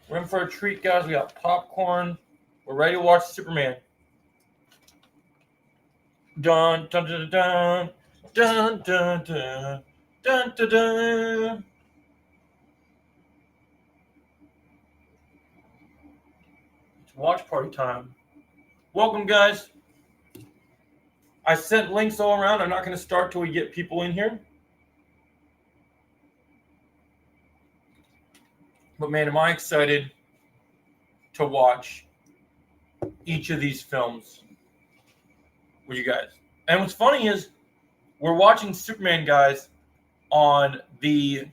We're in for a treat, guys. We got popcorn. We're ready to watch Superman. Dun dun dun dun dun dun dun dun dun dun. It's watch party time. Welcome, guys. I sent links all around. I'm not going to start till we get people in here. But man, am I excited to watch each of these films with you guys. And what's funny is we're watching Superman, guys, on the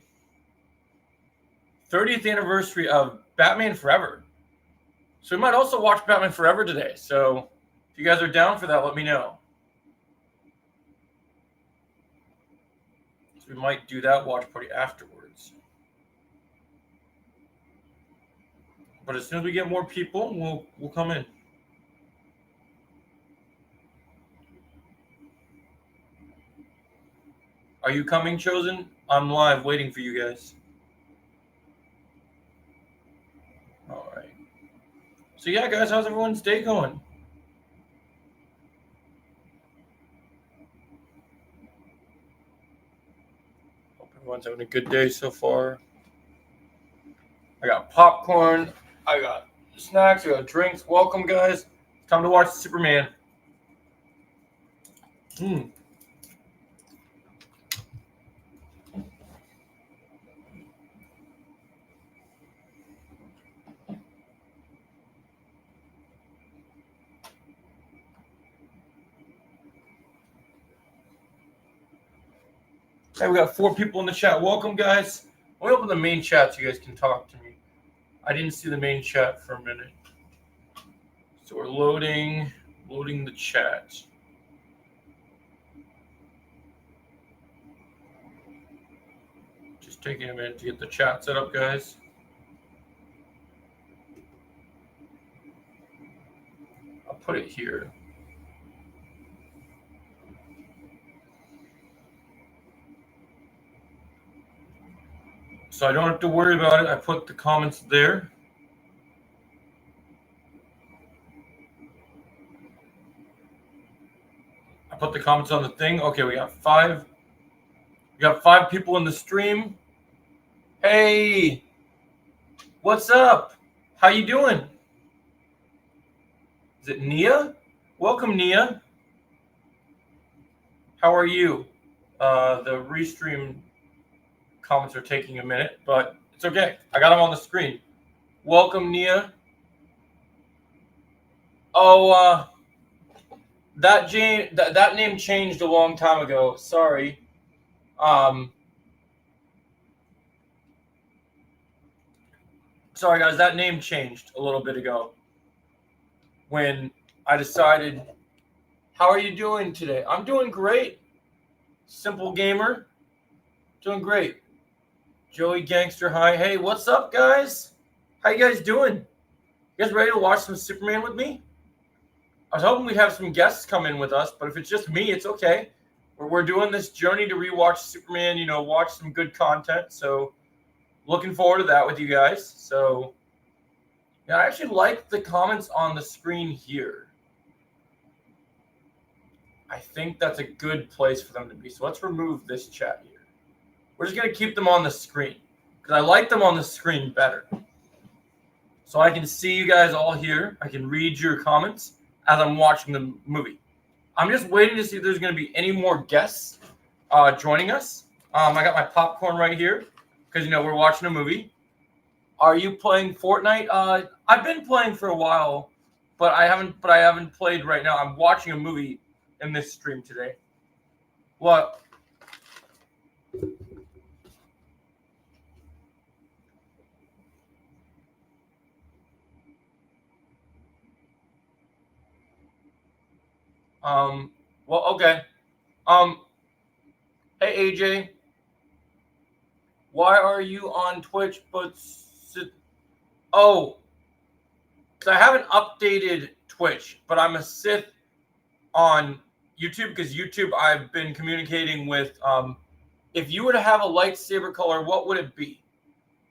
30th anniversary of Batman Forever. So we might also watch Batman Forever today. So if you guys are down for that, let me know. So we might do that watch party afterwards. But as soon as we get more people, we'll come in. Are you coming, Chosen? I'm live waiting for you guys. All right. So yeah, guys, how's everyone's day going? Hope everyone's having a good day so far. I got popcorn. I got snacks. I got drinks. Welcome, guys. Time to watch Superman. Hey, we got 4 people in the chat. Welcome, guys. Let me open the main chat so you guys can talk to me. I didn't see the main chat for a minute. So we're loading the chat. Just taking a minute to get the chat set up, guys. I'll put it here. So I don't have to worry about it. I put the comments there. I put the comments on the thing. Okay, we got 5. We got 5 people in the stream. Hey, what's up? How you doing? Is it Nia? Welcome, Nia. How are you? The restream comments are taking a minute, but it's okay. I got them on the screen. Welcome, Nia. Oh, that name changed a long time ago. Sorry. Sorry, guys. That name changed a little bit ago when I decided. How are you doing today? I'm doing great. Simple Gamer. Doing great. Joey Gangster, hi. Hey, what's up, guys? How you guys doing? You guys ready to watch some Superman with me? I was hoping we'd have some guests come in with us, but if it's just me, it's okay. We're doing this journey to rewatch Superman, watch some good content. So looking forward to that with you guys. So yeah, I actually like the comments on the screen here. I think that's a good place for them to be. So let's remove this chat here. We're just going to keep them on the screen because I like them on the screen better. So I can see you guys all here. I can read your comments as I'm watching the movie. I'm just waiting to see if there's going to be any more guests joining us. I got my popcorn right here because, we're watching a movie. Are you playing Fortnite? I've been playing for a while, but I haven't played right now. I'm watching a movie in this stream today. What? Well, okay. Hey, AJ. Why are you on Twitch Oh, because I haven't updated Twitch, but I'm a Sith on YouTube because YouTube I've been communicating with. If you were to have a lightsaber color, what would it be?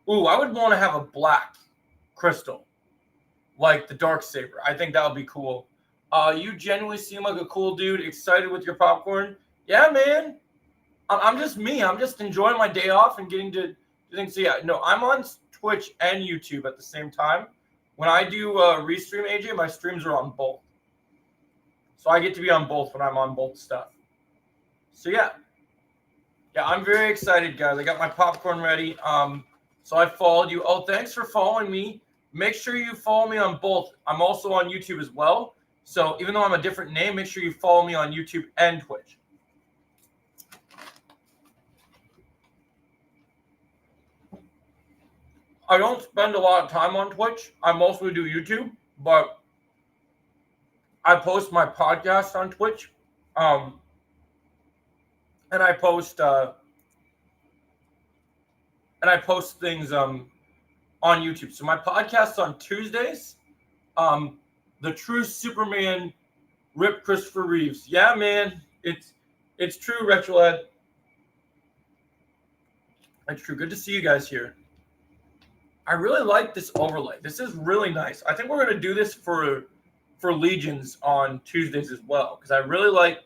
Ooh, I would want to have a black crystal, like the dark saber. I think that would be cool. You genuinely seem like a cool dude, excited with your popcorn. Yeah, man. I'm just me. I'm just enjoying my day off and getting to do things. So yeah, no, I'm on Twitch and YouTube at the same time. When I do restream, AJ, my streams are on both. So I get to be on both when I'm on both stuff. So yeah. Yeah, I'm very excited, guys. I got my popcorn ready. So I followed you. Oh, thanks for following me. Make sure you follow me on both. I'm also on YouTube as well. So even though I'm a different name, make sure you follow me on YouTube and Twitch. I don't spend a lot of time on Twitch. I mostly do YouTube, but I post my podcast on Twitch. And I post things on YouTube. So my podcast's on Tuesdays. The True Superman, Rip Christopher Reeves. Yeah, man. It's true, Retroed. It's true. Good to see you guys here. I really like this overlay. This is really nice. I think we're going to do this for Legions on Tuesdays as well, because I really like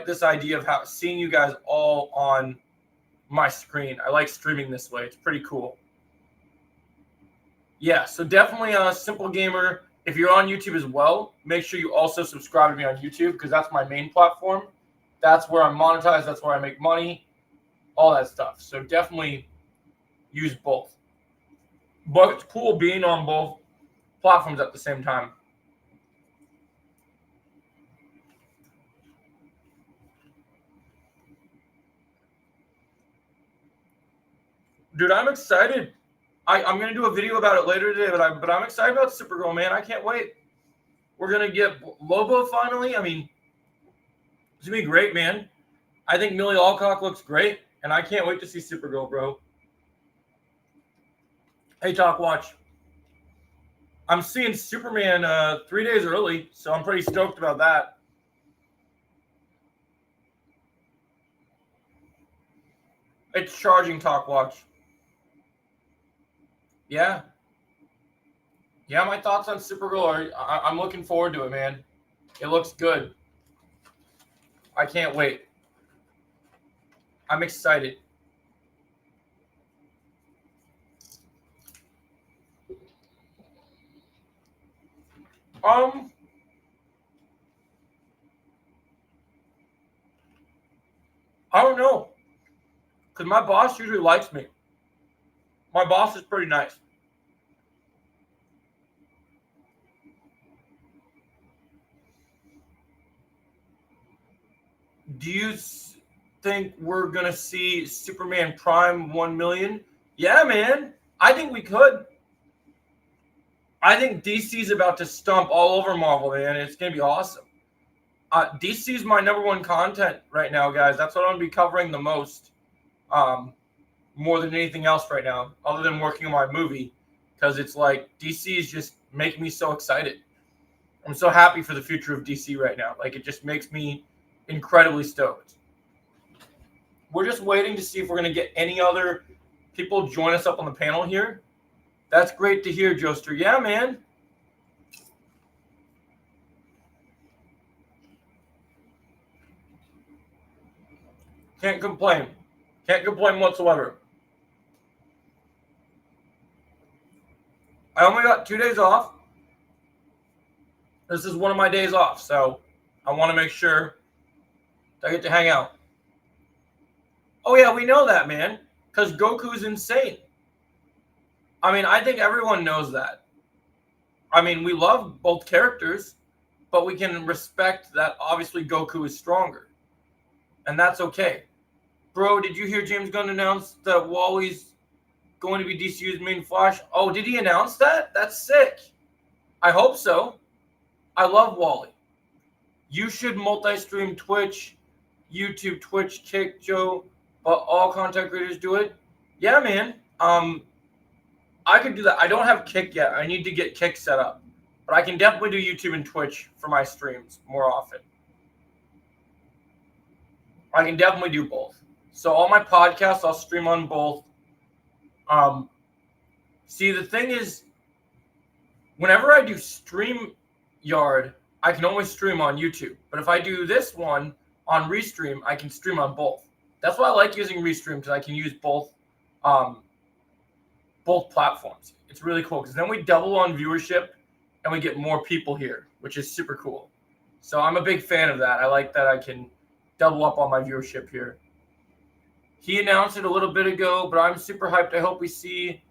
this idea of seeing you guys all on my screen. I like streaming this way. It's pretty cool. Yeah, so definitely Simple Gamer. If you're on YouTube as well, make sure you also subscribe to me on YouTube, because that's my main platform. That's where I'm monetized. That's where I make money. All that stuff. So definitely use both. But it's cool being on both platforms at the same time. Dude, I'm excited. I'm going to do a video about it later today, but I'm excited about Supergirl, man. I can't wait. We're going to get Lobo finally. I mean, it's going to be great, man. I think Millie Alcock looks great, and I can't wait to see Supergirl, bro. Hey, Talk Watch. I'm seeing Superman 3 days early, so I'm pretty stoked about that. It's charging, Talk Watch. Yeah. Yeah, my thoughts on Supergirl are I'm looking forward to it, man. It looks good. I can't wait. I'm excited. I don't know. Because my boss usually likes me. My boss is pretty nice. Do you think we're going to see Superman Prime 1 million? Yeah, man. I think we could. I think DC's about to stomp all over Marvel, man. It's going to be awesome. DC's my #1 content right now, guys. That's what I'm going to be covering the most. More than anything else right now, other than working on my movie. Because it's like DC is just making me so excited. I'm so happy for the future of DC right now. Like, it just makes me incredibly stoked. We're just waiting to see if we're going to get any other people join us up on the panel here. That's great to hear, Joester. Yeah, man. Can't complain. Can't complain whatsoever. I only got 2 days off. This is one of my days off, so I want to make sure I get to hang out. Oh, yeah, we know that, man, because Goku's insane. I mean, I think everyone knows that. I mean, we love both characters, but we can respect that obviously Goku is stronger. And that's okay. Bro, did you hear James Gunn announce that Wally's going to be DCU's main Flash? Oh, did he announce that? That's sick. I hope so. I love Wally. You should multi-stream Twitch, YouTube, Twitch, Kick, Joe, but all content creators do it. Yeah, man. I could do that. I don't have Kick yet. I need to get Kick set up. But I can definitely do YouTube and Twitch for my streams more often. I can definitely do both. So all my podcasts, I'll stream on both. See, the thing is, whenever I do StreamYard, I can only stream on YouTube. But if I do this one on Restream, I can stream on both. That's why I like using Restream, because I can use both platforms. It's really cool because then we double on viewership and we get more people here, which is super cool. So I'm a big fan of that. I like that I can double up on my viewership here. He announced it a little bit ago, but I'm super hyped. I hope we see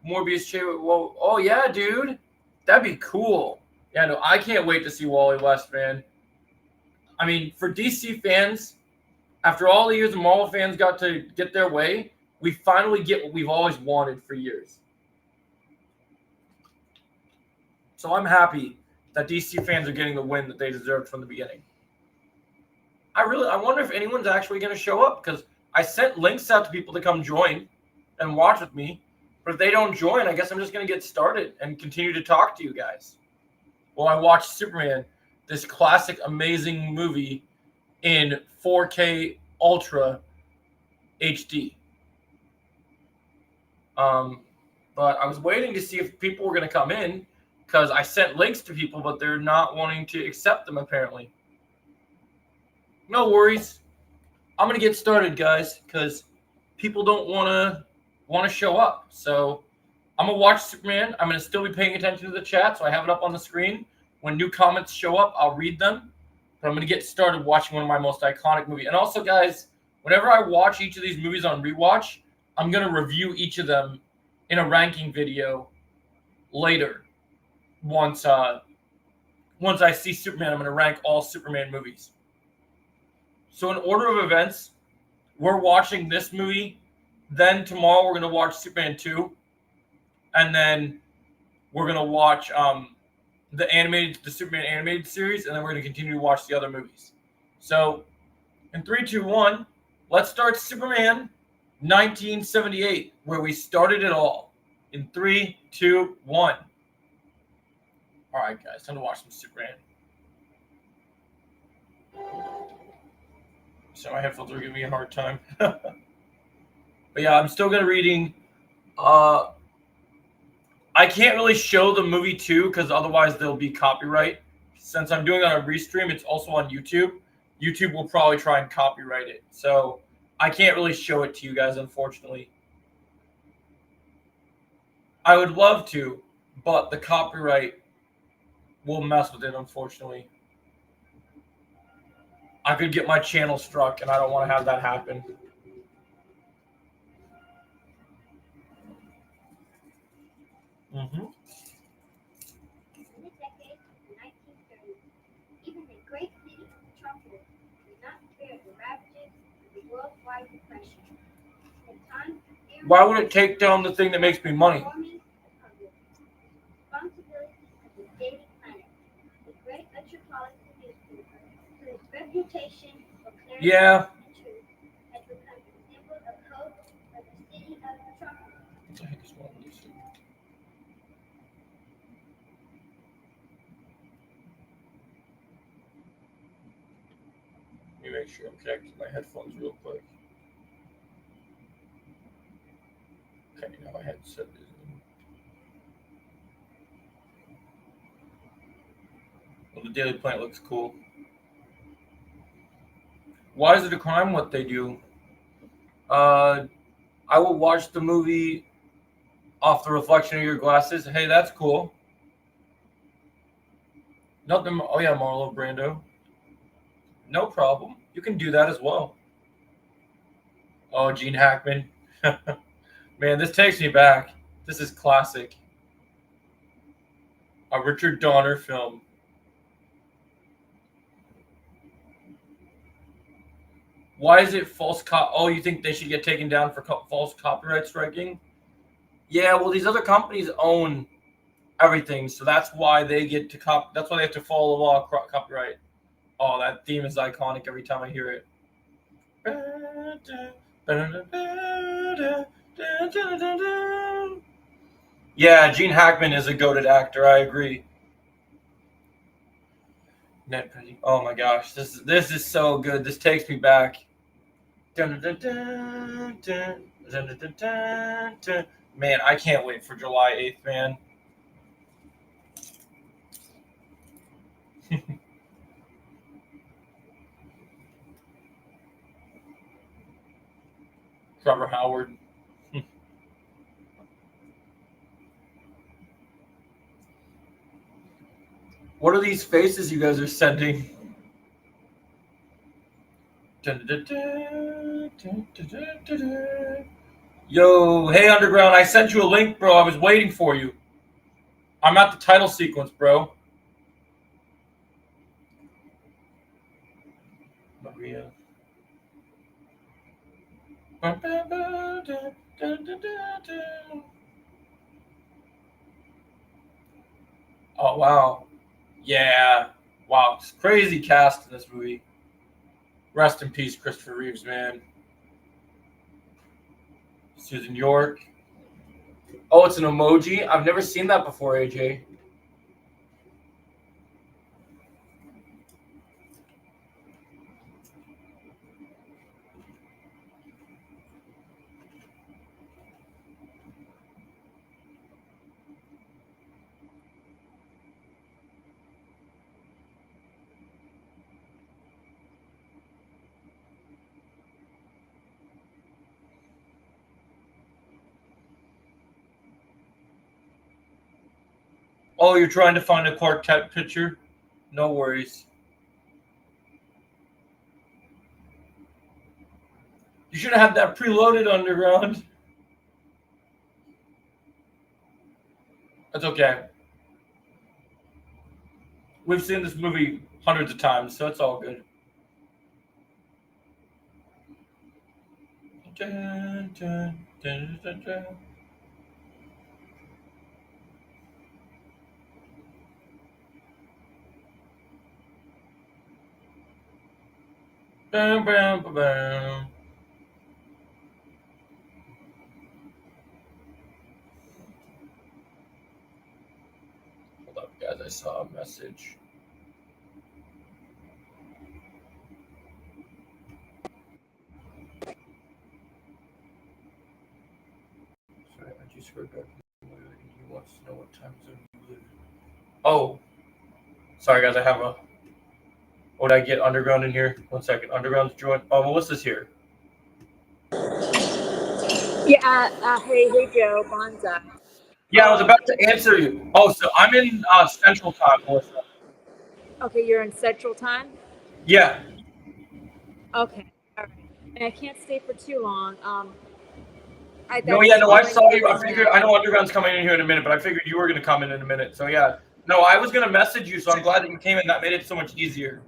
Morbius trailer. Well, oh yeah, dude, that'd be cool. Yeah, no, I can't wait to see Wally West, man. I mean, for DC fans, after all the years the Marvel fans got to get their way, we finally get what we've always wanted for years. So I'm happy that DC fans are getting the win that they deserved from the beginning. I wonder if anyone's actually going to show up, because I sent links out to people to come join and watch with me. But if they don't join, I guess I'm just going to get started and continue to talk to you guys. Well, I watched Superman, this classic, amazing movie in 4K Ultra HD. But I was waiting to see if people were going to come in, because I sent links to people, but they're not wanting to accept them, apparently. No worries. I'm going to get started, guys, because people don't want to show up. So I'm going to watch Superman. I'm going to still be paying attention to the chat, so I have it up on the screen. When new comments show up, I'll read them. But I'm going to get started watching one of my most iconic movies. And also, guys, whenever I watch each of these movies on rewatch, I'm going to review each of them in a ranking video later. Once I see Superman, I'm going to rank all Superman movies. So in order of events, we're watching this movie. Then tomorrow we're going to watch Superman 2. And then we're going to watch the Superman animated series. And then we're going to continue to watch the other movies. So in 3, 2, 1, let's start Superman 1978, where we started it all. In 3, 2, 1. All right, guys, time to watch some Superman. So my headphones are giving me a hard time. But yeah, I'm still gonna reading. I can't really show the movie too, because otherwise there'll be copyright. Since I'm doing it on a restream, it's also on YouTube. YouTube will probably try and copyright it. So I can't really show it to you guys, unfortunately. I would love to, but the copyright will mess with it, unfortunately. I could get my channel struck, and I don't want to have that happen. Mm-hmm. In the decade of the 1930s, even the great city of Metropolis did not spare the ravages of the worldwide depression. At times, Why would it take down the thing that makes me money? responsibility of the Daily Planet, the great metropolitan newspaper, whose reputation for clarity Yeah. and truth has become a symbol of hope for the city of Metropolis. What the heck is wrong with this thing? Let me make sure I'm connected to my headphones real quick. Okay, now my headset is in. Well, the Daily Planet looks cool. Why is it a crime what they do? I will watch the movie off the reflection of your glasses. Hey, that's cool. Nothing. Oh yeah, Marlon Brando. No problem. You can do that as well. Oh, Gene Hackman. Man, this takes me back. This is classic. A Richard Donner film. Why is it false Oh, you think they should get taken down for false copyright striking? Yeah, well, these other companies own everything, so that's why they get to that's why they have to follow the law of copyright. Oh, that theme is iconic every time I hear it. Yeah, Gene Hackman is a goated actor. I agree. Oh my gosh, this is so good. This takes me back. Man, I can't wait for July 8th, man. Trevor Howard. What are these faces you guys are sending? Yo, hey Underground, I sent you a link, bro. I was waiting for you. I'm at the title sequence, bro. Maria. Oh wow. Yeah. Wow. It's crazy cast in this movie. Rest in peace, Christopher Reeves, man. Susan York. Oh, it's an emoji. I've never seen that before, AJ. Oh, you're trying to find a quartet picture? No worries. You should have had that preloaded, Underground. That's okay. We've seen this movie hundreds of times, so it's all good. Dun, dun, dun, dun, dun. Bam, bam, bam, bam. Hold up, guys. I saw a message. Sorry, I just heard back. He wants to know what time zone you live in. Oh, sorry, guys. I have a. Would I get Underground in here? 1 second. Underground's joined. Oh, Melissa's here. Yeah, hey, Joe, Bonza. Yeah, I was about to answer you. Oh, so I'm in Central Time, Melissa. Okay, you're in Central Time? Yeah. Okay, all right. And I can't stay for too long. No, yeah, no, I all saw need you. I is figured, now. I know Underground's coming in here in a minute, but I figured you were going to come in a minute. So, yeah. No, I was going to message you, so I'm glad that you came in. That made it so much easier.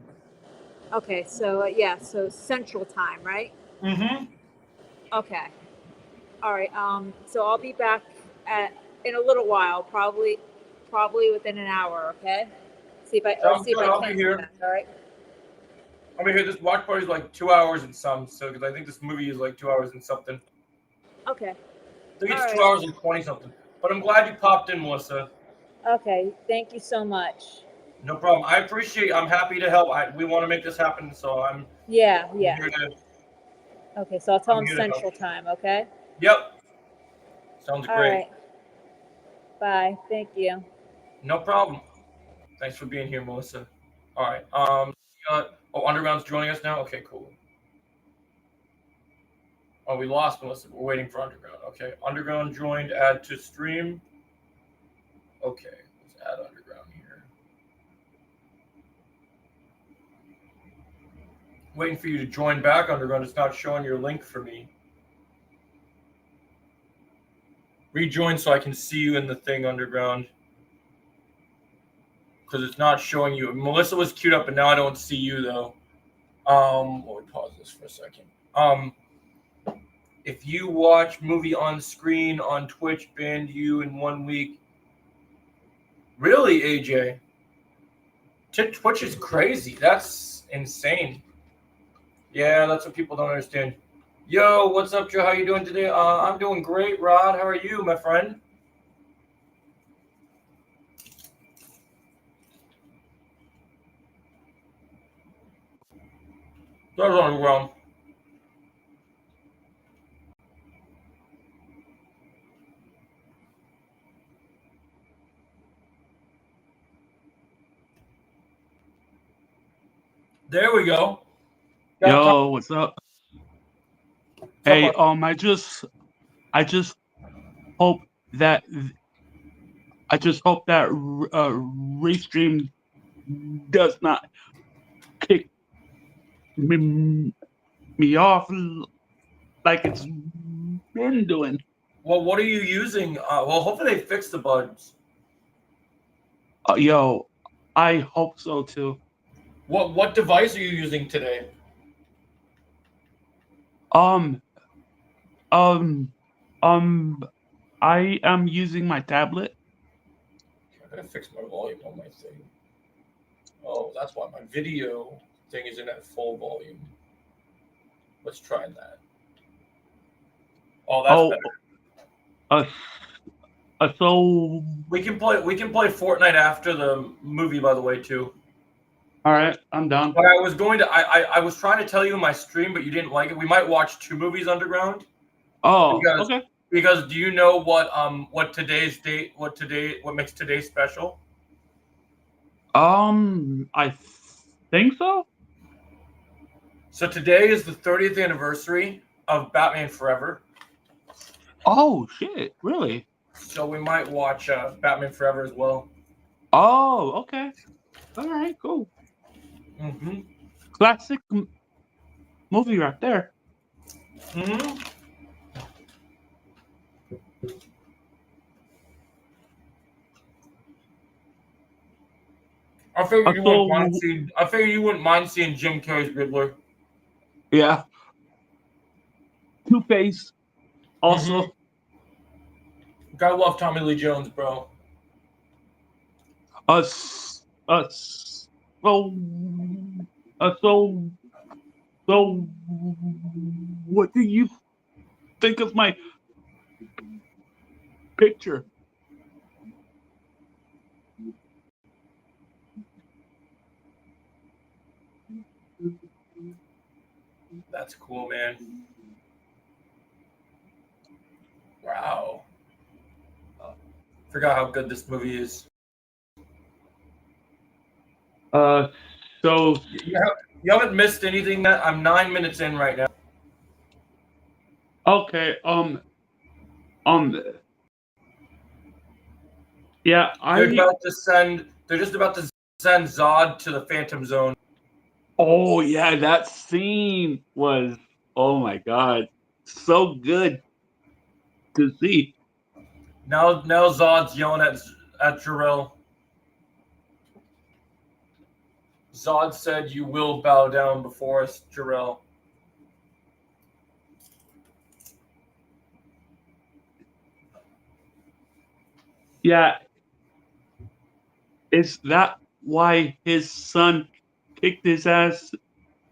Okay, so yeah, so Central Time, right? Mm-hmm. Okay. All right. So I'll be back in a little while, probably within an hour. Okay. See if I Sounds see if good. I I'll can be be here. back. All right. I'll be here. This watch party is like 2 hours and some, so because I think this movie is like 2 hours and something. Okay. I think it's All 2 right. hours and 20 something. But I'm glad you popped in, Melissa. Okay. Thank you so much. No problem. I appreciate. I'm happy to help. We want to make this happen, so I'm Yeah. here to. Okay. So I'll tell I'm him here to help. Central Time. Okay. Yep. Sounds All great. right. Bye. Thank you. No problem. Thanks for being here, Melissa. All right. Underground's joining us now. Okay, cool. Oh, we lost Melissa. We're waiting for Underground. Okay, Underground joined. Add to stream. Okay, let's add Underground here. Waiting for you to join back, Underground. It's not showing your link for me. Rejoin so I can see you in the thing, Underground. Because it's not showing you. Melissa was queued up, and now I don't see you though. Let me pause this for a second. If you watch movie on screen on Twitch, banned you in 1 week. Really, AJ? Twitch is crazy. That's insane. Yeah, that's what people don't understand. Yo, what's up, Joe? How you doing today? I'm doing great, Rod. How are you, my friend? That's on well. There we go. Got Tom- Yo, what's up? what's up, Hey, bud? I just hope that Restream does not kick me, me off like it's been doing. Well, what are you using? Well, hopefully they fix the bugs. Yo, I hope so too. What device are you using today? Um, um, um, I am using my tablet. I gotta fix my volume on my thing. Oh, that's why my video thing isn't at full volume. Let's try that. Oh, that's Oh, better. uh, so We can play Fortnite after the movie, by the way, too. all right, I'm down. But I was going to I was trying to tell you in my stream, but you didn't like it. We might watch 2 movies underground Oh, because okay. do you know what what makes today special? I think so. So today is the 30th anniversary of Batman Forever. Oh shit! Really? So we might watch Batman Forever as well. Oh, okay. All right, cool. Mm-hmm. Classic movie right there. Mm-hmm. I figured you wouldn't mind So seeing. I figured you wouldn't mind seeing Jim Carrey's Riddler. yeah, Two-Face Mm-hmm. also. Gotta love Tommy Lee Jones, bro. Us. So so so. What do you think of my picture? That's cool, man. Wow. Forgot how good this movie is. So You haven't missed anything yet. I'm 9 minutes in right now. okay. Yeah. They're about to send. They're just about to send Zod to the Phantom Zone. Oh yeah, that scene was. Oh my god, so good to see. Now Zod's yelling at Jarrell. Zod said, "You will bow down before us, Jarrell." Yeah, is that why his son kicked his ass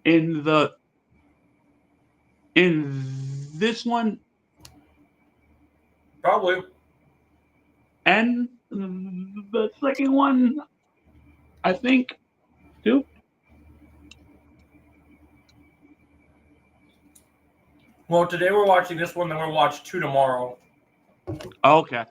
in this one Probably. and the second one? I think too. Well, today we're watching this one, then we'll watch 2 tomorrow. Okay.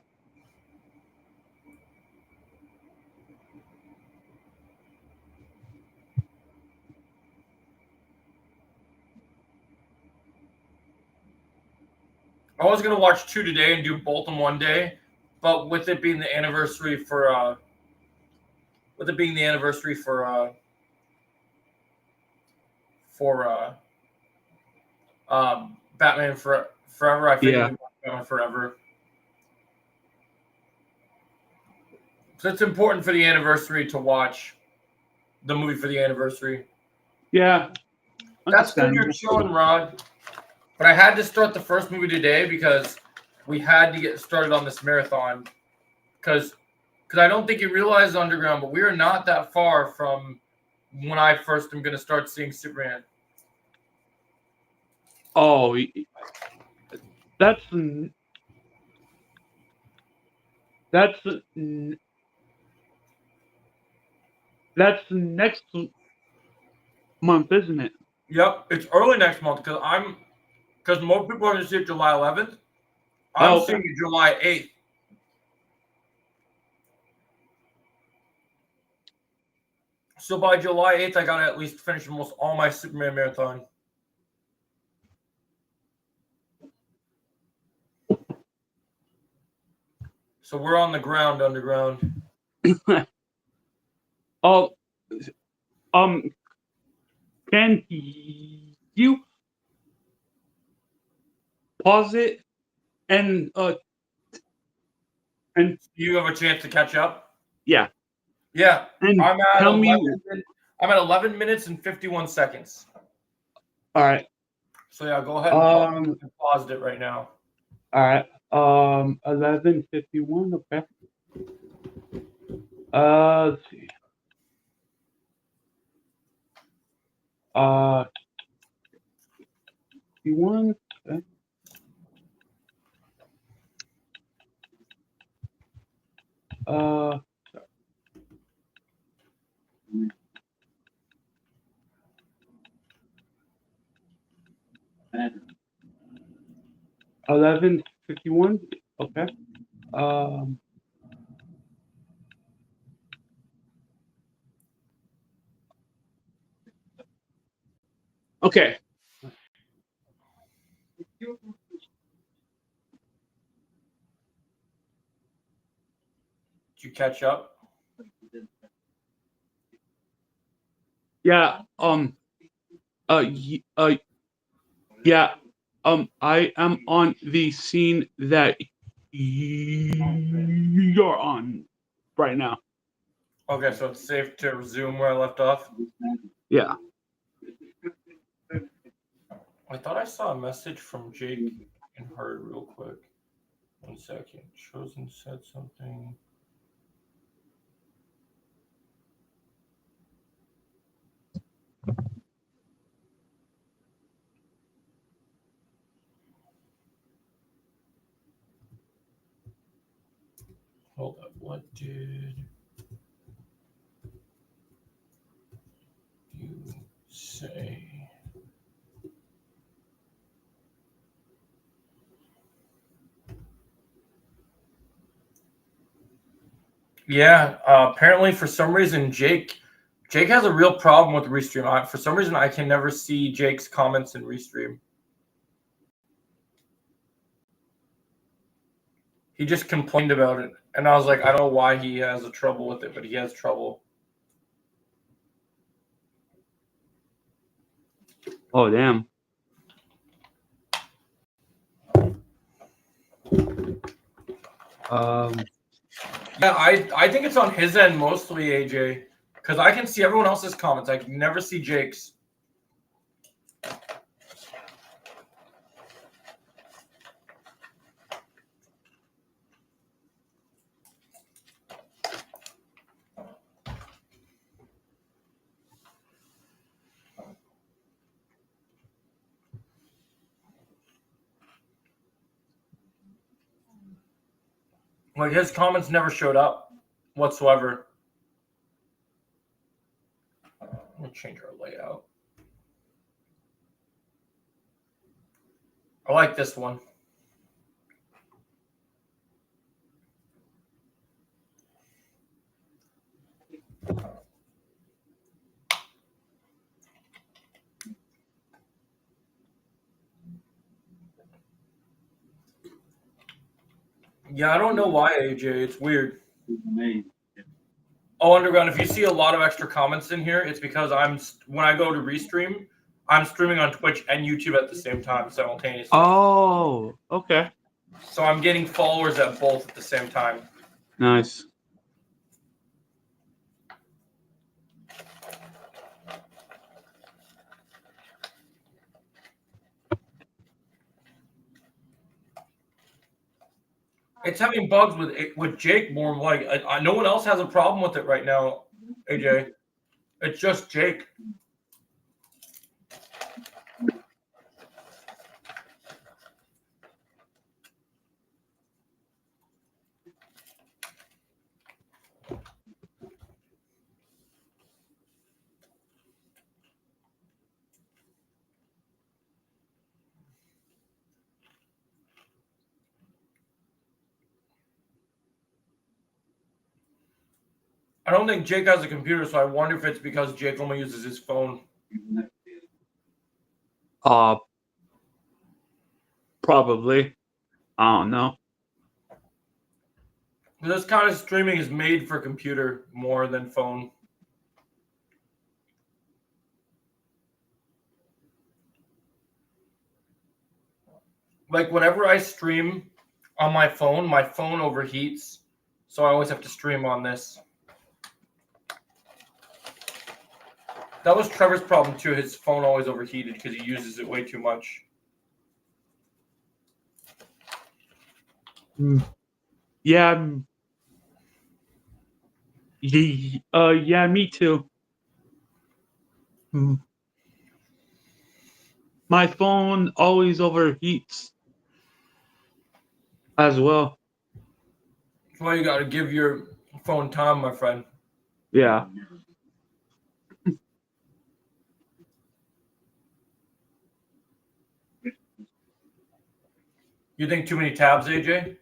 I was gonna watch 2 today and do both in one day, but with it being the anniversary for Batman Forever, I figured Yeah. we'd watch Batman Forever. So it's important for the anniversary to watch the movie for the anniversary. Yeah. That's good you're Understandable. chilling, Rod. But I had to start the first movie today because we had to get started on this marathon. Because I don't think you realize, Underground, but we are not that far from when I first am going to start seeing Superman. Oh, that's that's that's next month, isn't it? Yep, it's early next month because most people are going to see it July 11th. I'm Oh, okay. seeing it July 8th. So by July 8th, I gotta at least finish almost all my Superman marathon. So we're on the ground, underground. Oh, can you pause it and You have a chance to catch up. yeah, Yeah, and I'm at tell 11. me. I'm at 11 minutes and 51 seconds. All right. So yeah, go ahead and pause it right now. All right. 11:51. Okay. Let's see. 51. Okay. Uh. 11:51. Okay. Okay. Did you catch up? Yeah. Yeah. I am on the scene that you're on right now. Okay, so it's safe to resume where I left off. Yeah. I thought I saw a message from Jake and heard real quick. 1 second. Chosen said something. Hold up. What did you say? Yeah, apparently for some reason Jake has a real problem with Restream. For some reason I can never see Jake's comments in Restream. He just complained about it, and I was like, I don't know why he has a trouble with it, but he has trouble. Oh damn. Yeah, I think it's on his end mostly, AJ, because I can see everyone else's comments. I can never see Jake's. Like his comments never showed up whatsoever. We'll change our layout. I like this one. Yeah, I don't know why, AJ. It's weird. Oh, Underground, if you see a lot of extra comments in here, it's because when I go to Restream, I'm streaming on Twitch and YouTube at the same time simultaneously. Oh, okay. So I'm getting followers at both at the same time. Nice. It's having bugs with Jake more like no one else has a problem with it right now, AJ. It's just Jake. I don't think Jake has a computer, so I wonder if it's because Jake only uses his phone. Probably. I don't know. This kind of streaming is made for computer more than phone. Like whenever I stream on my phone overheats, so I always have to stream on this. That was Trevor's problem too. His phone always overheated because he uses it way too much. Yeah. Yeah, me too. My phone always overheats as well. That's why you got to give your phone time, my friend. Yeah. You think too many tabs, AJ?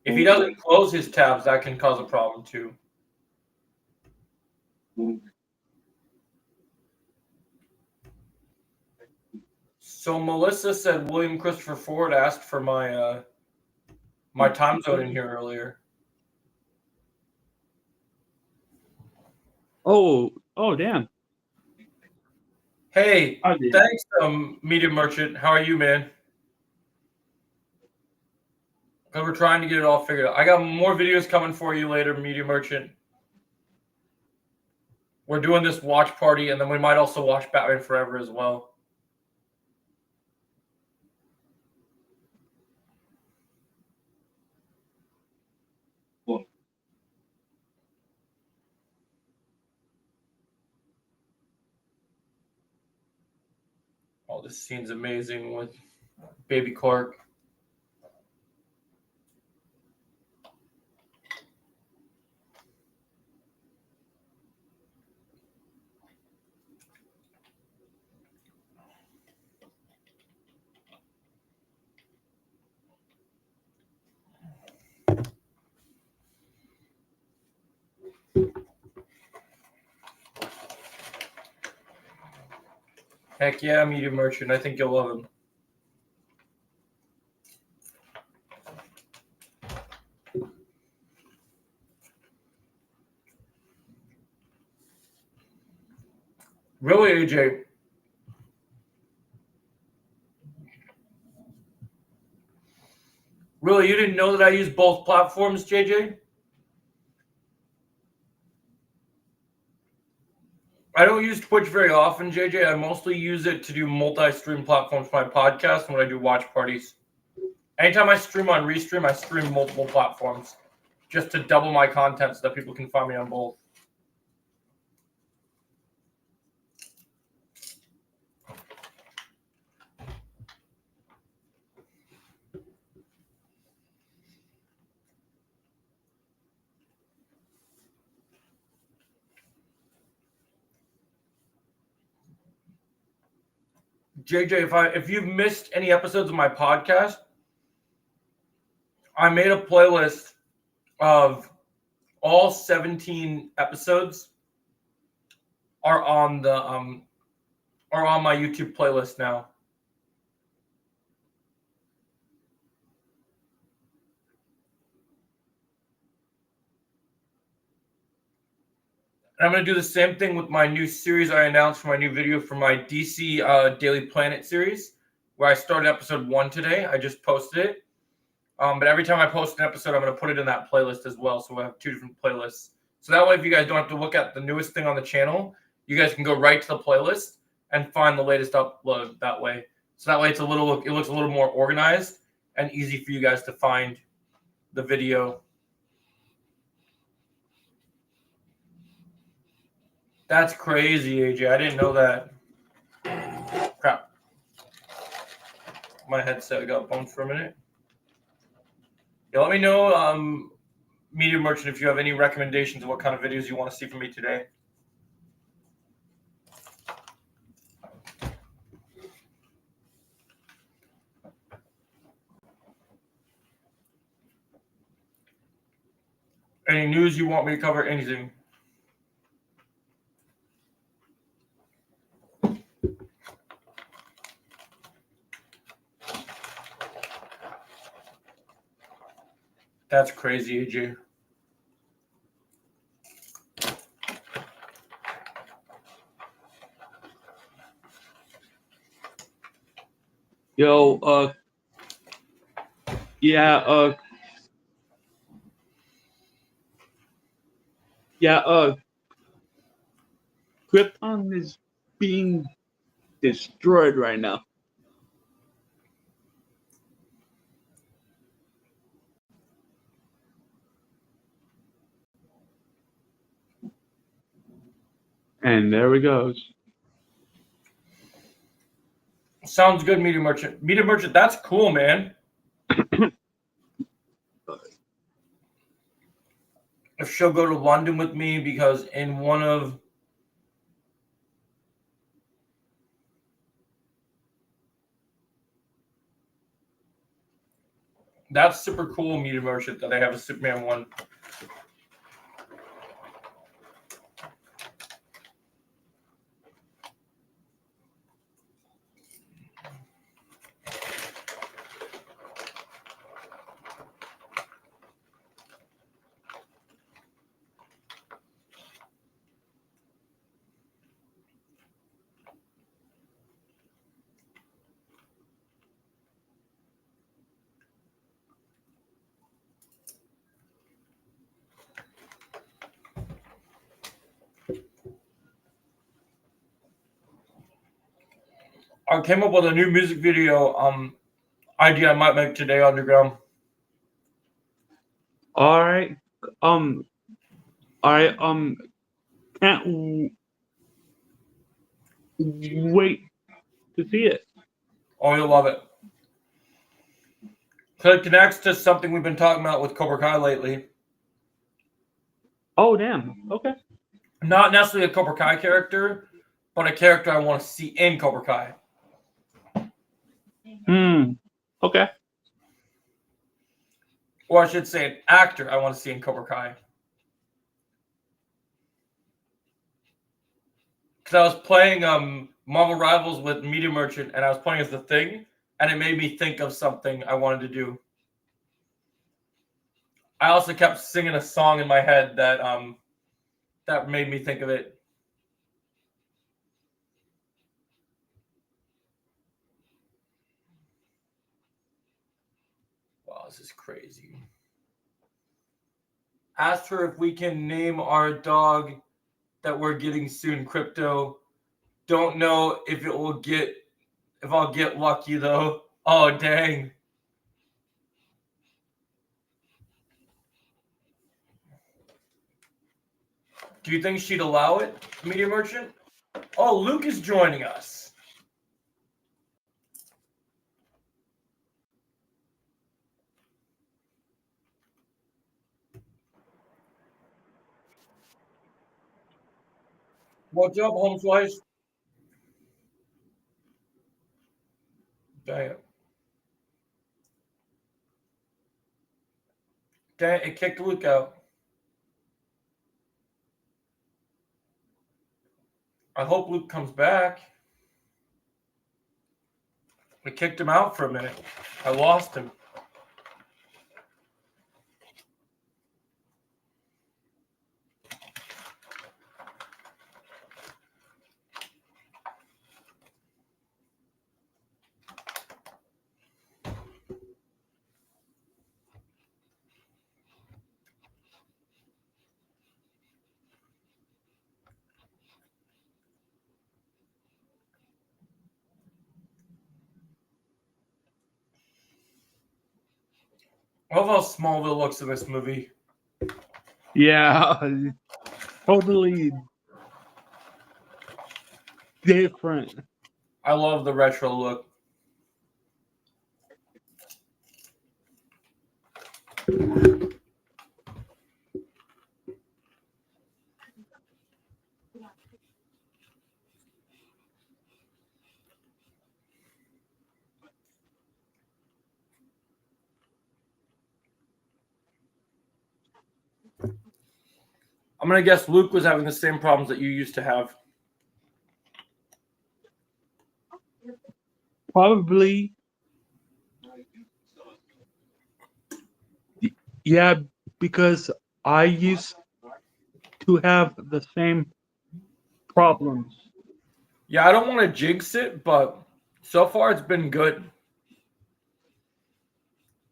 If he doesn't close his tabs, that can cause a problem too. So Melissa said William Christopher Ford asked for my my time zone in here earlier. Oh, damn. Hey, I did. thanks, Media Merchant. How are you, man? Because we're trying to get it all figured out. I got more videos coming for you later, Media Merchant. We're doing this watch party, and then we might also watch Batman Forever as well. Oh, this scene's amazing with Baby Clark. Heck yeah, Media Merchant. I think you'll love him. Really, AJ? Really, you didn't know that I use both platforms, JJ? I don't use Twitch very often, JJ. I mostly use it to do multi-stream platforms for my podcast when I do watch parties. Anytime I stream on Restream, I stream multiple platforms just to double my content so that people can find me on both. JJ, if you've missed any episodes of my podcast, I made a playlist of all 17 episodes are on my YouTube playlist now. And I'm going to do the same thing with my new series I announced for my new video for my DC Daily Planet series, where I started episode 1 today. I just posted it. But every time I post an episode, I'm going to put it in that playlist as well. So we'll have 2 different playlists. So that way, if you guys don't have to look at the newest thing on the channel, you guys can go right to the playlist and find the latest upload that way. So that way it looks a little more organized and easy for you guys to find the video. That's crazy, AJ. I didn't know that. Crap. My headset got bumped for a minute. Yeah, let me know, Media Merchant, if you have any recommendations of what kind of videos you want to see from me today. Any news you want me to cover? Anything? That's crazy, AJ. Yo, yeah, yeah, Krypton is being destroyed right now. And there it goes. Sounds good, Media Merchant. Media Merchant, that's cool, man. If she'll go to London with me, because in one of that's super cool, Media Merchant, that I have a Superman one. I came up with a new music video idea I might make today, Underground. All right. I can't wait to see it. Oh, you'll love it. So it connects to something we've been talking about with Cobra Kai lately. Oh, damn. Okay. Not necessarily a Cobra Kai character, but a character I want to see in Cobra Kai. Okay. Or I should say an actor I want to see in Cobra Kai. Because I was playing Marvel Rivals with Media Merchant, and I was playing as the Thing, and it made me think of something I wanted to do. I also kept singing a song in my head that made me think of it. Wow, this is crazy. Asked her if we can name our dog that we're getting soon, Crypto. Don't know if I'll get lucky though. Oh dang. Do you think she'd allow it, Media Merchant? Oh, Luke is joining us. What's up, home slice? Dang it. Dang it, kicked Luke out. I hope Luke comes back. I kicked him out for a minute. I lost him. I love how Smallville looks in this movie. Yeah. Totally different. I love the retro look. I'm gonna guess Luke was having the same problems that you used to have. Probably. Yeah, because I used to have the same problems. Yeah, I don't want to jinx it, but so far it's been good.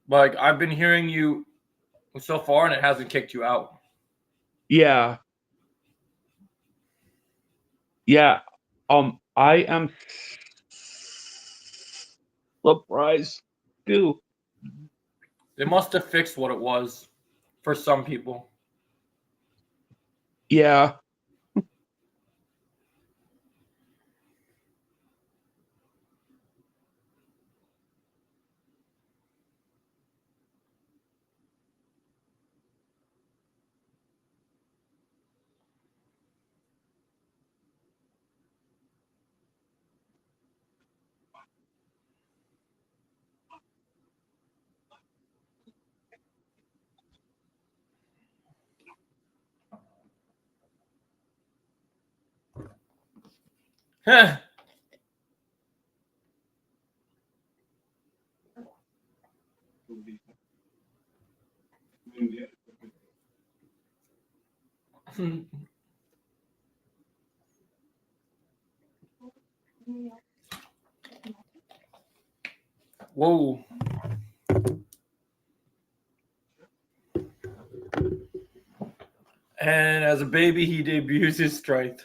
Like I've been hearing you so far, and it hasn't kicked you out. Yeah. Yeah. I am surprised too. They must have fixed what it was for some people. Yeah. Heh. Whoa. And as a baby, he debuts his strength.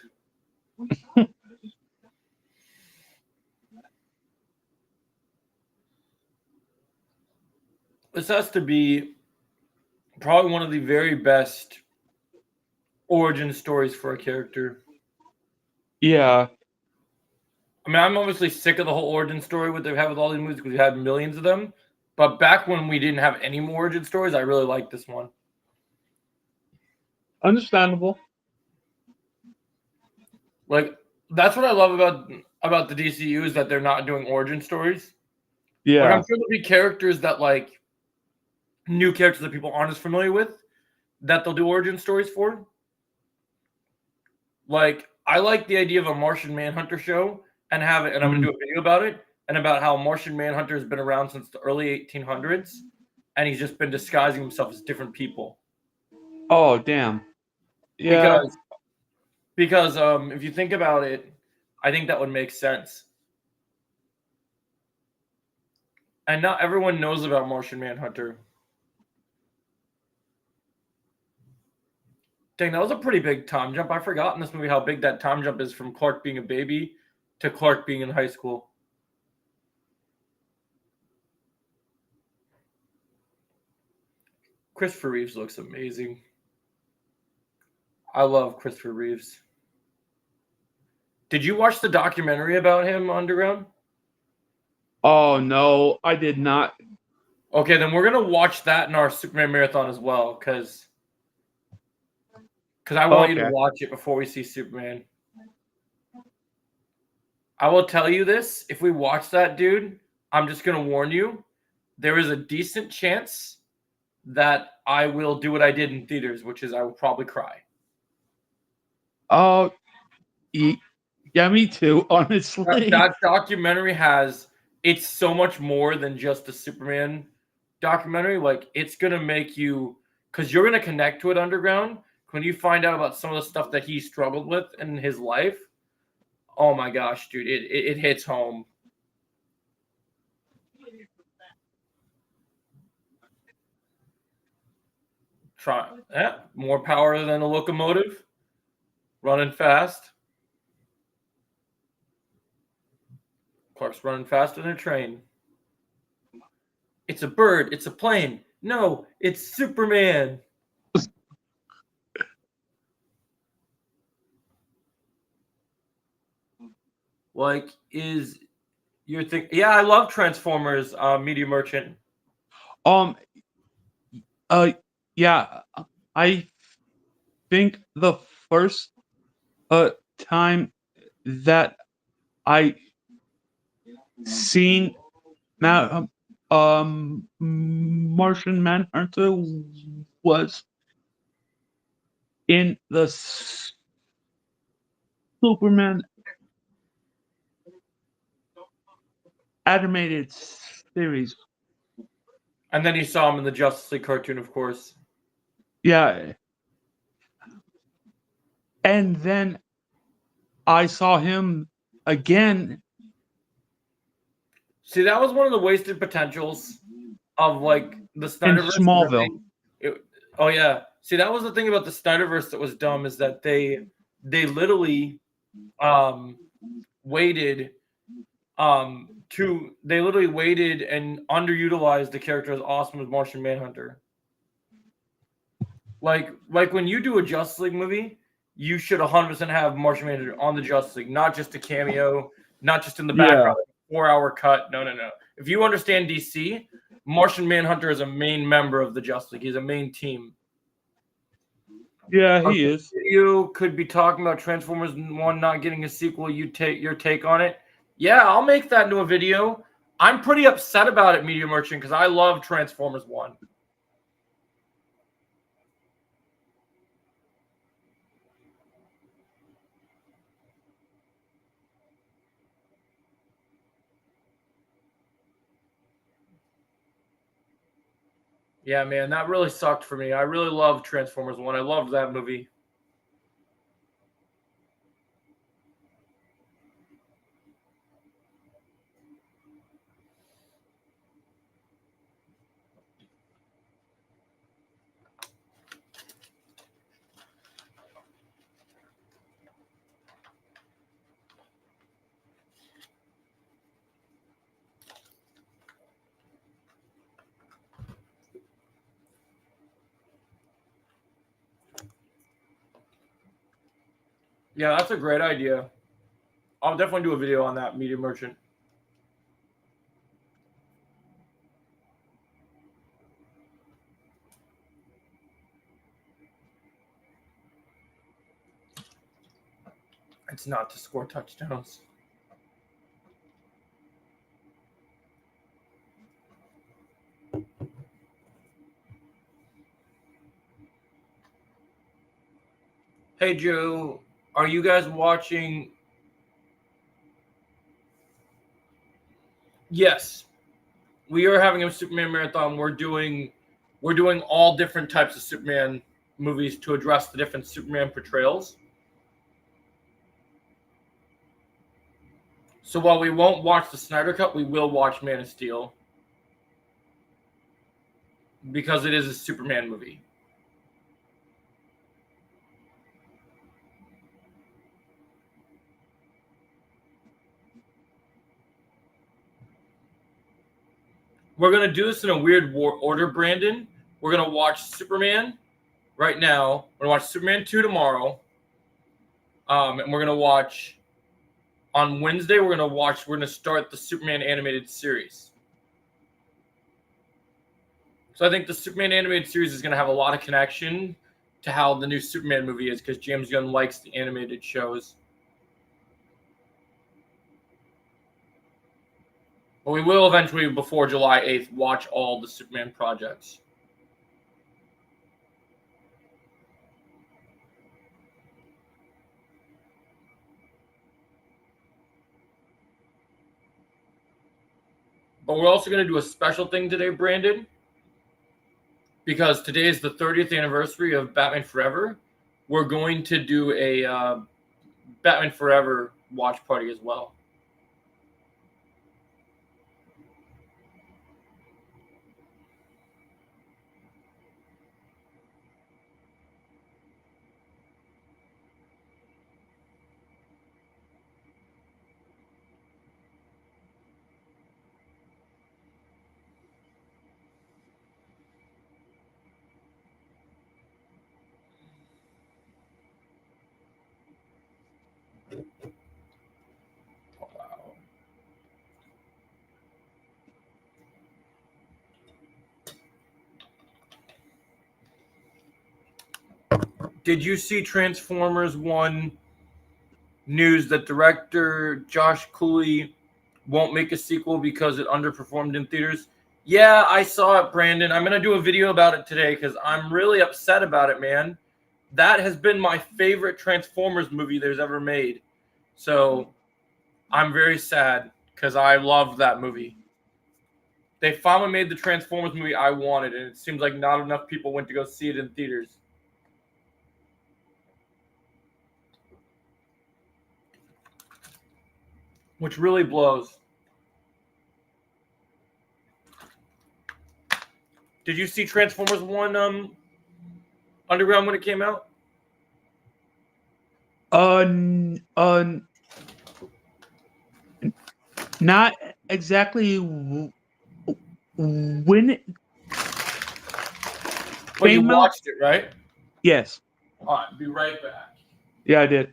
This has to be probably one of the very best origin stories for a character. Yeah. I mean, I'm obviously sick of the whole origin story what they've had with all these movies because we had millions of them. But back when we didn't have any more origin stories, I really liked this one. Understandable. Like that's what I love about the DCU is that they're not doing origin stories. Like I'm Yeah. sure there'll be characters that like new characters that people aren't as familiar with that they'll do origin stories for. Like I like the idea of a Martian Manhunter show and have it, and I'm gonna do a video about it and about how Martian Manhunter has been around since the early 1800s, and he's just been disguising himself as different people. Oh, damn. Yeah. Because if you think about it, I think that would make sense. And not everyone knows about Martian Manhunter. Dang, that was a pretty big time jump. I forgot in this movie how big that time jump is from Clark being a baby to Clark being in high school. Christopher Reeves looks amazing. I love Christopher Reeves. Did you watch the documentary about him, Underground? Oh no, I did not. Okay, then we're gonna watch that in our Superman marathon as well, because I want you to Okay. watch it before we see Superman. I will tell you this: if we watch that, dude, I'm just gonna warn you. There is a decent chance that I will do what I did in theaters, which is I will probably cry. Oh, yeah, me too. Honestly. That documentary it's so much more than just a Superman documentary. Like it's gonna make you, because you're gonna connect to it, Underground, when you find out about some of the stuff that he struggled with in his life. Oh my gosh, dude, it hits home. More power than a locomotive, running fast. Clark's running faster than a train. It's a bird. It's a plane. No, it's Superman. Like, is your thing? Yeah, I love Transformers. Media Merchant. Um. Yeah. I think the first time that I seen Martian Manhunter was in the Superman animated series. And then you saw him in the Justice League cartoon, of course. Yeah. And then I saw him again. See, that was one of the wasted potentials of like the In Snyderverse. Smallville. Oh yeah. See, that was the thing about the Snyderverse that was dumb, is that they literally waited they literally waited and underutilized the character as awesome as Martian Manhunter. Like when you do a Justice League movie, you should 100% have Martian Manhunter on the Justice League, not just a cameo, not just in the background, 4-hour cut. No. If you understand DC, Martian Manhunter is a main member of the Justice League. He's a main team. Yeah, he is. You could be talking about Transformers 1 not getting a sequel. You take your take on it. Yeah, I'll make that into a video. I'm pretty upset about it, Media Merchant, because I love Transformers 1. Yeah, man, that really sucked for me. I really loved Transformers 1. I loved that movie. Yeah, that's a great idea. I'll definitely do a video on that, Media Merchant. It's not to score touchdowns. Hey, Joe, are you guys watching? Yes, we are having a Superman marathon. We're doing all different types of Superman movies to address the different Superman portrayals. So while we won't watch the Snyder Cut, we will watch Man of Steel because it is a Superman movie. We're going to do this in a weird order, Brandon. We're going to watch Superman right now. We're going to watch Superman 2 tomorrow. And we're going to watch, on Wednesday, we're going to start the Superman animated series. So I think the Superman animated series is going to have a lot of connection to how the new Superman movie is, because James Gunn likes the animated shows. But we will eventually, before July 8th, watch all the Superman projects. But we're also going to do a special thing today, Brandon, because today is the 30th anniversary of Batman Forever. We're going to do a Batman Forever watch party as well. Did you see Transformers 1 news that director Josh Cooley won't make a sequel because it underperformed in theaters? Yeah, I saw it, Brandon. I'm going to do a video about it today because I'm really upset about it, man. that has been my favorite Transformers movie there's ever made. So I'm very sad because I loved that movie. They finally made the Transformers movie I wanted, and it seems like not enough people went to go see it in theaters. Which really blows. Did you see Transformers 1 Underground when it came out? Not exactly when it But you came out. watched it, right? Yes. All right, be right back. Yeah, I did.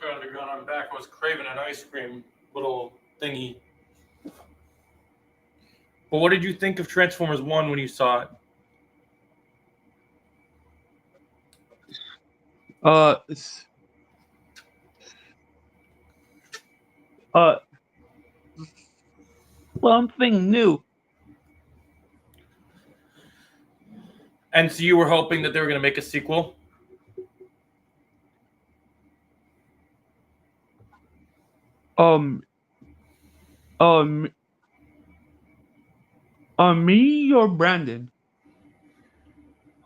Sorry, Underground, I'm back. I was craving an ice cream little thingy. But what did you think of Transformers 1 when you saw it? It's, uh, something new. And so you were hoping that they were going to make a sequel? Um, um, me or Brandon?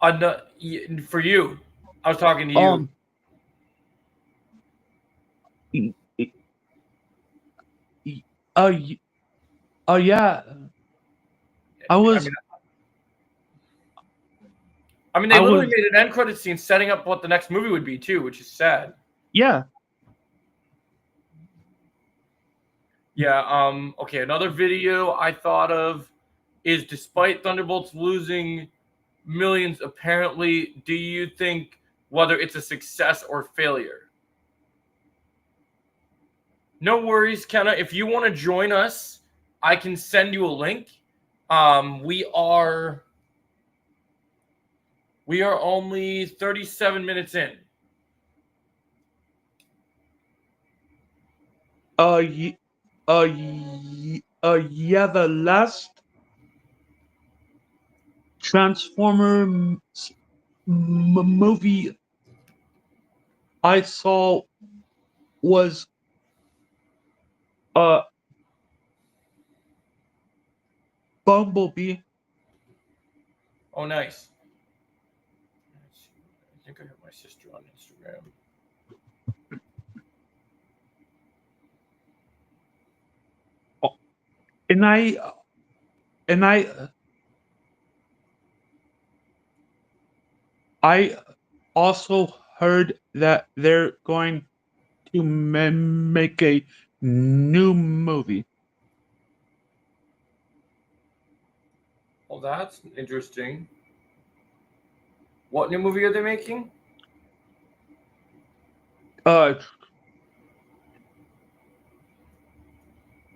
For you. I was talking to you. Um, y- y- uh, y- yeah. I was, I mean, they I literally was, made an end credit scene setting up what the next movie would be too, which is sad. yeah. Yeah. Okay. Another video I thought of is despite Thunderbolts losing millions, apparently, do you think whether it's a success or failure? No worries, Kenna. If you want to join us, I can send you a link. We are only 37 minutes in. Y- yeah. The last Transformers movie I saw was uh Bumblebee. Oh, nice. I think I have my sister on Instagram. And and I also heard that they're going to make a new movie. Well, that's interesting. What new movie are they making? Uh,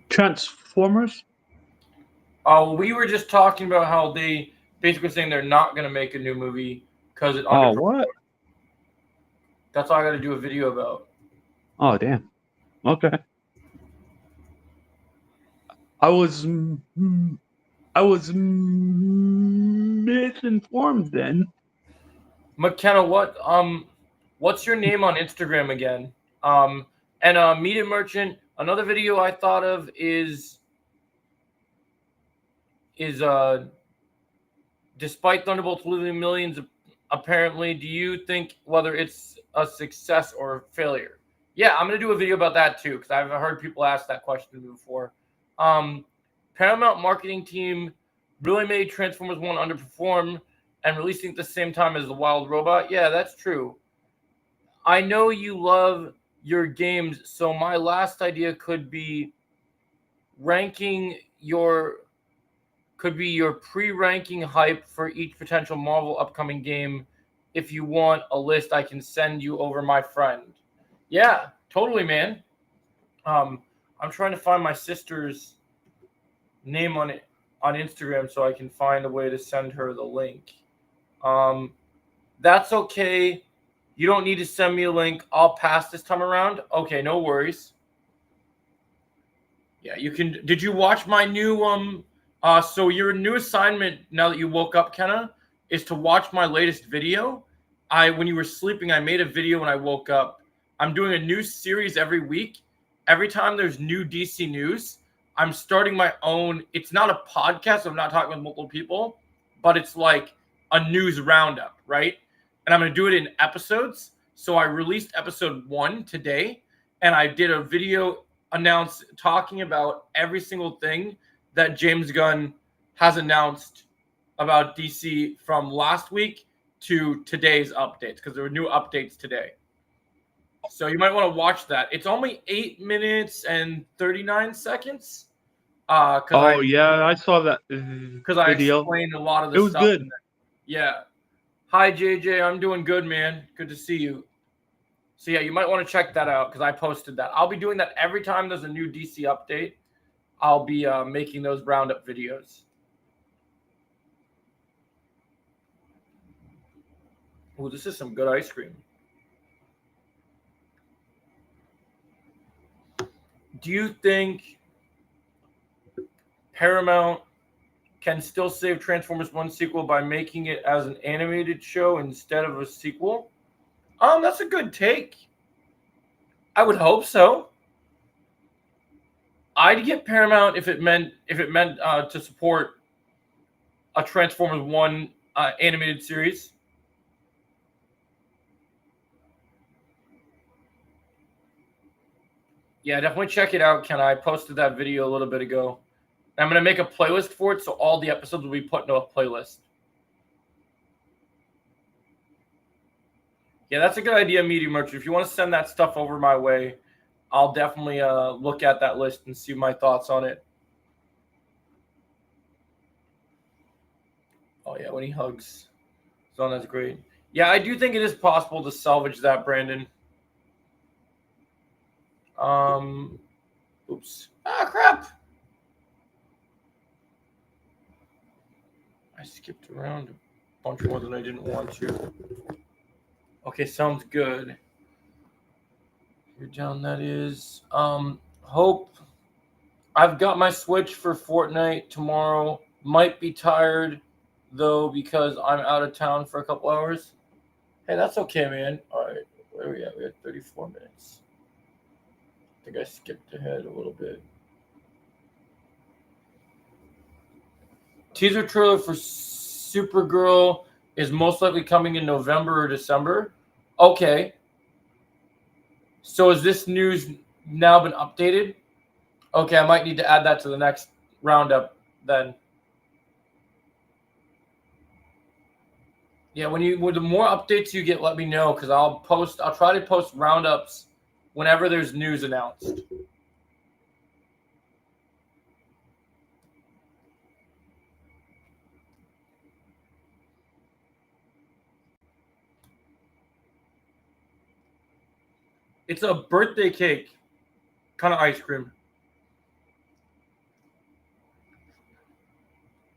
Transformers. We were just talking about how they basically saying they're not going to make a new movie because it Oh, underperformed. what? That's all I got to do a video about. Oh, damn. Okay. I was misinformed then. McKenna, what's your name on Instagram again? And Media Merchant. Another video I thought of is despite Thunderbolts losing millions, apparently, do you think whether it's a success or a failure? Yeah, I'm going to do a video about that too, because I've heard people ask that question before. Paramount marketing team really made Transformers 1 underperform and releasing at the same time as the Wild Robot. Yeah, that's true. I know you love your games, so my last idea could be your pre-ranking hype for each potential Marvel upcoming game. If you want a list, I can send you over, my friend. Yeah, totally, man. I'm trying to find my sister's name on Instagram so I can find a way to send her the link. That's okay. You don't need to send me a link. I'll pass this time around. Okay, no worries. Yeah, you can. Did you watch my new so your new assignment now that you woke up, Kenna, is to watch my latest video. When you were sleeping, I made a video when I woke up. I'm doing a new series every week. Every time there's new DC news, I'm starting my own. It's not a podcast, so I'm not talking with multiple people, but it's like a news roundup, right? And I'm going to do it in episodes. So I released episode 1 today, and I did a video talking about every single thing that James Gunn has announced about DC from last week to today's updates, because there were new updates today. So you might want to watch that. It's only 8 minutes and 39 seconds. Yeah, I saw that Because I video. explained a lot of the It was stuff. good. Yeah. Hi, JJ. I'm doing good, man. Good to see you. So, yeah, you might want to check that out because I posted that. I'll be doing that every time there's a new DC update. I'll be making those roundup videos. Oh, this is some good ice cream. Do you think Paramount can still save Transformers 1 sequel by making it as an animated show instead of a sequel? That's a good take. I would hope so. I'd get Paramount if it meant to support a Transformers 1 animated series. Yeah, definitely check it out, Ken. I posted that video a little bit ago. I'm going to make a playlist for it, so all the episodes will be put into a playlist. Yeah, that's a good idea, Media Merchant. If you want to send that stuff over my way, I'll definitely look at that list and see my thoughts on it. Oh, yeah, when he hugs. So that's great. Yeah, I do think it is possible to salvage that, Brandon. Oops. Ah, crap. I skipped around a bunch more than I didn't want to. Okay, sounds good. Here down that is. Hope. I've got my Switch for Fortnite tomorrow. Might be tired, though, because I'm out of town for a couple hours. Hey, that's okay, man. All right, where are we at? We had 34 minutes. I think I skipped ahead a little bit. Teaser trailer for Supergirl is most likely coming in November or December. Okay. So has this news now been updated? Okay, I might need to add that to the next roundup then. Yeah, with the more updates you get, let me know, because I'll try to post roundups whenever there's news announced. It's a birthday cake kind of ice cream.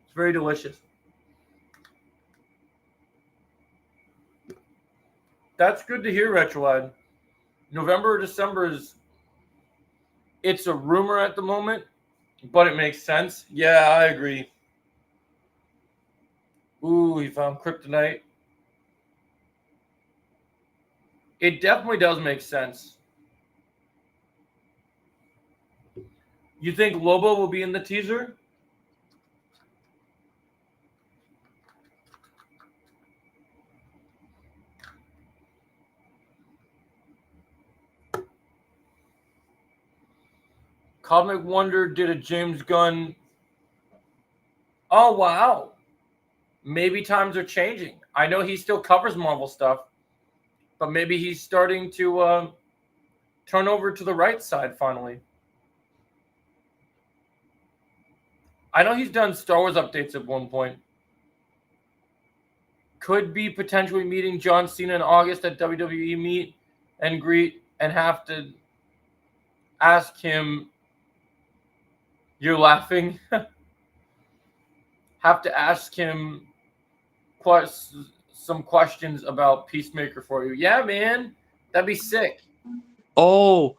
It's very delicious. That's good to hear, Retrolad. November or December it's a rumor at the moment, but it makes sense. Yeah, I agree. Ooh, he found kryptonite. It definitely does make sense. You think Lobo will be in the teaser? Cosmic Wonder did a James Gunn. Oh, wow. Maybe times are changing. I know he still covers Marvel stuff, but maybe he's starting to turn over to the right side finally. I know he's done Star Wars updates at one point. Could be potentially meeting John Cena in August at WWE meet and greet and have to ask him. You're laughing. Have to ask him some questions about Peacemaker for you. Yeah, man. That'd be sick. Oh,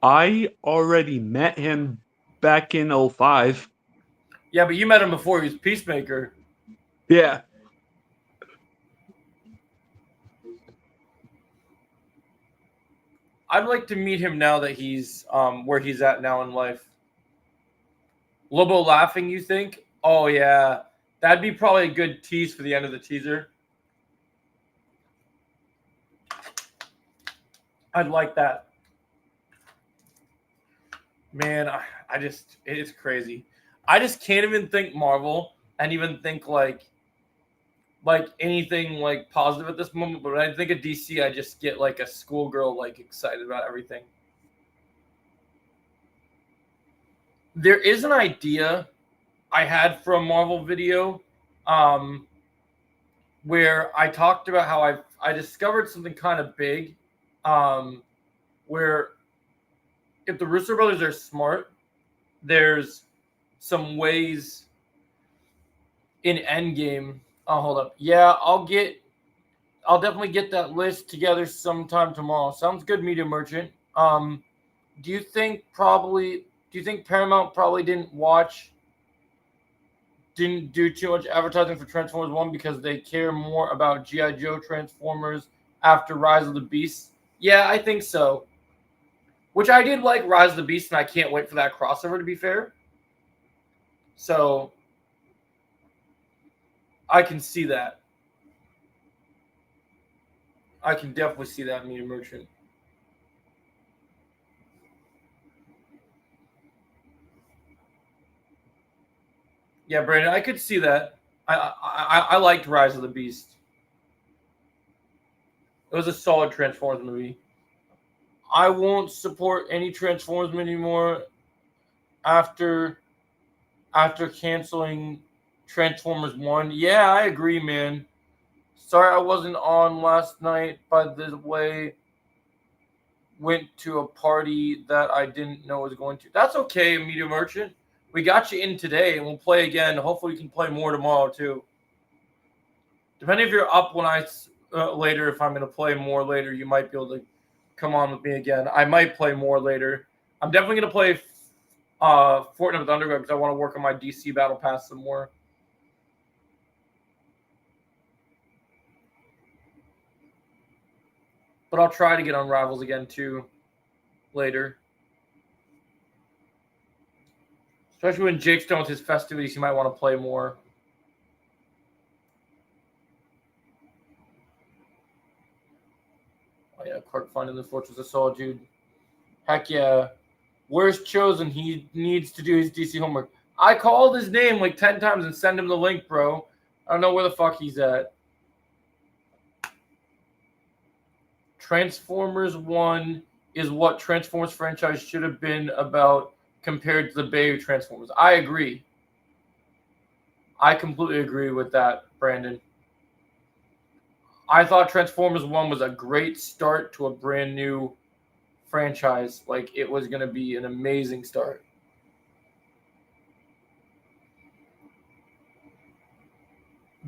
I already met him back in 05. Yeah, but you met him before he was Peacemaker. Yeah. I'd like to meet him now that he's where he's at now in life. Lobo laughing, you think? Oh yeah. That'd be probably a good tease for the end of the teaser. I'd like that. Man, I just it's crazy. I just can't even think Marvel and even think like anything like positive at this moment. But when I think of DC, I just get like a schoolgirl like excited about everything. There is an idea I had for a Marvel video, where I talked about how I discovered something kind of big, where if the Russo brothers are smart, there's some ways in Endgame. Oh, hold up. Yeah, I'll definitely get that list together sometime tomorrow. Sounds good, Media Merchant. Do you think Paramount probably didn't do too much advertising for Transformers 1 because they care more about G.I. Joe Transformers after Rise of the Beast? Yeah, I think so. Which I did like Rise of the Beast, and I can't wait for that crossover, to be fair. So, I can see that. I can definitely see that, Media Merchant. Yeah, Brandon, I could see that. I liked Rise of the Beast. It was a solid Transformers movie. I won't support any Transformers anymore after canceling Transformers 1. Yeah, I agree, man. Sorry I wasn't on last night, by the way. Went to a party that I didn't know was going to. That's okay, Media Merchant. We got you in today, and we'll play again. Hopefully we can play more tomorrow, too. Depending if you're up when later, if I'm going to play more later, you might be able to come on with me again. I might play more later. I'm definitely going to play Fortnite with Underground because I want to work on my DC Battle Pass some more. But I'll try to get on Rivals again, too, later. Especially when Jake's done with his festivities, he might want to play more. Oh, yeah, Clark finding the Fortress of Solitude. Heck yeah. Where's Chosen? He needs to do his DC homework. I called his name like 10 times and sent him the link, bro. I don't know where the fuck he's at. Transformers 1 is what Transformers franchise should have been about compared to the Bay Transformers. I agree. I completely agree with that, Brandon. I thought Transformers 1 was a great start to a brand new franchise. Like, it was going to be an amazing start.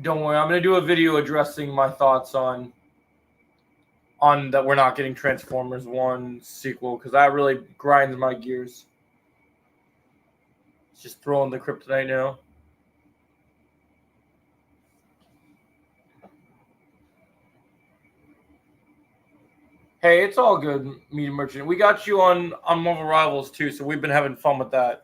Don't worry, I'm going to do a video addressing my thoughts on that we're not getting Transformers 1 sequel, because that really grinds my gears. It's just throwing the kryptonite now. Hey, it's all good, Media Merchant. We got you on Marvel Rivals too, so we've been having fun with that.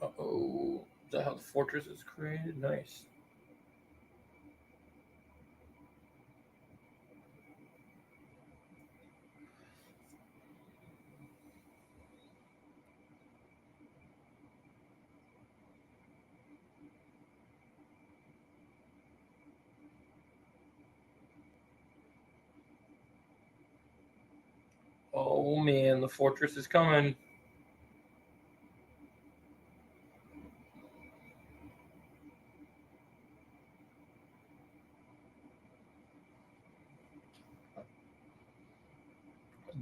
Uh-oh. Is that how the fortress is created? Nice. Oh man, the fortress is coming.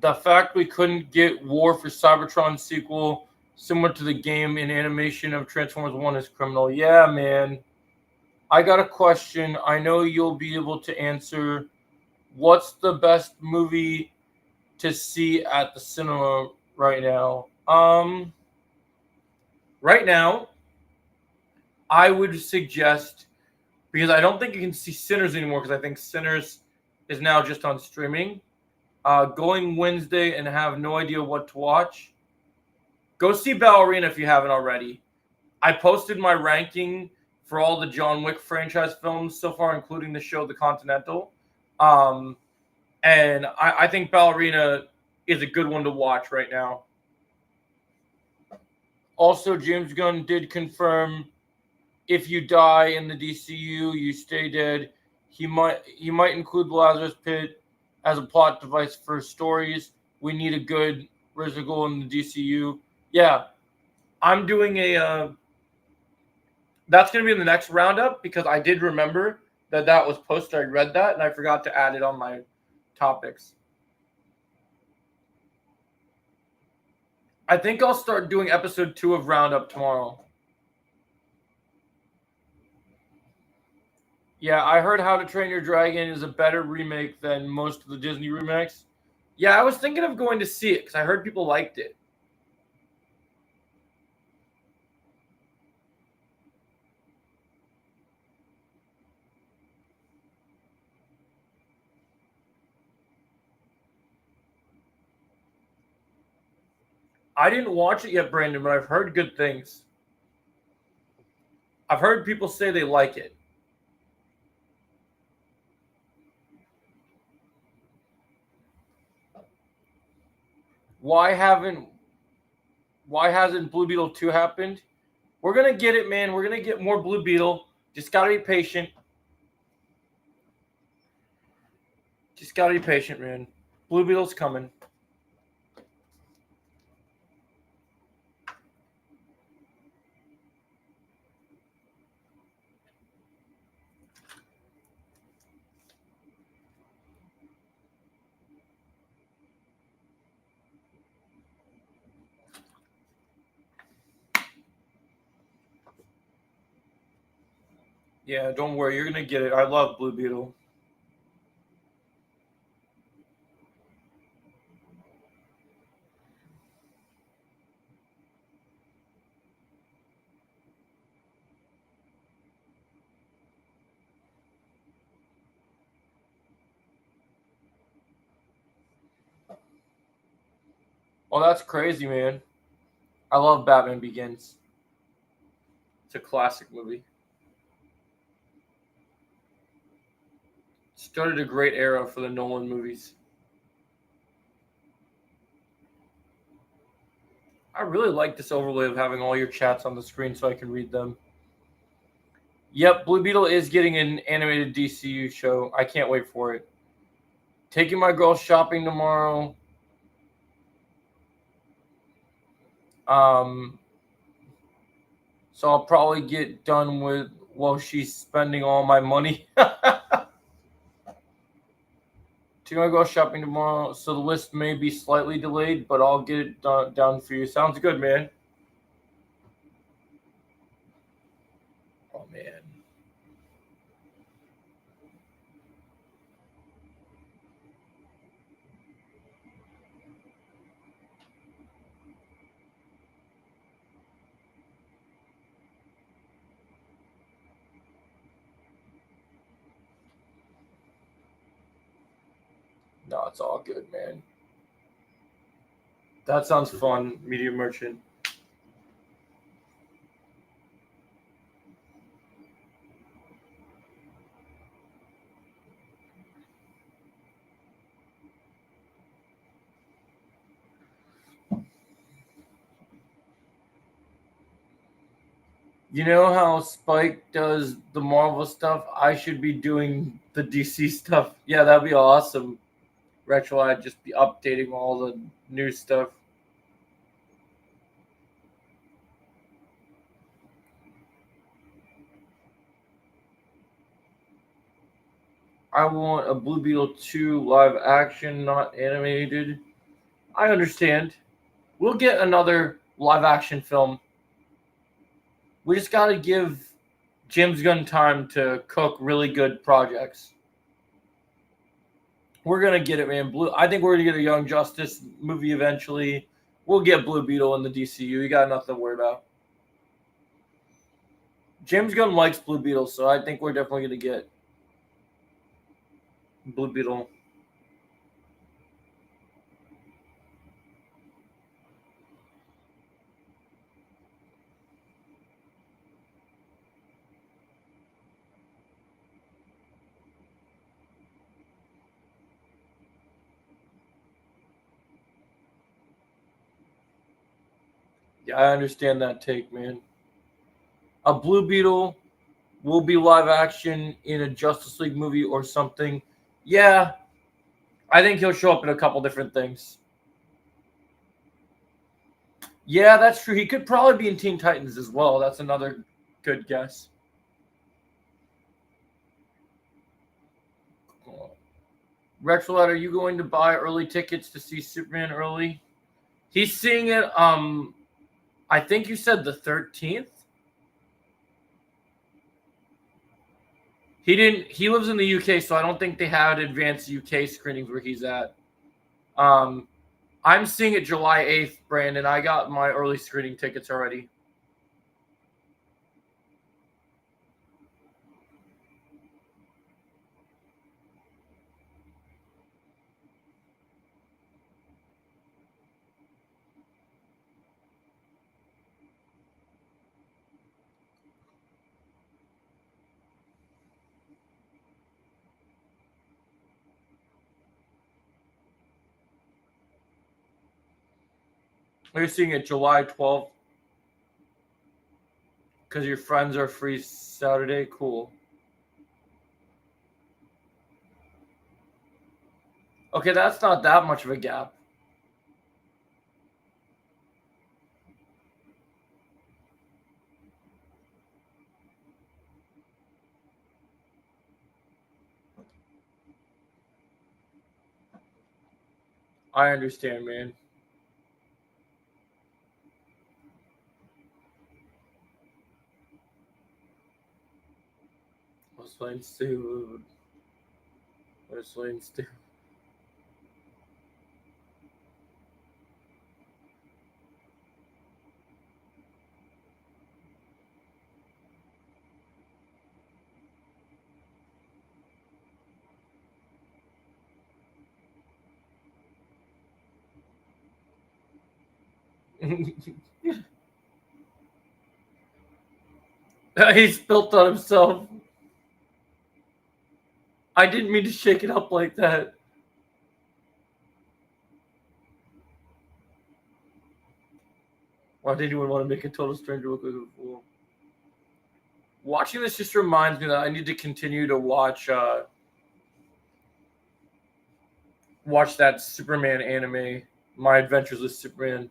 The fact we couldn't get War for Cybertron sequel similar to the game in animation of Transformers 1 is criminal. Yeah, man. I got a question. I know you'll be able to answer. What's the best movie to see at the cinema right now? Right now, I would suggest, because I don't think you can see Sinners anymore, because I think Sinners is now just on streaming. Going Wednesday and have no idea what to watch. Go see Ballerina if you haven't already. I posted my ranking for all the John Wick franchise films so far, including the show The Continental. And I think Ballerina is a good one to watch right now. Also, James Gunn did confirm if you die in the DCU, you stay dead. He might include the Lazarus Pit as a plot device for stories. We need a good residual in the DCU. Yeah, I'm doing a. That's going to be in the next roundup because I did remember that was posted. I read that and I forgot to add it on my topics. I think I'll start doing episode 2 of Roundup tomorrow. Yeah, I heard How to Train Your Dragon is a better remake than most of the Disney remakes. Yeah, I was thinking of going to see it because I heard people liked it. I didn't watch it yet, Brandon, but I've heard good things. I've heard people say they like it. Why hasn't Blue Beetle 2 happened? We're gonna get it, man. We're gonna get more Blue Beetle. Just gotta be patient. Just gotta be patient, man. Blue Beetle's coming. Yeah, don't worry. You're gonna get it. I love Blue Beetle. Oh, that's crazy, man. I love Batman Begins. It's a classic movie. Started a great era for the Nolan movies. I really like this overlay of having all your chats on the screen so I can read them. Yep, Blue Beetle is getting an animated DCU show. I can't wait for it. Taking my girl shopping tomorrow. So I'll probably get done with while she's spending all my money. Taking my girl shopping tomorrow, so the list may be slightly delayed, but I'll get it done for you. Sounds good, man. Oh man. No, it's all good, man. That sounds fun, Media Merchant. You know how Spike does the Marvel stuff? I should be doing the DC stuff. Yeah, that'd be awesome. Retro, I'd just be updating all the new stuff. I want a Blue Beetle 2 live action, not animated. I understand. We'll get another live action film. We just got to give James Gunn time to cook really good projects. We're gonna get it, man. Blue. I think we're gonna get a Young Justice movie eventually. We'll get Blue Beetle in the DCU. You got nothing to worry about. James Gunn likes Blue Beetle, so I think we're definitely gonna get Blue Beetle. Yeah, I understand that take, man. A Blue Beetle will be live action in a Justice League movie or something. Yeah, I think he'll show up in a couple different things. Yeah, that's true. He could probably be in Teen Titans as well. That's another good guess. Rexlad, are you going to buy early tickets to see Superman early? He's seeing it. I think you said the 13th. He didn't. He lives in the UK, so I don't think they had advanced UK screenings where he's at. I'm seeing it July 8th, Brandon. I got my early screening tickets already. Are you seeing it July 12th? Because your friends are free Saturday? Cool. Okay, that's not that much of a gap. I understand, man. What's playing Steve? What's playing Steve? He spilled on himself. I didn't mean to shake it up like that. Why did anyone want to make a total stranger look like a fool? Watching this just reminds me that I need to continue to watch that Superman anime, My Adventures with Superman.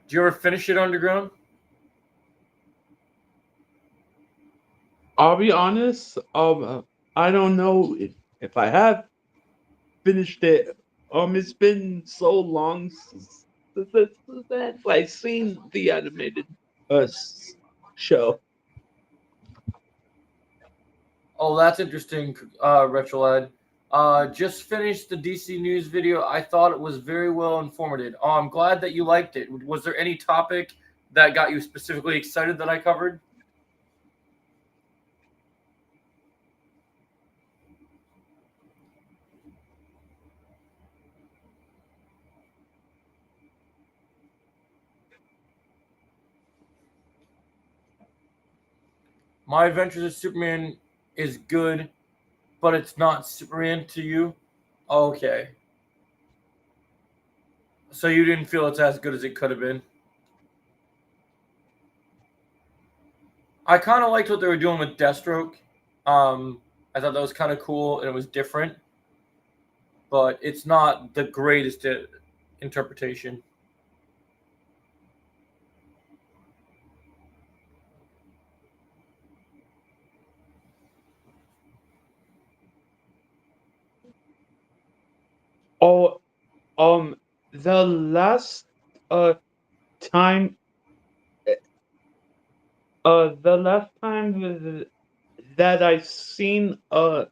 Do you ever finish it, Underground? I'll be honest. I don't know if I have finished it. It's been so long since I've seen the animated show. Oh, that's interesting, Retrolad. Just finished the DC News video. I thought it was very well informative. I'm glad that you liked it. Was there any topic that got you specifically excited that I covered? My Adventures of Superman is good, but it's not Superman to you. Okay. So you didn't feel it's as good as it could have been? I kind of liked what they were doing with Deathstroke. I thought that was kind of cool and it was different, but it's not the greatest interpretation. Oh, the last uh time the last time that I seen uh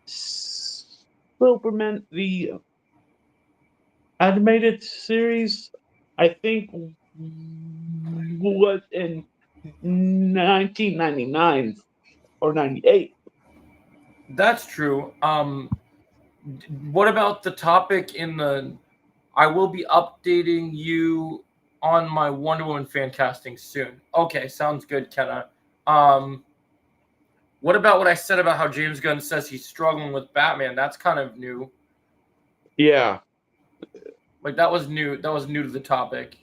Superman the animated series, I think was in 1999 or 98. That's true. What about the topic in the? I will be updating you on my Wonder Woman fan casting soon. Okay, sounds good, Kenna. Um, what about what I said about how James Gunn says he's struggling with Batman? That's kind of new. Yeah. Like that was new. That was new to the topic.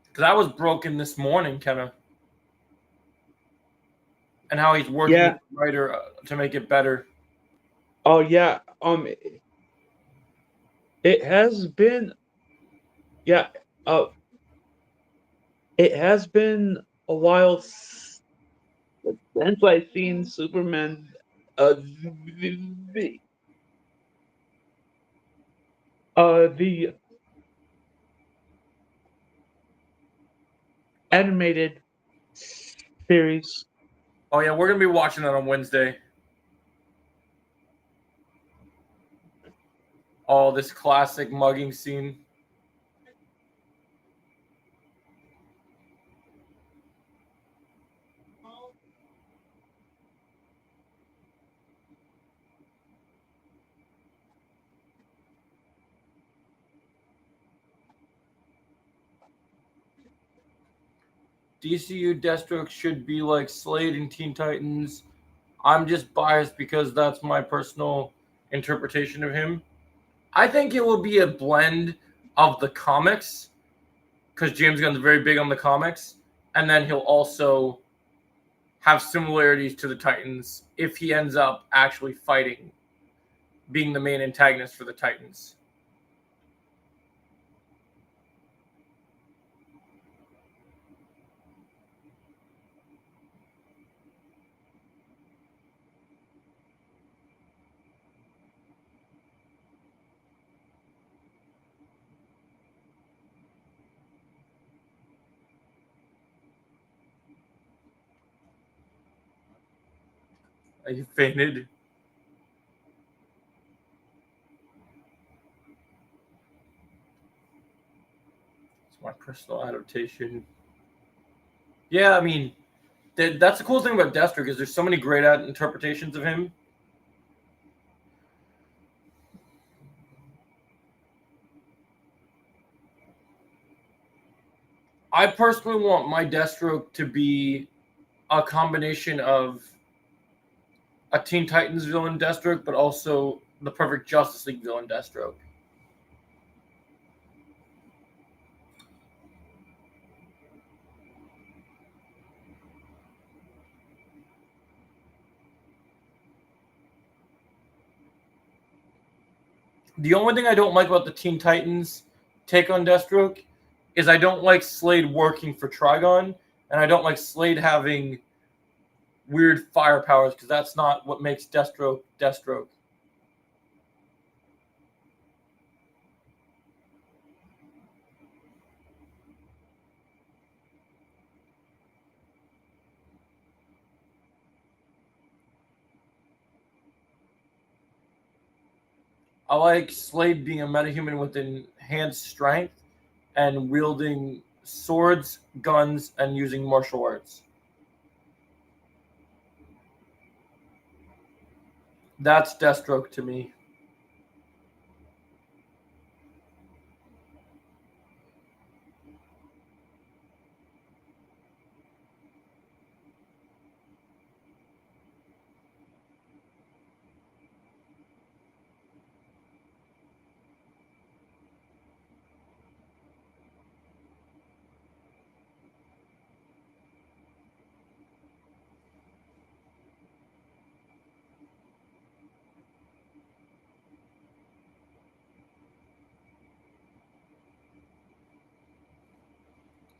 Because I was broken this morning, Kenna, and how he's working with Yeah. the writer to make it better. Oh yeah. It has been, yeah, uh it has been a while since I've seen Superman the the animated series. Oh yeah, we're gonna be watching that on Wednesday. Oh, this classic mugging scene. DCU Deathstroke should be like Slade and Teen Titans. I'm just biased because that's my personal interpretation of him. I think it will be a blend of the comics because James Gunn's very big on the comics, and then he'll also have similarities to the Titans if he ends up actually fighting, being the main antagonist for the Titans. He fainted. It's my personal adaptation. Yeah, I mean, that's the cool thing about Deathstroke is there's so many great interpretations of him. I personally want my Deathstroke to be a combination of a Teen Titans villain Deathstroke, but also the perfect Justice League villain Deathstroke. The only thing I don't like about the Teen Titans take on Deathstroke is I don't like Slade working for Trigon, and I don't like Slade having weird fire powers because that's not what makes Deathstroke Deathstroke. I like Slade being a metahuman with enhanced strength and wielding swords, guns, and using martial arts. That's Deathstroke to me.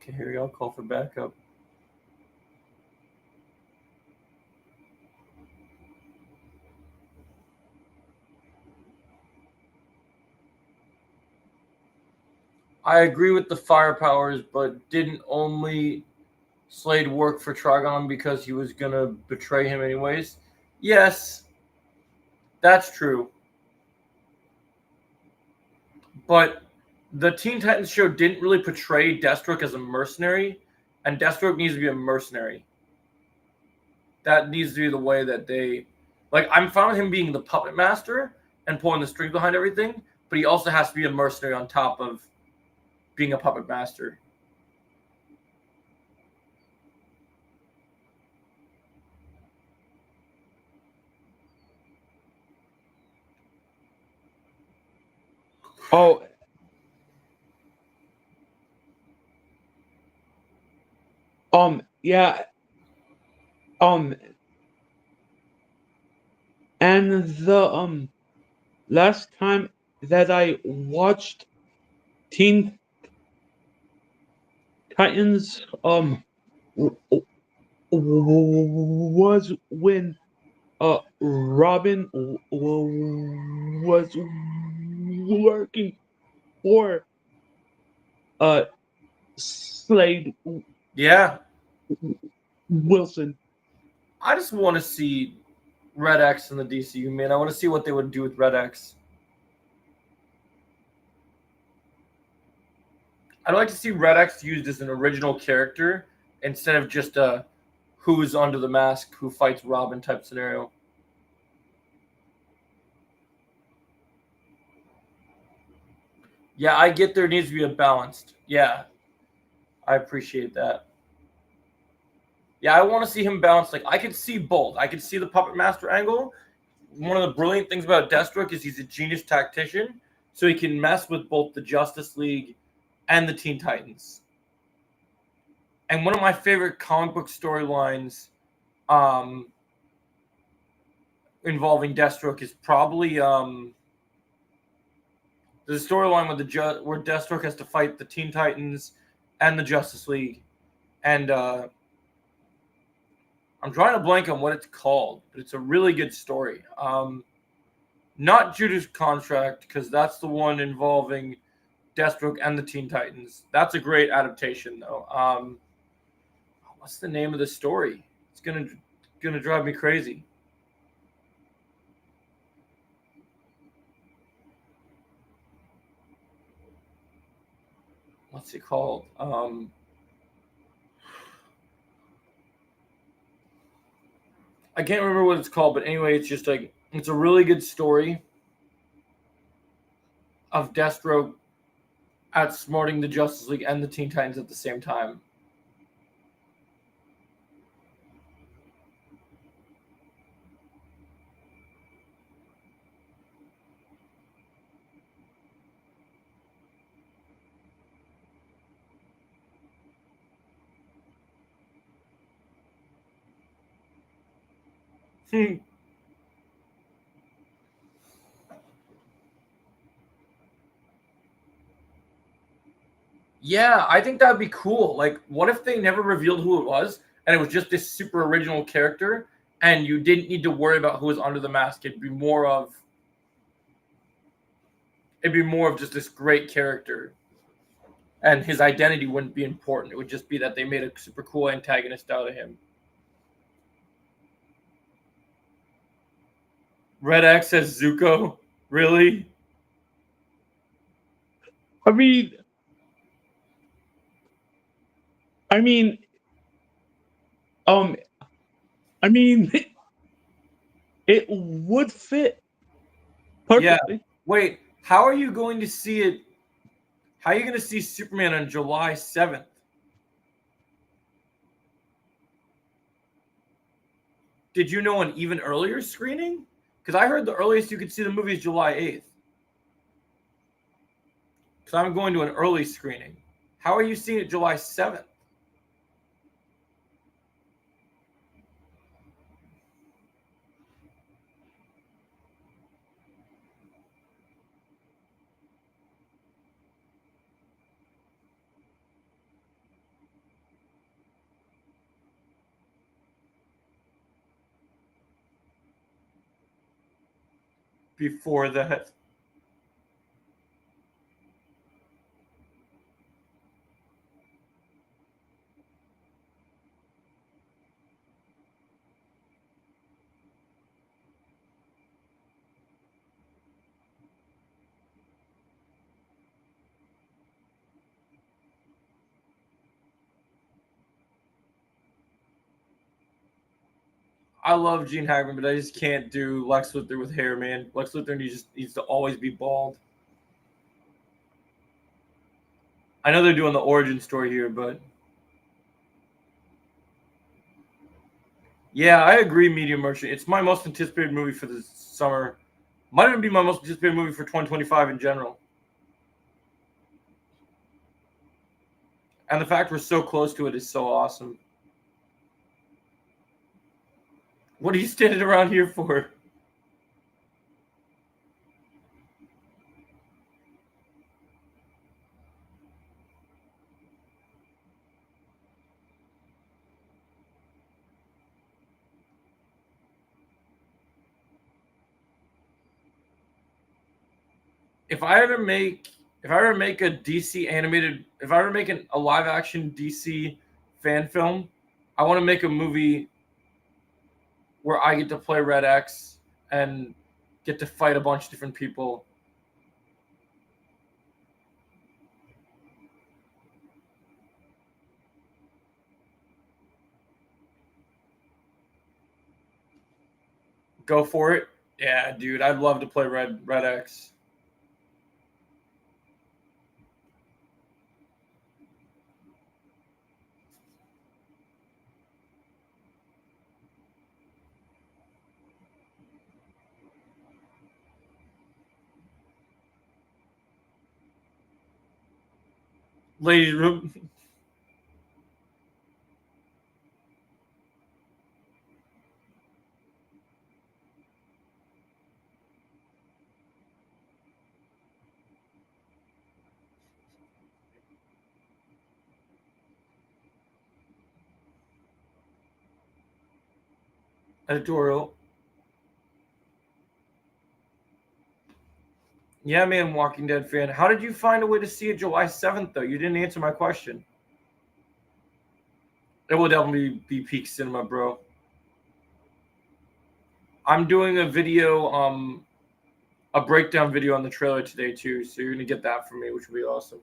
Okay, here we go. Call for backup. I agree with the fire powers, but didn't only Slade work for Trigon because he was gonna betray him anyways? Yes, that's true. But the Teen Titans show didn't really portray Deathstroke as a mercenary, and Deathstroke needs to be a mercenary. That needs to be the way that they like. I'm fine with him being the puppet master and pulling the strings behind everything, but he also has to be a mercenary on top of being a puppet master. Oh, yeah, um, and the last time that I watched Teen Titans, was when Robin was working for Slade Yeah, Wilson. I just want to see Red X in the DCU, man. I want to see what they would do with Red X. I'd like to see Red X used as an original character instead of just a who's under the mask, who fights Robin type scenario. Yeah, I get there needs to be a balanced. Yeah, I appreciate that. Yeah, I want to see him balanced. Like I could see both. I could see the puppet master angle. One of the brilliant things about Deathstroke is he's a genius tactician, so he can mess with both the Justice League and the Teen Titans. And one of my favorite comic book storylines um, involving Deathstroke is probably the storyline with where Deathstroke has to fight the Teen Titans and the Justice League, and I'm drawing a blank on what it's called, but it's a really good story. Not Judas Contract because that's the one involving Deathstroke and the Teen Titans. That's a great adaptation, though. What's the name of the story? It's gonna drive me crazy. What's it called? I can't remember what it's called, but anyway, it's just like it's a really good story of Deathstroke outsmarting the Justice League and the Teen Titans at the same time. Yeah, I think that'd be cool. Like, what if they never revealed who it was, and it was just this super original character, and you didn't need to worry about who was under the mask? It'd be more of just this great character, and his identity wouldn't be important. It would just be that they made a super cool antagonist out of him. Red X says Zuko. Really? I mean, I mean, um, I mean, it would fit Yeah. perfectly. Wait, how are you going to see it? How are you going to see Superman on July 7th? Did you know an even earlier screening? Because I heard the earliest you could see the movie is July 8th. Because I'm going to an early screening. How are you seeing it July 7th? before that. I love Gene Hackman, but I just can't do Lex Luthor with hair, man. Lex Luthor needs to always be bald. I know they're doing the origin story here, but yeah, I agree. Medium Merchant. It's my most anticipated movie for the summer. Might even be my most anticipated movie for 2025 in general. And the fact we're so close to it is so awesome. What are you standing around here for? If I ever make a DC animated, if I ever make a live action DC fan film, I want to make a movie where I get to play Red X and get to fight a bunch of different people. Go for it. Yeah, dude, I'd love to play Red X. Ladies room. Editorial. Yeah, man, Walking Dead fan. How did you find a way to see it July 7th, though? You didn't answer my question. It will definitely be peak cinema, bro. I'm doing a video, a breakdown video on the trailer today, too. So you're going to get that from me, which will be awesome.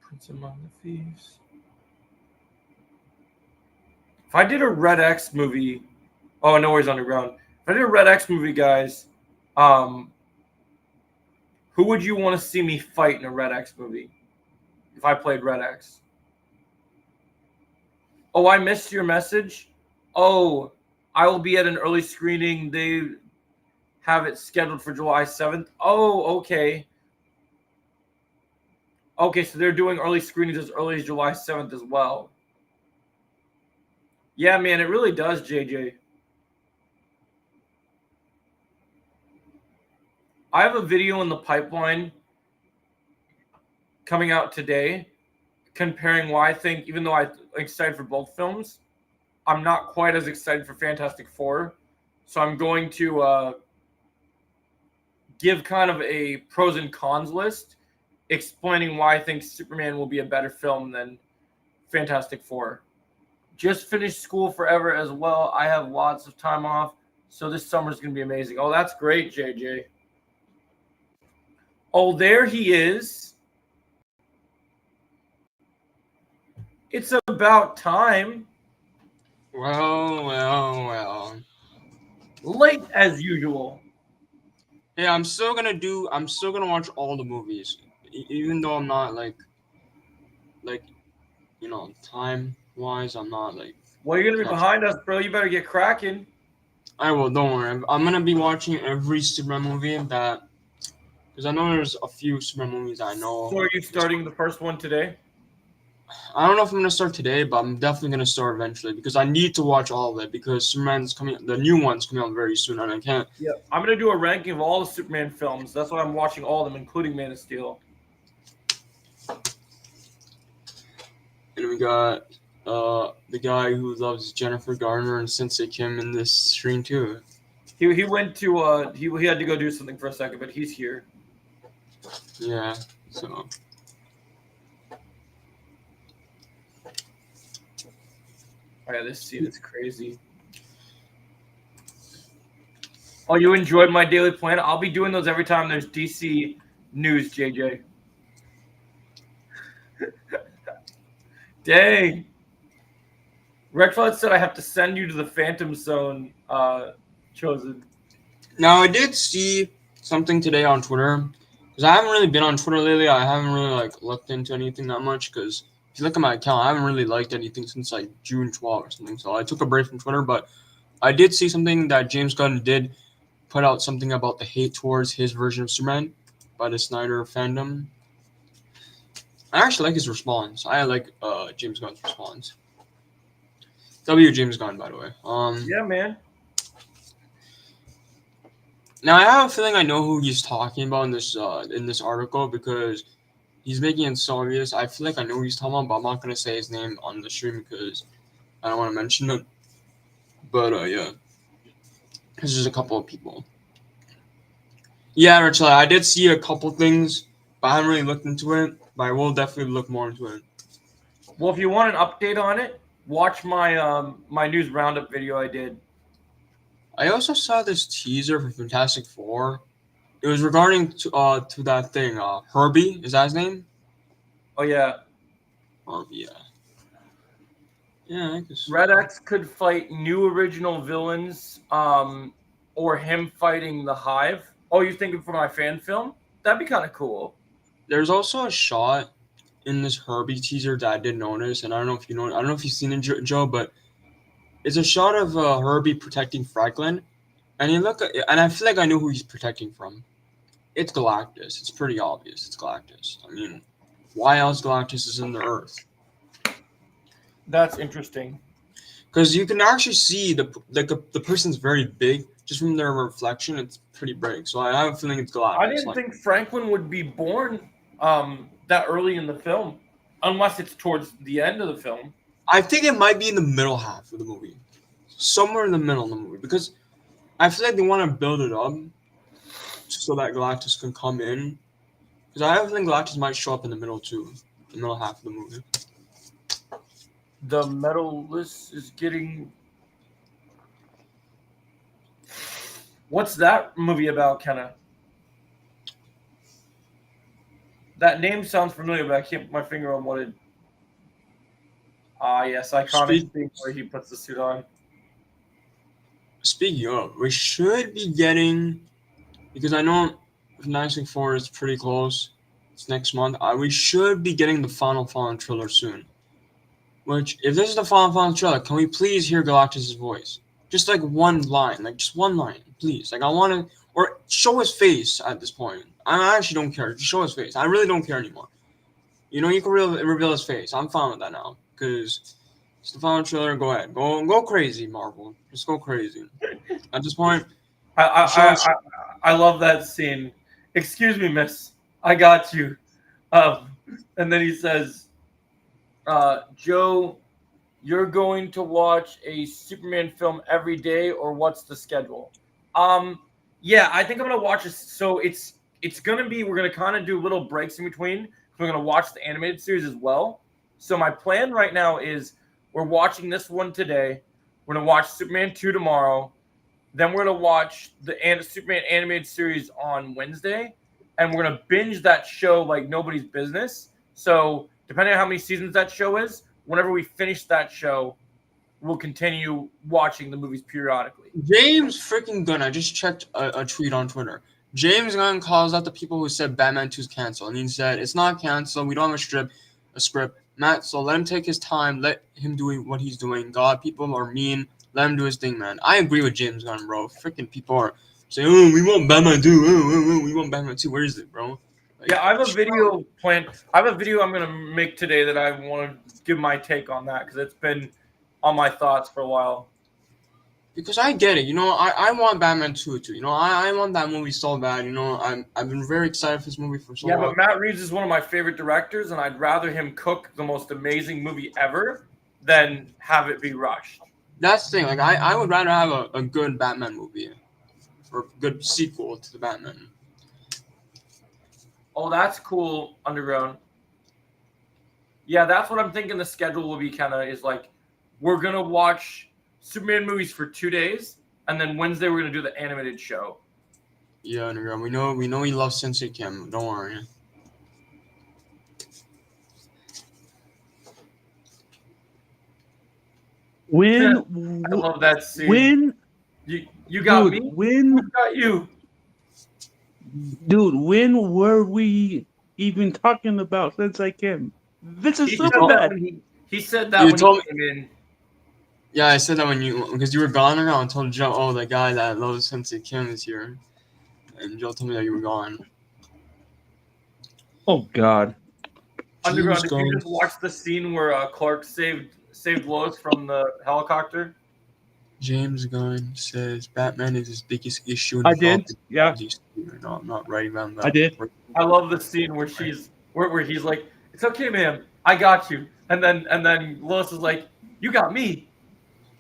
Prince Among the Thieves. If I did a Red X movie, oh, No Worries Underground. If I did a Red X movie, guys, who would you want to see me fight in a Red X movie? If I played Red X. Oh, I missed your message. Oh, I will be at an early screening. They have it scheduled for July 7th. Oh, okay. Okay, so they're doing early screenings as early as July 7th as well. Yeah, man, it really does, JJ. I have a video in the pipeline coming out today comparing why I think, even though I'm excited for both films, I'm not quite as excited for Fantastic Four. So I'm going to give kind of a pros and cons list explaining why I think Superman will be a better film than Fantastic Four. Just finished school forever as well. I have lots of time off, so this summer is going to be amazing. Oh, that's great, JJ. Oh, there he is. It's about time. Well. Late as usual. Yeah, I'm still gonna watch all the movies, even though I'm not like, time wise, I'm not like. Well, you're gonna be behind us, bro. You better get cracking. I will. Don't worry. I'm gonna be watching every Superman movie because I know there's a few Superman movies I know. So are you starting the first one today? I don't know if I'm gonna start today, but I'm definitely gonna start eventually because I need to watch all of it because Superman's coming. The new one's coming out very soon, and I can't. Yeah, I'm gonna do a ranking of all the Superman films. That's why I'm watching all of them, including Man of Steel. And we got the guy who loves Jennifer Garner and Sensei Kim in this stream too. He went to he had to go do something for a second, but he's here. Yeah, so Oh yeah, this scene is crazy. Oh, you enjoyed my daily plan? I'll be doing those every time there's DC news, JJ. Dang. Redford said I have to send you to the Phantom Zone, Chosen. now I did see something today on Twitter because I haven't really been on Twitter lately. I haven't really like looked into anything that much because if you look at my account, I haven't really liked anything since like June 12th or something. So I took a break from Twitter, but I did see something that James Gunn did put out something about the hate towards his version of Superman by the Snyder fandom. I actually like his response. I like James Gunn's response. W. James Gunn, by the way. Yeah, man. Now I have a feeling I know who he's talking about in this article because he's making it so obvious. I feel like I know who he's talking about, but I'm not gonna say his name on the stream because I don't want to mention it. But yeah, there's just a couple of people. Yeah, Rachel, I did see a couple things, but I haven't really looked into it. But I will definitely look more into it. Well, if you want an update on it, watch my my news roundup video I did. I also saw this teaser for Fantastic Four. It was regarding to that thing. Herbie, is that his name? Oh yeah, Herbie, yeah. Yeah, I guess. Red X could fight new original villains, or him fighting the Hive. Oh, you thinking for my fan film? That'd be kind of cool. There's also a shot in this Herbie teaser that I did notice, and I don't know if you know. I don't know if you've seen it, Joe, but it's a shot of Herbie protecting Franklin, and and I feel like I know who he's protecting from. It's Galactus. It's pretty obvious. It's Galactus. I mean, why else Galactus is in the Earth? That's interesting. Because you can actually see the person's very big just from their reflection. It's pretty big. So I have a feeling it's Galactus. I didn't think Franklin would be born that early in the film, unless it's towards the end of the film. I think it might be in the middle half of the movie, somewhere in the middle of the movie, because I feel like they want to build it up so that Galactus can come in. Because I have a feeling Galactus might show up in the middle too, the middle half of the movie. The medalist is getting. What's that movie about, Kenna? That name sounds familiar, but I can't put my finger on what it. Ah, yes, iconic thing where he puts the suit on. Speaking of, we should be getting, because I know Fantastic Four is pretty close. It's next month. We should be getting the Final Fallen trailer soon. Which, if this is the Final Fallen trailer, can we please hear Galactus' voice? Just like one line, just one line, please. Like I want to, or show his face at this point. I actually don't care. Just show his face. I really don't care anymore. You know, you can reveal his face. I'm fine with that now because it's the final trailer. Go ahead, go crazy, Marvel. Just go crazy. At this point, I love that scene. Excuse me, miss. I got you. And then he says, Joe, you're going to watch a Superman film every day, or what's the schedule? Yeah, I think I'm gonna watch it. So it's gonna be, we're gonna kind of do little breaks in between. We're gonna watch the animated series as well. So my plan right now is we're watching this one today. We're gonna watch Superman 2 tomorrow. Then we're gonna watch the Superman animated series on Wednesday, and we're gonna binge that show like nobody's business. So depending on how many seasons that show is, whenever we finish that show, we'll continue watching the movies periodically. James freaking Gunn. I just checked a tweet on Twitter. James Gunn calls out the people who said Batman 2 is canceled, and he said it's not canceled. We don't have a script. Matt, so let him take his time. Let him do what he's doing. God, people are mean. Let him do his thing, man. I agree with James Gunn, bro. Freaking people are saying, "Oh, we want Batman 2. Oh, we want Batman 2. Where is it, bro?" Like, Yeah, I have a video planned. I have a video I'm gonna make today that I want to give my take on that because it's been on my thoughts for a while. because I get it, I want Batman 2 too. I want that movie so bad. I've been very excited for this movie for so Yeah, long. but Matt Reeves is one of my favorite directors, and I'd rather him cook the most amazing movie ever than have it be rushed. That's the thing. Like I would rather have a good Batman movie or a good sequel to the Batman. Oh, that's cool, Underground. Yeah, that's what I'm thinking the schedule will be is like we're going to watch Superman movies for 2 days, and then Wednesday we're going to do the animated show. Yeah, Underground. We know he loves Sensei Kim. Don't worry. When I love that scene. when You got dude, me? when Who got you? dude, when were we even talking about since I came? This is He You said super told, that bad. he said that you when told he came in. Yeah, I said that because you were gone around. I told Joe, oh, the guy that loves Sensei Kim is here, and Joe told me that you were gone. Oh God. Underground, James did you Gunn. just watch the scene where Clark saved Lois from the helicopter? James Gunn says Batman is his biggest issue in I did. developing Yeah, DC. Not writing down that. I did. I love the scene where where he's like, "It's okay, ma'am, I got you," and then Lois is like, "You got me.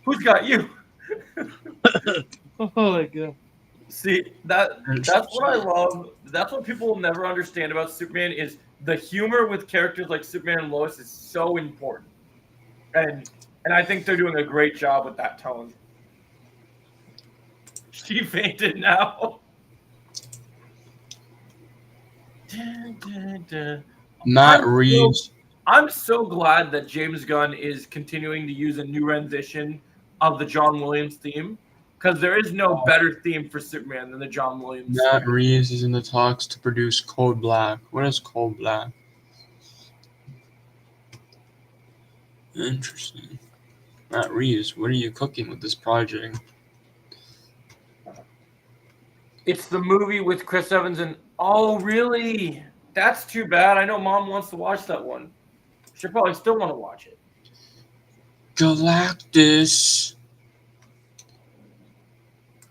Who's got you?" Oh my God. See that's what I love. That's what people will never understand about Superman is the humor with characters like Superman and Lois is so important, and I think they're doing a great job with that tone. She fainted now. Dun, dun, dun. Matt Reeves. I'm so glad that James Gunn is continuing to use a new rendition of the John Williams theme because there is no better theme for Superman than the John Williams Matt theme. Reeves is in the talks to produce Code Black. What is Code Black? Interesting. Matt Reeves, what are you cooking with this project? It's the movie with Chris Evans and oh really? That's too bad. I know Mom wants to watch that one. She'll probably still want to watch it. Galactus.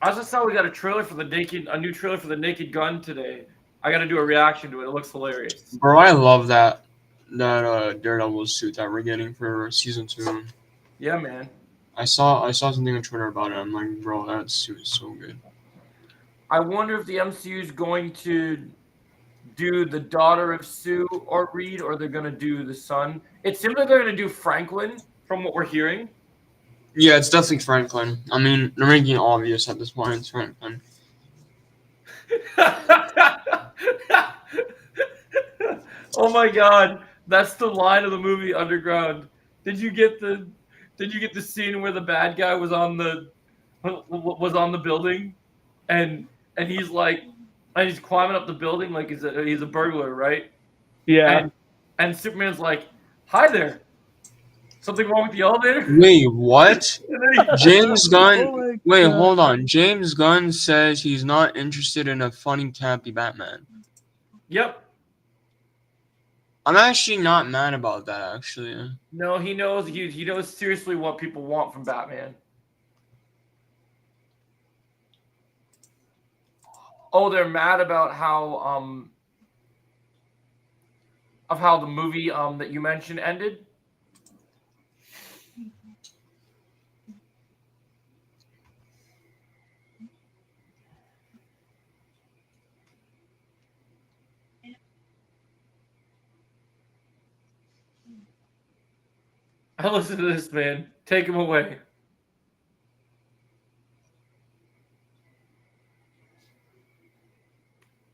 I just saw we got a new trailer for the Naked Gun today. I got to do a reaction to it. It looks hilarious. Bro, I love that Daredevil suit that we're getting for season 2. Yeah, man. I saw something on Twitter about it. I'm like, bro, that suit is so good. I wonder if the MCU is going to do the daughter of Sue or Reed, or they're going to do the son. It seems like they're going to do Franklin, from what we're hearing. Yeah, it's definitely Franklin. I mean, they're making it obvious at this point. It's Franklin. Oh my God, that's the line of the movie Underground. Did you get the scene where the bad guy was on the building, and he's like, and he's climbing up the building like he's a burglar, right? Yeah. And Superman's like, "Hi there. Something wrong with the elevator?" Wait, what? James Gunn. Oh my Wait, God. hold on. James Gunn says he's not interested in a funny, campy Batman. Yep. I'm actually not mad about that, actually. No, he knows he knows seriously what people want from Batman. Oh, they're mad about how the movie that you mentioned ended. I listen to this, man. Take him away.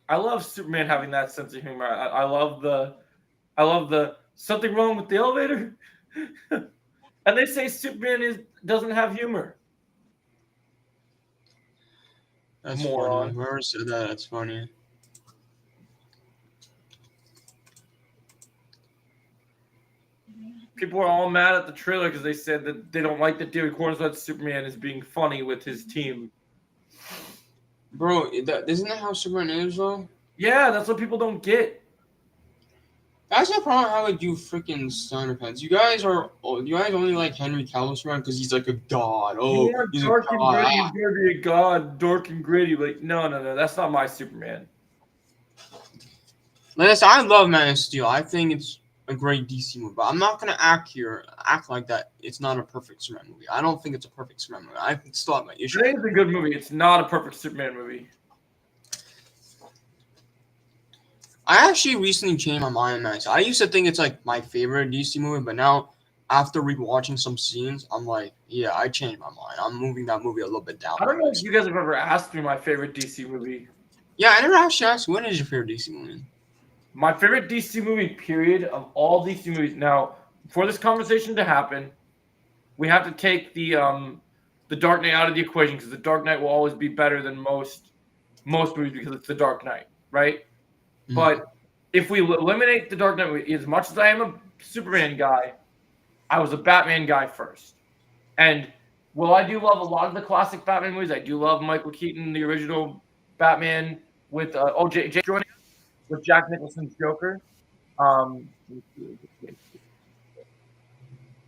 I love Superman having that sense of humor. I love the something wrong with the elevator. And they say Superman doesn't have humor. That's Moron. funny. Whoever said that, that's funny. People are all mad at the trailer because they said that they don't like that David Cornswell's Superman is being funny with his team. Bro, isn't that how Superman is, though? Yeah, that's what people don't get. That's the problem I have with you freaking Snyder fans. You guys only like Henry Cavill Superman because he's like a god. You Oh, want he's a dark and god. gritty, he's gonna be a god, dark and gritty. Like, no, that's not my Superman. Listen, I love Man of Steel. I think it's a great DC movie, but I'm not gonna act like that. It's not a perfect Superman movie. I don't think it's a perfect Superman movie. I still have my I issues. think it's a good movie. It's not a perfect Superman movie. I actually recently changed my mind on that. I used to think it's like my favorite DC movie, but now after rewatching some scenes, I'm like, yeah, I changed my mind. I'm moving that movie a little bit down. I don't know if you guys have ever asked me my favorite DC movie. Yeah, I never actually asked. What is your favorite DC movie? My favorite DC movie, period, of all DC movies. Now, for this conversation to happen, we have to take the Dark Knight out of the equation because the Dark Knight will always be better than most movies because it's the Dark Knight, right? Mhm. But if we eliminate the Dark Knight, as much as I am a Superman guy, I was a Batman guy first. And while I do love a lot of the classic Batman movies, I do love Michael Keaton, the original Batman with with Jack Nicholson's Joker.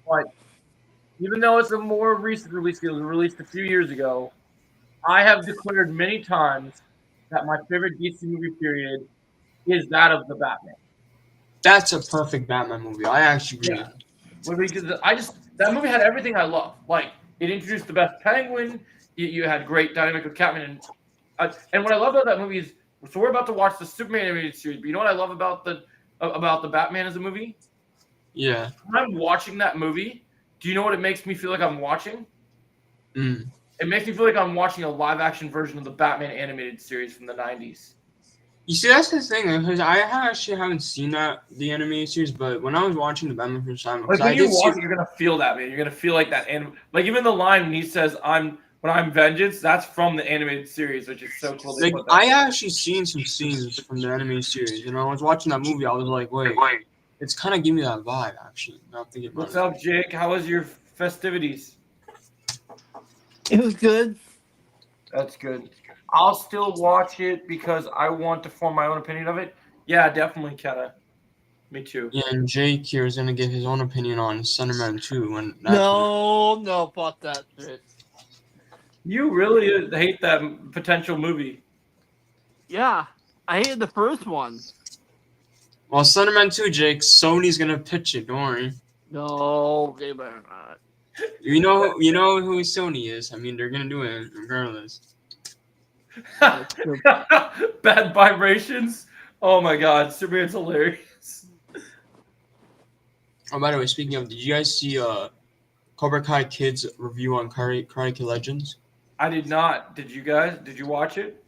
But even though it's a more recent release, it was released a few years ago, I have declared many times that my favorite DC movie period is that of the Batman. That's a perfect Batman movie. I actually agree. Yeah. Because that movie had everything I love. Like it introduced the best Penguin. You had great dynamic with Catman, and what I love about that movie is so we're about to watch the Superman animated series. But you know what I love about the Batman as a movie? Yeah. When I'm watching that movie, do you know what it makes me feel like I'm watching? Mm. It makes me feel like I'm watching a live action version of the Batman animated series from the 90s. You see, that's the thing, because I actually haven't seen the animated series, but when I was watching the Batman first time, Like when you watch it, you're gonna feel that, man. You're gonna feel like that, and like even the line when he says, "I'm vengeance," that's from the animated series, which is so cool. Like I actually seen some scenes from the animated series, and I was watching that movie. I was like, wait, it's kind of giving me that vibe, actually. Now I'm thinking about What's up, Jake? How was your festivities? It was good. That's good. I'll still watch it because I want to form my own opinion of it. Yeah, definitely, Kenna. Me too. Yeah, and Jake here is gonna give his own opinion on Slenderman 2 when that No, fuck that shit. You really hate that potential movie. Yeah, I hated the first one. Well, Slenderman 2, Jake, Sony's gonna pitch it. Don't worry. No, they better not. You know who Sony is. I mean, they're gonna do it regardless. Bad vibrations. Oh my god, Superman's hilarious. Oh, by the way, speaking of, did you guys see Cobra Kai Kids review on Karate Kid Legends? I did not. Did you guys? Did you watch it?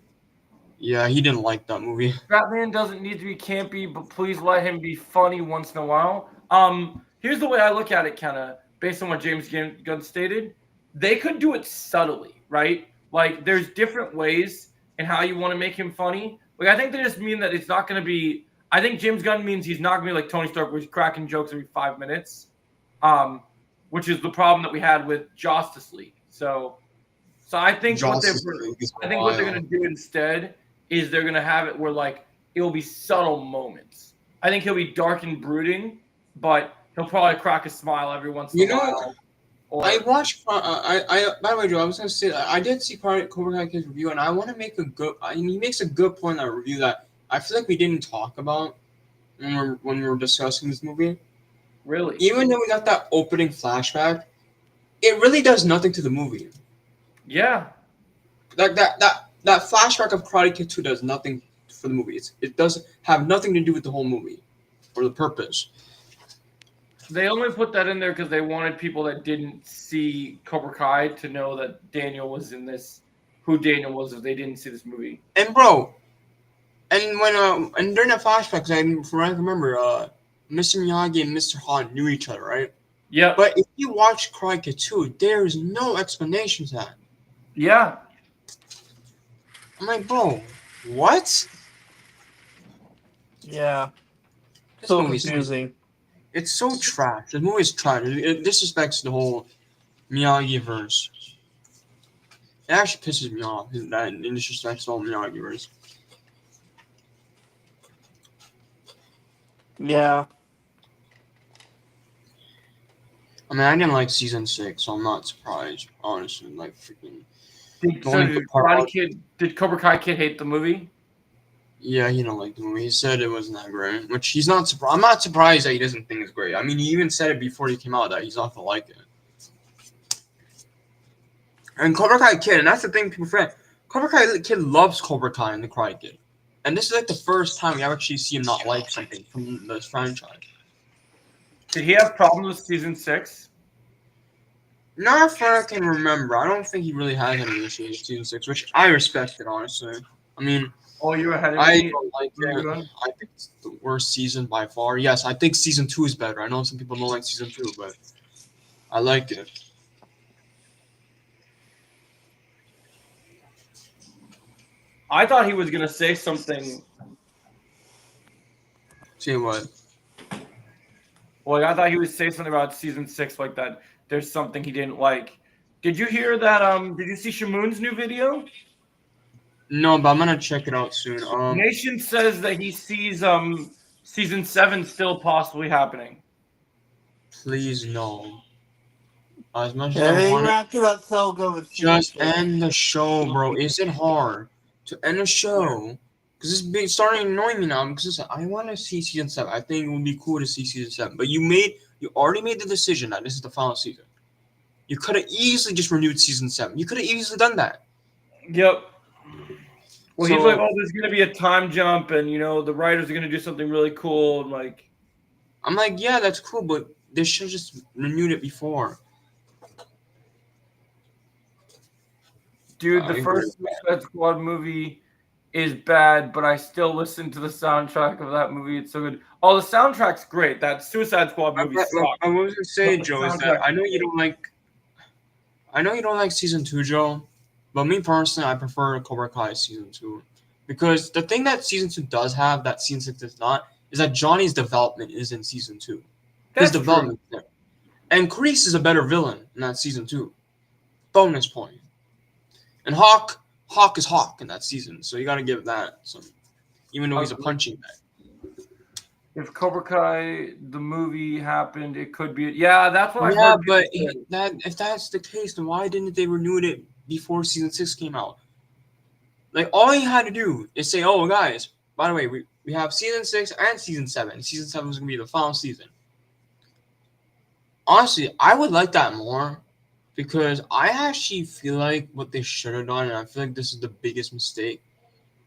Yeah, he didn't like that movie. Batman doesn't need to be campy, but please let him be funny once in a while. Here's the way I look at it, kind of based on what James Gunn stated. They could do it subtly, right? Like there's different ways in how you want to make him funny. Like I think they just mean that it's not going to be. I think James Gunn means he's not going to be like Tony Stark, where he's cracking jokes every 5 minutes, which is the problem that we had with Justice League. So I think what they're going to do instead is they're going to have it where like it will be subtle moments. I think he'll be dark and brooding, but he'll probably crack a smile every once in a while. I watched. By the way, Joe, I was gonna say that I did see Cobra Kai Kids review, and I want to make a good. He makes a good point in that review that I feel like we didn't talk about when we were discussing this movie. Really? Even though we got that opening flashback, it really does nothing to the movie. Yeah. Like that flashback of Karate Kid 2 does nothing for the movie. It does have nothing to do with the whole movie or the purpose. They only put that in there because they wanted people that didn't see Cobra Kai to know that Daniel was in this, who Daniel was if they didn't see this movie. And bro, and when and during the flashbacks, I remember Mr. Miyagi and Mr. Han knew each other, right? Yeah. But if you watch Karate Kid 2, there's no explanation to that. Yeah. I'm like, bro, what? Yeah. This So movie's confusing. It's so trash. This movie is trash. It disrespects the whole Miyagi verse. It actually pisses me off that it disrespects the whole Miyagi verse. Yeah. I mean, I didn't like season 6, so I'm not surprised. Honestly, like freaking. The So only did good part Karate about Kid? Did Cobra Kai Kid hate the movie? yeah, he don't like the movie. He said it wasn't that great, which he's not surprised. I'm not surprised that he doesn't think it's great. I mean, he even said it before he came out that he's not gonna like it. And Cobra Kai Kid, and that's the thing people forget. Cobra Kai Kid loves Cobra Kai and the Karate Kid, and this is like the first time we actually see him not like something from this franchise. Did he have problems with season 6? Not far I can remember. I don't think he really has any issues with season 6, which I respect it honestly. I mean, Oh, you're ahead of I me. don't like it. Underground? I think it's the worst season by far. Yes, I think season 2 is better. I know some people don't like season 2, but I like it. I thought he was gonna say something. See what? Well, I thought he would say something about season 6, like that. There's something he didn't like. Did you hear that? Did you see Shamoon's new video? No, but I'm gonna check it out soon. Nation says that he sees season 7 still possibly happening. Please no. As much as Yeah, I they want it, wrapped it up so good with just season 6. end the show, bro. Is it hard to end a show? Because it's starting annoying me now. Because I want to see season 7. I think it would be cool to see season 7. But you already made the decision that this is the final season. You could have easily just renewed season 7. You could have easily done that. Yep. Well, he's So- like, oh, there's gonna be a time jump, and the writers are gonna do something really cool, and like, I'm like, yeah, that's cool, but they should have just renewed it before. dude, I the agree. first Suicide Squad movie is bad, but I still listen to the soundtrack of that movie. It's so good. Oh, the soundtrack's great. That Suicide Squad movie sucks. I was gonna say, But the Joe, is soundtrack- that I know you don't like season 2, Joe, but me personally, I prefer Cobra Kai season 2 because the thing that season 2 does have that season 6 does not is that Johnny's development is in season 2. His That's true. development is there, and Kreese is a better villain in that season 2. Bonus point. And Hawk is Hawk in that season, so you got to give that some, even though he's a punching bag. If Cobra Kai the movie happened, it could be. Yeah, that's what I Yeah, heard. but people say. if that's the case, then why didn't they renew it before season 6 came out? Like, all he had to do is say, oh, guys, by the way, we have season 6 and season 7. Season 7 is going to be the final season. Honestly, I would like that more because I actually feel like what they should have done, and I feel like this is the biggest mistake.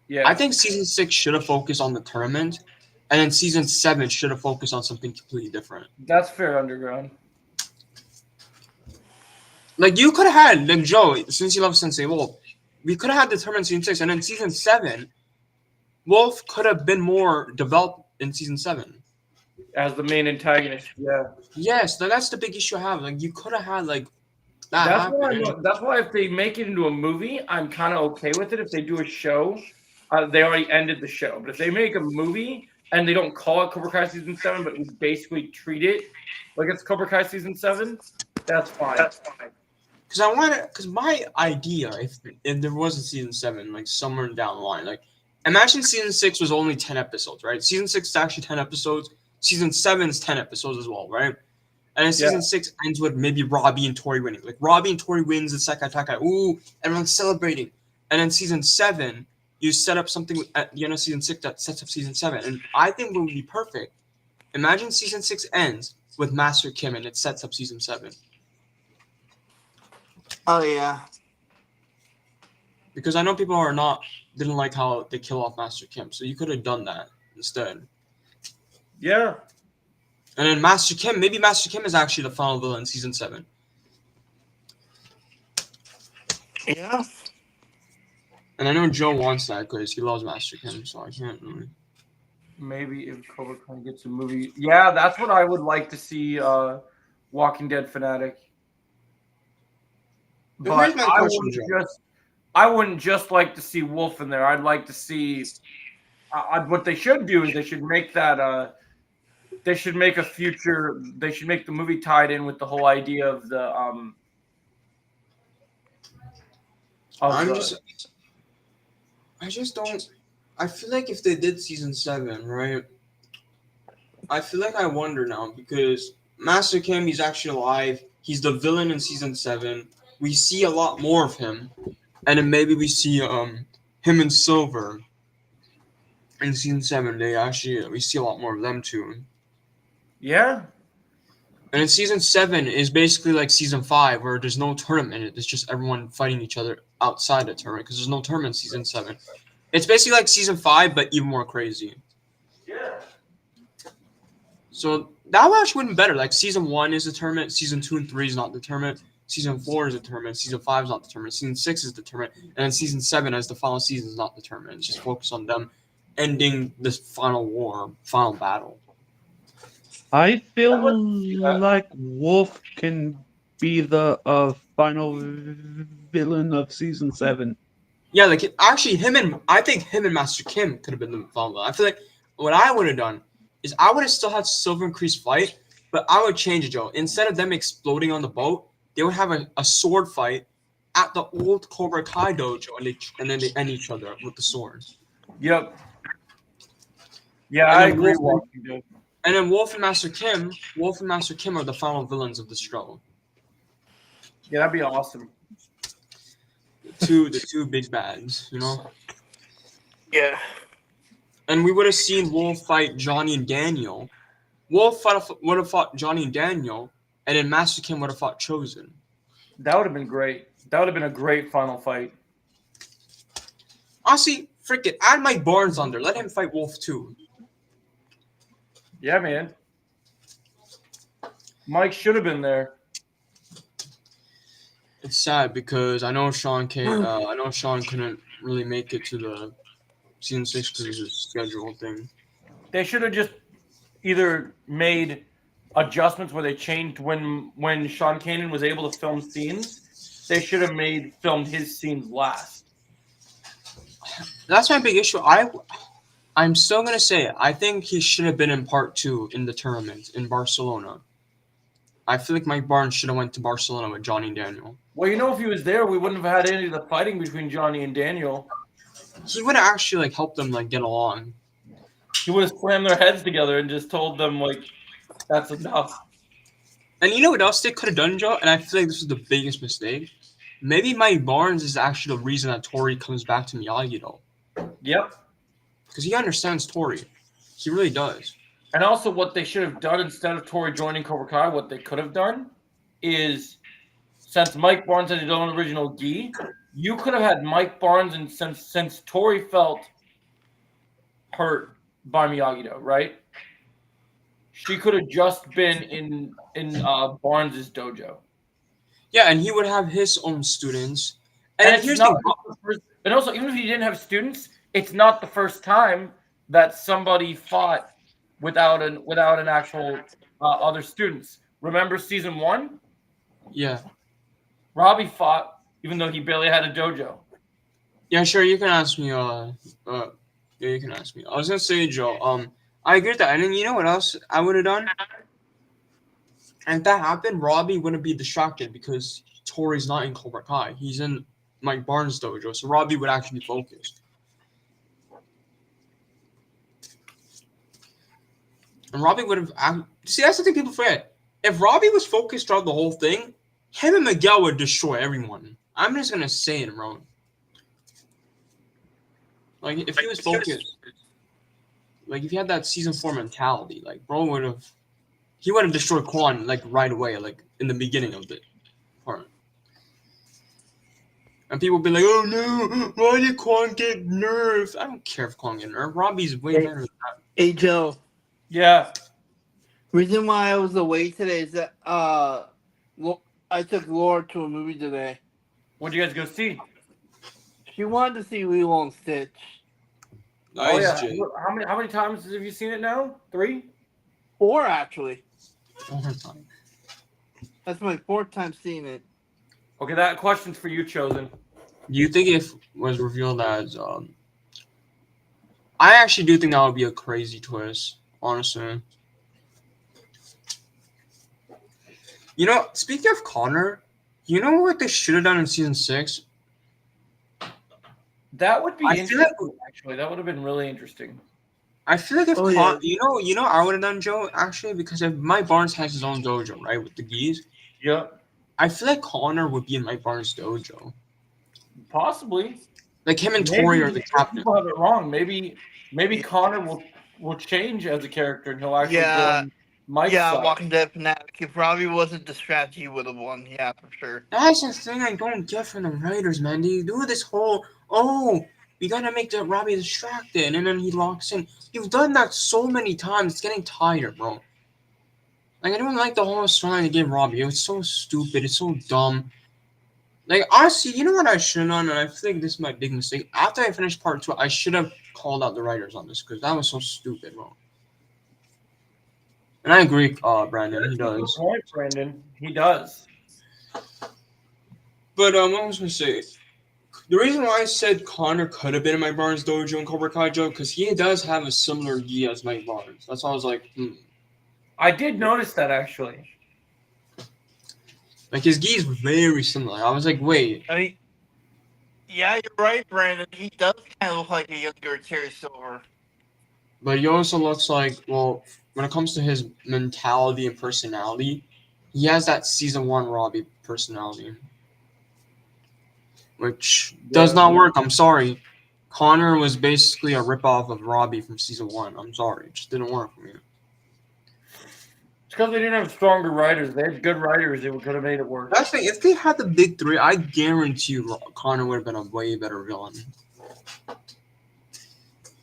Yeah, I think season 6 should have focused on the tournament, and then season 7 should have focused on something completely different. that's fair, Underground. Like, you could have had, like, Joe, since you love Sensei Wolf, we could have had the tournament season 6, and then season 7, Wolf could have been more developed in season 7. As the main antagonist, yeah. Yes, that's the big issue I have. Like, you could have had, like, that happen. That's why if they make it into a movie, I'm kind of okay with it. If they do a show, they already ended the show. But if they make a movie and they don't call it Cobra Kai season 7, but we basically treat it like it's Cobra Kai season 7, that's fine. Because my idea, if there was a season 7, like, somewhere down the line, like, imagine season 6 was only 10 episodes, right? Season 6 is actually 10 episodes. Season 7 is 10 episodes as well, right? And then season 6 ends with maybe Robbie and Tori winning. Like, Robbie and Tori wins the Sekai Takai. Ooh, everyone's celebrating. And then season 7, you set up something at the end of season 6 that sets up season 7. And I think what would be perfect, imagine season 6 ends with Master Kim and it sets up season 7. Oh yeah. Because I know people didn't like how they kill off Master Kim. So you could have done that instead. Yeah. And then Master Kim, maybe Master Kim is actually the final villain in season 7. Yeah. And I know Joe wants that because he loves Master Kim, so I can't really. Maybe if Cobra Kai gets a movie. Yeah, that's what I would like to see Walking Dead Fanatic. But Here's my question, Joe. I wouldn't just like to see Wolf in there. I'd like to see what they should do is they should make that they should make the movie tied in with the whole idea of the I just don't. I feel like if they did season 7, right? I feel like I wonder now because Master Kim, he's actually alive. He's the villain in season 7. We see a lot more of him, and then maybe we see him and Silver in season 7. We see a lot more of them too. Yeah. And in season 7 is basically like season 5, where there's no tournament in it. It's just everyone fighting each other outside the tournament because there's no tournament in season 7. It's basically like season 5, but even more crazy. Yeah. So that actually would be better. Like season 1 is the tournament, season 2 and 3 is not the tournament, season 4 is the tournament, season 5 is not the tournament, season 6 is the tournament, and then season 7 as the final season is not the tournament. It's just focus on them ending this final war, final battle. I feel that. like Wolf can be the final villain of season 7. Yeah, like actually I think him and Master Kim could have been the final. I feel like what I would have done is I would have still had Silver and Kreese fight, but I would change it, Joe. Instead of them exploding on the boat, they would have a sword fight at the old Cobra Kai dojo, and then they end each other with the sword. Yep. Yeah, And I then agree. Wolf- With you. And then Wolf and Master Kim are the final villains of the show. Yeah, that'd be awesome. The two big bads, you know? Yeah. And we would have seen Wolf fight Johnny and Daniel. Wolf would have fought Johnny and Daniel, and then Master Kim would have fought Chosen. That would have been great. That would have been a great final fight. Honestly, frick it. Add Mike Barnes on there. Let him fight Wolf too. Yeah, man. Mike should have been there. It's sad because I know Sean couldn't really make it to the season 6 because of his schedule thing. They should have just either made adjustments where they changed when Sean Kanan was able to film scenes. They should have filmed his scenes last. That's my big issue. I'm still gonna say it. I think he should have been in part 2 in the tournament in Barcelona. I feel like Mike Barnes should have went to Barcelona with Johnny and Daniel. Well, if he was there, we wouldn't have had any of the fighting between Johnny and Daniel. He would have actually helped them get along. He would have slammed their heads together and just told them that's enough. And you know what else they could have done, Joe? And I feel like this is the biggest mistake. Maybe Mike Barnes is actually the reason that Tori comes back to Miyagi, though. Yep. Because he understands Tori. He really does. And also, what they should have done instead of Tori joining Cobra Kai, what they could have done is, since Mike Barnes had his own original gi, you could have had Mike Barnes, and since Tori felt hurt by Miyagi-Do, right? She could have just been in Barnes's dojo. Yeah, and he would have his own students. And here's the and also, even if he didn't have students, it's not the first time that somebody fought without an actual other students. Remember season 1? Yeah. Robbie fought even though he barely had a dojo. Yeah, sure. You can ask me. Yeah, you can ask me. I was gonna say, Joe. I agree with that. And then you know what else I would have done? And if that happened, Robbie wouldn't be distracted because Tori's not in Cobra Kai. He's in Mike Barnes' dojo, so Robbie would actually be focused. And Robbie would have. See, that's the thing people forget. If Robbie was focused throughout the whole thing, him and Miguel would destroy everyone. I'm just gonna say it, bro. Like if he was focused, like if he had that season 4 mentality, like bro would have. He would have destroyed Quan right away, in the beginning of the part. And people would be like, "Oh no, why did Quan get nerfed?" I don't care if Quan get nerfed. Robbie's way better than that. Hey Joe. Yeah. Reason why I was away today is that I took Laura to a movie today. What'd you guys go see? She wanted to see Lilo and Stitch. Nice, Oh yeah. Jay. How many times have you seen it now? 3? 4 actually. One more time. That's my 4th time seeing it. Okay, that question's for you, Chosen. Do you think if was revealed as I actually do think that would be a crazy twist, honestly. You know, speaking of Connor, you know what they should have done in season 6? That would be I feel interesting, actually. That would have been really interesting. I feel like if Oh, yeah. you know, I would have done Joe actually because if Mike Barnes has his own dojo, right, with the geese, Yep, I feel like Connor would be in Mike Barnes' dojo. possibly. Like him and Tori are Maybe the captain. people have it wrong. Maybe Yeah. Connor will change as a character and he'll actually Yeah. join Mike's Yeah, side. Walking Dead fanatic. It probably wasn't the strategy he would have won. Yeah, for sure. That's the thing I don't get from the writers, man. They do this whole, oh, we gotta make the Robbie distracted, and then he locks in. You've done that so many times. It's getting tired, bro. Like I don't like the whole storyline to give Robbie. It's so stupid. It's so dumb. Like honestly, you know what I should have done, and I think this is my big mistake. After I finished part 2, I should have called out the writers on this because that was so stupid, bro. And I agree, Brandon. He That's a good does. point, Brandon. He does. But what was I gonna say? The reason why I said Connor could have been in Mike Barnes' dojo in Cobra Kai Joe, because he does have a similar gi as Mike Barnes. That's why I was like, I did notice that actually. Like his gi is very similar. I was like, wait. I mean, yeah, you're right, Brandon. He does kind of look like a younger Terry Silver. But he also looks like, well, when it comes to his mentality and personality, he has that season 1 Robbie personality. Which does not work. I'm sorry. Connor was basically a ripoff of Robbie from season 1. I'm sorry. It just didn't work for me. It's because they didn't have stronger writers. They had good writers. They could have made it work. That's the thing. If they had the big 3, I guarantee you Connor would have been a way better villain.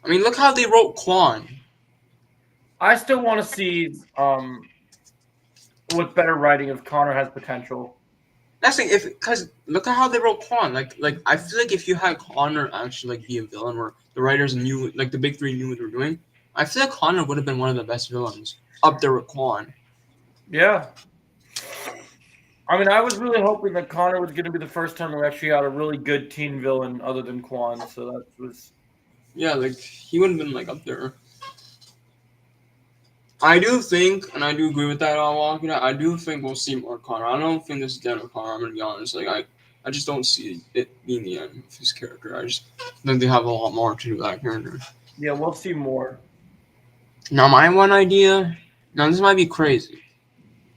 I mean, look how they wrote Quan. I still want to see with better writing if Connor has potential. That's the thing, because look at how they wrote Quan. Like I feel like if you had Connor actually be a villain, where the writers knew, like the big 3 knew what they were doing, I feel like Connor would have been one of the best villains up there with Quan. Yeah. I mean, I was really hoping that Connor was going to be the first time we actually got a really good teen villain other than Quan. So that was. Yeah, like he would have been like up there. I do think, and I do agree with that on Walking Dead, I do think we'll see more Connor. I don't think this is the end of Connor, I'm gonna be honest. Like I just don't see it being the end of his character. I just think they have a lot more to do with that character. Yeah, we'll see more. Now my one idea, now this might be crazy.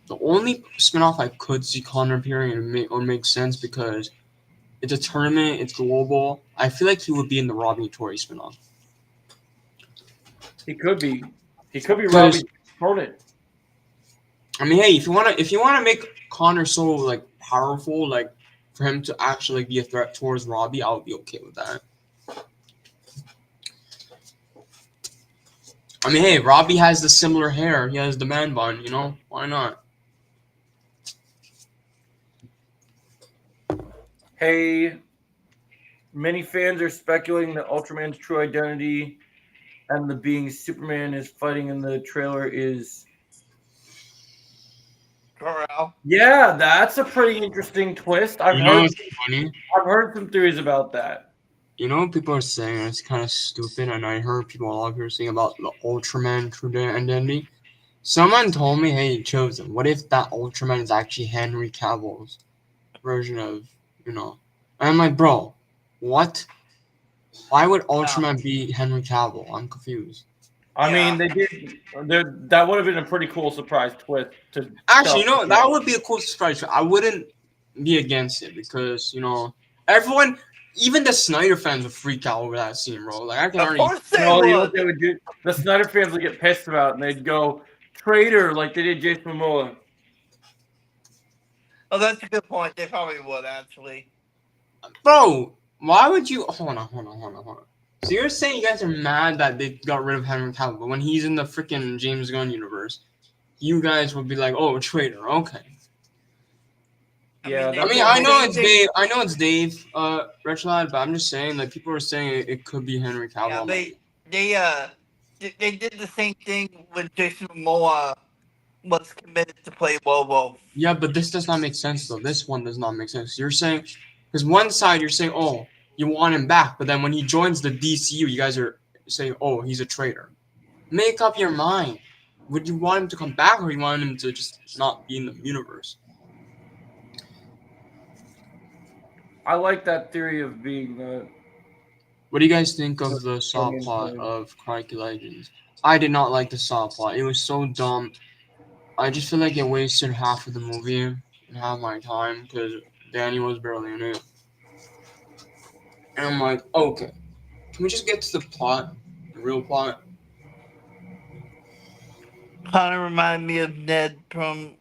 The only spinoff I could see Connor appearing and would make sense because it's a tournament, it's global. I feel like he would be in the Robbie Tori spinoff. He could be. He could be Because- Robbie's opponent. I mean, hey, if you wanna make Connor so like powerful, like for him to actually be a threat towards Robbie, I would be okay with that. I mean, hey, Robbie has the similar hair. He has the man bun. You know, why not? Hey, many fans are speculating that Ultraman's true identity and the being Superman is fighting in the trailer is. Corral. Yeah, that's a pretty interesting twist. I've You know heard. what's funny? I've heard some theories about that. You know what people are saying? It's kind of stupid, and I heard a lot of people saying about the Ultraman true identity. Someone told me, "Hey, Chosen, what if that Ultraman is actually Henry Cavill's version of, you know?" And I'm like, bro, what? Why would Ultraman be Henry Cavill? I'm confused. I Yeah. mean, they did. That would have been a pretty cool surprise twist. To Actually, you tell. know, that would be a cool surprise. I wouldn't be against it because, you know, everyone, even the Snyder fans would freak out over that scene, bro. Like, I can Of already. course they No, you know would. what they would do? The Snyder fans would get pissed about it, and they'd go traitor like they did Jason Momoa. Oh, that's a good point. They probably would, actually. Bro, why would you. Hold on. So you're saying you guys are mad that they got rid of Henry Cavill, but when he's in the freaking James Gunn universe, you guys would be like, oh, traitor, okay. Yeah, they I mean, did I the know same it's thing- Dave. I know it's Dave, Rich Lad, but I'm just saying, like, people are saying it could be Henry Cavill. Yeah, I'm like, they did the same thing when Jason Momoa was committed to play Bobo. yeah, but this does not make sense, though. This one does not make sense. You're saying, because one side you're saying, oh, you want him back, but then when he joins the DCU, you guys are saying, oh, he's a traitor. Make up your mind. Would you want him to come back, or you want him to just not be in the universe? I like that theory of being. What do you guys think of the Saw plot of Karate Legends? I did not like the Saw plot. It was so dumb. I just feel like it wasted half of the movie and half my time because Danny was barely in it. And I'm like, okay, can we just get to the plot, the real plot? Kind of reminded me of Ned from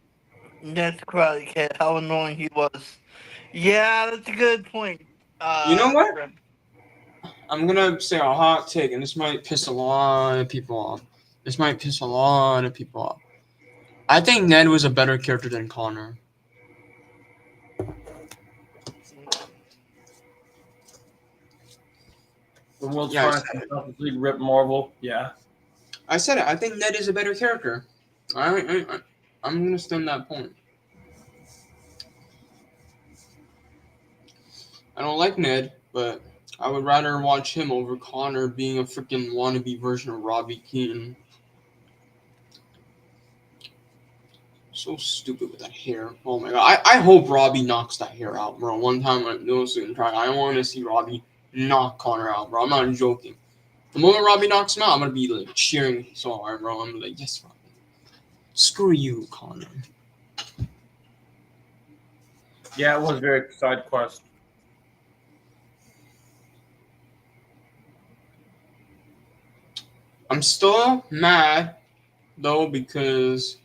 Ned's Karate Kid. How annoying he was. Yeah, that's a good point. You know what? Grim. I'm gonna say a hot take, and this might piss a lot of people off. I think Ned was a better character than Connor. The world's Yeah, I finest said it. Justice League Rip Marvel. Yeah. I said it. I think Ned is a better character. I'm gonna stand that point. I don't like Ned, but I would rather watch him over Connor being a freaking wannabe version of Robbie Keaton. So stupid with that hair. Oh my god. I hope Robbie knocks that hair out, bro. One time I want to see Robbie knock Connor out, bro. I'm not joking. The moment Robbie knocks him out, I'm gonna be like cheering so hard, bro. I'm like, yes, Robbie. Screw you, Connor. Yeah, it was very side quest. I'm still mad though because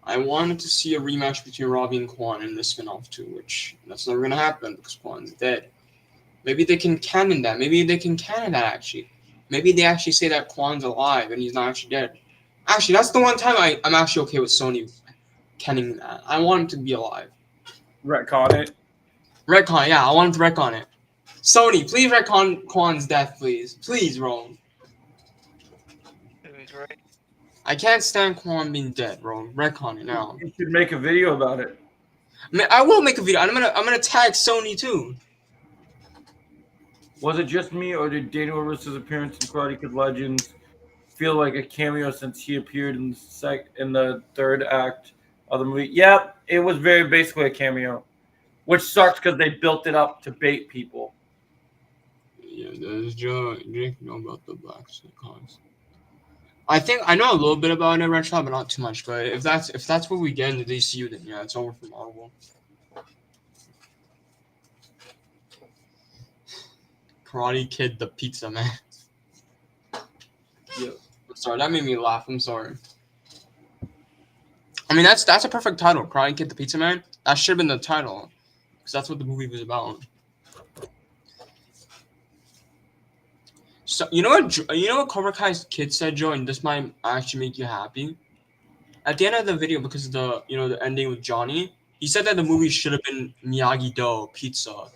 I wanted to see a rematch between Robbie and Quan in this spinoff too, which that's never gonna happen because Quan's dead. Maybe they can canon that. Actually. Maybe they actually say that Quan's alive and he's not actually dead. Actually, that's the one time I'm actually okay with Sony canning that. I want him to be alive. Retcon it. Retcon, yeah, I want him to retcon it. Sony, please retcon Quan's death, please. Please, bro. It was great. I can't stand Quan being dead, bro. Retcon it now. You should make a video about it. I will make a video. I'm gonna tag Sony too. Was it just me, or did Daniel Russo's appearance in Karate Kid Legends feel like a cameo since he appeared in the third act of the movie? Yeah, it was very basically a cameo, which sucks because they built it up to bait people. Yeah, there's Jake know about the black cons. I think I know a little bit about it, Red Shot, but not too much. But if that's what we get in the DCU, then yeah, it's over for Marvel. Karate Kid, the pizza man. Yeah. I'm sorry, that made me laugh. I'm sorry. I mean, that's a perfect title, Karate Kid, the pizza man. That should have been the title, because that's what the movie was about. So you know what Cobra Kai's kid said, Joe, and this might actually make you happy. At the end of the video, because of the the ending with Johnny, he said that the movie should have been Miyagi-Do pizza,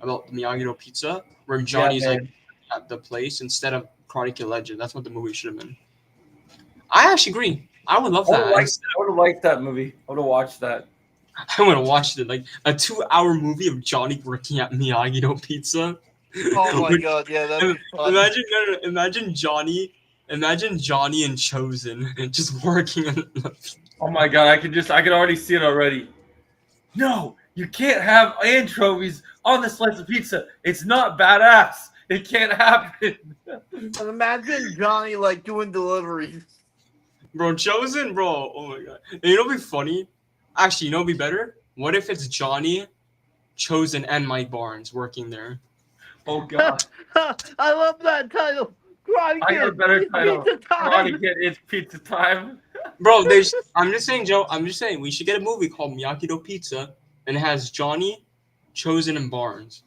about the Miyagi-Do pizza, where Johnny's Yeah, like at the place instead of Karate Kid Legend. That's what the movie should have been. I actually agree. I would love I that. would have liked that movie. I would have watched that. I would have watched it, like a 2-hour movie of Johnny working at Miyagi-Do pizza. Oh my god, yeah, that'd be fun. Imagine Johnny and Chosen just working on Oh my god, I could already see it already. No, you can't have anchovies on the slice of pizza. It's not badass. It can't happen. And imagine Johnny like doing deliveries. Bro, Chosen, bro. Oh my god. And you know what'd be funny? Actually, you know what'd be better? What if it's Johnny, Chosen, and Mike Barnes working there? Oh god. I love that title. Karate I got a Kid, better it's title. pizza time. Karate Kid, it's pizza time. Bro, I'm just saying, Joe, we should get a movie called Miyagi-Do Pizza, and it has Johnny, Chosen, and Barnes.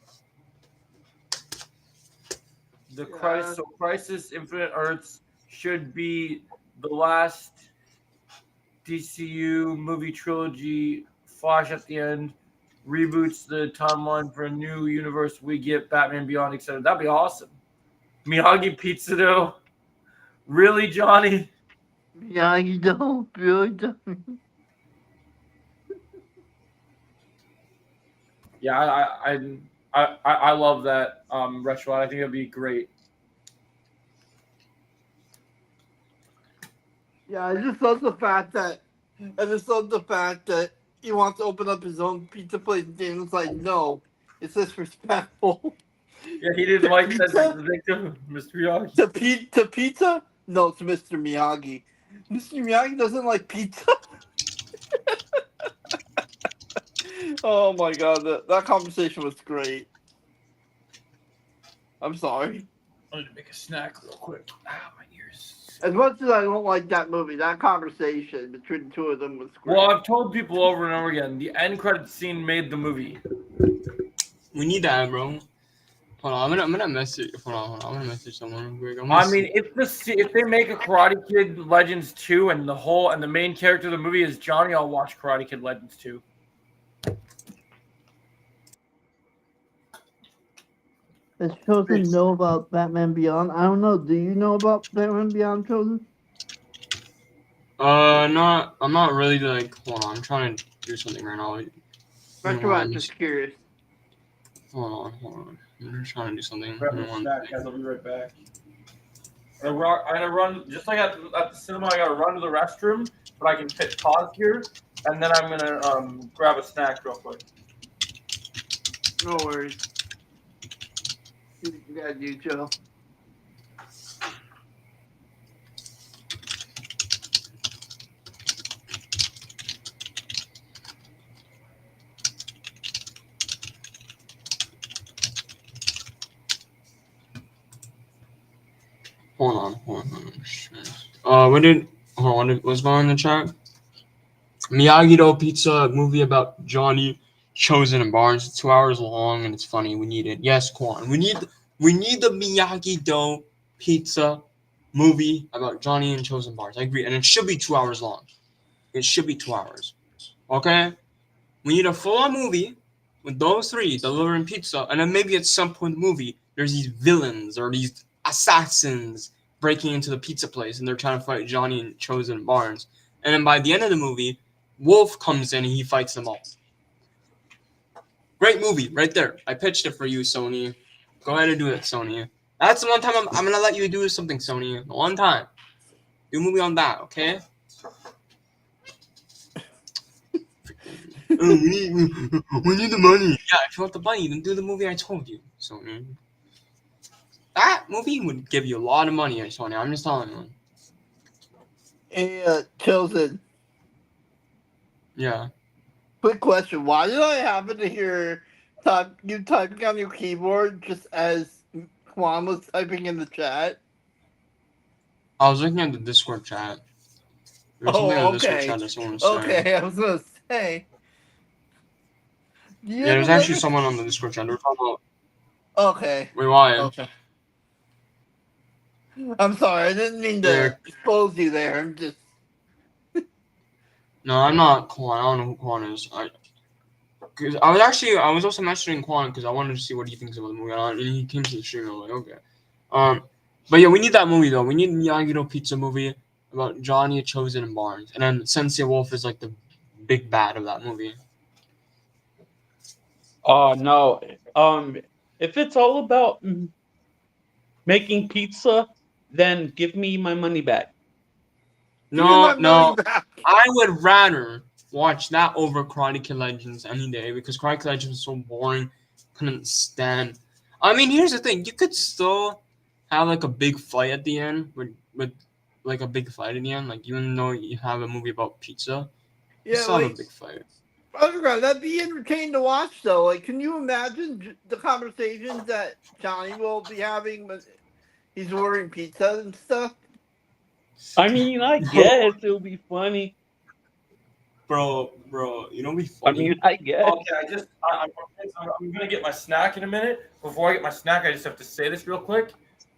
Crisis Infinite Earths should be the last DCU movie trilogy. Flash at the end reboots the timeline for a new universe. We get Batman Beyond, etc. That'd be awesome. Miyagi Pizza though. Really, Johnny? Yeah, you don't really don't. Yeah, I love that restaurant. I think it'd be great. Yeah, I just love the fact that he wants to open up his own pizza place, and Daniel's like, no, it's disrespectful. Yeah, he didn't like that. Pizza? Mr. Miyagi. To pizza? No, it's Mr. Miyagi. Mr. Miyagi doesn't like pizza. Oh my god, that conversation was great. I'm sorry. I need to make a snack real quick. Ah, my ears. As much as I don't like that movie, that conversation between the two of them was great. Well, I've told people over and over again, the end credit scene made the movie. We need that, bro. Hold on, I'm gonna message. Hold on. I'm gonna message someone real quick. I mean, if they make a Karate Kid Legends 2 and the main character of the movie is Johnny, I'll watch Karate Kid Legends 2. Does Chosen know about Batman Beyond? I don't know. Do you know about Batman Beyond, Chosen? no, I'm not really like. Hold on, I'm trying to do something right now. That's why I'm just curious. Hold on. I'm just trying to do something. Grab a snack, guys. I'll be right back. I'm gonna run, just like at the cinema, I gotta run to the restroom, but I can hit pause here, and then I'm gonna grab a snack real quick. No worries. You gotta do, Joe. Hold on. What what's going on in the chat? Miyagi-Do Pizza, a movie about Johnny, Chosen, and Barnes. It's 2 hours long and it's funny. We need it. Yes, Quan. We need the Miyagi-Do Pizza movie about Johnny and Chosen Barnes. I agree, and it should be 2 hours long. It should be 2 hours. Okay, we need a full-on movie with those three delivering pizza, and then maybe at some point in the movie there's these villains or these assassins breaking into the pizza place and they're trying to fight Johnny and Chosen and Barnes. And then by the end of the movie, Wolf comes in and he fights them all. Great movie, right there. I pitched it for you, Sony. Go ahead and do it, Sony. That's the one time I'm gonna let you do something, Sony. The one time. Do a movie on that, okay? We need the money. Yeah, if you want the money, then do the movie I told you, Sony. That movie would give you a lot of money, Sony. I'm just telling you. Hey, Chosen. Yeah. Quick question. Why did I happen to hear you typing on your keyboard just as Juan was typing in the chat? I was looking at the Discord chat. There's something on the Discord chat that someone was saying. Okay, I was gonna say. Yeah, there's actually someone on the Discord chat. They were talking about. Okay. Wait, why? Okay. I'm sorry. I didn't mean to expose you there. I'm just. No, I'm not Quan. I don't know who Quan is. I was also messaging Quan because I wanted to see what he thinks about the movie, and he came to the stream. And I was like, okay. But yeah, we need that movie though. We need a Miyagi-Do Pizza movie about Johnny, Chosen, and Barnes, and then Sensei Wolf is like the big bad of that movie. Oh no. If it's all about making pizza, then give me my money back. No. I would rather watch that over Karate Kid Legends any day because Karate Kid Legends was so boring. Couldn't stand. I mean, here's the thing: you could still have like a big fight at the end with like a big fight in the end. Like even though you have a movie about pizza, you still have a big fight. That'd be entertaining to watch, though. Like, can you imagine the conversations that Johnny will be having when he's ordering pizza and stuff? I mean, I guess it'll be funny. Bro, you know, be funny. I mean, I guess. Okay, I'm gonna get my snack in a minute. Before I get my snack, I just have to say this real quick.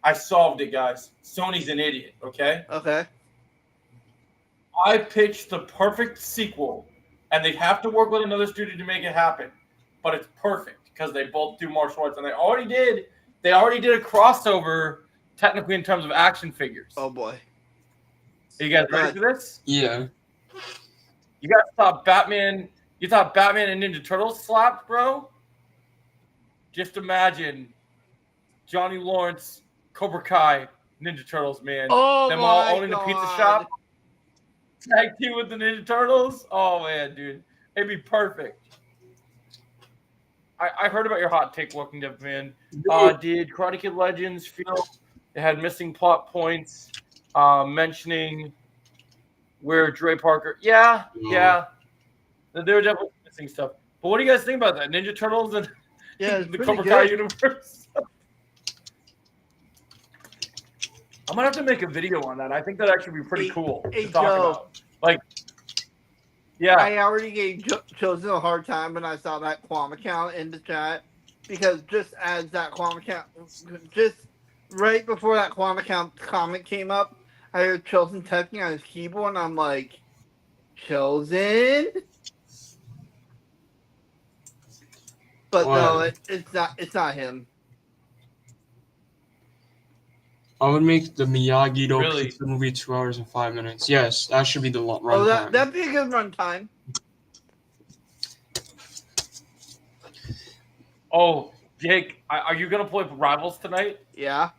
I solved it, guys. Sony's an idiot. Okay. Okay. I pitched the perfect sequel, and they have to work with another studio to make it happen. But it's perfect because they both do martial arts, and they already did a crossover, technically in terms of action figures. Oh boy. Are you guys ready for this? Yeah. You guys thought Batman? You thought Batman and Ninja Turtles slapped, bro? Just imagine Johnny Lawrence, Cobra Kai, Ninja Turtles, man. Oh them my all owning God. a pizza shop. Tag team with the Ninja Turtles. Oh man, dude, it'd be perfect. I heard about your hot take, Walking Dead man. Dude, Did Karate Kid Legends feel it had missing plot points? Mentioning where Dre Parker. Yeah, no. yeah. There were definitely missing stuff. But what do you guys think about that? Ninja Turtles and Yeah, it's the pretty Cobra Kai good. universe? I'm gonna have to make a video on that. I think that'd actually be pretty cool Hey, to talk Joe. about. Like, yeah, I already gave Chosen a hard time when I saw that Quam account in the chat because just as that Quam account, just right before that Quam account comment came up, I heard Chosen typing on his keyboard, and I'm like, Chosen? But no, What? it's not. It's not him. I would make the Miyagi-Do Really? pizza movie 2 hours and 5 minutes. Yes, that should be the Oh, runtime. that'd be a good runtime. Oh, Jake, are you gonna play Rivals tonight? Yeah.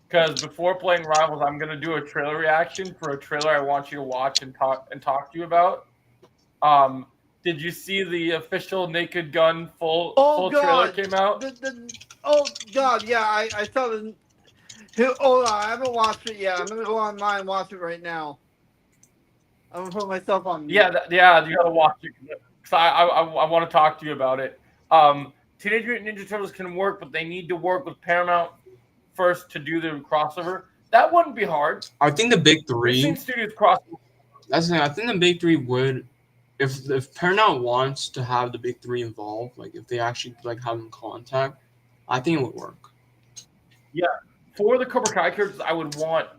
Because before playing Rivals, I'm gonna do a trailer reaction for a trailer I want you to watch and talk to you about. Did you see the official Naked Gun full trailer God. came out? Oh God, yeah, I saw the. Hold on, I haven't watched it yet. I'm gonna go online and watch it right now. I'm gonna put myself on mute. Yeah, you gotta watch it. Cause I want to talk to you about it. Teenage Mutant Ninja Turtles can work, but they need to work with Paramount first to do the crossover. That wouldn't be hard. I think the big We've three. seen studios crossover. That's the thing. I think the big three would, if Paramount wants to have the big three involved, like if they actually like have them contact, I think it would work. Yeah, for the Cobra Kai characters, I would want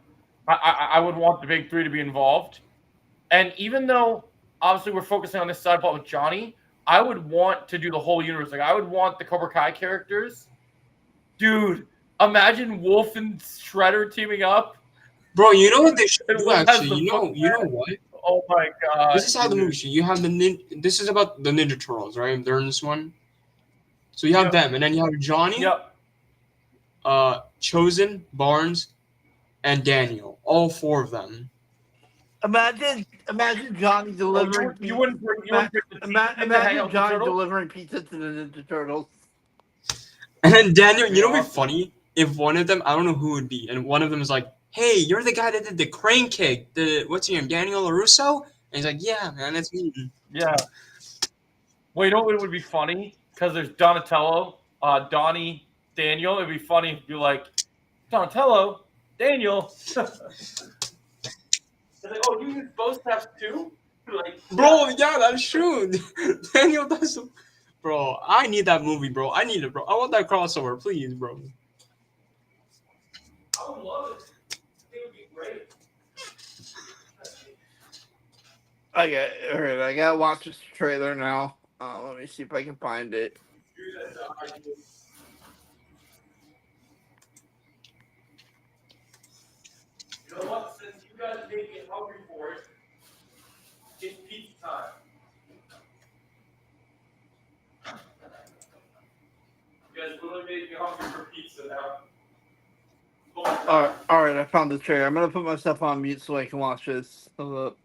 the big three to be involved. And even though obviously we're focusing on this side plot with Johnny, I would want to do the whole universe. Like I would want the Cobra Kai characters. Dude, imagine Wolf and Shredder teaming up. Bro, you know what they should And do Wolf has actually? the You know what? Oh my god. This is how the movie should. You have this is about the Ninja Turtles, right? They're in this one. So you have them, and then you have Johnny, Yep. Chosen, Barnes, and Daniel. All four of them. Imagine Johnny delivering. You wouldn't bring the team in to hang out Imagine with the Johnny Turtles? delivering pizza to the Ninja Turtles. And then Daniel, you know what'd be Awesome. funny? If one of them, I don't know who it would be, and one of them is like, "Hey, you're the guy that did the crane kick. What's your name, Daniel LaRusso?" And he's like, "Yeah, man, that's me." Yeah. Well, you know what would be funny? Because there's Donatello, Donnie, Daniel. It'd be funny if you like Donatello, Daniel. They're like, oh, you use bow staffs too? Like, Bro, yeah, that's true. Daniel does. Bro, I need that movie, bro. I need it, bro. I want that crossover, please, bro. I would love it. I think it would be great. Alright, I gotta watch this trailer now. Let me see if I can find it. You know what? Since you guys made me hungry for it, it's pizza time. You guys literally made me hungry for pizza now. Alright, I found the trailer. I'm gonna put myself on mute so I can watch this. Hold up.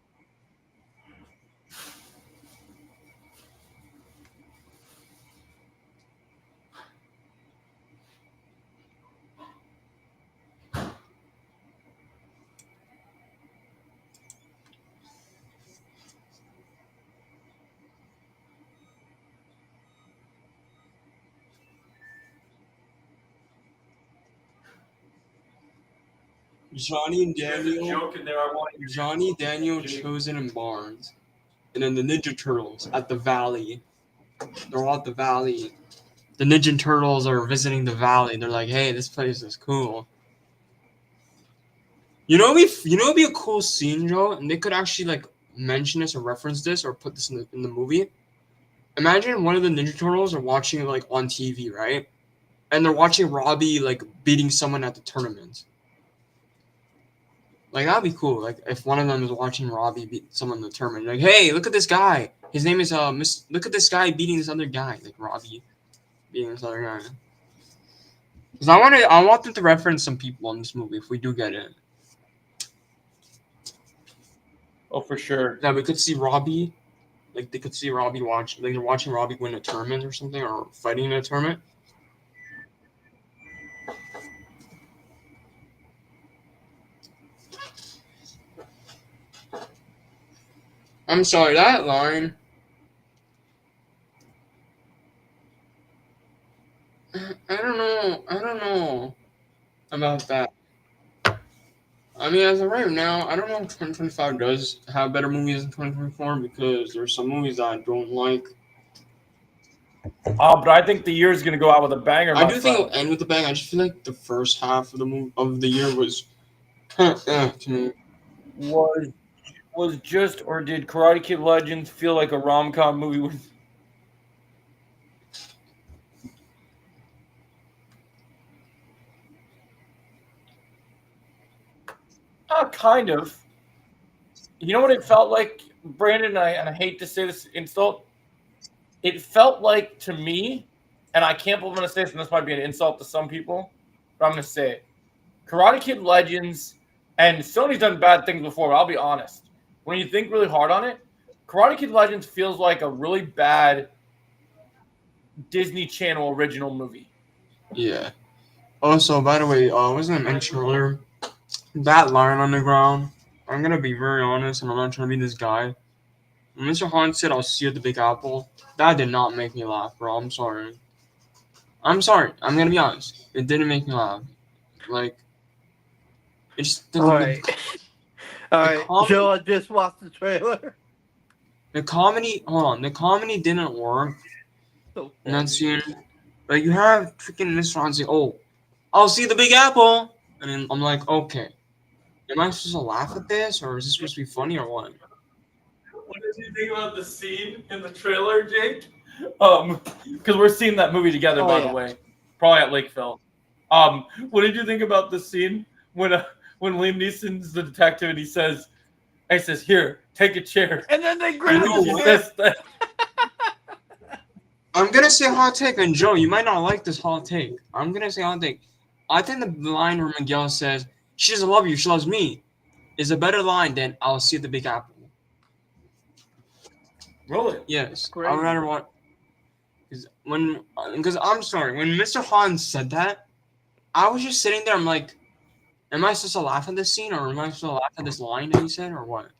Johnny and There's a Daniel. joke in there I want you to Johnny, Daniel, Chosen, and Barnes. And then the Ninja Turtles at the Valley. They're all at the Valley. The Ninja Turtles are visiting the Valley. They're like, hey, this place is cool. It'd be a cool scene, Joe, and they could actually like mention this or reference this or put this in the movie. Imagine one of the Ninja Turtles are watching like on TV, right? And they're watching Robbie like beating someone at the tournament. Like that'd be cool. Like if one of them is watching Robbie beat someone in the tournament, like, hey, look at this guy. His name is look at this guy beating this other guy, like Robbie beating this other guy. Because I want them to reference some people in this movie if we do get it. Oh, for sure. That we could see Robbie Like they could see Robbie watch, like they're watching Robbie win a tournament or something, or fighting in a tournament. I'm sorry, that line. I don't know. I don't know about that. I mean, as of right now, I don't know if 2025 does have better movies than 2024 because there's some movies that I don't like. But I think the year's gonna go out with a banger. I my do think friend. it'll end with a bang. I just feel like the first half of the year was kind of to me. Was just, or did Karate Kid Legends feel like a rom com movie with? Kind of. You know what it felt like, Brandon? And I hate to say this insult. It felt like to me, and I can't believe I'm going to say this, and this might be an insult to some people, but I'm going to say it. Karate Kid Legends, and Sony's done bad things before, but I'll be honest. When you think really hard on it, Karate Kid Legends feels like a really bad Disney Channel original movie. Yeah. Also, by the way, wasn't I mentioned earlier that line on the ground? I'm gonna be very honest, and I'm not trying to be this guy. When Mr. Han said, "I'll see you at the Big Apple," that did not make me laugh, bro. I'm sorry. I'm sorry. I'm gonna be honest. It didn't make me laugh. Like, it just All right. All right. comedy- Joe, I just watched the trailer. the comedy. Hold on. The comedy didn't work So in that funny. scene. Like, you have freaking Mr. Han say, "Oh, I'll see the Big Apple," and then I'm like, okay. Am I supposed to laugh at this, or is this supposed to be funny, or what? What did you think about the scene in the trailer, Jake? Because we're seeing that movie together, Oh, by yeah. the way, probably at Lakeville. What did you think about the scene when Liam Neeson's the detective and he says, "Here, take a chair." And then they grab know the what? chair. Says that- I'm gonna say hot take, and Joe, you might not like this hot take. I'm gonna say hot take. I think the line where Miguel says, "She doesn't love you, she loves me," is a better line than "I'll see the Big Apple." Really? Yes, Great. I'd rather watch. Because I'm sorry, when Mr. Han said that, I was just sitting there. I'm like, am I supposed to laugh at this scene, or am I supposed to laugh at this line that he said, or what?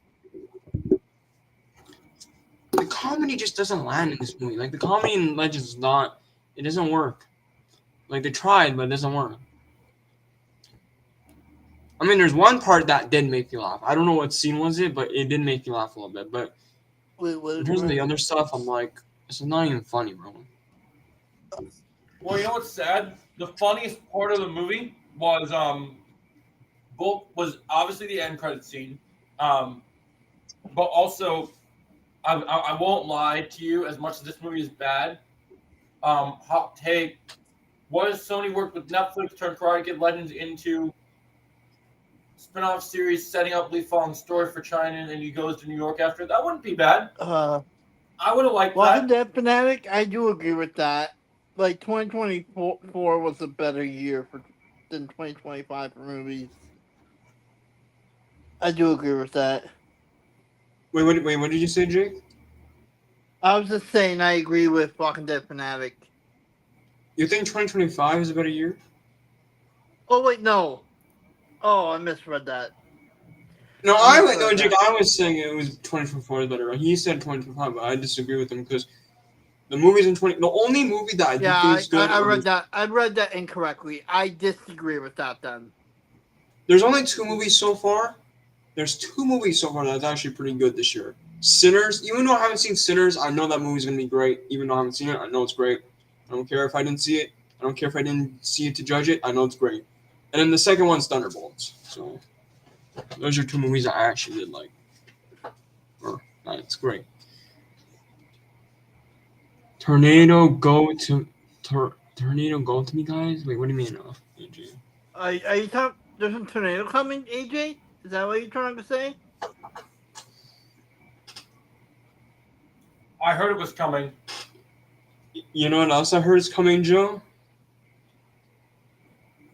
The comedy just doesn't land in this movie. Like, the comedy in Legends is not. It doesn't work. Like, they tried, but it doesn't work. I mean, there's one part that did make me laugh. I don't know what scene was it, but it did make me laugh a little bit. But in terms of the other stuff, I'm like, it's not even funny, bro. Well, you know what's sad? The funniest part of the movie was obviously the end credit scene, but also I won't lie to you. As much as this movie is bad, hot take: what if Sony worked with Netflix, turned Karate Kid Legends into spin-off series, setting up Lee Fong's story for China, and then he goes to New York after? That wouldn't be bad. I would have liked Walking that. Dead Fanatic, I do agree with that. Like 2024 was a better year than 2025 for movies. I do agree with that. Wait, what did you say, Jake? I was just saying I agree with Walking Dead Fanatic. You think 2025 is a better year? Oh wait, no. Oh, I misread that. No, Jake, I was saying it was 2024 is better. He said 2025, but I disagree with him because the movies in the only movie that I do think is good. I read that. I read that incorrectly. I disagree with that then. There's only two movies so far. There's two movies so far that's actually pretty good this year. Sinners, even though I haven't seen Sinners, I know that movie's gonna be great. Even though I haven't seen it, I know it's great. I don't care if I didn't see it. I don't care if I didn't see it to judge it. I know it's great. And then the second one's Thunderbolts. So those are two movies I actually did like. It's great. Tornado go to me, guys. Wait, what do you mean? AJ? Are you talking? There's a tornado coming, AJ? Is that what you're trying to say? I heard it was coming. You know what else I heard is coming, Joe?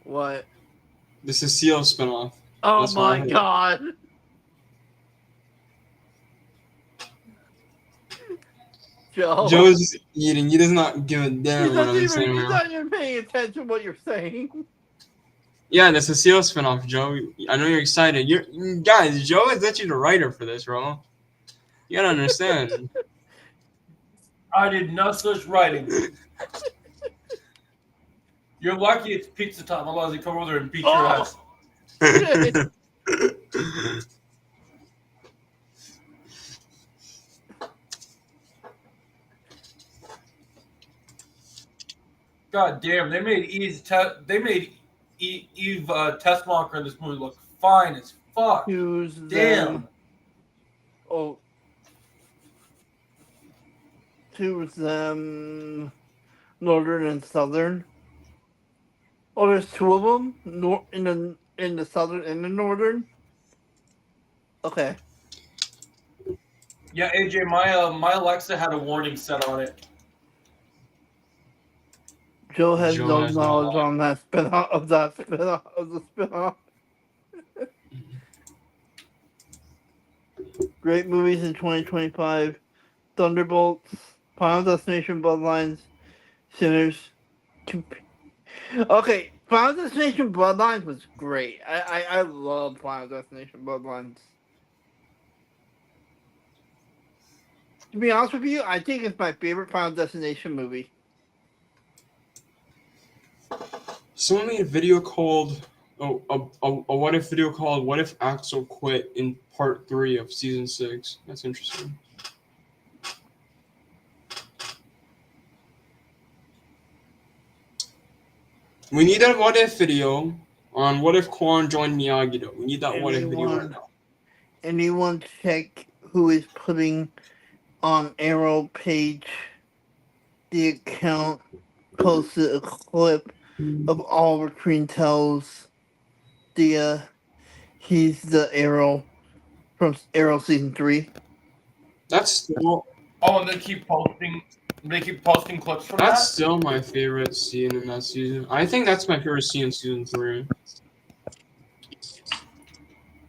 What? The Cecile spinoff. Oh That's what I my heard. god! Joe. Joe's just eating. He does not give a He's damn what I'm saying. he's Right now. not even paying attention to what you're saying. Yeah, the Cecile spinoff, Joe. I know you're excited. Guys, Joe is actually the writer for this, bro. You gotta understand. I did no such writing. You're lucky it's pizza time. Otherwise, they come over there and beat your Oh! ass. Shit. God damn, they made Eve Tessmacher in this movie look fine as fuck. Choose Damn. them. Oh. Choose them. Northern and southern. Oh, there's two of them. In the southern and the northern. Okay. Yeah, AJ, my Alexa had a warning set on it. Joe has Joe no has no knowledge on that spin-off of the spin-off. Great movies in 2025. Thunderbolts, Final Destination Bloodlines, Sinners. Okay, Final Destination Bloodlines was great. I love Final Destination Bloodlines. To be honest with you, I think it's my favorite Final Destination movie. Someone made a video called a what if video called "What if Axel Quit" in part 3 of season 6. That's interesting. We need a what if video on what if Quan joined Miyagi though. We need that what if video right now. Anyone check who is putting on Arrow page the account posted a clip of Oliver Queen tells he's the Arrow from Arrow season 3. That's still Oh, and they keep posting clips from that's that. still my favorite scene in that season. I think that's my favorite scene in season 3.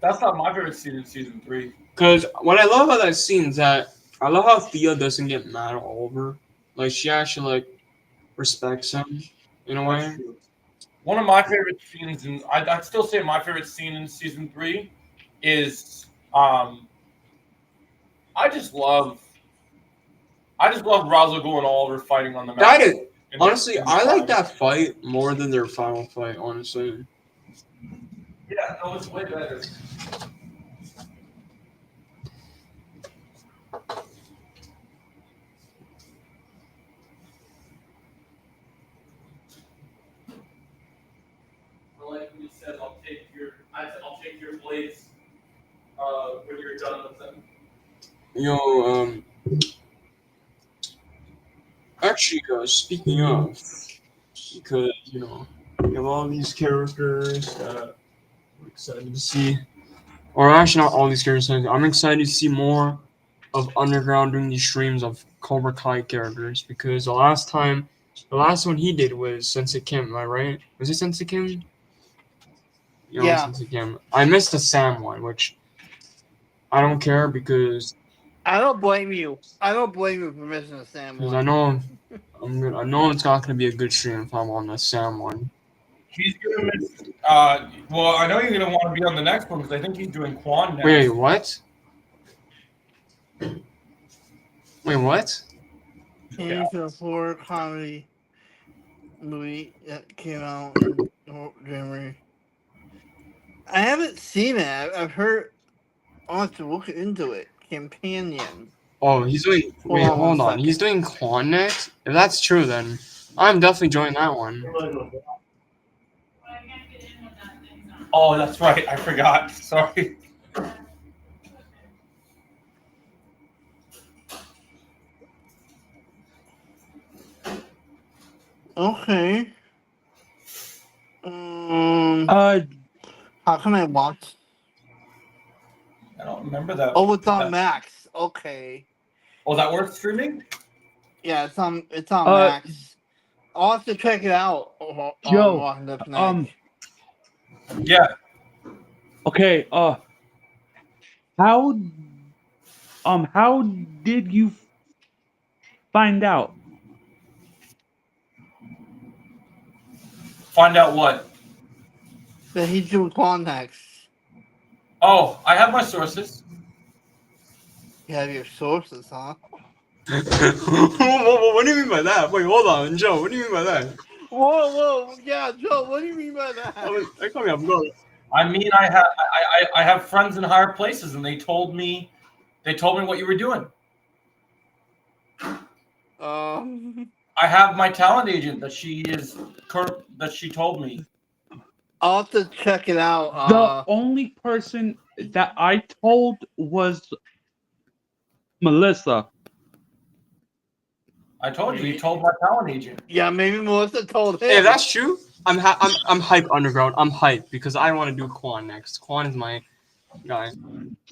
That's not my favorite scene in season 3. Because what I love about that scene is that I love how Thea doesn't get mad at Oliver. Like she actually like respects him in a way. One of my favorite scenes, and I'd still say my favorite scene in season 3 is I just love Ra's al Ghul and Oliver fighting on the That mountain. is honestly, I like that fight more than their final fight. Honestly, Yeah, that was way better. Like you said, I'll take your blades when you're done with them. actually, speaking of, because we have all these characters that I'm excited to see, or actually not all these characters. I'm excited to see more of Underground doing these streams of Cobra Kai characters because the last one he did was Sensei Kim. Am I right? Was it Sensei Kim? Yeah. Sensei Kim. I missed the Sam one, which I don't care because I don't blame you. I don't blame you for missing the Sam I one. know I know it's not gonna be a good stream if I'm on the Sam one. He's gonna miss. Well, I know you're gonna want to be on the next one because I think he's doing Quan next. Wait, what? Wait, what? It's a horror comedy movie that came out in January. I haven't seen it. I've heard. I'll have to look into it. Companion. Oh, he's doing. Wait, Hold on hold one on. He's doing Quan next. If that's true, then I'm definitely joining that one. Oh, that's right. I forgot. Sorry. Okay. How can I watch? I don't remember that. Oh, it's on Max. Okay. Oh, is that worth streaming? Yeah, it's on Max. I'll have to check it out. Joe, Yeah. Okay, how did you find out. Find out what? That he's doing Quan next. Oh, I have my sources. You have your sources, huh? What do you mean by that? Wait, hold on, Joe. What do you mean by that? Whoa, yeah, Joe. What do you mean by that? I call me off guard. I mean, I have friends in higher places, and they told me what you were doing. I have my talent agent that she told me. I'll have to check it out. The only person that I told was Melissa. I told you told my talent agent. Yeah, maybe Melissa told him. Hey, if that's true, I'm hype Underground. I'm hype because I want to do Quan next. Quan is my guy.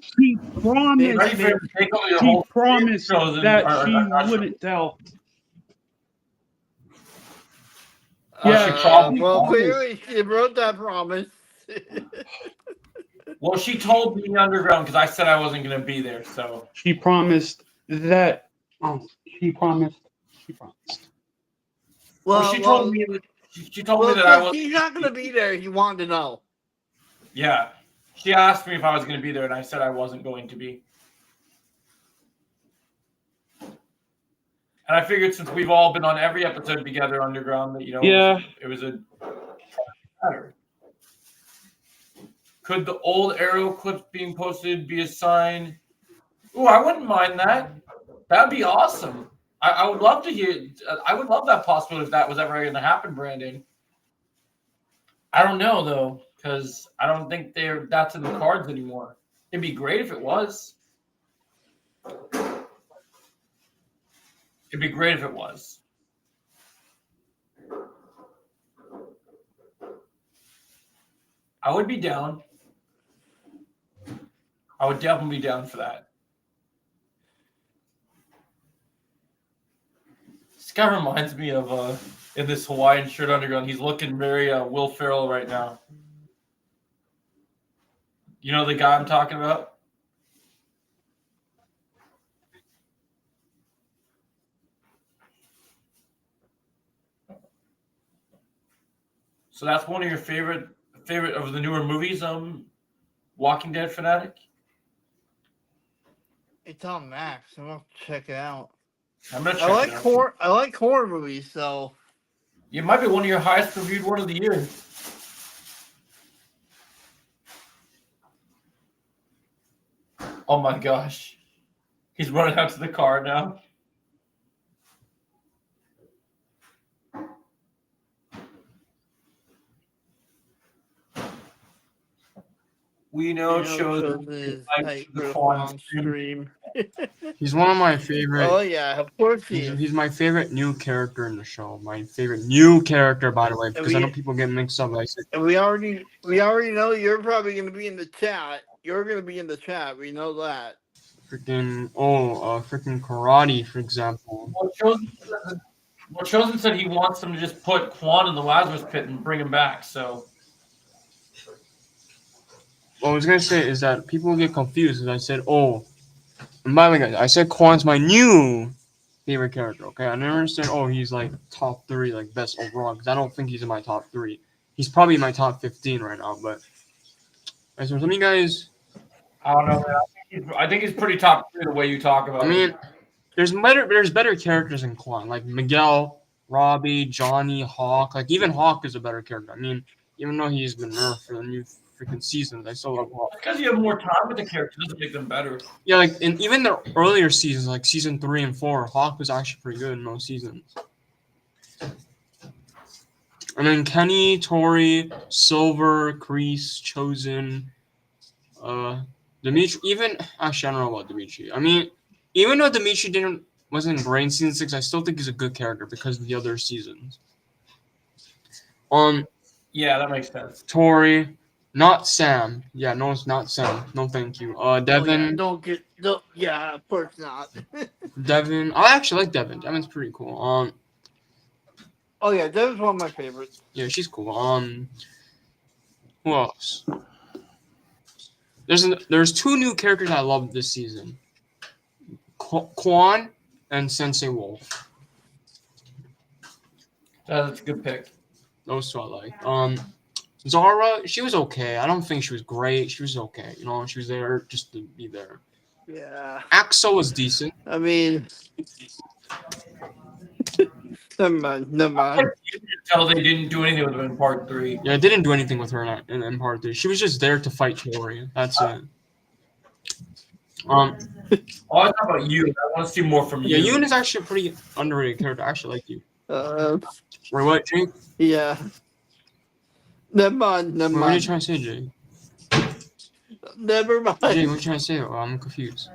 She promised Ready for him to take over your She whole promised shows and- that or- she or- wouldn't tell. Well, she probably well, promised. clearly she wrote that promise. Well, she told me Underground because I said I wasn't going to be there. So She promised that. She promised. well, she told me. She told me that I was. He's not going to be there. He wanted to know. Yeah, she asked me if I was going to be there, and I said I wasn't going to be. And I figured since we've all been on every episode together, Underground, that Yeah. it was a matter. Could the old Arrow clips being posted be a sign? Ooh, I wouldn't mind that. That'd be awesome. I would love to hear. I would love that possibility if that was ever going to happen, Brandon. I don't know though, because I don't think that's in the cards anymore. It'd be great if it was. It'd be great if it was. I would be down. I would definitely be down for that. This guy reminds me of in this Hawaiian shirt Underground. He's looking very Will Ferrell right now. You know the guy I'm talking about? So that's one of your favorite of the newer movies, Walking Dead fanatic? It's on Max. I'm going to check it out. I'm gonna check I like it out. I like horror movies, so It might be one of your highest reviewed one of the year. Oh my gosh. He's running out to the car now. We know shows is like tight the for the Quan Quan stream. stream. He's one of my favorite. Oh yeah, of course he He's, is. he's my favorite new character in the show. My favorite new character, by the way, because I know we- people get mixed up. I said, And we already know you're probably going to be in the chat. You're going to be in the chat. We know that. freaking karate, for example. Well, Chosen said he wants them to just put Quan in the Lazarus pit and bring him back. So What I was gonna say is that people get confused because I said, oh, and by the way, guys, I said Quan's my new favorite character. Okay, I never said, oh, he's like top 3, like best overall, because I don't think he's in my top 3. He's probably in my top 15 right now. But so some of you guys, I don't know. Man. I think he's pretty top 3 the way you talk about I mean, there's better characters in Quan, like Miguel, Robbie, Johnny, Hawk. Like even Hawk is a better character. I mean, even though he's been nerfed for the new freaking seasons, I still love Hawk. Because you have more time with the character doesn't make them better. Yeah, like in even the earlier seasons, like season 3 and 4, Hawk was actually pretty good in those seasons. And then Kenny, Tori, Silver, Kreese, Chosen, Dimitri. Even actually, I don't know about Dimitri. I mean, even though Dimitri wasn't great in season 6, I still think he's a good character because of the other seasons. Yeah, that makes sense. Tori, not Sam. Yeah, no, it's not Sam. No, thank you. Devin. Yeah, of course not. Devin. I actually like Devin. Devin's pretty cool. Oh yeah, Devin's one of my favorites. Yeah, she's cool. Who else? There's 2 new characters I love this season. Quan and Sensei Wolf. That's a good pick. Those two I like. Zara, she was okay. I don't think she was great. She was okay. You know, she was there just to be there. Yeah. Axel was decent. I mean, never mind. Never mind. You can tell they didn't do anything with him in part 3. Yeah, I didn't do anything with her in part 3. She was just there to fight Chori. That's it. Oh, I talk about you. I want to see more from Yeah, you. Yoon is actually a pretty underrated character. I actually like you. Wait, what, Jake? Yeah. Never mind. Never Wait, what are you mind. trying to say, Jake? Never mind. Jake, what are you trying to say? Oh, I'm confused.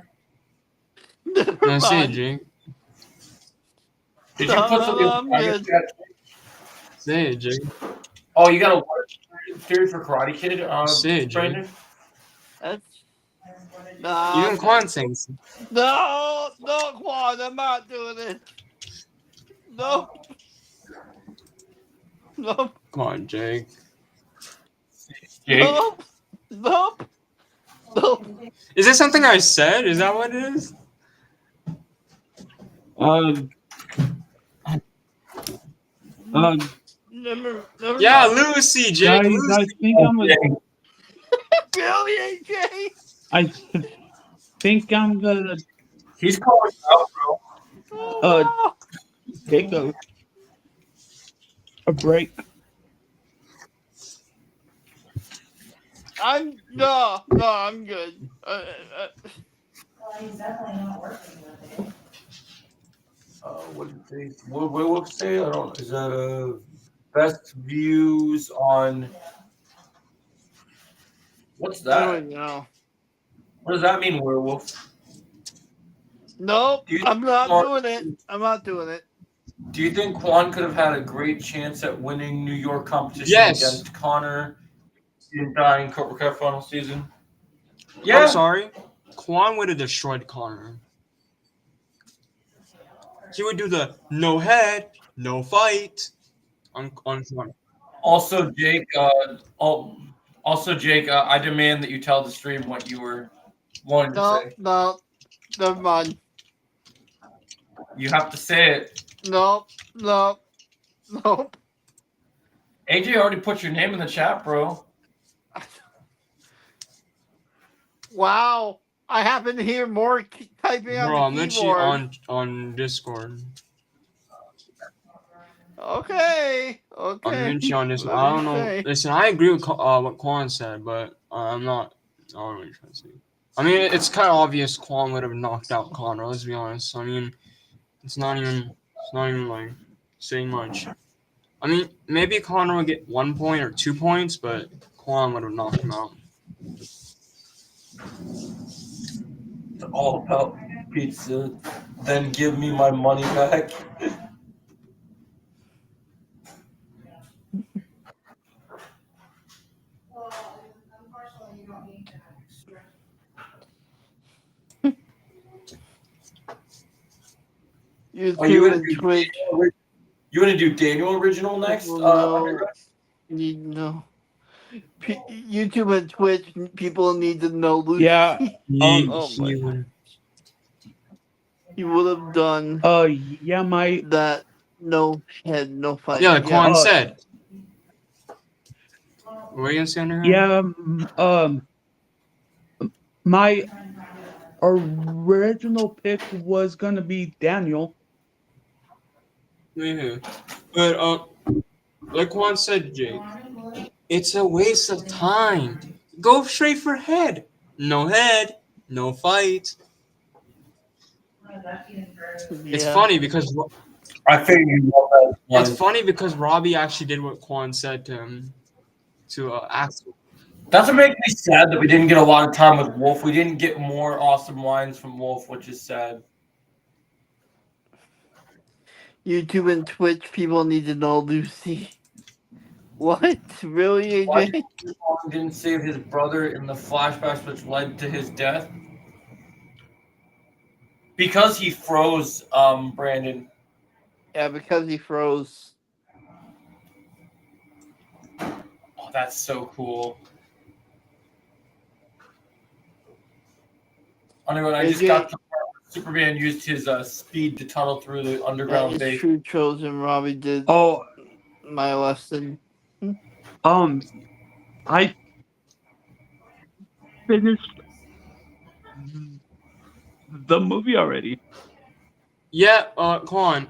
Never No, say it, mind. Jake. Did you put something I'm in the good. chat? Say it, Jake. Oh, you got a theory for Karate Kid, Say it, Jake. Brandon? That's Even Quan sings. no, Quan, I'm not doing it. Nope. Nope. Come on, Jake. Jake? Nope. Nope. Nope. Is it something I said? Is that what it is? Never Yeah, mind. Lucy, Jake. Guys, Lucy. I think I'm gonna. Really, AJ? I think I'm gonna He's calling out, bro. Oh, take a break. I'm good. What did they? What say? I don't. Is that best views on? What's I that? don't know. What does that mean, werewolf? Nope, Do you I'm not Quan- doing it. I'm not doing it. Do you think Quan could have had a great chance at winning New York competition Yes. against Connor in dying Cobra Kai final season? I'm Yeah. sorry. Quan would have destroyed Connor. He would do the no head, no fight on Quan. Also, Jake. Jake. I demand that you tell the stream what you were wanting to say. No, never mind. You have to say it. Nope. AJ already put your name in the chat, bro. Wow, I happen to hear more typing Bro, on I'm the literally keyboard. on Discord. Okay. I'm literally on Discord. Let I me don't know. say. Listen, I agree with what Quan said, but I'm not. I don't know what you're trying to say. I mean, it's kind of obvious Quan would have knocked out Connor. Let's be honest. I mean, it's not even like saying much. I mean, maybe Connor would get 1 point or 2 points, but Quan would have knocked him out. It's all about pizza. Then give me my money back. YouTube and Twitch. You want to do Daniel original next? Need to know. YouTube and Twitch. People need to know. Lucy. Yeah. Oh my. You would have done Yeah, my that. No head, no fight. Yeah, like Quan said. What are you gonna say under here? yeah, my original pick was gonna be Daniel. Yeah. But like Quan said, Jake, it's a waste of time. Go straight for head. No head, no fight. It's funny because I figured you love that. it's funny because Robbie actually did what Quan said to him to Axel. That's what makes me sad that we didn't get a lot of time with Wolf. We didn't get more awesome lines from Wolf, which is sad. YouTube and Twitch. People need to know Lucy. What? Really, Why AJ? didn't save his brother in the flashbacks, which led to his death? Because he froze, Brandon. Yeah, because he froze. Oh, that's so cool. Anyway, I just AJ. got the part Superman used his speed to tunnel through the That underground is base. true, Chosen. Robbie did Oh, my lesson. I finished the movie already. Yeah, Quan,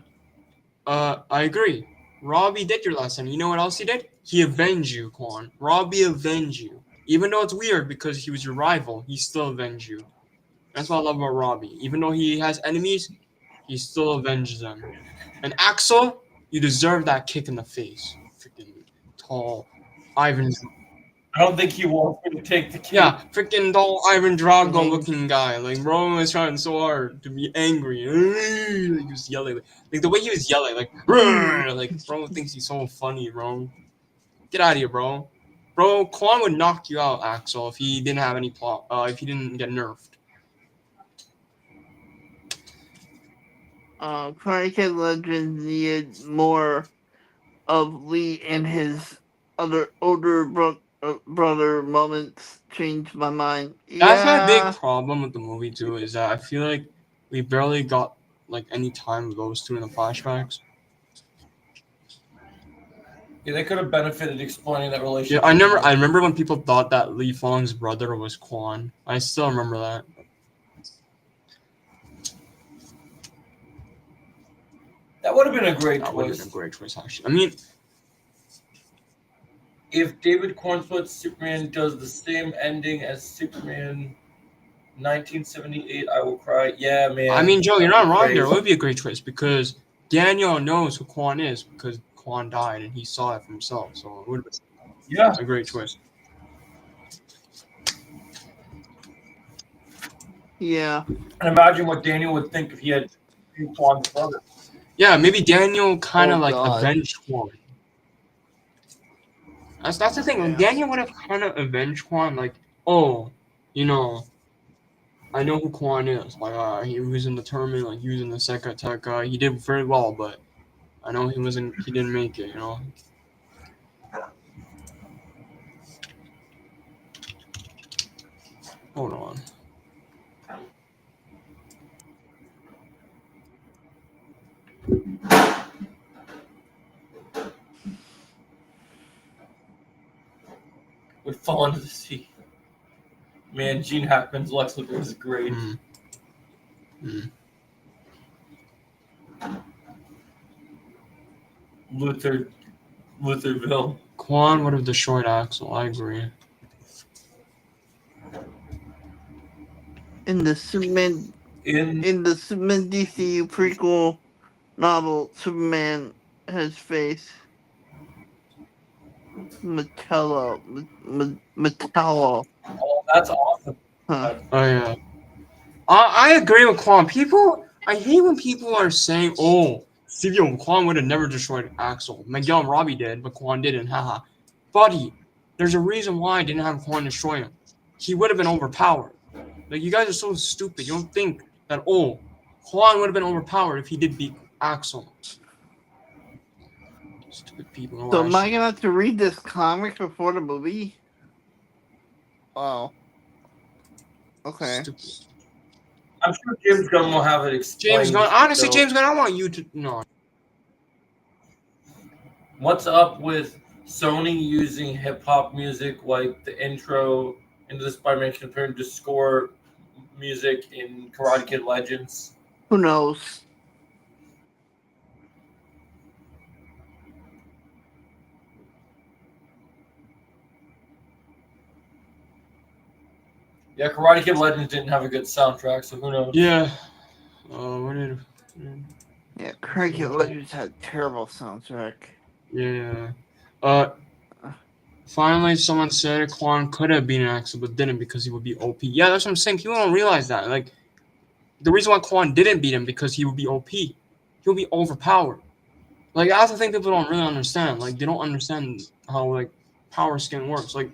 I agree. Robbie did your lesson. You know what else he did? He avenged you, Quan. Robbie avenged you. Even though it's weird because he was your rival, he still avenged you. That's what I love about Robbie. Even though he has enemies, he still avenges them. And Axel, you deserve that kick in the face. Freaking tall Ivan. I don't think he wants me to take the cue. Yeah, freaking tall Ivan Drago Mhm. looking guy. Like, bro was trying so hard to be angry. Like, he was yelling. Like, the way he was yelling, like, bro thinks he's so funny, bro. Get out of here, bro. Bro, Quan would knock you out, Axel, if he didn't have any plot. If he didn't get nerfed. Karate Kid Legends needed more of Lee and his other older brother moments. Changed my mind. That's my big Yeah, problem with the movie too, is that I feel like we barely got like any time with those two in the flashbacks. Yeah, they could have benefited explaining that Yeah, relationship. I remember when people thought that Lee Fong's brother was Quan. I still remember that. That would have been a great That would have twist. been a great choice, actually. I mean, If David Cornsworth's Superman does the same ending as Superman 1978, I will cry. Yeah, man. Joe, you're not wrong there. It Crazy. would be a great choice because Daniel knows who Quan is because Quan died and he saw it for himself. So it would have been Yeah. a great choice. yeah. And imagine what Daniel would think if he had been Quan's brother. Yeah, maybe Daniel kind of Oh, like God. avenged Quan. That's the thing. Yeah. Daniel would have kind of avenged Quan, like, oh, you know, I know who Quan is. Like, he was in the tournament, like, he was in the second attack. He did very well, but I know he didn't make it. You know. Hold on. Would fall into the sea. Man, Gene Hackman's Lex Luthor was great. Lutherville. Quan would have destroyed Axel. I agree. In the Superman In the Superman DCU prequel novel, Superman has faced Metallo. oh, that's awesome. Huh. Oh yeah. I agree with Quan. I hate when people are saying, "Oh, Stevie Quan would have never destroyed Axel. Miguel and Robbie did, but Quan didn't." Haha. Buddy, there's a reason why I didn't have Quan destroy him. He would have been overpowered. Like, you guys are so stupid. You don't think that Quan would have been overpowered if he did beat Axel. Stupid people. So am I gonna have to read this comic before the movie? Wow. Okay. Stupid. I'm sure James Gunn will have it explained. James Gunn. Honestly, though. James Gunn, I want you to no. What's up with Sony using hip hop music like the intro into the Spider-Man campaign to score music in Karate Kid Legends? Who knows? Yeah, Karate Kid Legends didn't have a good soundtrack, so who knows? Yeah. Yeah, Karate Kid Legends had a terrible soundtrack. Yeah. Finally, someone said Quan could have been an Axel, but didn't because he would be OP. Yeah, that's what I'm saying. People don't realize that. Like, the reason why Quan didn't beat him because he would be OP. He would be overpowered. Like, that's the thing people don't really understand. Like, they don't understand how, like, power skin works. Like,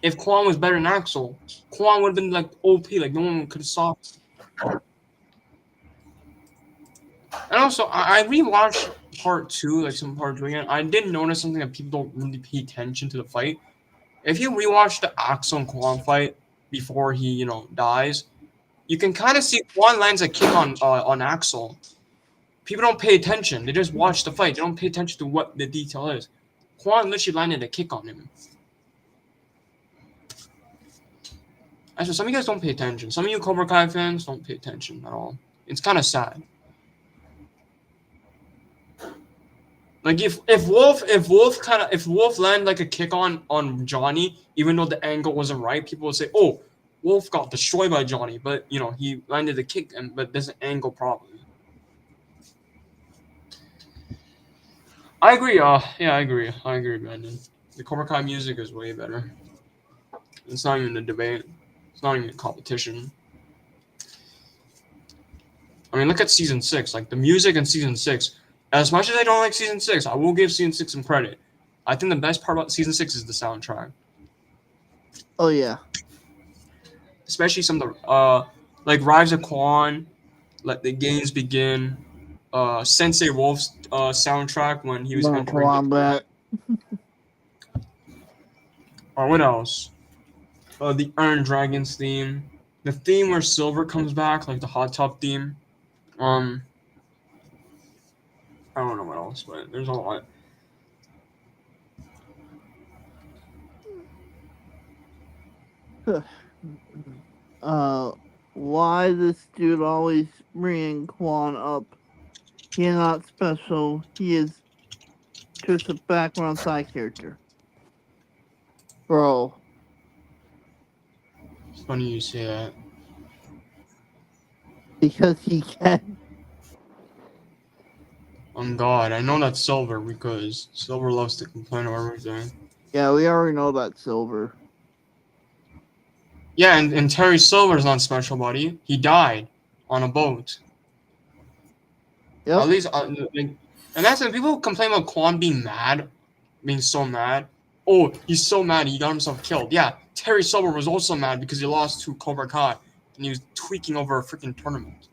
if Quan was better than Axel, Quan would have been, like, OP. Like, no one could have stopped. And also, I rewatched part 2, like some part 2 again. I did notice something that people don't really pay attention to the fight. If you rewatch the Axel and Quan fight before he, dies, you can kind of see Quan lands a kick on Axel. People don't pay attention. They just watch the fight. They don't pay attention to what the detail is. Quan literally landed a kick on him. Actually, some of you guys don't pay attention. Some of you Cobra Kai fans don't pay attention at all. It's kind of sad. Like if Wolf landed like a kick on Johnny, even though the angle wasn't right, people would say, "Oh, Wolf got destroyed by Johnny," but you know he landed the kick but doesn't angle properly. I agree. Yeah, I agree, Brandon. The Cobra Kai music is way better. It's not even a debate. It's not even a competition. I mean, look at season 6. Like the music in season 6. As much as I don't like season 6, I will give season 6 some credit. I think the best part about season 6 is the soundtrack. Oh yeah. Especially some of the like Rise of Quan, Let the Games Begin, Sensei Wolf's soundtrack when he was entering the or what else? The Iron Dragons theme. The theme where Silver comes back, like the Hot Tub theme. I don't know what else, but there's a lot. Why this dude always bringing Quan up? He is not special. He is just a background side character. Bro. It's funny you say that. Because he can. God, I know that's Silver because Silver loves to complain about everything. Yeah, we already know that Silver. Yeah, and Terry Silver's not special, buddy. He died on a boat. Yep. At least, and that's when people complain about Quan being mad, being so mad. Oh, he's so mad he got himself killed. Yeah, Terry Silver was also mad because he lost to Cobra Kai and he was tweaking over a freaking tournament.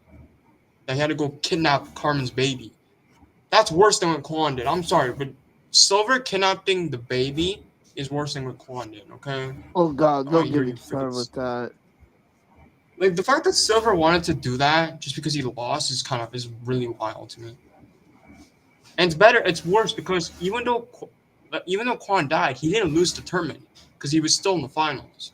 That he had to go kidnap Carmen's baby. That's worse than what Quan did. I'm sorry, but Silver kidnapping the baby is worse than what Quan did, okay? Oh god, don't Alright, get you me started with that. Like the fact that Silver wanted to do that just because he lost is really wild to me. And it's worse because even though Quan died, he didn't lose the tournament because he was still in the finals.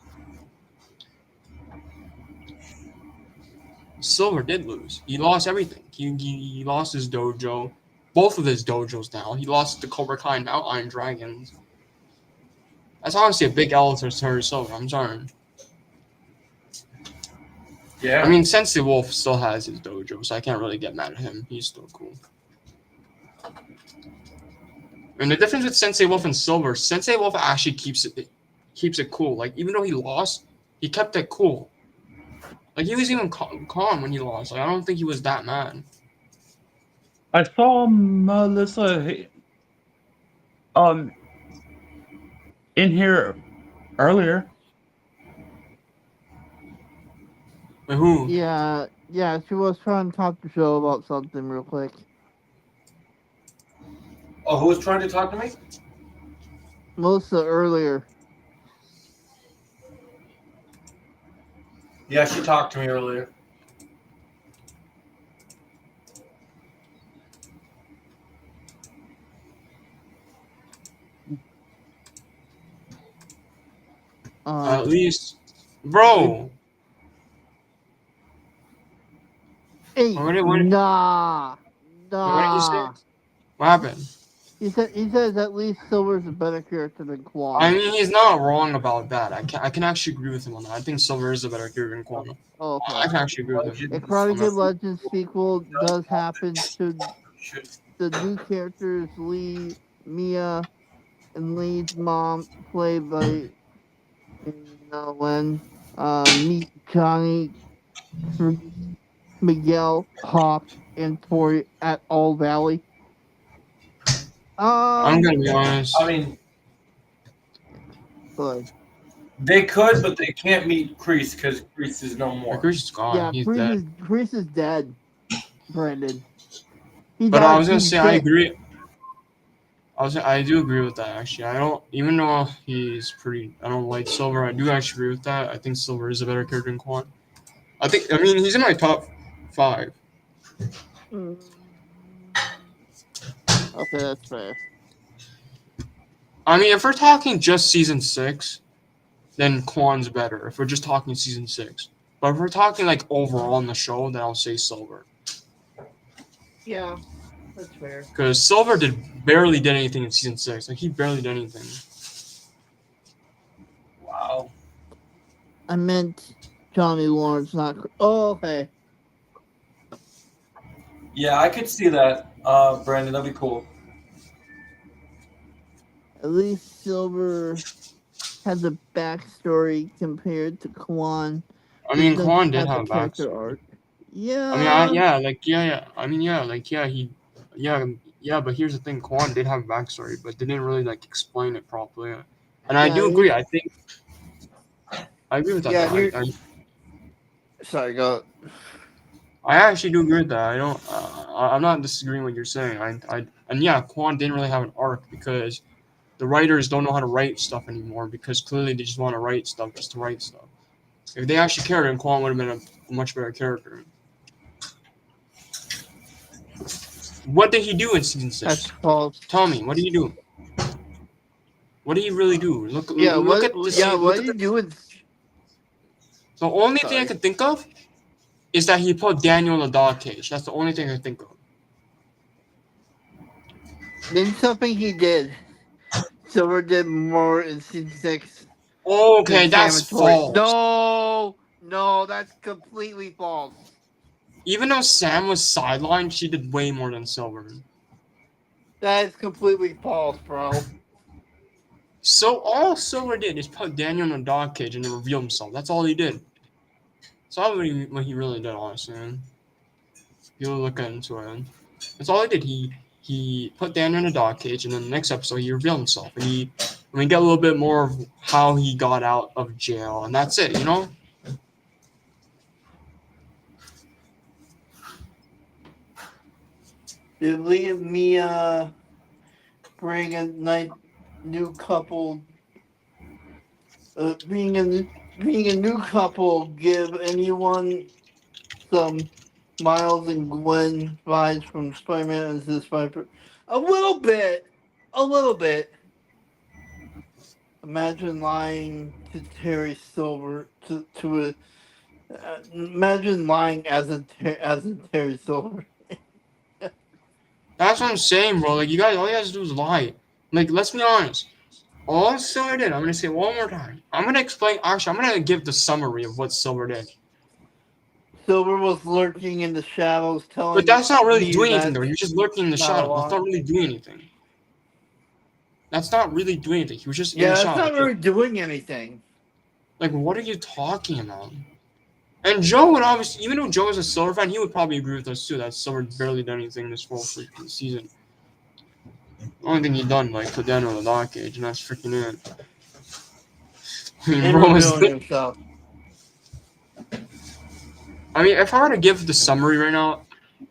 Silver did lose. He lost everything. He lost his dojo, both of his dojos now. He lost the Cobra Kai now Iron Dragons. That's honestly a big L to Terry Silver. I'm sorry. Yeah. I mean, Sensei Wolf still has his dojo, so I can't really get mad at him. He's still cool. And the difference with Sensei Wolf and Silver, Sensei Wolf actually keeps it cool. Like even though he lost, he kept it cool. Like he was even calm when he lost. Like I don't think he was that mad. I saw Melissa in here earlier. Wait, who? Yeah, she was trying to talk to Joe about something real quick. Oh, who was trying to talk to me? Melissa earlier. Yeah, she talked to me earlier. At least, bro. Hey, What did nah. What did you say? What happened? He says at least Silver's a better character than Quan. I mean, he's not wrong about that. I can actually agree with him on that. I think Silver is a better character than Quan. Oh, okay. I can actually agree with him. A Karate Kid Legends sequel does happen to the new characters Mia, and Lee's mom, played by meet Johnny, Miguel, Pop, and Tori at All Valley. I'm gonna be honest. I mean, Good. they could, but they can't meet Kreese because Kreese is no more. Kreese is gone. Yeah, He's dead. Kreese is dead, Brandon. But I was gonna say I agree. I do agree with that actually. I don't even though I don't like Silver. I do actually agree with that. I think Silver is a better character than Quan. I mean, he's in my top 5. Okay, that's fair. I mean, if we're talking just season 6, then Kwan's better. If we're just talking season 6, but if we're talking like overall in the show, then I'll say Silver. Yeah, that's fair. Because Silver barely did anything in season 6. Like he barely did anything. Wow. I meant Johnny Lawrence, not. Oh, okay. Yeah, I could see that, Brandon. That'd be cool. At least Silver has a backstory compared to Kwan. I mean, He doesn't Kwan did have a character backstory. arc. Yeah. I mean, but here's the thing: Kwan did have a backstory, but they didn't really like explain it properly. And I Yeah, do agree. I agree with that. Yeah, though. Sorry, go. I actually do agree with that. I don't. I'm not disagreeing with what you're saying. And yeah, Kwan didn't really have an arc because the writers don't know how to write stuff anymore because clearly they just want to write stuff just to write stuff. If they actually cared, then Kwan would have been a much better character. What did he do in season 6? That's false. Tell me, what did he do? What did he really do? Look Yeah, at what? the Yeah, scene- what look are at you doing? the only thing I Sorry. could think of is that he put Daniel in the dog cage. That's the only thing I could think of. Then something he did. Silver did more in season 6. Okay, than that's Sam and Tori. false. No, that's completely false. Even though Sam was sidelined, she did way more than Silver. That is completely false, bro. So all Silver did is put Daniel in a dog cage and then reveal himself. That's all he did. That's all what he really did, honestly. Man. You look into it. That's all he did. He put Daniel in a dog cage, and then the next episode he revealed himself, and we get a little bit more of how he got out of jail, and that's it. You know. Did Liam Mia bring a new couple? Being a new couple give anyone some Miles and Gwen vibes from Spider-Man and this Spider? A little bit. Imagine lying to Terry Silver to a. Imagine lying as a Terry Silver. That's what I'm saying, bro. Like, all you guys do is lie. Like, let's be honest. All Silver did, I'm going to say it one more time. I'm going to explain, actually, I'm going to give the summary of what Silver did. Silver was lurking in the shadows, telling. But that's not really me doing anything, that though. He was just lurking in the not a shadows. lot. That's not really doing anything. That's not really doing anything. He was just in Yeah, the that's shadows. not really doing anything. Like, what are you talking about? And Joe would obviously, even though Joe is a Silver fan, he would probably agree with us too that Silver barely done anything this whole freaking season. The only thing he done, like, put down on the dog cage, and that's freaking it. I mean, And bro was revealing himself. I mean, if I were to give the summary right now,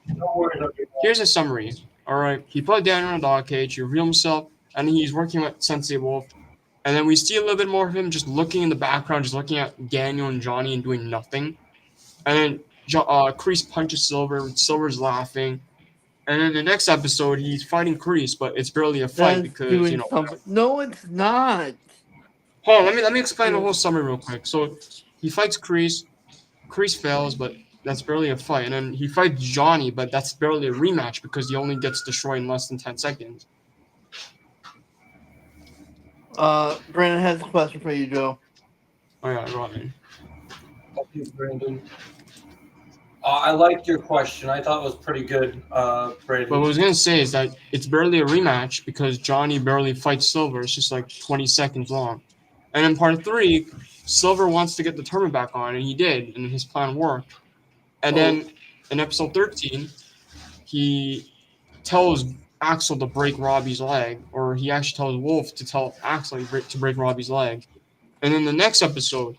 No worries. here's a summary. All right, he put Daniel in a dog cage, he revealed himself, and he's working with Sensei Wolf. And then we see a little bit more of him just looking in the background, just looking at Daniel and Johnny and doing nothing. And then Kreese punches Silver, Silver's laughing. And then the next episode, he's fighting Kreese, but it's barely a fight That's because, doing you know. something. No, it's not. Hold on, let me explain the whole summary real quick. So he fights Kreese. Kreese fails, but that's barely a fight. And then he fights Johnny, but that's barely a rematch because he only gets destroyed in less than 10 seconds. Brandon has a question for you, Joe. Oh, yeah, right. Thank you, Brandon. I liked your question. I thought it was pretty good, Brandon. But what I was going to say is that it's barely a rematch because Johnny barely fights Silver. It's just like 20 seconds long. And in part 3, Silver wants to get the tournament back on, and he did, and his plan worked. And then in episode 13, he tells Axel to break Robbie's leg, or he actually tells Wolf to tell Axel to break Robbie's leg. And in the next episode,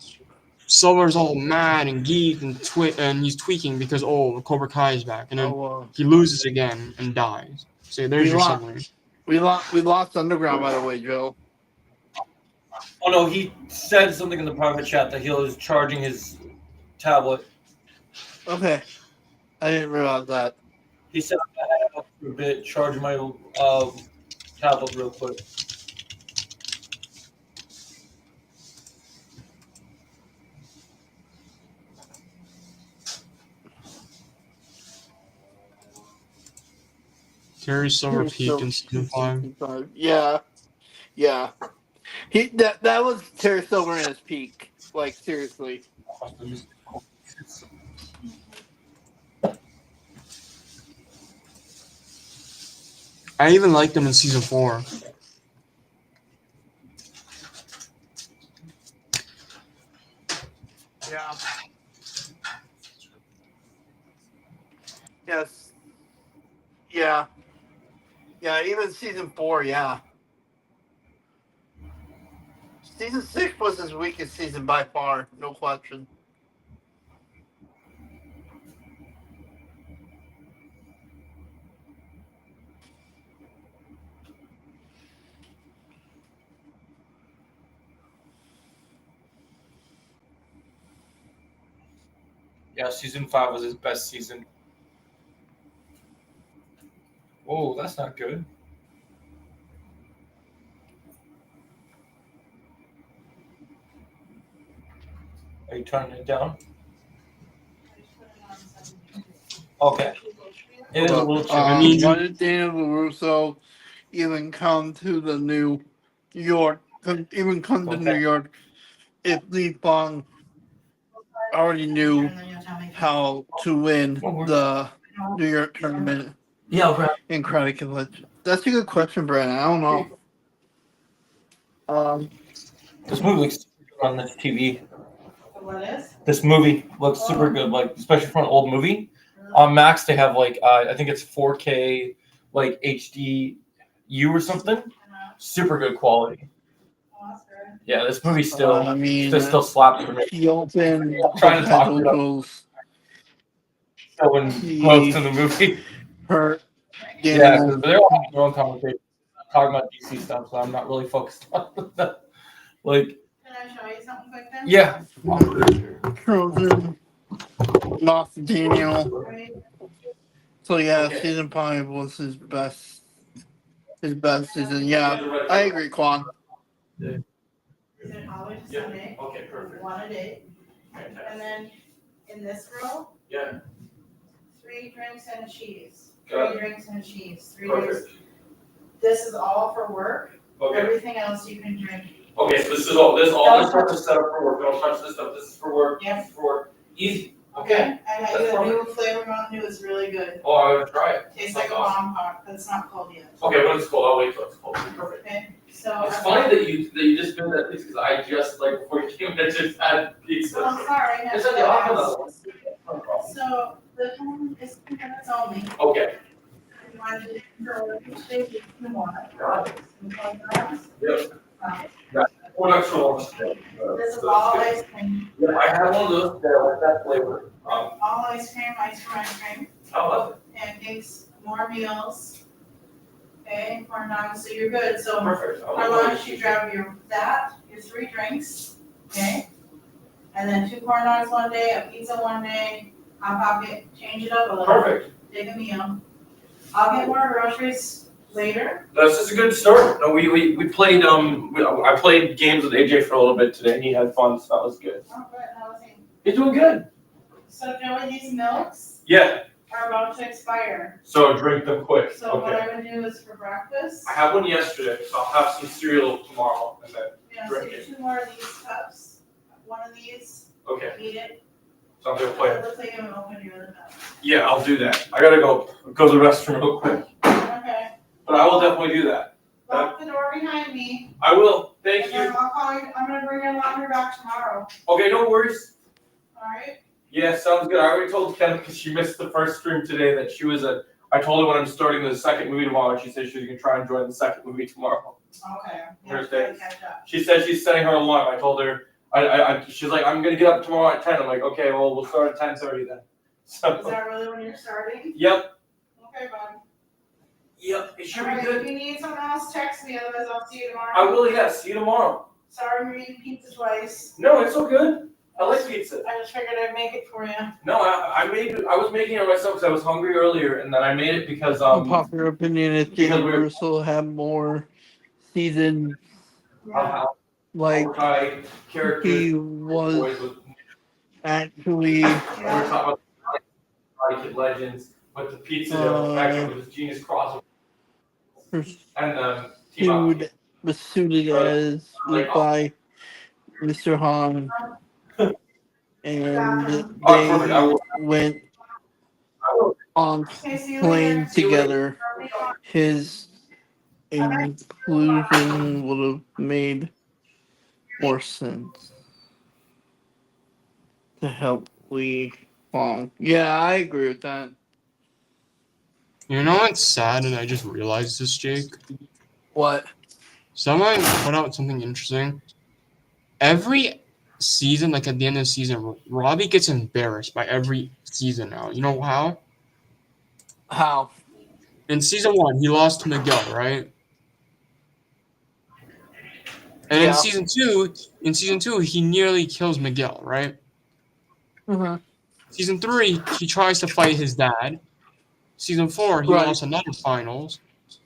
Silver's all mad and geeked and he's tweaking because Cobra Kai is back, and then he loses again and dies. So there's your summary. We lost Underground, by the way, Joe. Oh no, he said something in the private chat that he was charging his tablet. Okay. I didn't realize that. He said I had up for a bit, charge my tablet real quick. Terry Silver peaked in season 5. Yeah. Yeah. That was Terry Silver in his peak. Like seriously. I even liked him in season 4. Yeah. Yes. Yeah. Yeah, even season 4, yeah. Season 6 was his weakest season by far, no question. Yeah, season 5 was his best season. Oh, that's not good. Are you turning it down? Okay. It is a little chilly. I mean, why did Daniel LaRusso even come to the New York? Even come to New Okay. York if Lee Fong already knew how to win the New York tournament Yeah, Brad. in Karate Village? That's a good question, Brandon. I don't know. This movie looks super good on this TV. What is? This movie looks super good, like especially for an old movie. On Max, they have like I think it's 4K, like HD U or something. Super good quality. Yeah, this movie still I mean, still slaps for me. he opened Trying to talk the it up. titles. Showing He growth in the movie. hurt Yeah, Daniel. because they're all having their own conversation. I'm talking about DC stuff, so I'm not really focused on that. Like, Can I show you something quick then? yeah. Trojan lost Daniel. Right? So yeah, Okay. season 5 was his best season. Yeah, I agree, Quan. Is it always a Sunday? Okay, perfect. One a day. And then in this row, Yeah. 3 drinks and a cheese. Got 3 drinks and a cheese. 3 drinks. Perfect. This is all for work. Okay. Everything else you can drink. Okay, so this stuff is set up for work. Don't touch this stuff. This is for work. Yep. This is for work. Easy. Okay. I got That's you a new perfect. flavor Mountain Dew. It's really good. Oh, I would try it. Tastes That's like a awesome. bomb pop, but it's not cold yet. Okay, when it's cold, I'll wait till it's cold. Perfect. Okay. So It's funny that you just did that pizza because I just like before you came in just had pizza. I'm sorry. It's at the office. No problem. So the time is 2 minutes only. Okay. You want to do it for each day, you can more. Got it. This Yep. One extra one. is all ice cream. Yeah, I had one of those that with that flavor. All ice cream, ice cream. I love it. Pancakes, more meals. Okay, corn dogs, so you're good. So Perfect. for lunch, you grab your 3 drinks, okay? And then 2 corn dogs one day, a pizza one day, Hot Pocket, change it up a little. Perfect. Take a meal. I'll get more groceries later. This is a good start. No, we played I played games with AJ for a little bit today and he had fun, so that was good. Oh, good, how was he? He's doing good. So Joey, these milks Yeah. are about to expire. So drink them quick. So what Okay. I'm gonna do is for breakfast, I had one yesterday, so I'll have some cereal tomorrow and then drink see it. 2 more of these cups. One of these, Okay. eat it. So I'm gonna It play. looks like you haven't opened your other cup. Yeah, I'll do that. I gotta go to the restroom real quick. Okay. But I will definitely do that. Lock the door behind me. I will. Thank And then you. I'll call you, I'm gonna bring your laundry back tomorrow, Okay, no worries. alright? Yeah, sounds good. I already told Ken because she missed the first stream today that she was I told her when I'm starting the second movie tomorrow, and she said she was gonna try and join the second movie tomorrow. Okay. Yeah, Thursday. gotta catch up. She said she's setting her alarm. I told her she's like, I'm gonna get up tomorrow at 10. I'm like, okay, well we'll start at 10:30 then. Is So that really when you're starting? yep. Okay, bud. Yep, it should be Alright, good. if you need something else, text me, otherwise I'll see you tomorrow. I will, yeah, see you tomorrow. Sorry for eating pizza twice. No, it's all good. I like pizza. I just figured I'd make it for you. No, I was making it myself because I was hungry earlier, and then I made it because Unpopular opinion is because Jalen we're- Russell had more seasons. how Like high characters he was boys with actually we were talking about Karate Kid Legends with the pizza action with this genius crossover and team up. pursued was suited as by Mr. Han, and Perfect. they went on Okay, see you playing later. together. His inclusion would have made more sense to help Lee Fong. Yeah, I agree with that. You know what's sad, and I just realized this, Jake? What? Someone put out something interesting. Every season, like at the end of the season, Robbie gets embarrassed by every season now. You know how? How? In season 1, he lost to Miguel, right? And Yeah. in season two, he nearly kills Miguel, right? Mm-hmm. Season 3, he tries to fight his dad. Season 4, he Right. lost another finals.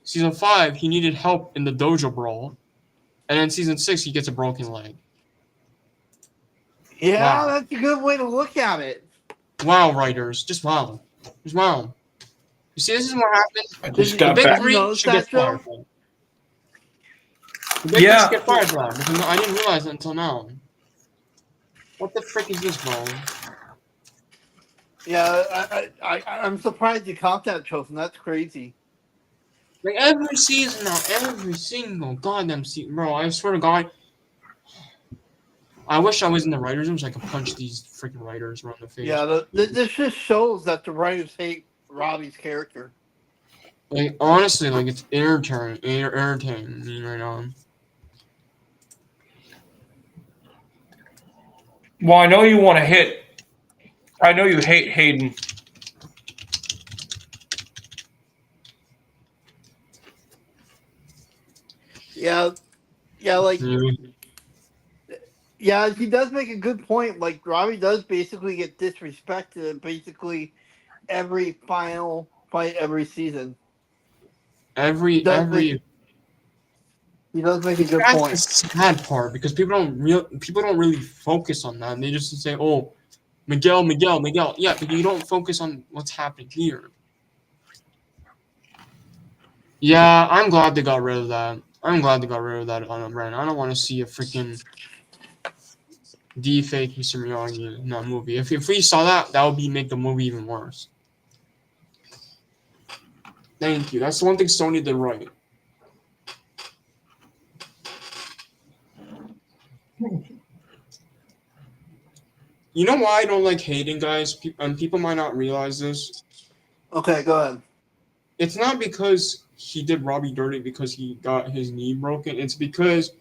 Season 5, he needed help in the dojo brawl. And then season 6, he gets a broken leg. Yeah, Wow. that's a good way to look at it. Wow, writers. Just wow. Just wow. You see, this is what happens. I Did just you- got The big back. Did you three notice should get that, Joe? fired. For that. The big three should get fired for that because I didn't realize it until now. What the frick is this, bro? Yeah, I'm surprised you caught that, Chosen. That's crazy. Like every season now, every single goddamn season, bro. I swear to God. I wish I was in the writers' room so I could punch these freaking writers around the face. Yeah, this just shows that the writers hate Robbie's character. Like honestly, like it's irritating me right now. Well, I know you want to hit. I know you hate Hayden. Yeah, like yeah, he does make a good point. Like Robbie does basically get disrespected in basically every final fight every season. Every He does make a good That's the point. sad part because people don't really focus on that. And they just say, "Oh, Miguel." Yeah, but you don't focus on what's happening here. Yeah, I'm glad they got rid of that. I'm glad they got rid of that on a brand. I don't want to see a freaking fake Mr. Miyagi in that movie. If we saw that, that would make the movie even worse. Thank you. That's the one thing Sony did right. You know why I don't like Hayden, guys? And people might not realize this. Okay, go ahead. It's not because he did Robbie dirty because he got his knee broken. It's because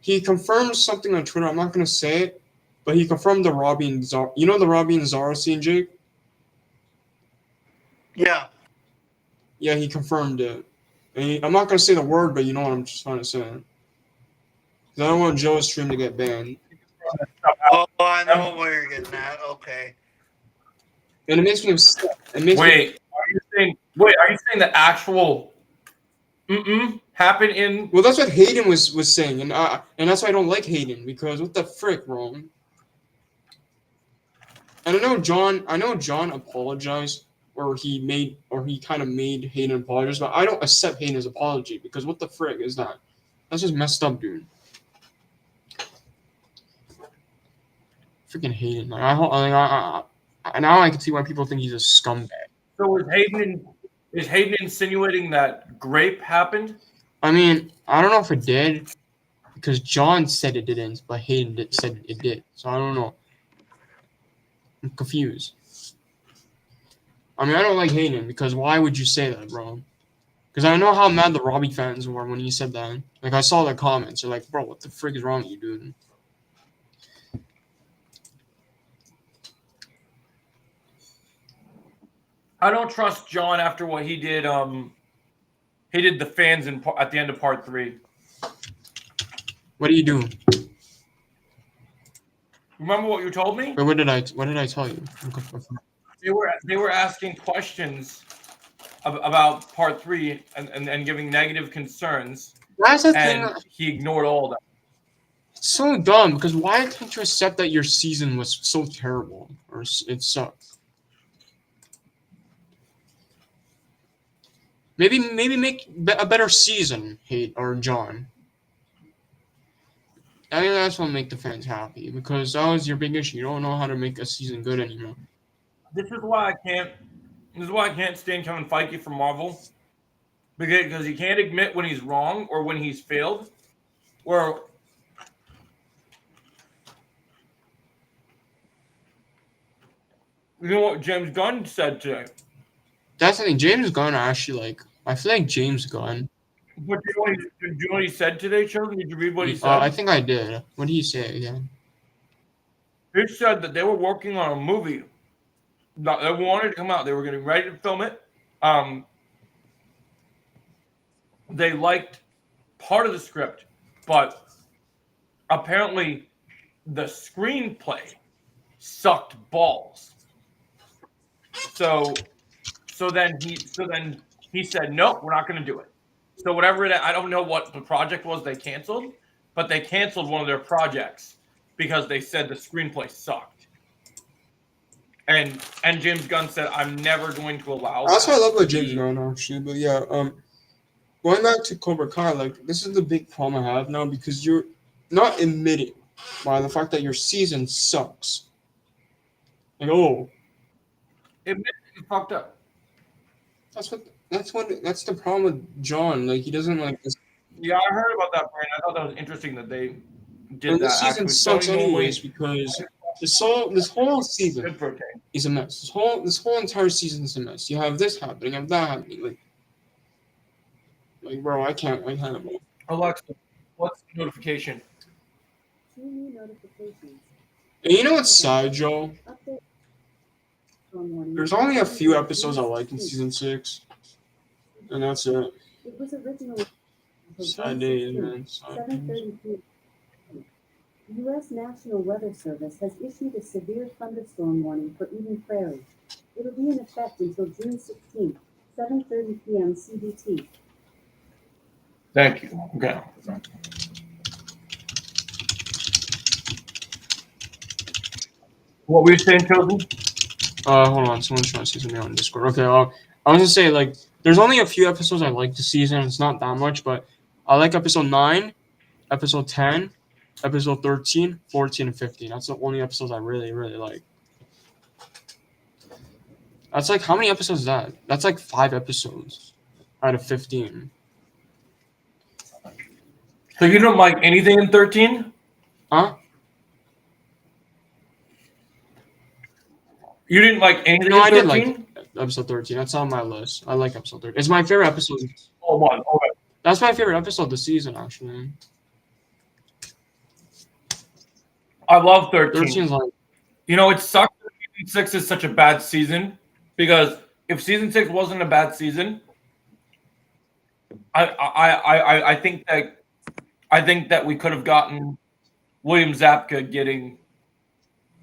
he confirmed something on Twitter. I'm not going to say it, but he confirmed the Robbie and Zara. You know the Robbie and Zara scene, Jake? Yeah. Yeah, he confirmed it. And I'm not going to say the word, but you know what I'm just trying to say. 'Cause I don't want Joe's stream to get banned. Oh, I know where you're getting at. Okay. And it makes me upset. Are you saying the actual happened in? Well, that's what Hayden was saying, and that's why I don't like Hayden because what the frick, bro? And I know John apologized, or he kind of made Hayden apologize, but I don't accept Hayden's apology because what the frick is that? That's just messed up, dude. Freaking Hayden. Now I can see why people think he's a scumbag. So is Hayden insinuating that Grape happened? I mean, I don't know if it did, because John said it didn't, but Hayden said it did. So I don't know. I'm confused. I mean, I don't like Hayden, because why would you say that, bro? Because I know how mad the Robbie fans were when he said that. Like, I saw their comments. They're like, bro, what the frick is wrong with you, dude? I don't trust John after what he did. He did the fans at the end of part 3. What do you do? Remember what you told me? Wait, what did I tell you? They were asking questions about part 3 and giving negative concerns, That's the thing. and he ignored all of that. It's so dumb because why can't you accept that your season was so terrible or it sucked? Maybe make a better season, Hate or John. I think that's what make the fans happy because that was your big issue. You don't know how to make a season good anymore. This is why I can't stand Kevin Feige from Marvel, because he can't admit when he's wrong or when he's failed. Or you know what James Gunn said today? That's the thing. James Gunn actually I feel like James Gunn. But do you know what he said today, Children? Did you read what he said? I think I did. What did he say again? He said that they were working on a movie that they wanted to come out. They were getting ready to film it. They liked part of the script, but apparently the screenplay sucked balls. So then he said, "Nope, we're not going to do it." So whatever I don't know what the project was they canceled, but they canceled one of their projects because they said the screenplay sucked. And James Gunn said, "I'm never going to allow." That's what I love about to James be-" Gunn actually. But yeah, going back to Cobra Kai, this is the big problem I have now because you're not admitting by the fact that your season sucks. It fucked up. That's the problem with John. He doesn't like this. Yeah, I heard about that, Brian. I thought that was interesting that they did And that. this season actually. sucks Sony normally- anyways because this whole season Good for Kane. is a mess. This whole entire season is a mess. You have this happening, you have that happening. Bro, I can't. Alexa, what's the notification? And you know what's sad, Joe? There's only a few episodes I like in season 6, and that's it. It was originally Sad days, man. 7:30 p.m. U.S. National Weather Service has issued a severe thunderstorm warning for Eden Prairie. It'll be in effect until June 16th, 7:30 p.m. CBT. Thank you. Okay. What were you saying, Chosen? Hold on. Someone's trying to say something on Discord. Okay, I was gonna say there's only a few episodes I like this season. It's not that much, but I like episode 9, episode 10, episode 13, 14, and 15. That's the only episodes I really, really like. That's how many episodes is that? That's 5 episodes out of 15. So you don't like anything in 13? Huh? You didn't like anything No, I in did 13? like episode 13. That's on my list. I like episode 13. It's my favorite episode. Oh, one. Okay. That's my favorite episode this season, actually. I love 13. 13 is You know, it sucks that season 6 is such a bad season, because if season 6 wasn't a bad season, I think that we could have gotten William Zabka getting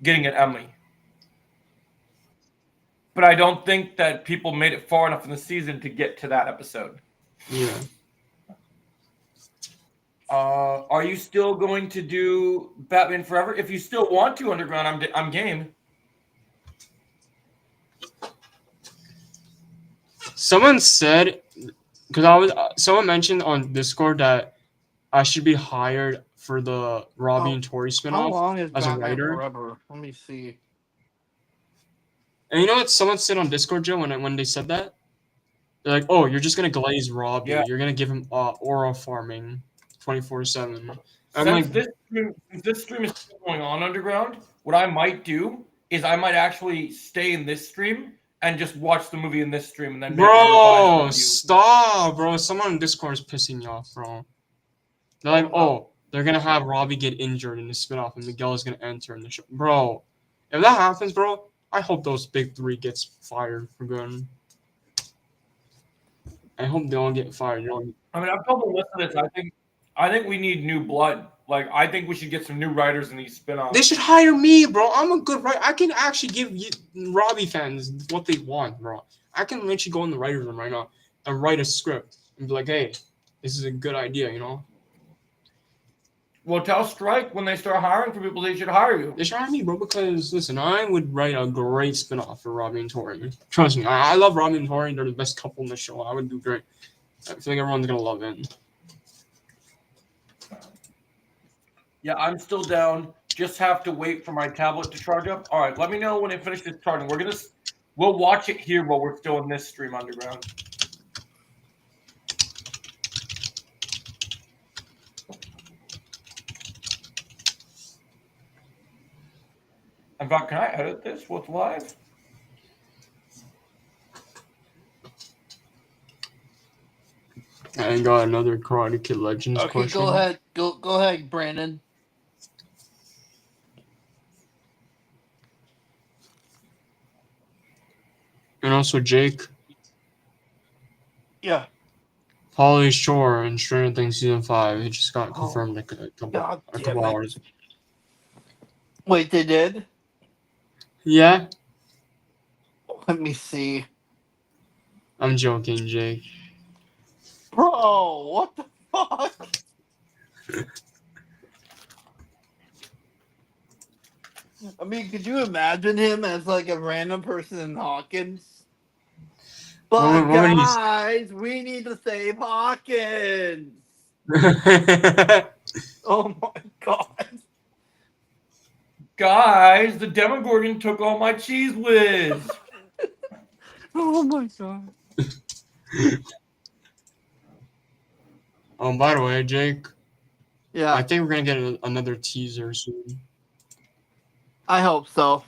an Emmy. But I don't think that people made it far enough in the season to get to that episode. Yeah. Are you still going to do Batman Forever? If you still want to, Underground, I'm game. Someone said, someone mentioned on Discord that I should be hired for the Robbie and Tori How spinoff long is as a Batman writer. Forever? Let me see. And you know what someone said on Discord, Joe, when they said that? They're like, "Oh, you're just gonna glaze Robbie. Yeah. You're gonna give him aura farming 24/7." I'm Since like, this stream is still going on, Underground, what I might do is I might actually stay in this stream and just watch the movie in this stream, and then make a revised bro, review. stop, bro. Someone on Discord is pissing me off, bro. They're like, "Oh, they're gonna have Robbie get injured in the spinoff, and Miguel is gonna enter in the show." Bro, if that happens, bro, I hope those big 3 gets fired for good. I hope they all get fired. I mean, I've told the listeners, I think we need new blood Like, I think we should get some new writers in these spin-offs. They should hire me, bro. I'm a good writer. I can actually give Robbie fans what they want, bro. I can literally go in the writer's room right now and write a script and be like, hey, this is a good idea, you know? Well, tell Strike when they start hiring for people, they should hire you. They should hire me, bro, because, listen, I would write a great spin-off for Robbie and Tori. Trust me, I love Robbie and Tori. They're the best couple in the show. I would do great. I feel like everyone's going to love it. Yeah, I'm still down. Just have to wait for my tablet to charge up. All right, let me know when it finishes charging. We'll watch it here while we're still in this stream underground. In fact, can I edit this with live? I got another Karate Kid Legends Okay, question. go ahead. Go ahead, Brandon. And also Jake. Yeah. Pauly Shore in Stranger Things Season 5. It just got confirmed a couple hours. Wait, they did? Yeah? Let me see. I'm joking, Jake. Bro, what the fuck? I mean, could you imagine him as like a random person in Hawkins? But What guys, we need to save Hawkins. Oh my god. Guys, the Demogorgon took all my cheese whiz. Oh my god. By the way, Jake, Yeah, I think we're going to get another teaser soon. I hope so.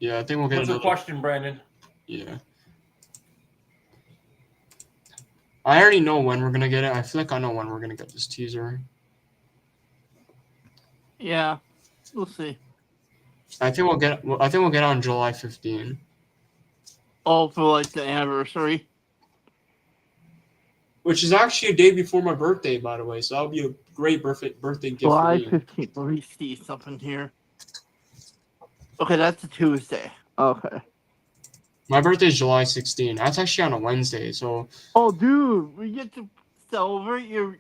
Yeah, I think we'll get What's the another. question, Brandon? Yeah. I already know when we're going to get it. I feel like I know when we're going to get this teaser. Yeah, we'll see. I think we'll get it on July 15. All for like the anniversary. Which is actually a day before my birthday, by the way. So that'll be a great birthday gift July for me. 15th. Let me see something here. Okay, that's a Tuesday. Okay. My birthday is July 16. That's actually on a Wednesday. So Oh, dude, we get to celebrate your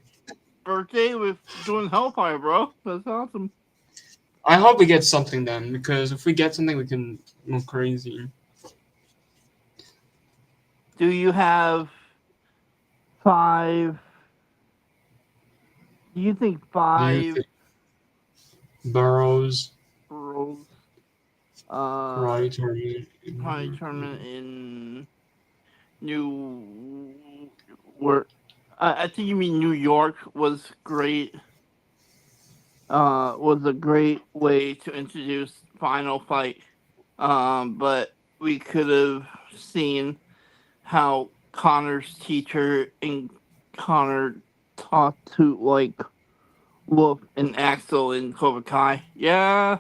birthday with doing Hellfire, bro. That's awesome. I hope we get something then, because if we get something, we can go crazy. Do you have 5? Do you think 5 Burrows, roles? karate tournament. Karate tournament in New. Where? I think you mean New York was great. Was a great way to introduce Final Fight. But we could have seen how Connor's teacher and Connor talked to like Wolf and Axel in Cobra Kai. Yeah.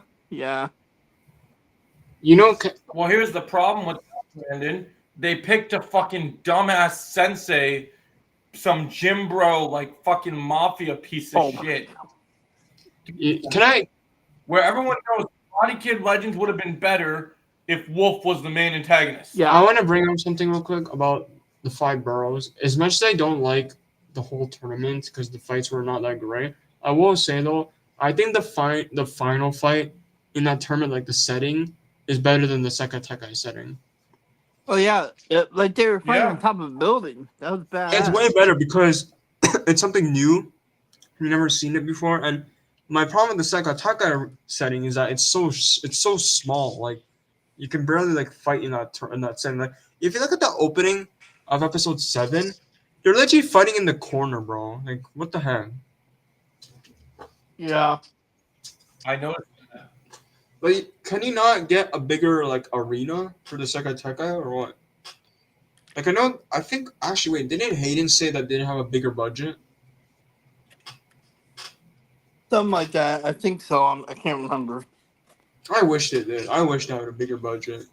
You know, Well, here's the problem with that, Brandon. They picked a fucking dumbass sensei, some gym bro, like fucking mafia piece of shit. can I? Where everyone knows Karate Kid Legends would have been better if Wolf was the main antagonist. Yeah. I want to bring up something real quick about the 5 boroughs. As much as I don't like the whole tournament because the fights were not that great, I will say though, I think the final fight in that tournament, like the setting, is better than the Sekai setting. Oh yeah, like they were fighting on top of a building. That was bad. It's way better because it's something new. You've never seen it before, and my problem with the Sekai setting is that it's so small. Like you can barely like fight in that setting. Like if you look at the opening of episode 7, you're literally fighting in the corner, bro. Like what the heck? Yeah. I noticed. Like, can you not get a bigger like arena for the Sekai or what? Like I think actually wait, didn't Hayden say that they didn't have a bigger budget? Something like that. I think so. I can't remember. I wish they did. I wish they had a bigger budget.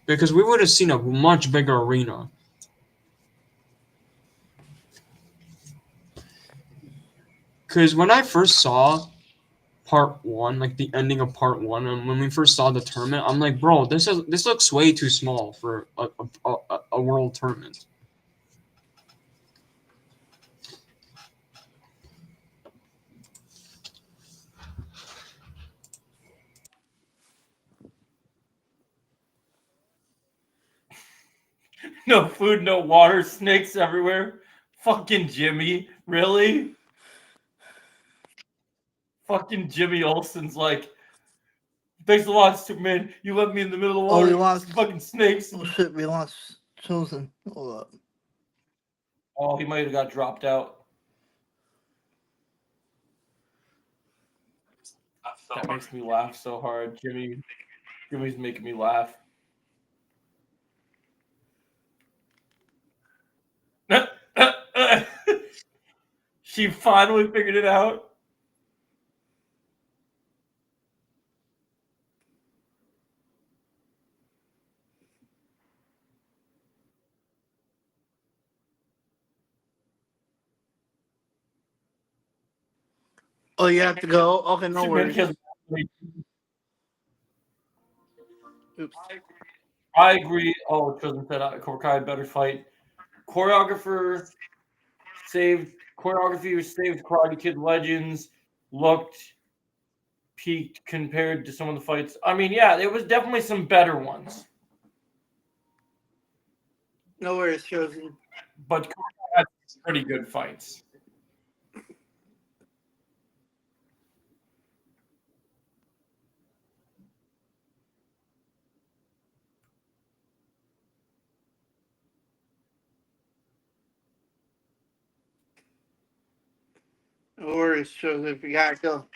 Because we would have seen a much bigger arena. because when I first saw part one, like the ending of part one, and when we first saw the tournament, I'm like, bro, this looks way too small for a world tournament. No food, no water, snakes everywhere. Fucking Jimmy, really? Fucking Jimmy Olsen's like, thanks a lot, Superman. You left me in the middle of the Oh, water. we lost. Fucking snakes. Oh shit, we lost Chosen. Hold up. Oh, he might have got dropped out. That makes me laugh so hard. Jimmy's making me laugh. She finally figured it out. Oh, you have to go? Okay, no Superman worries. kills. Oops. I agree. Oh, Chosen said Korkai better fight. Choreography saved Karate Kid Legends. Looked peaked compared to some of the fights. I mean, yeah, there was definitely some better ones, No worries, Chosen. but Korkai had pretty good fights. No worries, Chosen. If you gotta go.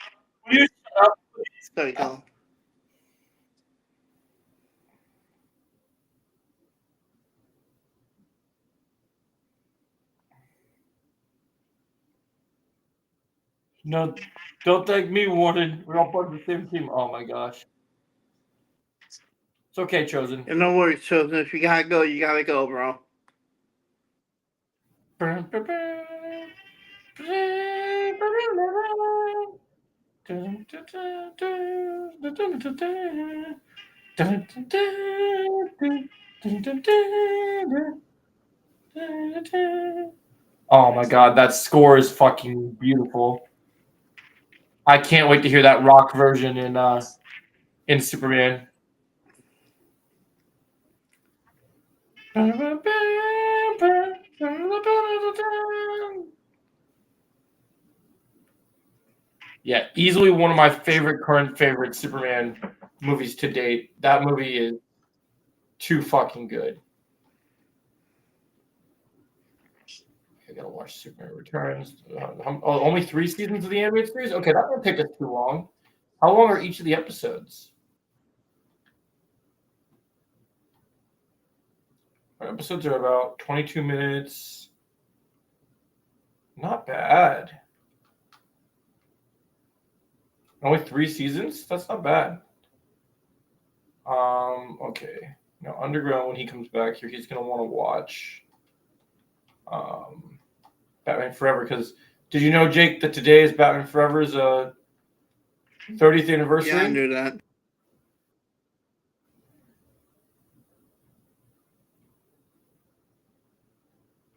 Will you shut up, please? There you go. No, don't thank me, Warden. We're all part of the same team. Oh my gosh. It's okay, Chosen. And no worries, Chosen. If you gotta go, you gotta go, bro. Oh my god, that score is fucking beautiful. I can't wait to hear that rock version in Superman. Yeah, easily one of my current favorite Superman movies to date. That movie is too fucking good. I gotta watch Superman Returns. Only 3 seasons of the animated series? Okay, that won't take us too long. How long are each of the episodes? Our episodes are about 22 minutes. Not bad. Only 3 seasons? That's not bad. Okay. Now, Underground, when he comes back here, he's going to want to watch Batman Forever. Because did you know, Jake, that today is Batman Forever's 30th anniversary? Yeah, I knew that.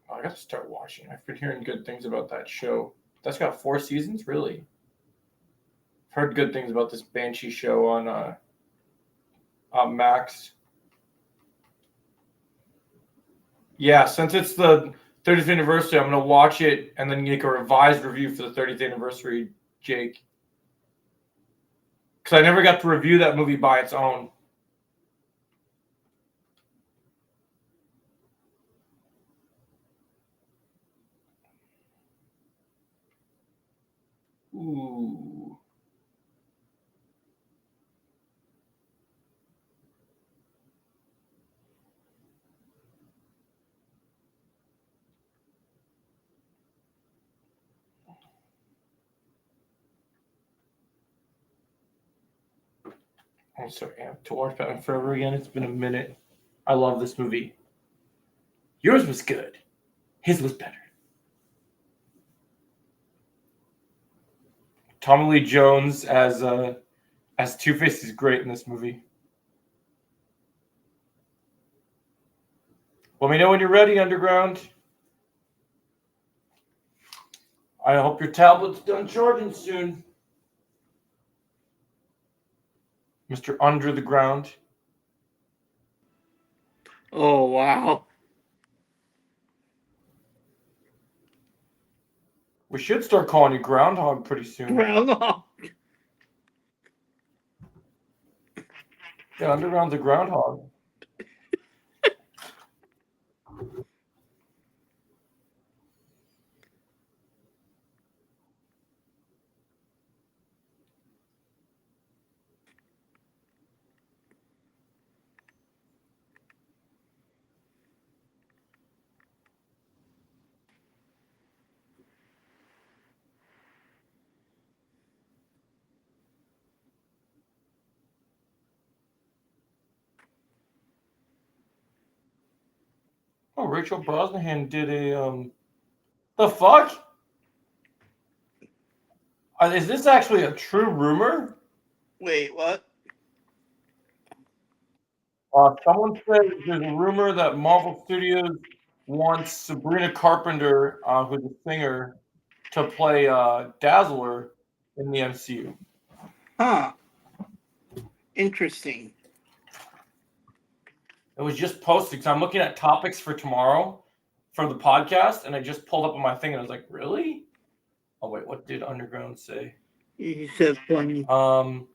Oh, I got to start watching. I've been hearing good things about that show. That's got 4 seasons? Really? I've heard good things about this Banshee show on Max. Yeah, since it's the 30th anniversary, I'm going to watch it and then make a revised review for the 30th anniversary, Jake. Because I never got to review that movie by its own. Ooh. I'm so amped to watch Batman Forever again. It's been a minute. I love this movie. Yours was good. His was better. Tommy Lee Jones as Two-Face is great in this movie. Let me know when you're ready, Underground. I hope your tablet's done charging soon. Mr. Under the Ground. Oh, wow. We should start calling you Groundhog pretty soon. Groundhog. Yeah, Underground's a groundhog. Oh, Rachel Brosnahan did a the fuck? Is this actually a true rumor? Wait, what? Someone said there's a rumor that Marvel Studios wants Sabrina Carpenter, who's a singer, to play Dazzler in the MCU. Huh. Interesting. It was just posted because I'm looking at topics for tomorrow for the podcast, and I just pulled up on my thing, and I was like, really? Oh, wait, what did Underground say? He said funny. Oh,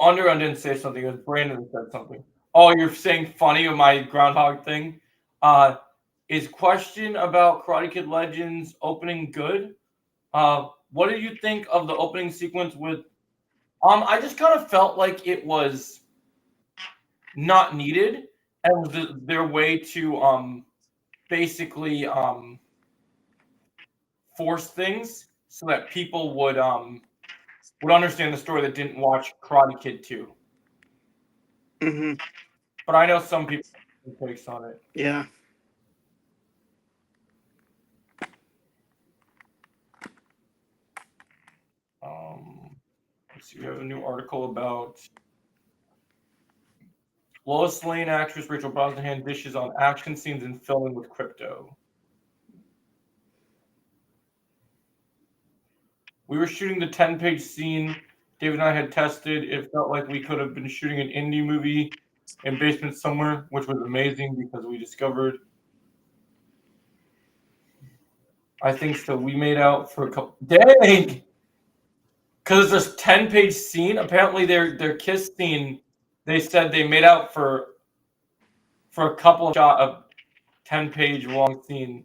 Underground didn't say something. It was Brandon that said something. Oh, you're saying funny of my groundhog thing? Is question about Karate Kid Legends opening good? What did you think of the opening sequence with? I just kind of felt like it was not needed, and was their way to basically force things so that people would understand the story that didn't watch Karate Kid 2. Mm-hmm. But I know some people have takes on it. Yeah. Let's see, we have a new article about Lois Lane actress Rachel Brosnahan dishes on action scenes in filming with crypto. We were shooting the 10-page scene David and I had tested. It felt like we could have been shooting an indie movie in basement somewhere, which was amazing because we discovered. I think so. We made out for a couple. Dang! Because this 10-page scene, apparently their kiss scene, they said they made out for a couple of 10-page long scene.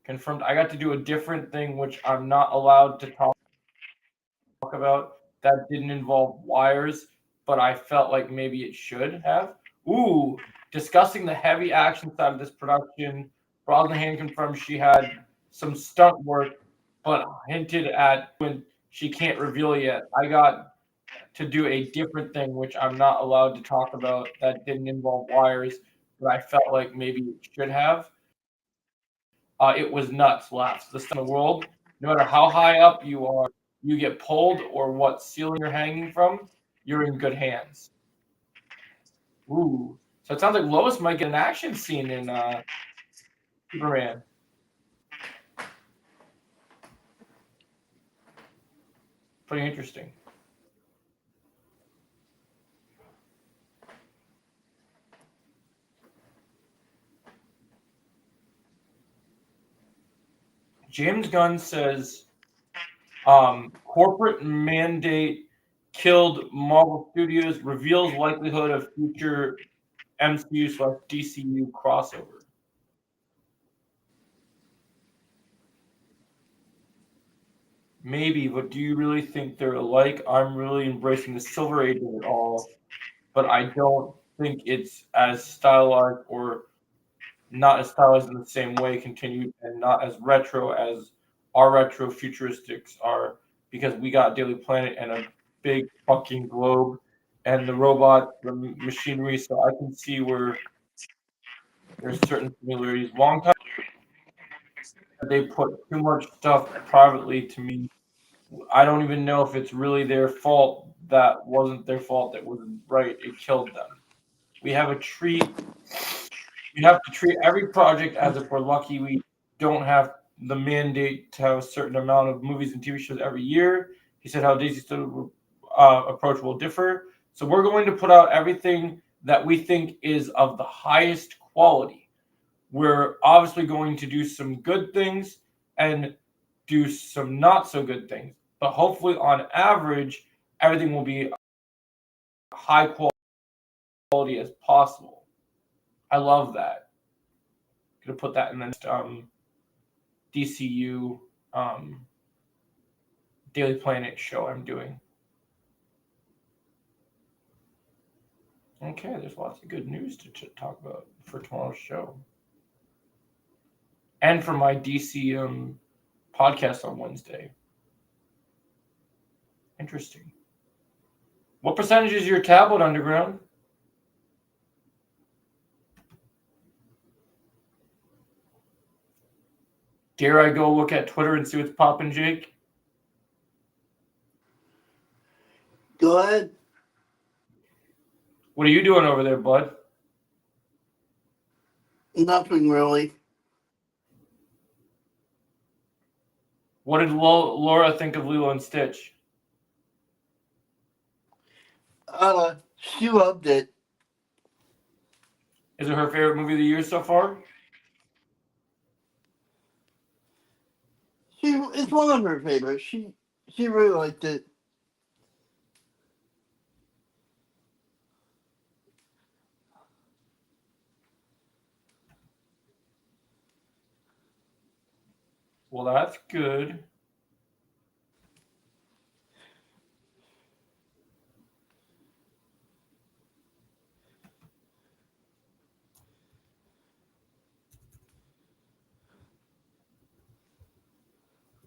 Confirmed. I got to do a different thing, which I'm not allowed to talk about. That didn't involve wires, but I felt like maybe it should have. Ooh, discussing the heavy action side of this production, Brosnahan confirmed she had some stunt work, but hinted at when she can't reveal yet. I got to do a different thing, which I'm not allowed to talk about. That didn't involve wires, but I felt like maybe it should have. It was nuts, laughs. The stunt in the world, no matter how high up you are, you get pulled or what ceiling you're hanging from, you're in good hands. Ooh. So it sounds like Lois might get an action scene in Superman. Pretty interesting. James Gunn says corporate mandate killed Marvel Studios, reveals likelihood of future MCU/DCU crossover. Maybe, but do you really think they're alike? I'm really embracing the Silver Age of it all, but I don't think it's as stylized or not as stylized in the same way, continued, and not as retro as our retro futuristics are, because we got Daily Planet and a big fucking globe and the robot, the machinery, so I can see where there's certain similarities. Long time they put too much stuff privately to me. I don't even know if it's really their fault. That wasn't their fault. That wasn't right. It killed them. We have a treat. We have to treat every project as if we're lucky. We don't have the mandate to have a certain amount of movies and TV shows every year. He said how Daisy's approach will differ. So we're going to put out everything that we think is of the highest quality. We're obviously going to do some good things and do some not so good things. But hopefully, on average, everything will be high quality as possible. I love that. Gonna put that in the next DCU Daily Planet show I'm doing. Okay, there's lots of good news to talk about for tomorrow's show. And for my DC podcast on Wednesday. Interesting. What percentage is your tablet, Underground? Dare I go look at Twitter and see what's popping, Jake? Go ahead. What are you doing over there, bud? Nothing really. What did Laura think of Lilo and Stitch? She loved it. Is it her favorite movie of the year so far? It's one of her favorites. She really liked it. Well, that's good.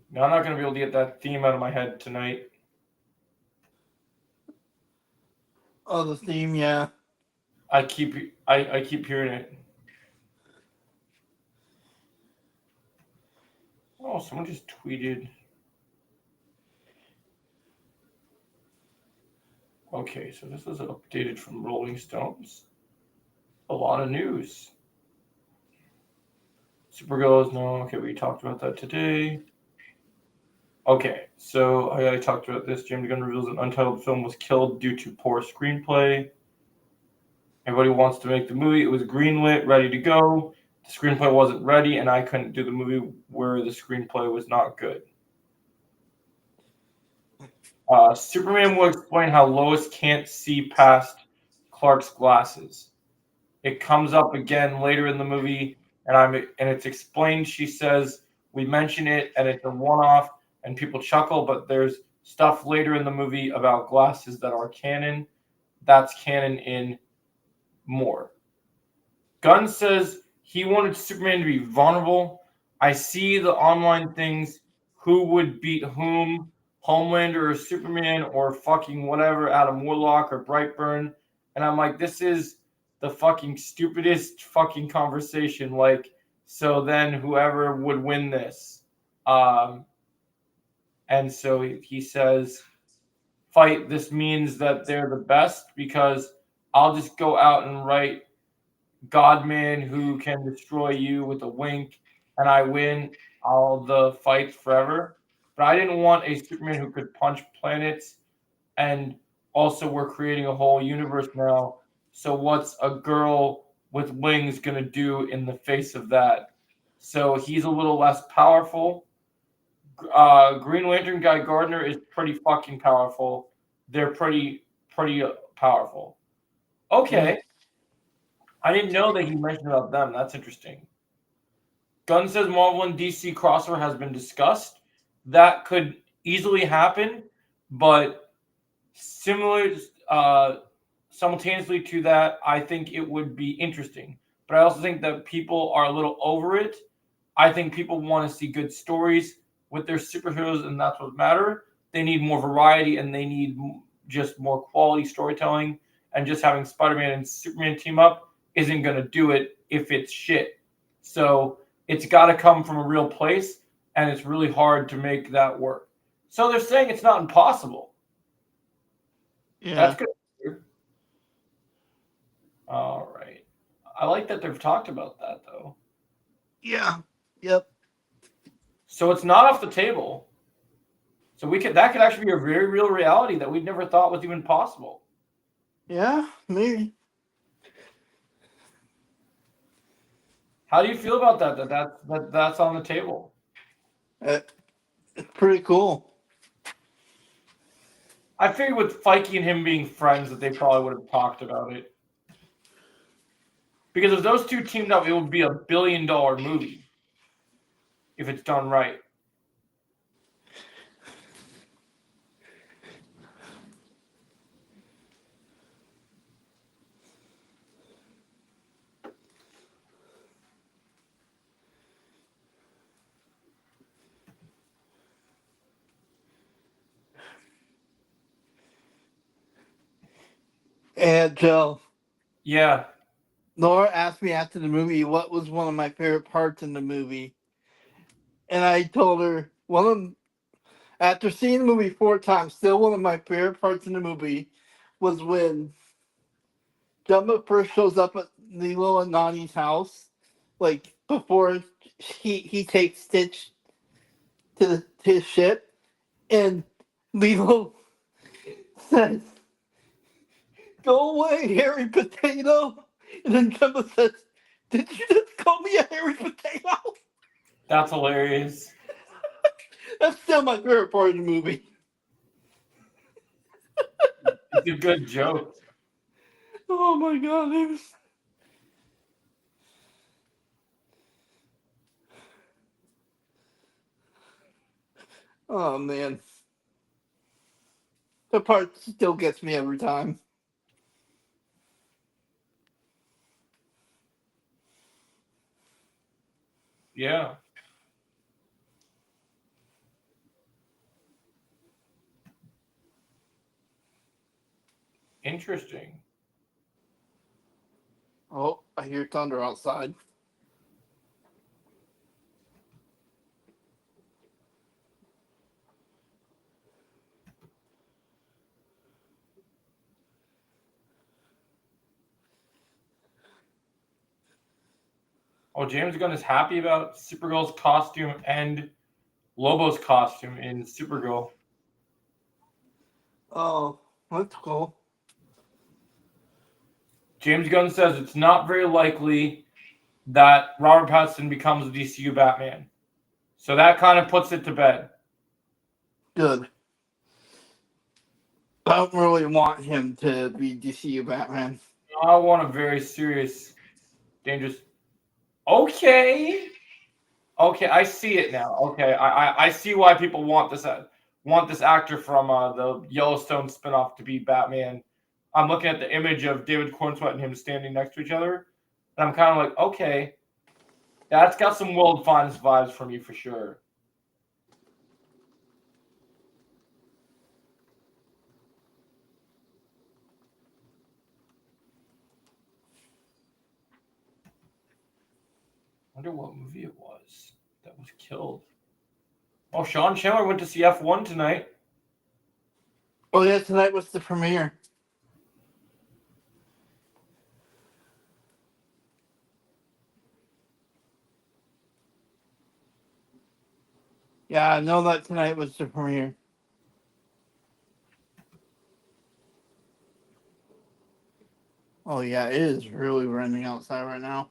Now, I'm not going to be able to get that theme out of my head tonight. Oh, the theme, yeah. I keep hearing it. Oh, someone just tweeted. Okay, so this is updated from Rolling Stones. A lot of news. Supergirl is no. Okay, we talked about that today. Okay, so I talked about this. James Gunn reveals an untitled film was killed due to poor screenplay. Everybody wants to make the movie. It was greenlit, ready to go. The screenplay wasn't ready, and I couldn't do the movie where the screenplay was not good. Superman will explain how Lois can't see past Clark's glasses. It comes up again later in the movie, and it's explained. She says we mention it, and it's a one-off, and people chuckle. But there's stuff later in the movie about glasses that are canon. That's canon in more. Gunn says he wanted Superman to be vulnerable. I see the online things. Who would beat whom? Homelander or Superman or fucking whatever, Adam Warlock or Brightburn. And I'm like, this is the fucking stupidest fucking conversation. Like, so then whoever would win this. And so he says, fight. This means that they're the best because I'll just go out and write Godman who can destroy you with a wink and I win all the fights forever. But I didn't want a Superman who could punch planets, and also we're creating a whole universe now. So what's a girl with wings going to do in the face of that? So he's a little less powerful. Green Lantern Guy Gardner is pretty fucking powerful. They're pretty powerful. Okay. I didn't know that he mentioned about them. That's interesting. Gunn says Marvel and DC crossover has been discussed. That could easily happen, but simultaneously to that, I think it would be interesting. But I also think that people are a little over it. I think people want to see good stories with their superheroes, and that's what matters. They need more variety, and they need just more quality storytelling. And just having Spider-Man and Superman team up isn't going to do it if it's shit. So it's got to come from a real place, and it's really hard to make that work. So they're saying it's not impossible. Yeah. That's good. All right. I like that they've talked about that, though. Yeah. Yep. So it's not off the table. So that could actually be a very real reality that we never thought was even possible. Yeah, maybe. How do you feel about that's on the table? It's pretty cool. I figured with Feige and him being friends that they probably would have talked about it. Because if those two teamed up, it would be $1 billion movie if it's done right. And Joe, Yeah. Laura asked me after the movie what was one of my favorite parts in the movie. And I told her after seeing the movie 4 times, still one of my favorite parts in the movie was when Jumbo first shows up at Lilo and Nani's house, like before he takes Stitch to his ship, and Lilo says, "Go away, hairy potato," and then Jumbo says, "Did you just call me a hairy potato?" That's hilarious. That's still my favorite part of the movie. It's a good joke. Oh my god, it was... Oh man. The part still gets me every time. Yeah. Interesting. Oh, I hear thunder outside. Oh, James Gunn is happy about Supergirl's costume and Lobo's costume in Supergirl. Oh, that's cool. James Gunn says it's not very likely that Robert Pattinson becomes the DCU Batman. So that kind of puts it to bed. Good. I don't really want him to be DCU Batman. I want a very serious, dangerous. Okay, I see it now. Okay, I see why people want this actor from the Yellowstone spinoff to be Batman. I'm looking at the image of David Cornsweet and him standing next to each other, and I'm kind of like, okay, that's got some World Finest vibes for me for sure. I wonder what movie it was that was killed. Oh, Sean Chandler went to see F1 tonight. Oh yeah, tonight was the premiere. Yeah, I know that tonight was the premiere. Oh yeah, it is really raining outside right now.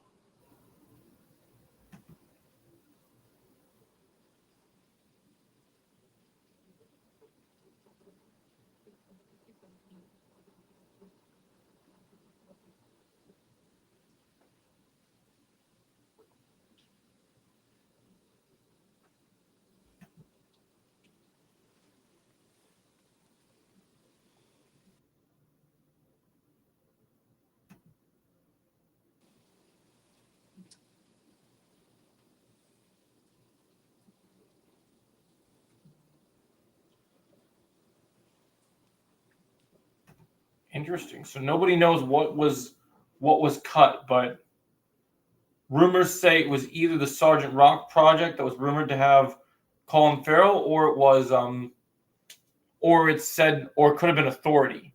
Interesting. So nobody knows what was cut, but rumors say it was either the Sergeant Rock project that was rumored to have Colin Farrell, or it was or it said, or it could have been Authority.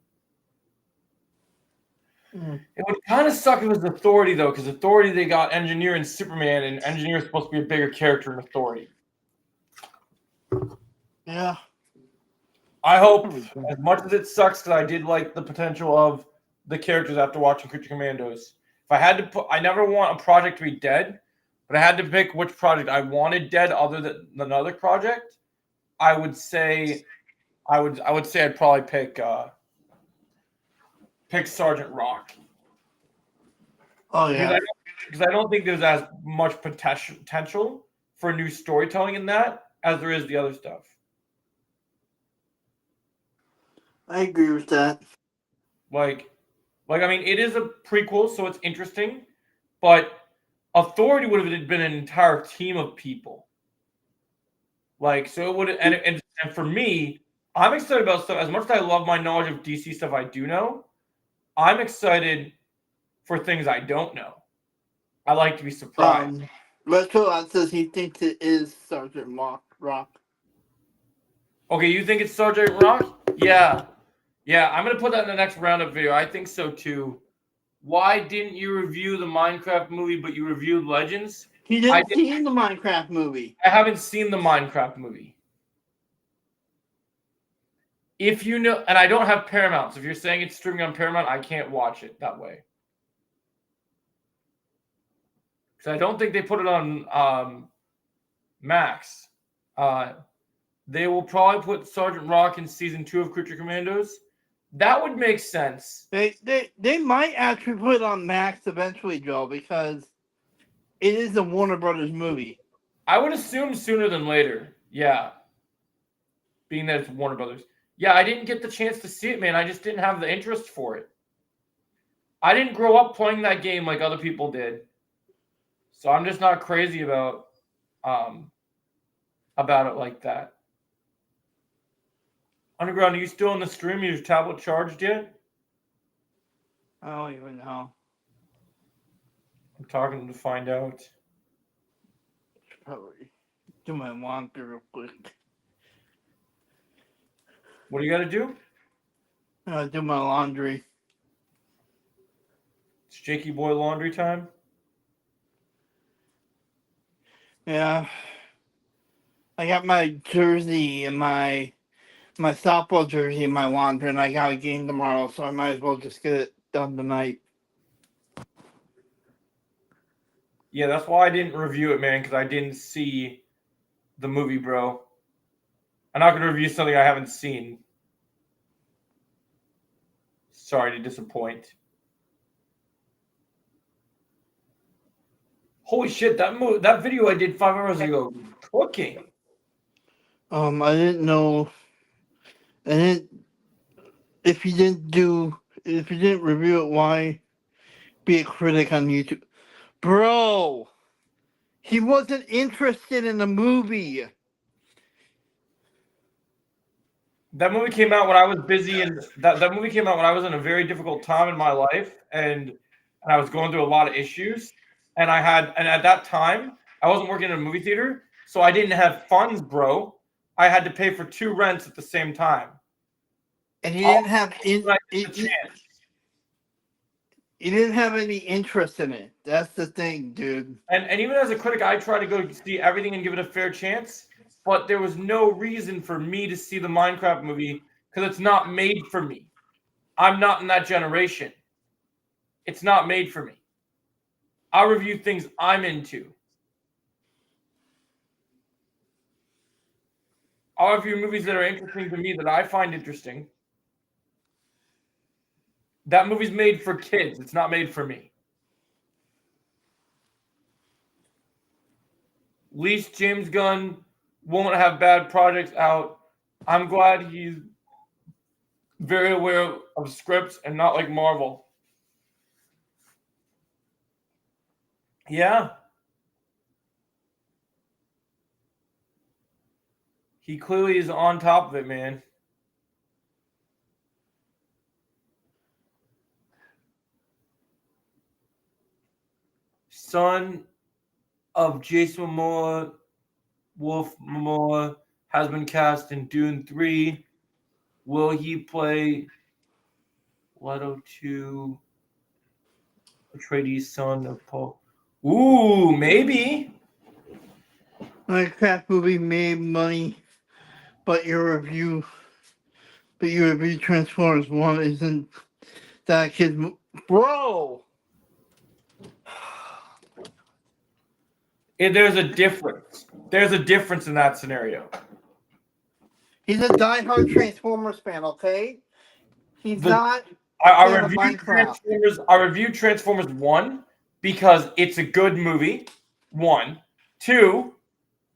It would kind of suck if it was Authority though, because Authority they got Engineer and Superman, and Engineer is supposed to be a bigger character in Authority. Yeah. I hope, as much as it sucks, because I did like the potential of the characters after watching Creature Commandos. If I had to put, I never want a project to be dead, but I had to pick which project I wanted dead other than another project. I would say, I would say I'd probably pick Sergeant Rock. Oh yeah. Because I don't think there's as much potential for new storytelling in that as there is the other stuff. I agree with that. Like I mean, it is a prequel, so it's interesting, but Authority would have been an entire team of people. Like, so it would, and for me, I'm excited about stuff. As much as I love my knowledge of DC stuff, I do know, I'm excited for things I don't know. I like to be surprised. Retro says he thinks it is Sergeant Rock. Okay, you think it's Sergeant Rock? Yeah. Yeah, I'm going to put that in the next roundup video. I think so too. Why didn't you review the Minecraft movie, but you reviewed Legends? He didn't see the Minecraft movie. I haven't seen the Minecraft movie. If you know, and I don't have Paramount, so if you're saying it's streaming on Paramount, I can't watch it that way. Because I don't think they put it on Max. They will probably put Sergeant Rock in season 2 of Creature Commandos. That would make sense. They might actually put it on Max eventually, Joe, because it is a Warner Brothers movie. I would assume sooner than later. Yeah. Being that it's Warner Brothers. Yeah, I didn't get the chance to see it, man. I just didn't have the interest for it. I didn't grow up playing that game like other people did. So I'm just not crazy about it like that. Underground, are you still in the stream? Is your tablet charged yet? I don't even know. I'm talking to find out. Probably do my laundry real quick. What do you got to do? Do my laundry. It's Jakey Boy laundry time. Yeah. I got my jersey and my softball jersey in my laundry, and I got a game tomorrow, so I might as well just get it done tonight. Yeah, that's why I didn't review it, man, because I didn't see the movie, bro. I'm not going to review something I haven't seen. Sorry to disappoint. Holy shit, that video I did 5 hours ago, cooking. I didn't know. If you didn't review it, why be a critic on YouTube? Bro, he wasn't interested in the movie. That movie came out when I was busy, and that movie came out when I was in a very difficult time in my life, and I was going through a lot of issues. And at that time, I wasn't working in a movie theater, so I didn't have funds, bro. I had to pay for 2 rents at the same time. And he didn't have He didn't have any interest in it. That's the thing, dude. And even as a critic, I try to go see everything and give it a fair chance. But there was no reason for me to see the Minecraft movie because it's not made for me. I'm not in that generation. It's not made for me. I review things I'm into. I'll review movies that are interesting to me that I find interesting. That movie's made for kids. It's not made for me. At least James Gunn won't have bad projects out. I'm glad he's very aware of scripts and not like Marvel. Yeah. He clearly is on top of it, man. son of Jason Momoa, Wolf Momoa, has been cast in Dune 3. Will he play Leto 2, Atreides' son of Paul? Ooh, maybe. Minecraft movie made money, but your review Transformers 1 isn't that kid's bro. There's a difference. There's a difference in that scenario. He's a diehard Transformers fan, okay? He's The- not I fan of reviewed Minecraft. Transformers. I reviewed Transformers 1 because it's a good movie. 1. 2,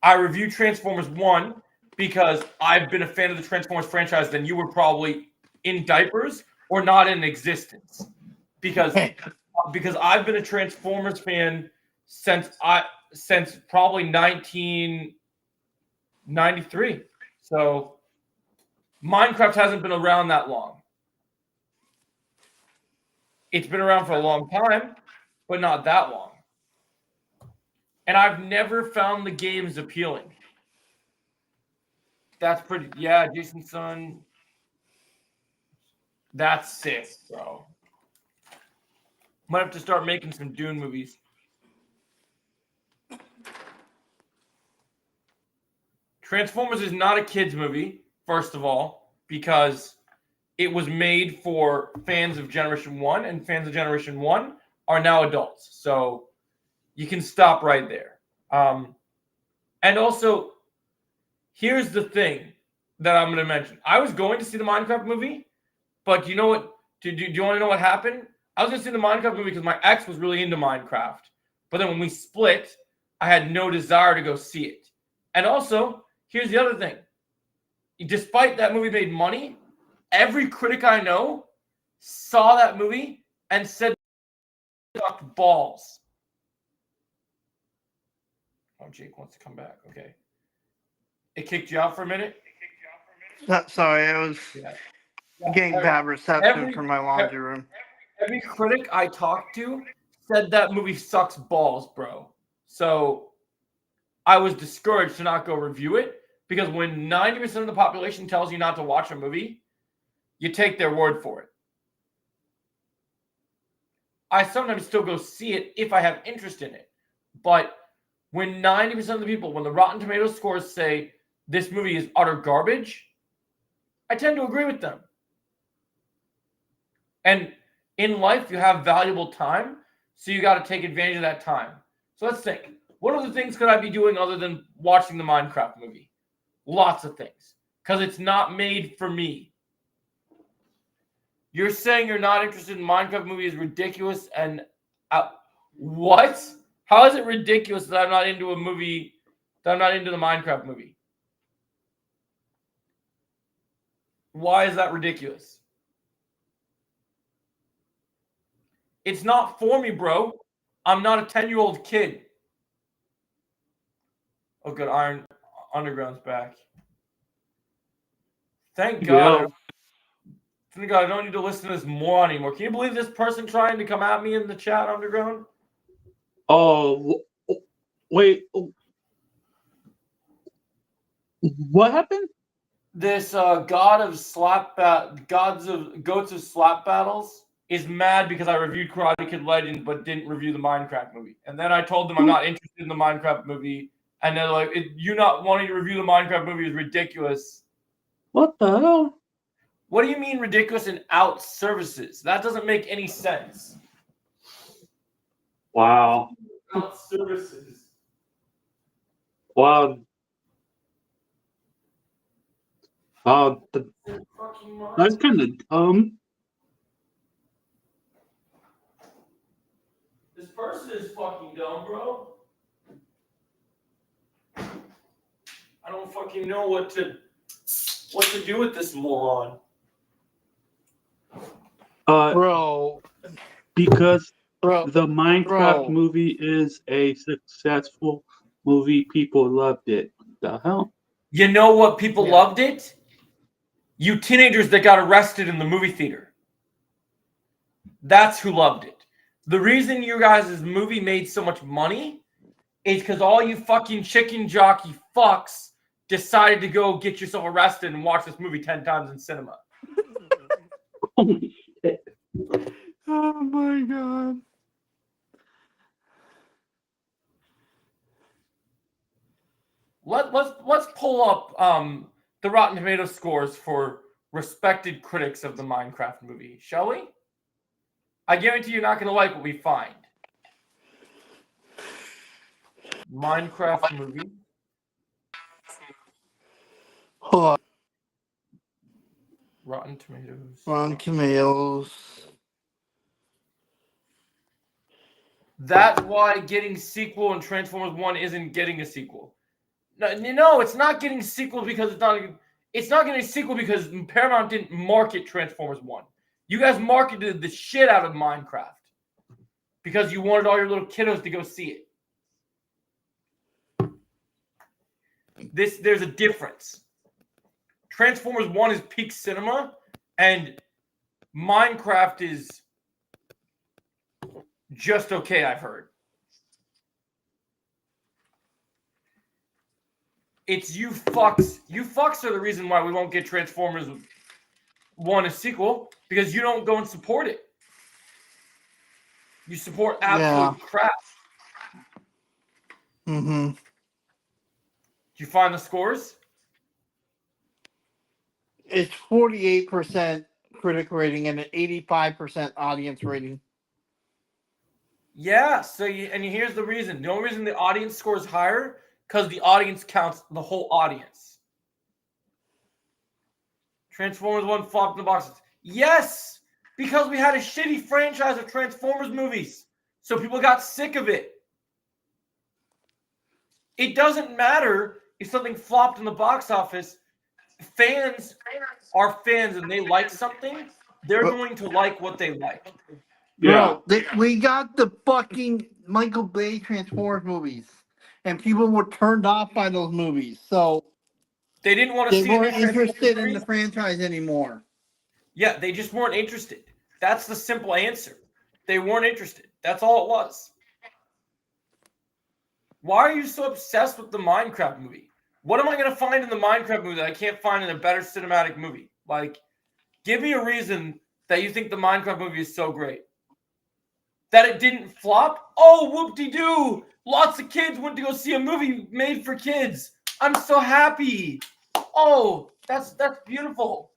I reviewed Transformers 1 because I've been a fan of the Transformers franchise than you were probably in diapers or not in existence. Because I've been a Transformers fan since probably 1993. So Minecraft hasn't been around that long. It's been around for a long time, but not that long. And I've never found the games appealing. That's pretty. Yeah, Jason's son. That's sick, bro. Might have to start making some Dune movies. Transformers is not a kids movie, first of all, because it was made for fans of Generation 1, and fans of Generation 1 are now adults. So you can stop right there. And also, here's the thing that I'm going to mention. I was going to see the Minecraft movie, but you know what? Do you want to know what happened? I was going to see the Minecraft movie because my ex was really into Minecraft. But then when we split, I had no desire to go see it. And also, here's the other thing. Despite that movie made money, every critic I know saw that movie and said sucked balls. Oh, Jake wants to come back. Okay. It kicked you out for a minute? Sorry, I was getting bad reception from my laundry room. Every critic I talked to said that movie sucks balls, bro. So I was discouraged to not go review it because when 90% of the population tells you not to watch a movie, you take their word for it. I sometimes still go see it if I have interest in it. But when 90% of the people, when the Rotten Tomatoes scores say this movie is utter garbage, I tend to agree with them. And in life, you have valuable time, so you got to take advantage of that time. So let's think. What other things could I be doing other than watching the Minecraft movie? Lots of things. Because it's not made for me. You're saying you're not interested in Minecraft movie is ridiculous and what? How is it ridiculous that I'm not into a movie, that I'm not into the Minecraft movie? Why is that ridiculous? It's not for me, bro. I'm not a 10-year-old kid. Oh, good. Iron Underground's back. Thank God. Yeah. Thank God I don't need to listen to this moron anymore. Can you believe this person trying to come at me in the chat, Underground? Oh, wait. What happened? This goats of slap battles is mad because I reviewed Karate Kid Legend but didn't review the Minecraft movie. And then I told them I'm not interested in the Minecraft movie, and they're like, "You not wanting to review the Minecraft movie is ridiculous." What the hell? What do you mean ridiculous in out services? That doesn't make any sense. Wow. Out services. Wow. Wow. That's kind of dumb. This person is fucking dumb, bro. I don't fucking know what to do with this moron. Bro. Because Bro. the Minecraft Bro. movie is a successful movie. People loved it. What the hell? You know what people loved it? You teenagers that got arrested in the movie theater. That's who loved it. The reason you guys' movie made so much money is because all you fucking chicken jockey fucks decided to go get yourself arrested and watch this movie 10 times in cinema. Holy shit. Oh my god. Let's pull up the Rotten Tomatoes scores for respected critics of the Minecraft movie, shall we? I guarantee you're not going to like what we find. Minecraft movie. Hold on. Rotten Tomatoes. Rotten Tomatoes. That's why getting sequel in Transformers 1 isn't getting a sequel. No, it's not getting a sequel because it's not getting a sequel because Paramount didn't market Transformers 1. You guys marketed the shit out of Minecraft because you wanted all your little kiddos to go see it. There's a difference. Transformers 1 is peak cinema, and Minecraft is just okay, I've heard. It's you fucks. You fucks are the reason why we won't get Transformers 1 a sequel, because you don't go and support it. You support absolute crap. Mm-hmm. Did you find the scores? It's 48% critic rating and an 85% audience rating. Yeah, here's the reason. The only reason the audience scores higher, because the audience counts the whole audience. Transformers 1 flopped in the box. Yes, because we had a shitty franchise of Transformers movies. So people got sick of it. It doesn't matter if something flopped in the box office. Fans are fans and they like something. They're going to like what they like. Yeah. Bro, we got the fucking Michael Bay Transformers movies, and people were turned off by those movies, so They didn't want to they see weren't the Transformers interested in movies. the franchise anymore. Yeah, they just weren't interested. That's the simple answer. They weren't interested. That's all it was. Why are you so obsessed with the Minecraft movie? What am I going to find in the Minecraft movie that I can't find in a better cinematic movie? Like, give me a reason that you think the Minecraft movie is so great. That it didn't flop? Oh, whoop-de-doo! Lots of kids went to go see a movie made for kids. I'm so happy. Oh, that's beautiful.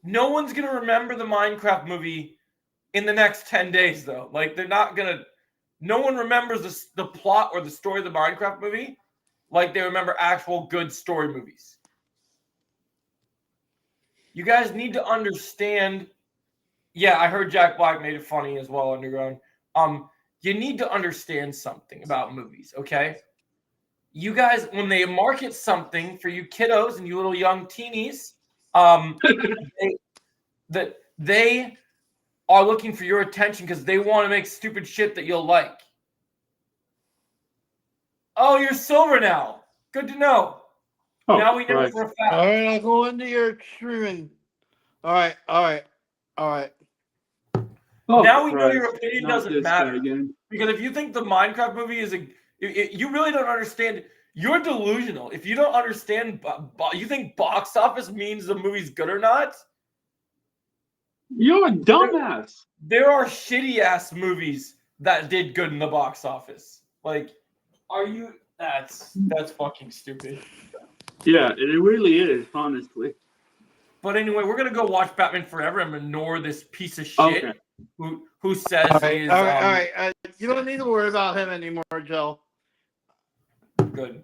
No one's going to remember the Minecraft movie in the next 10 days, though. Like, they're not going to... No one remembers the plot or the story of the Minecraft movie like they remember actual good story movies. You guys need to understand... Yeah, I heard Jack Black made it funny as well, Underground. You need to understand something about movies, okay? You guys, when they market something for you kiddos and you little young teenies, they are looking for your attention because they want to make stupid shit that you'll like. Oh, you're silver now. Good to know. Oh, Now we know right. for a fact. All right, I'll go into your streaming. All right. Oh, Now we know Christ. your opinion Not doesn't this guy matter. again. Because if you think the Minecraft movie is you really don't understand. You're delusional. If you don't understand, you think box office means the movie's good or not? You're a dumbass. There are shitty ass movies that did good in the box office. Like, are you? That's fucking stupid. Yeah, it really is, honestly. But anyway, we're gonna go watch Batman Forever and ignore this piece of shit Okay. who says All right. he is All right. You don't need to worry about him anymore, Joe. good.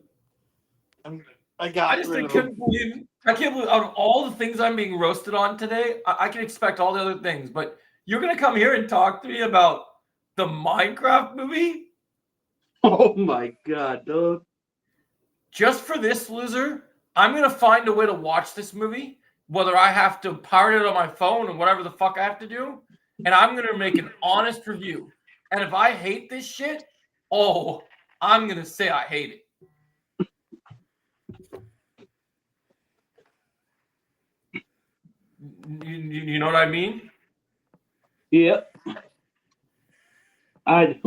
I got I just rid of couldn't him. believe. I can't believe out of all the things I'm being roasted on today, I can expect all the other things. But you're gonna come here and talk to me about the Minecraft movie Oh my god, dog. just for this loser? I'm gonna find a way to watch this movie, whether I have to pirate it on my phone or whatever the fuck I have to do, and I'm gonna make an honest review. And if I hate this shit, oh, I'm gonna say I hate it. You You know what I mean? Yep. I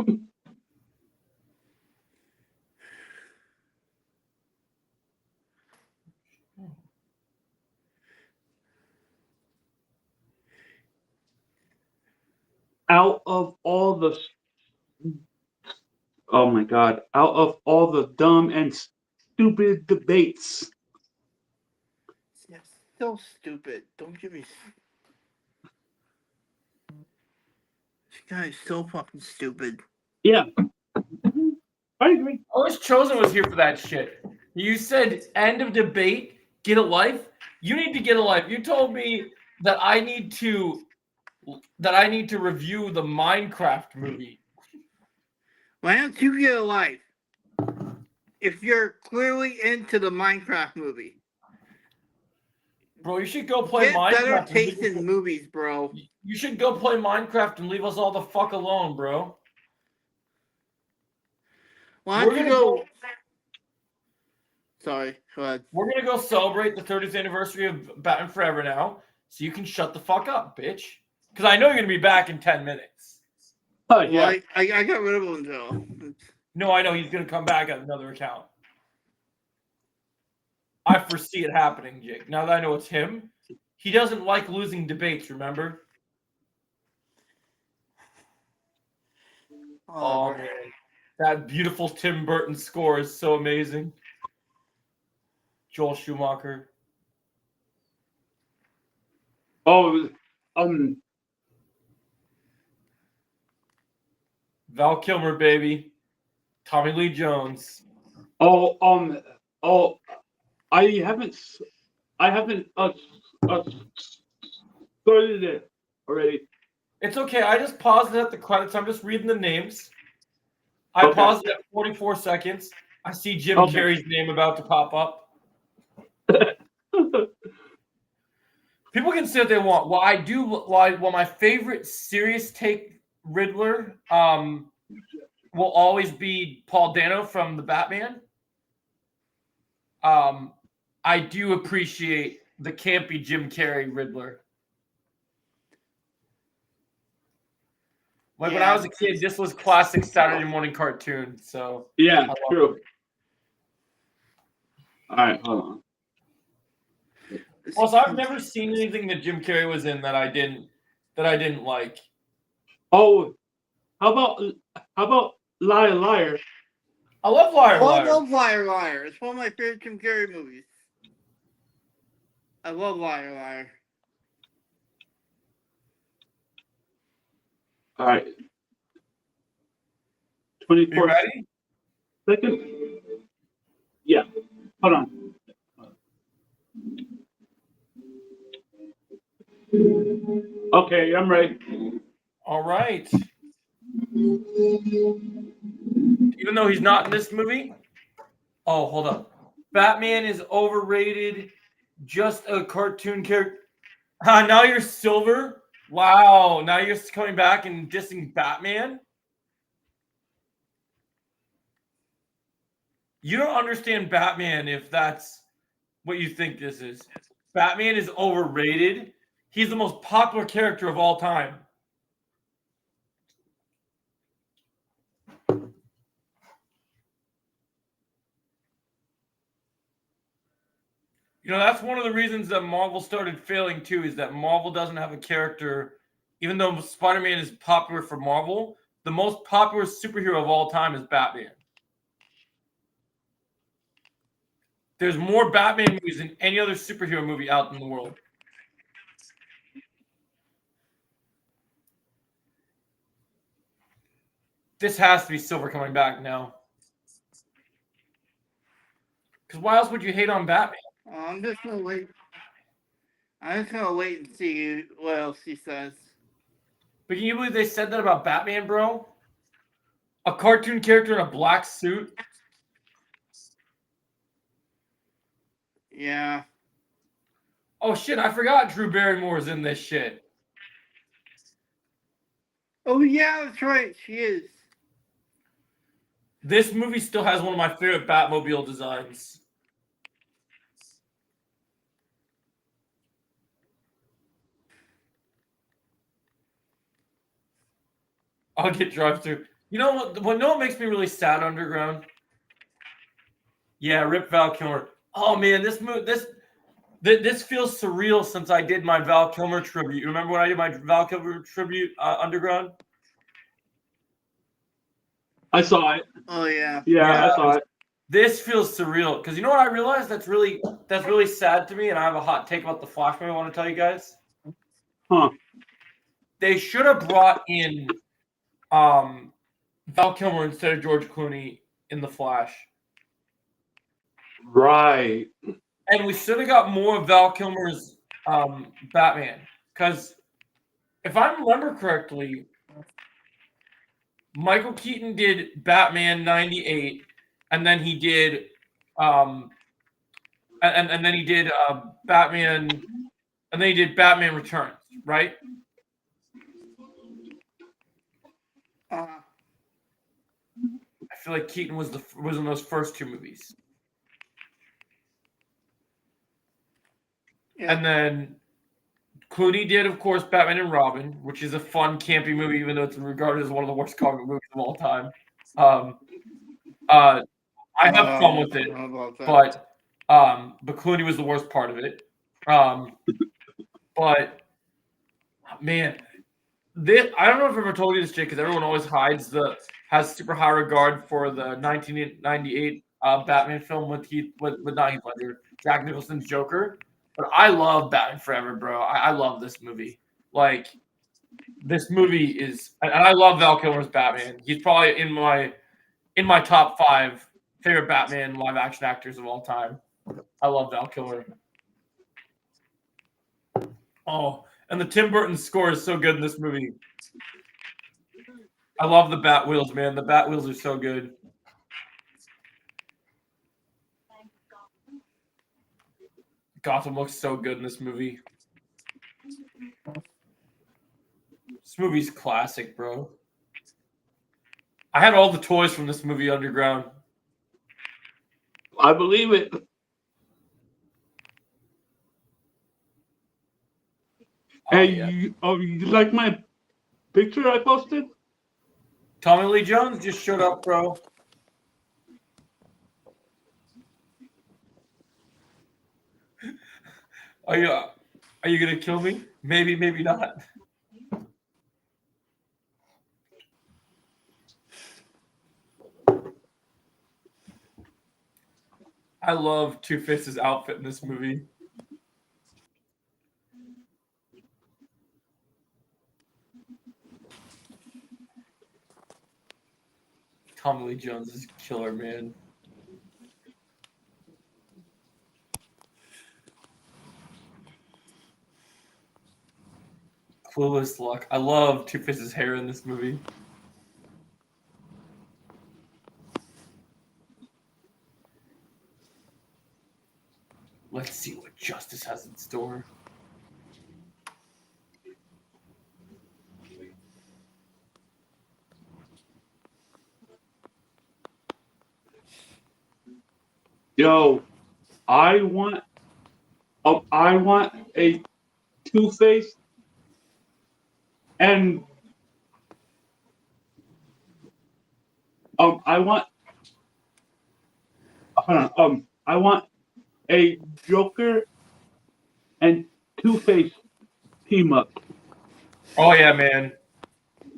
out of all the oh my god, out of all the dumb and stupid debates. Yeah, so stupid. Don't give me. This guy is so fucking stupid. Yeah. I agree. I wish Chosen was here for that shit. You said end of debate, get a life. You need to get a life. You told me that I need to review the Minecraft movie. Why don't you get a life? If you're clearly into the Minecraft movie, Bro, you should go play get better Minecraft. taste in movies, bro. You should go play Minecraft and leave us all the fuck alone, bro. Why We're don't you gonna go? Sorry, go ahead. We're gonna go celebrate the 30th anniversary of Batman Forever now, so you can shut the fuck up, bitch. Because I know you're gonna be back in 10 minutes. Oh Well, yeah. I got rid of him though. No, I know he's gonna come back at another account. I foresee it happening, Jake. Now that I know it's him, he doesn't like losing debates, remember? Oh man. That beautiful Tim Burton score is so amazing. Joel Schumacher. Oh, Val Kilmer, baby. Tommy Lee Jones. oh, oh, I haven't started it already. It's okay. I just paused it at the credits. I'm just reading the names. I Okay. paused it at 44 seconds. I see Jim Okay. Carrey's name about to pop up. People can say what they want. Well, I do. Well, my favorite serious take Riddler will always be Paul Dano from the Batman. I do appreciate the campy Jim Carrey Riddler. Like when I was a kid, this was classic Saturday morning cartoon. So Yeah, I love true. it. All right, hold on. Also, I've never seen anything that Jim Carrey was in that I didn't like. Oh, how about Liar Liar? I love Liar Oh, I Liar. love Liar Liar. It's one of my favorite Jim Carrey movies. I love Liar Liar. All right. You 24 ready? seconds. Yeah. Hold on. Okay, I'm ready. All right. Even though he's not in this movie. Oh, hold up. Batman is overrated. Just a cartoon character. Now you're Silver. Wow. Now you're coming back and dissing Batman. You don't understand Batman if that's what you think this is. Batman is overrated. He's the most popular character of all time. You know, that's one of the reasons that Marvel started failing too, is that Marvel doesn't have a character. Even though Spider-Man is popular for Marvel, the most popular superhero of all time is Batman. There's more Batman movies than any other superhero movie out in the world. This has to be Silver coming back now. Because why else would you hate on Batman? I'm just gonna wait. I'm just gonna wait and see what else he says. But can you believe they said that about Batman, bro? A cartoon character in a black suit? Yeah. Oh shit, I forgot Drew Barrymore's in this shit. Oh yeah, that's right. She is. This movie still has one of my favorite Batmobile designs. I'll get drive through. You know what makes me really sad, Underground? Yeah, Rip Val Kilmer. Oh man, this feels surreal since I did my Val Kilmer tribute. You remember when I did my Val Kilmer tribute, Underground? I saw it. Oh yeah. Yeah, I saw it. This feels surreal because you know what I realized that's really sad to me, and I have a hot take about the Flash movie I want to tell you guys. Huh. They should have brought in Val Kilmer instead of George Clooney in the Flash. Right. And we should have got more of Val Kilmer's Batman. Because if I remember correctly, Michael Keaton did Batman 98, and then he did and then he did Batman, and then he did Batman Returns, right? Uh, I feel like Keaton was in those first two movies. yeah. And then Clooney did, of course, Batman and Robin, which is a fun, campy movie, even though it's regarded as one of the worst comic movies of all time. I have fun with it, but Clooney was the worst part of it. But man, I don't know if I've ever told you this, Jake, because everyone always has super high regard for the 1998 Batman film with not Heath Ledger, Jack Nicholson's Joker. But I love Batman Forever, bro. I love this movie. Like, this movie is, and I love Val Kilmer's Batman. He's probably in my top 5 favorite Batman live action actors of all time. I love Val Kilmer. Oh, and the Tim Burton score is so good in this movie. I love the Bat Wheels, man. The Bat Wheels are so good. Gotham looks so good in this movie. This movie's classic, bro. I had all the toys from this movie, Underground. I believe it. Hey, yeah. you like my picture I posted? Tommy Lee Jones just showed up, bro. Are you gonna kill me? Maybe, maybe not. I love Two-Face's outfit in this movie. Tommy Lee Jones is killer, man. Clueless Luck. I love Two-Face's hair in this movie. Let's see what justice has in store. Yo, I want a Two-Face and I want I want a Joker and Two-Face team up. Oh yeah, man.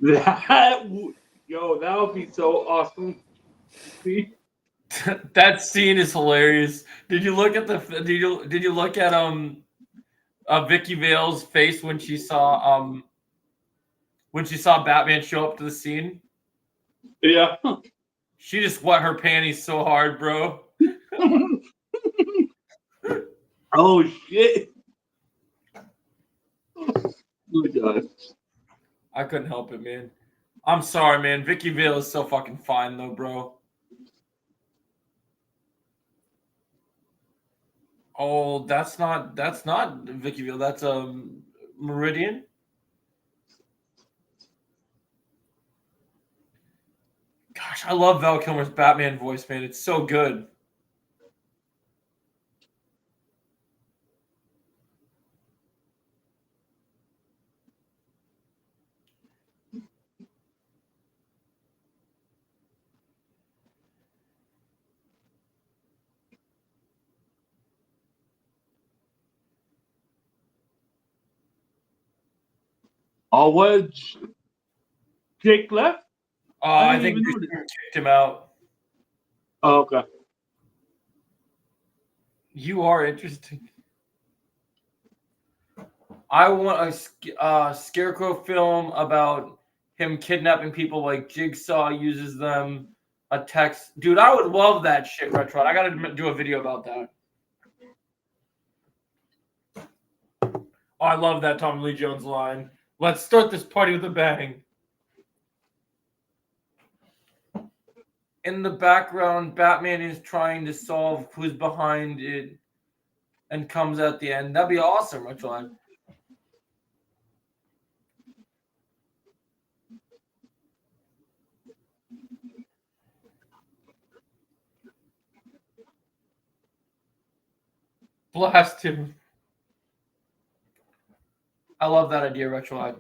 That would be so awesome. See? That scene is hilarious. Did you look at did you look at Vicky Vale's face when she saw Batman show up to the scene? Yeah. She just wet her panties so hard, bro. Oh shit. Oh my god. I couldn't help it, man. I'm sorry, man. Vicky Vale is so fucking fine though, bro. Oh, that's not Vicky Vale. That's Meridian. Gosh, I love Val Kilmer's Batman voice, man. It's so good. Oh, what? Jake left? I I didn't think even they notice. kicked him out. Oh, okay. You are interesting. I want a Scarecrow film about him kidnapping people like Jigsaw uses them. A text. Dude, I would love that shit, Retro. I got to do a video about that. Oh, I love that Tommy Lee Jones line. Let's start this party with a bang. In the background, Batman is trying to solve who's behind it and comes at the end. That'd be awesome, Retro. Blast him. I love that idea, Retro.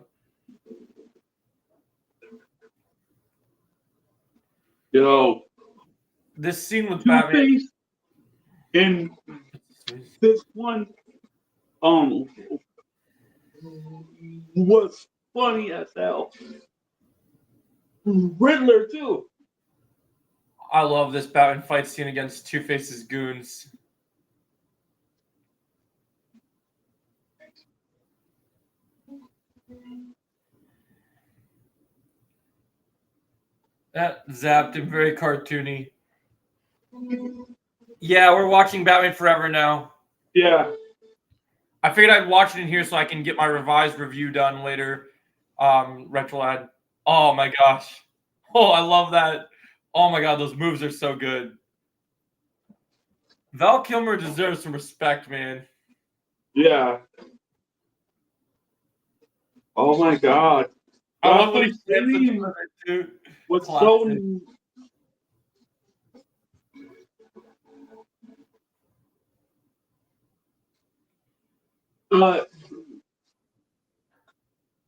Yo, This scene with Two Batman. Face in this one was funny as hell. Riddler too. I love this Batman fight scene against Two-Face's goons. That zapped him, very cartoony. Yeah, we're watching Batman Forever now. Yeah. I figured I'd watch it in here so I can get my revised review done later. Retrolad. Oh my gosh. Oh, I love that. Oh my god, those moves are so good. Val Kilmer deserves some respect, man. Yeah. Oh my god. I love when he Gotham slams the City door too. was Classic.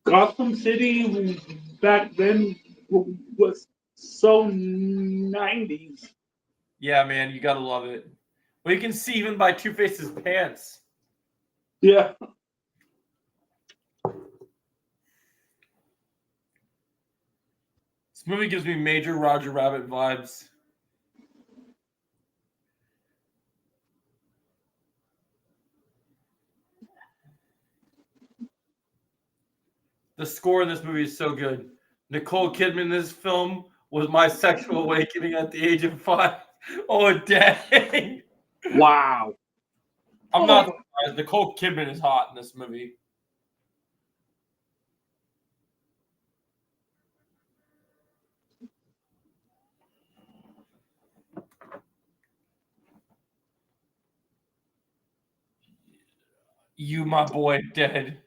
Gotham City back then was so 90s. Yeah, man, you gotta love it. Well, you can see even by Two-Face's pants. Yeah. This movie gives me major Roger Rabbit vibes. The score in this movie is so good. Nicole Kidman in this film was my sexual awakening at the age of 5. Oh, dang. Wow. I'm not surprised. Nicole Kidman is hot in this movie. You, my boy, dead.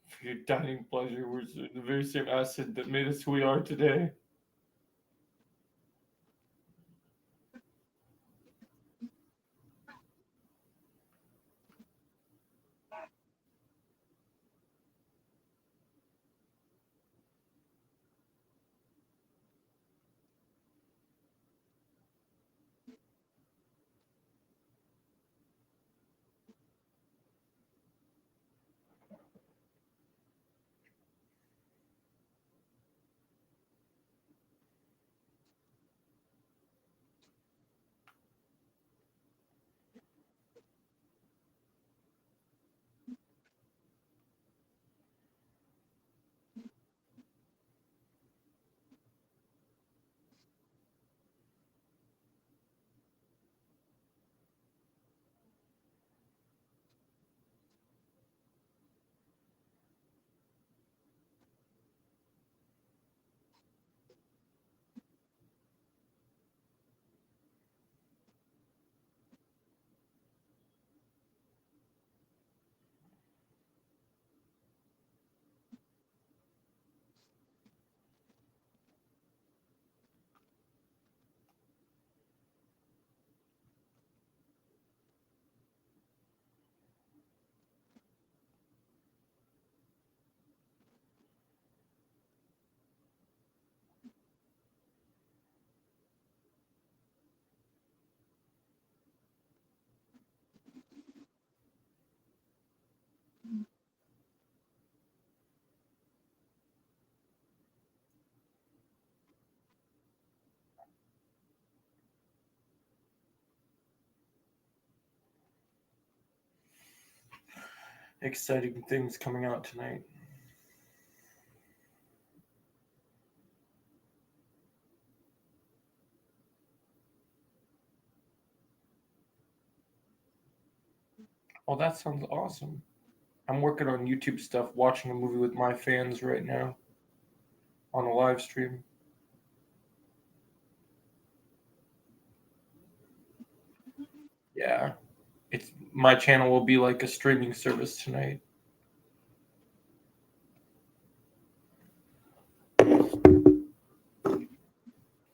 For your dining pleasure was the very same acid that made us who we are today. exciting things coming out tonight. Oh, that sounds awesome. I'm working on YouTube stuff, watching a movie with my fans right now on a live stream. Yeah. It's my channel will be like a streaming service tonight.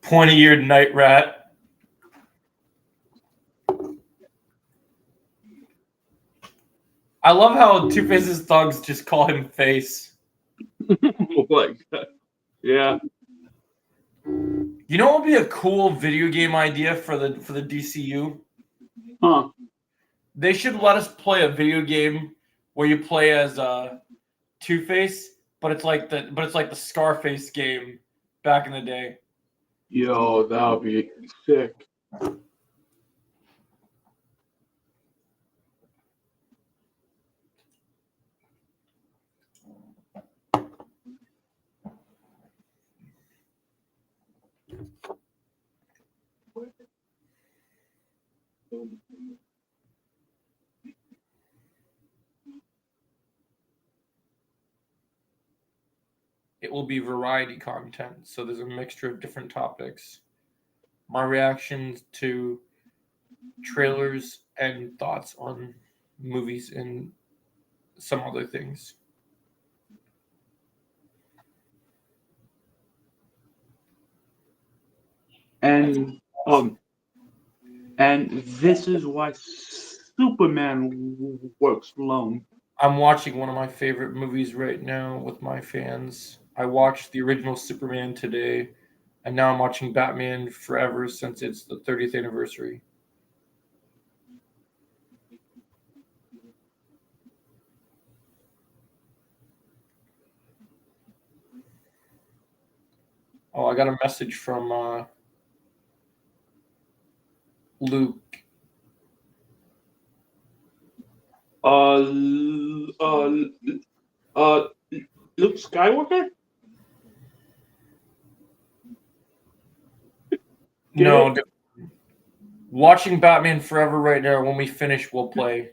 Pointy-eared night rat. I love how Two Face's thugs just call him Face. Like that. Yeah. You know what would be a cool video game idea for the DCU? Huh. They should let us play a video game where you play as Two Face, but it's like the Scarface game back in the day. Yo, that would be sick. It will be variety content, so there's a mixture of different topics. My reactions to trailers and thoughts on movies and some other things. And this is why Superman works alone. I'm watching one of my favorite movies right now with my fans. I watched the original Superman today, and now I'm watching Batman Forever since it's the 30th anniversary. Oh, I got a message from Luke. Luke Skywalker? No, watching Batman Forever right now. When we finish, we'll play.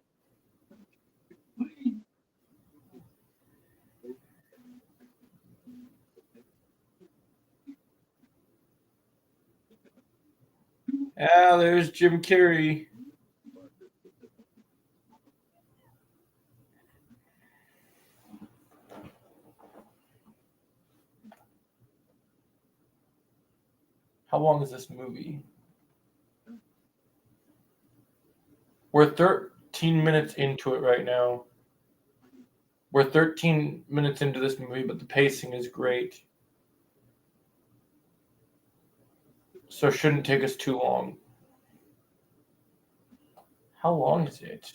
Ah, there's Jim Carrey. How long is this movie? We're 13 minutes into it right now. We're 13 minutes into this movie, but the pacing is great. So it shouldn't take us too long. How long is it?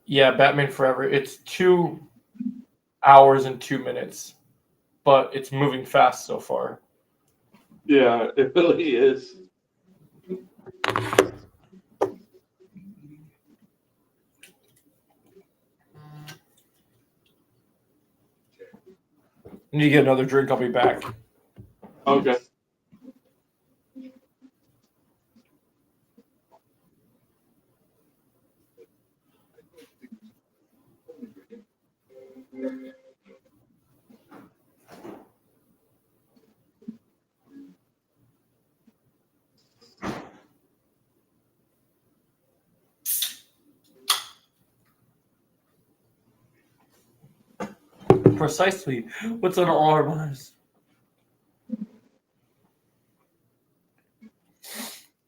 Yeah, Batman Forever. It's 2 hours and 2 minutes, but it's moving fast so far. Yeah, it really is. I need to get another drink. I'll be back. Okay. Precisely. What's on all our minds?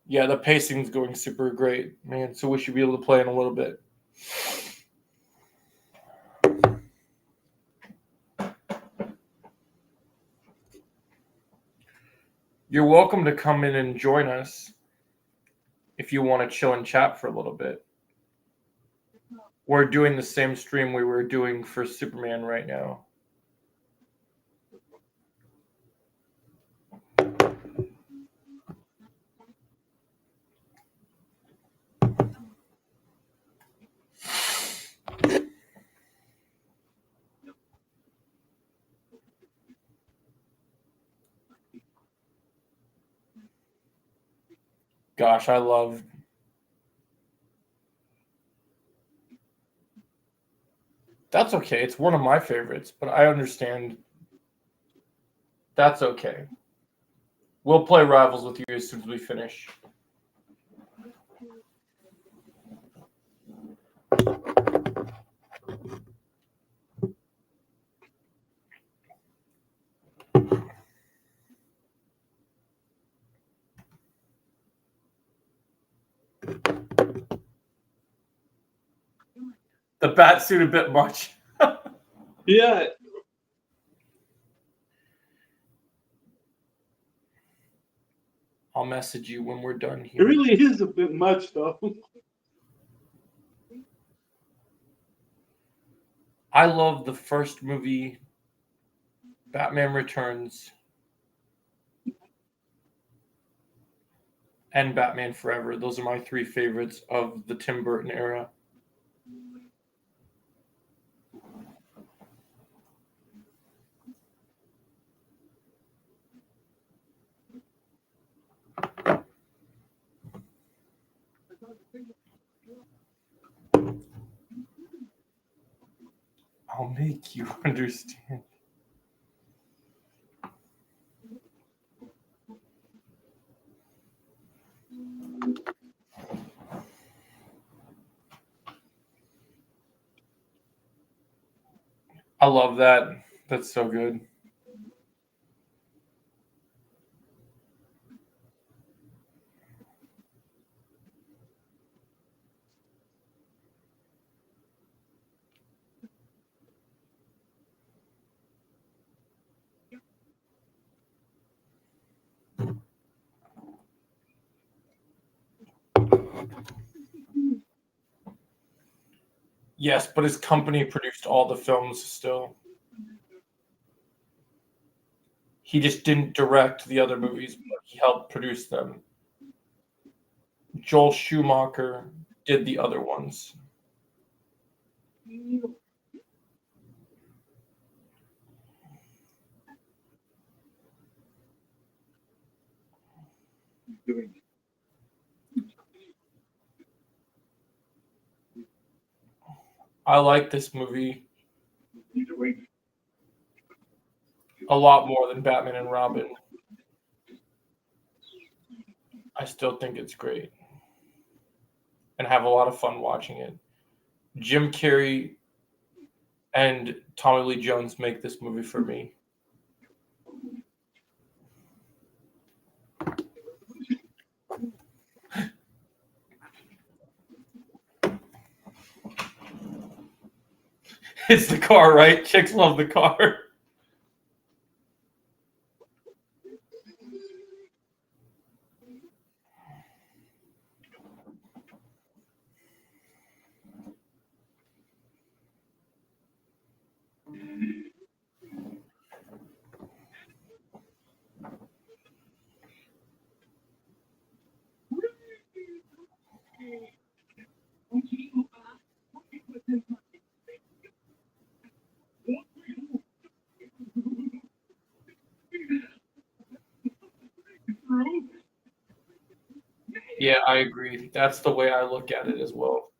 Yeah, the pacing's going super great, man. So we should be able to play in a little bit. You're welcome to come in and join us if you want to chill and chat for a little bit. We're doing the same stream we were doing for Superman right now. Gosh, I love. That's okay. It's one of my favorites, but I understand. That's okay. We'll play Rivals with you as soon as we finish. The bat suit a bit much. Yeah, I'll message you when we're done it here. really is a bit much, though. I love the first movie, Batman Returns, and Batman Forever. Those are my three favorites of the Tim Burton era. I'll make you understand. I love that. That's so good. Yes, but his company produced all the films still. He just didn't direct the other movies, but he helped produce them. Joel Schumacher did the other ones. I like this movie a lot more than Batman and Robin. I still think it's great and have a lot of fun watching it. Jim Carrey and Tommy Lee Jones make this movie for me. It's the car, right? Chicks love the car. Yeah, I agree. That's the way I look at it as well.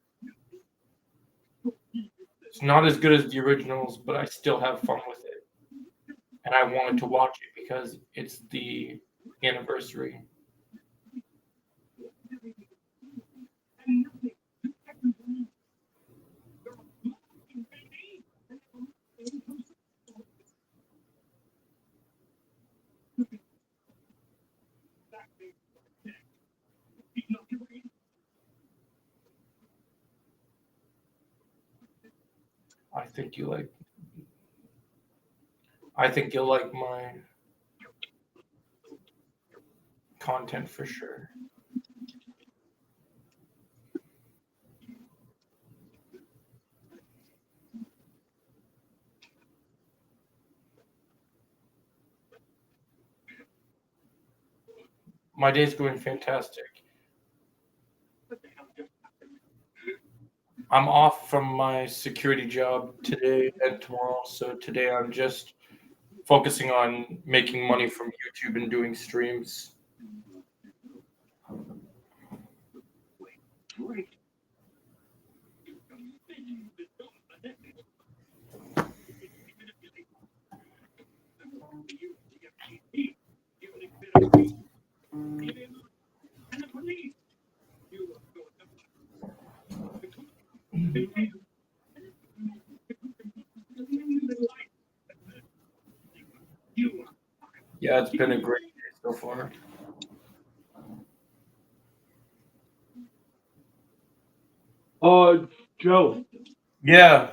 It's not as good as the originals, but I still have fun with it. And I wanted to watch it because it's the anniversary. I think you like I think you'll like my content for sure. My day's going fantastic. I'm off from my security job today and tomorrow, so today I'm just focusing on making money from YouTube and doing streams. Yeah, it's been a great day so far. Joe. Yeah.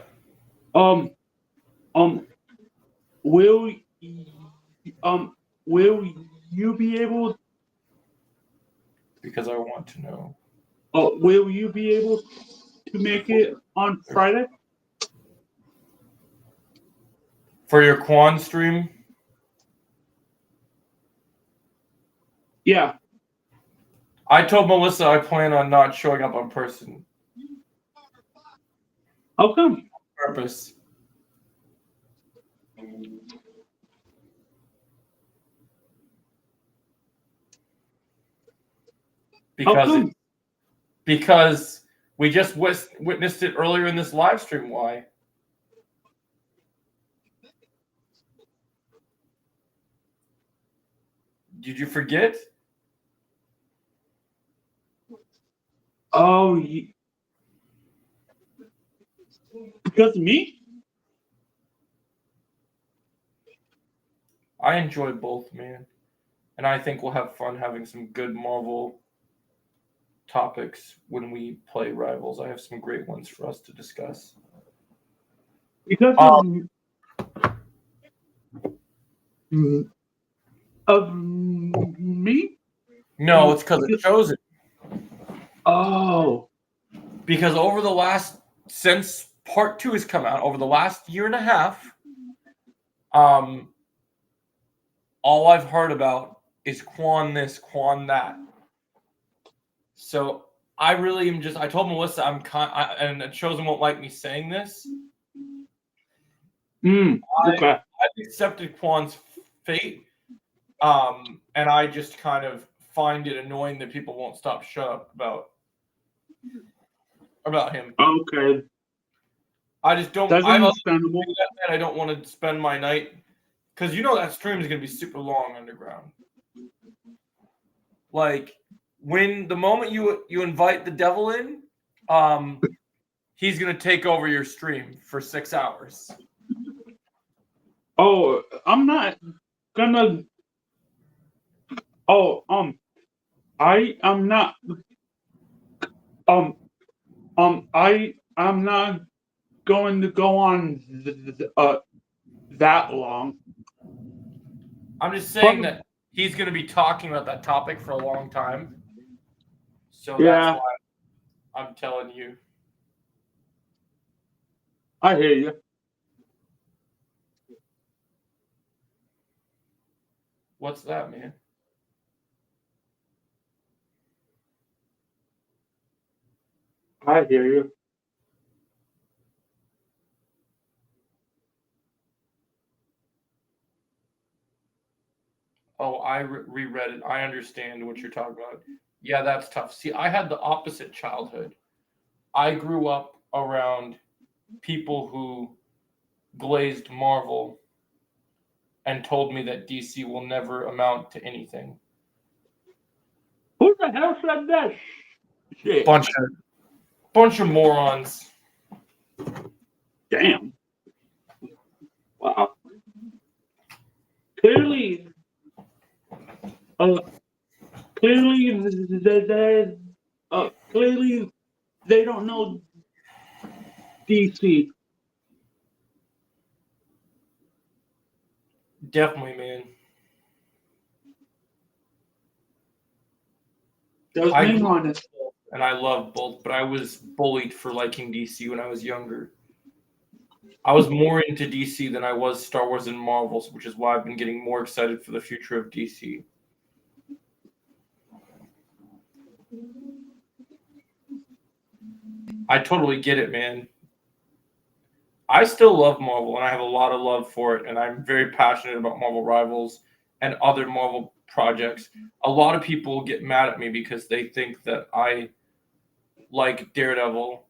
Um, um, will will you be able? Because I want to know. Will you be able to make it on Friday? For your Quan stream? Yeah. I told Melissa I plan on not showing up on person. How come? Purpose. Because we just witnessed it earlier in this live stream. Why? Did you forget? Oh, because of me? I enjoy both, man. And I think we'll have fun having some good Marvel topics when we play Rivals. I have some great ones for us to discuss. Because of me? No, it's because of Chosen. Oh. Because since part 2 has come out, over the last year and a half, all I've heard about is Quan this, Quan that. So I really am I told Melissa and Chosen won't like me saying this. Okay. I've accepted Quan's fate, and I just kind of find it annoying that people won't shut up about him. Okay. I just don't. That's understandable. I don't want to spend my night because that stream is going to be super long underground. Like the moment you invite the devil in, he's going to take over your stream for 6 hours. Oh, I'm not gonna. Oh, I am not. I'm not going to go on that long. I'm just saying that he's going to be talking about that topic for a long time. So that's why I'm telling you. I hear you. What's that, man? I hear you. Oh, I reread it. I understand what you're talking about. Yeah, that's tough. See, I had the opposite childhood. I grew up around people who glazed Marvel and told me that DC will never amount to anything. Who the hell said that shit? Bunch of morons. Damn. Wow. Clearly, clearly they don't know DC. Definitely, man. And I love both, but I was bullied for liking DC when I was younger. I was more into DC than I was Star Wars and Marvels, which is why I've been getting more excited for the future of DC. I totally get it, man. I still love Marvel, and I have a lot of love for it, and I'm very passionate about Marvel Rivals and other Marvel projects. A lot of people get mad at me because they think that I like Daredevil,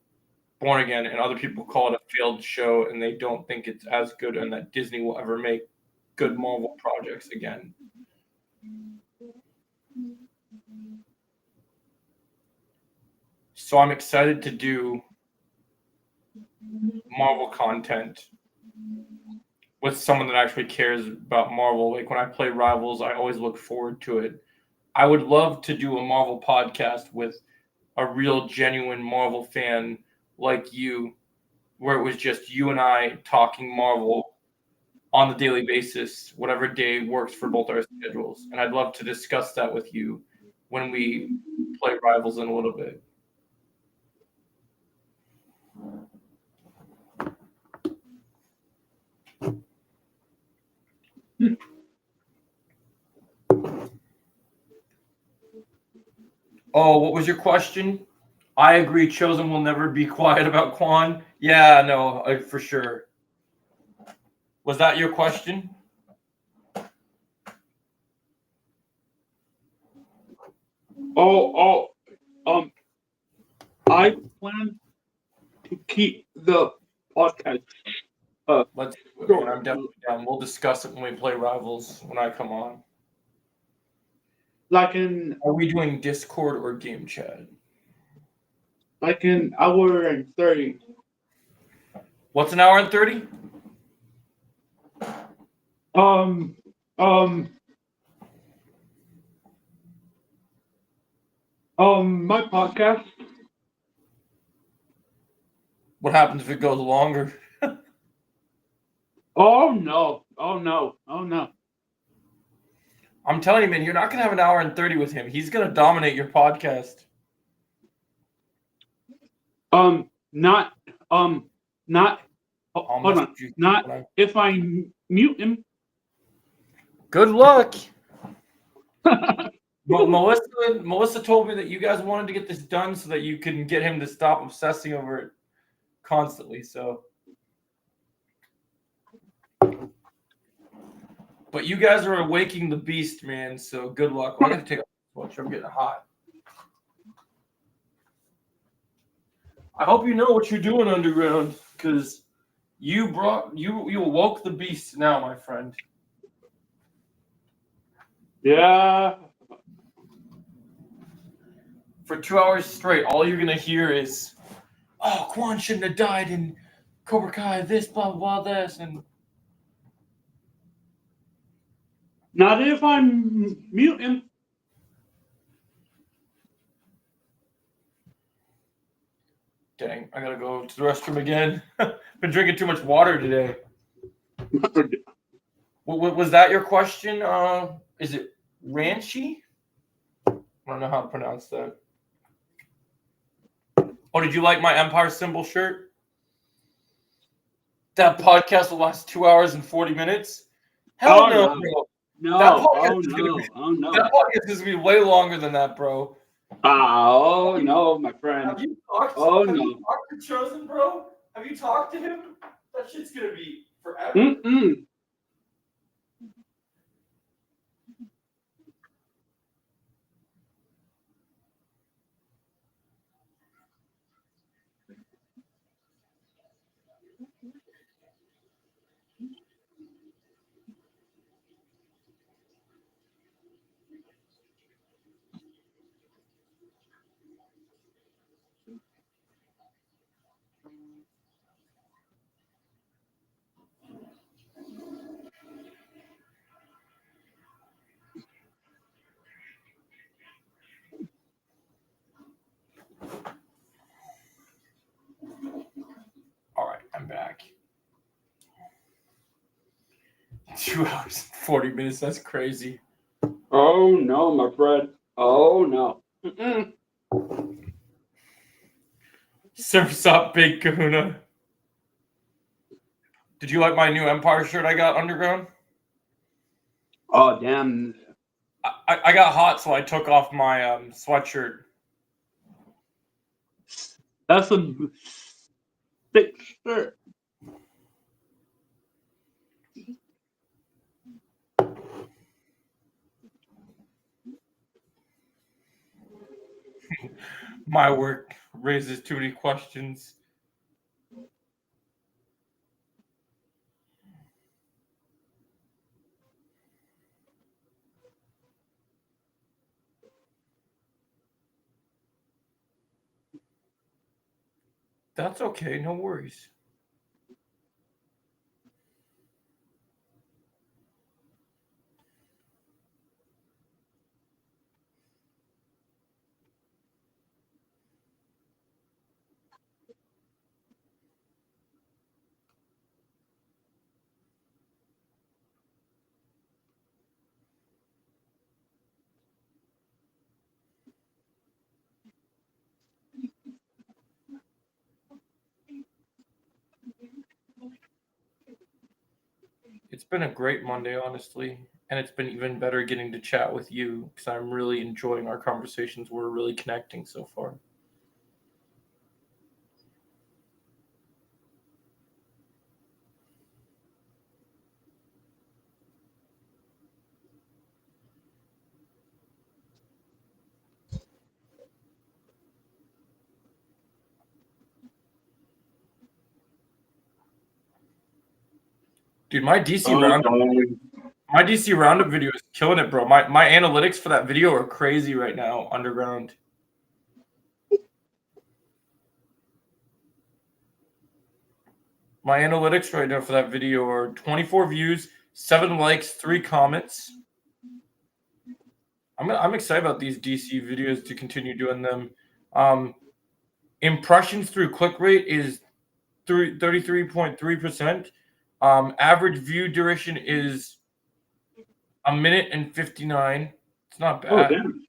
Born Again, and other people call it a failed show, and they don't think it's as good, and that Disney will ever make good Marvel projects again. So I'm excited to do Marvel content with someone that actually cares about Marvel. Like when I play Rivals, I always look forward to it. I would love to do a Marvel podcast with a real genuine Marvel fan like you, where it was just you and I talking Marvel on the daily basis, whatever day works for both our schedules. And I'd love to discuss that with you when we play Rivals in a little bit. Oh, what was your question? I agree. Chosen will never be quiet about Quan. Yeah, no, for sure. Was that your question? I plan to keep the podcast. Let's do it, man. I'm definitely down. We'll discuss it when we play Rivals when I come on. Like an Are we doing Discord or game chat? hour and 30. What's an hour and 30? Um, my podcast. What happens if it goes longer? Oh no! Oh no! Oh no! I'm telling you, man, you're not gonna have an hour and 30 with him. He's gonna dominate your podcast. Not. Not. I'll Hold on. message you Not when I- if I mute him. Good luck. Melissa told me that you guys wanted to get this done so that you can get him to stop obsessing over it constantly. So, but you guys are awaking the beast, man. So good luck. I gotta take a watch. I'm getting hot. I hope you know what you're doing underground, because you awoke the beast now, my friend. Yeah. For 2 hours straight, all you're gonna hear is, "Oh, Quan shouldn't have died in Cobra Kai. This, blah blah, this," and Not if I'm mute him. dang, I gotta go to the restroom again. Been drinking too much water today. Was that your question? Is it Ranchy? I don't know how to pronounce that. Oh, did you like my Empire symbol shirt? That podcast will last 2 hours and 40 minutes. Hell Oh, no, no. bro. No. That podcast Oh is gonna no. be- Oh no. That podcast is gonna be way longer than that, bro. Oh no, my friend. Have you talked? Oh have no. you talked to Chosen, bro? Have you talked to him? That shit's gonna be forever. Mm-mm. All right, I'm back. 2 hours and 40 minutes. That's crazy. Oh no, my friend. Oh no. Mm-mm. Surf's up, Big Kahuna. Did you like my new Empire shirt I got underground? Oh damn. I got hot, so I took off my sweatshirt. That's a thick shirt. My work raises too many questions. That's okay, no worries. It's been a great Monday, honestly, and it's been even better getting to chat with you because I'm really enjoying our conversations. We're really connecting so far. Dude, my DC roundup video is killing it, bro. My analytics for that video are crazy right now, underground. My analytics right now for that video are 24 views, 7 likes, 3 comments. I'm excited about these DC videos to continue doing them. Impressions through click rate is 33.3%. Average view duration is 1 minute and 59. It's not Oh, bad. damn.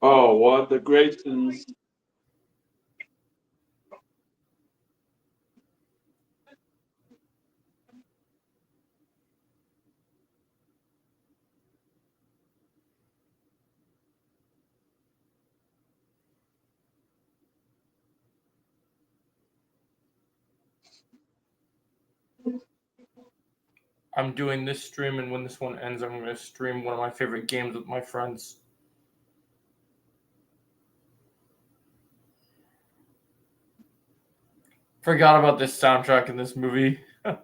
Oh, what the Graysons. I'm doing this stream, and when this one ends, I'm going to stream one of my favorite games with my friends. Forgot about this soundtrack in this movie. You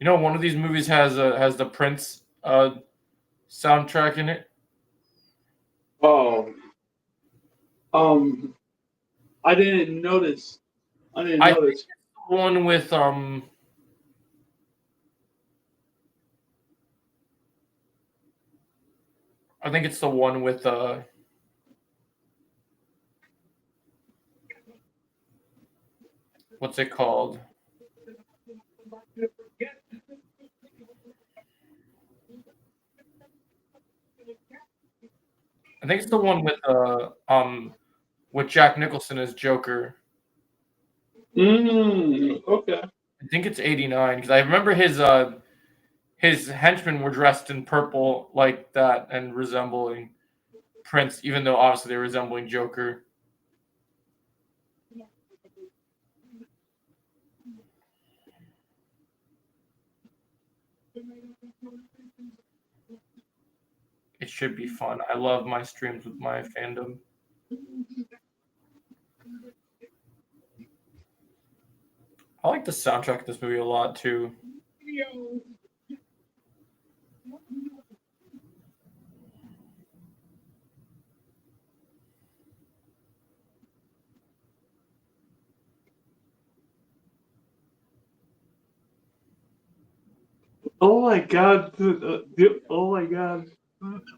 know, one of these movies has the Prince soundtrack in it. Oh. I didn't notice. I didn't I notice. think it's the one with I think it's the one with what's it called? I think it's the one with Jack Nicholson as Joker. Okay. I think it's 89 because I remember his henchmen were dressed in purple like that and resembling Prince, even though obviously they're resembling Joker. It should be fun. I love my streams with my fandom. I like the soundtrack of this movie a lot too. Oh my god. Oh my god.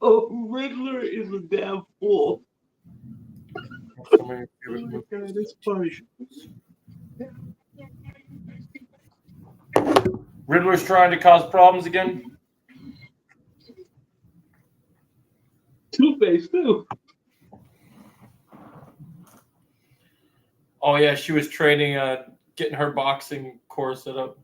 Oh, Riddler is a damn fool. Some of your favorite Oh my movies. god, it's funny. Riddler's trying to cause problems again. Two-Face too. Oh yeah, she was training, getting her boxing course set up.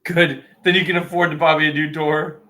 Good. Then you can afford to buy me a new door.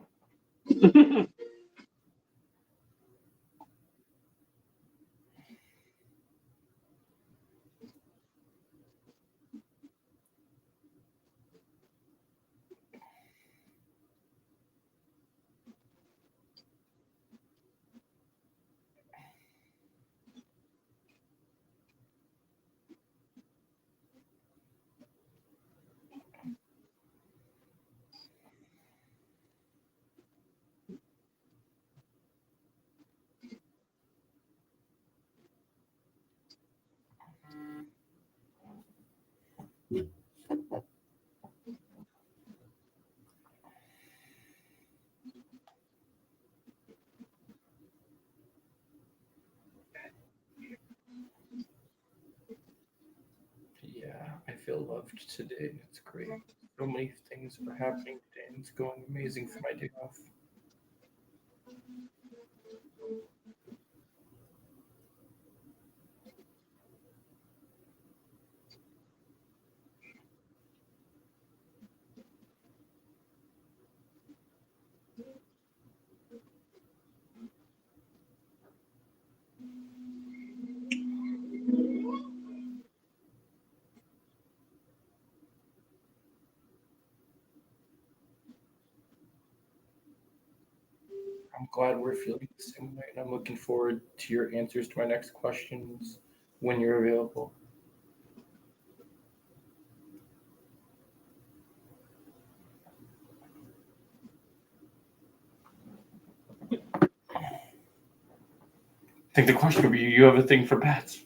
Yeah, I feel loved today. It's great. So many things are happening today, and it's going amazing for my day off. I'm glad we're feeling the same way, and I'm looking forward to your answers to my next questions when you're available. I think the question would be, you have a thing for bats?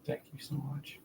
Thank you so much.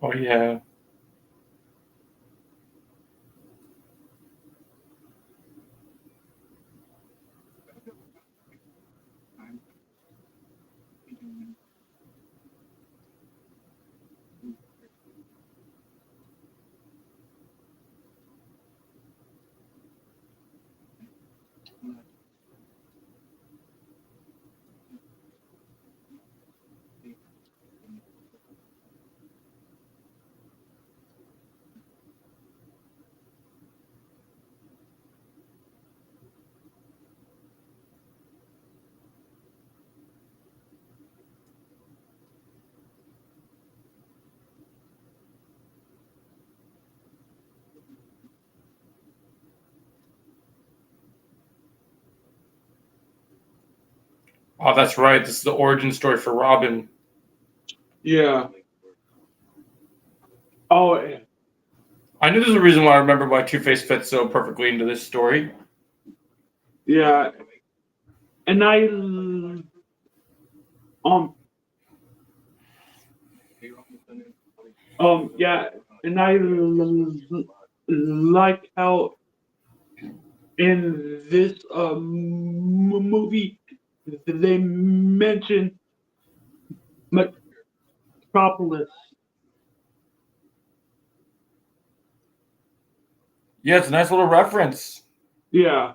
Oh yeah. Oh, that's right. This is the origin story for Robin. Yeah. Oh, yeah. I knew there's a reason why I remember why Two-Face fits so perfectly into this story. Yeah. And yeah, and I like how in this movie they mention Metropolis. Yeah, it's a nice little reference. Yeah.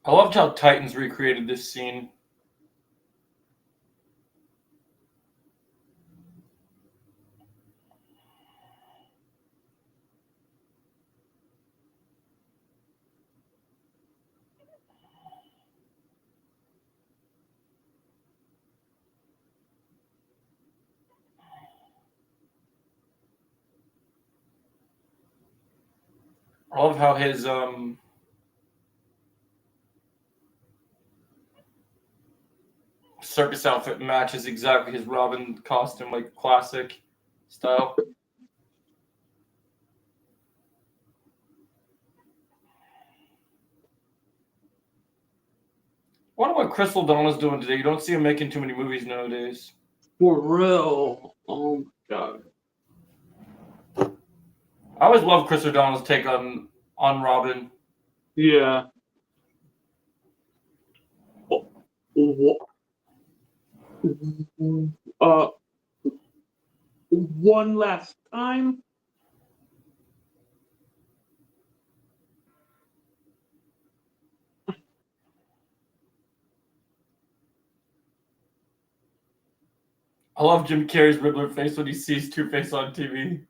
I loved how Titans recreated this scene. I love how his circus outfit matches exactly his Robin costume, like classic style. I wonder what Crystal Donna's doing today. You don't see him making too many movies nowadays. For real. Oh my god. I always love Crystal Donna's take on Robin. Yeah. Uh, one last time. I love Jim Carrey's Riddler face when he sees Two-Face on TV.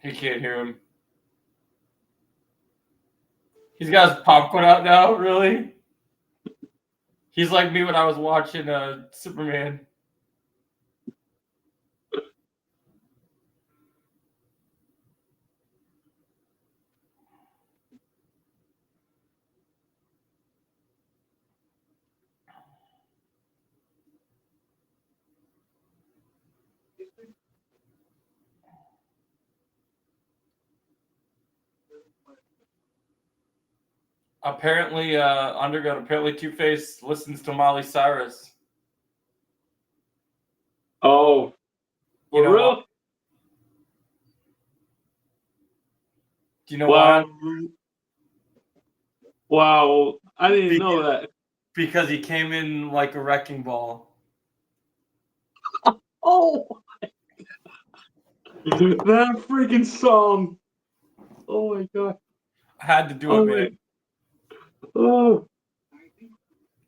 He can't hear him. He's got his popcorn out now, really? He's like me when I was watching Superman. Apparently, Underground, apparently Two-Face listens to Miley Cyrus. Oh, You for know why? real? Do you know Wow. why? Wow. I didn't know that. Because he came in like a wrecking ball. Oh, that freaking song. Oh my god. I had to do Oh it, my. man. Oh,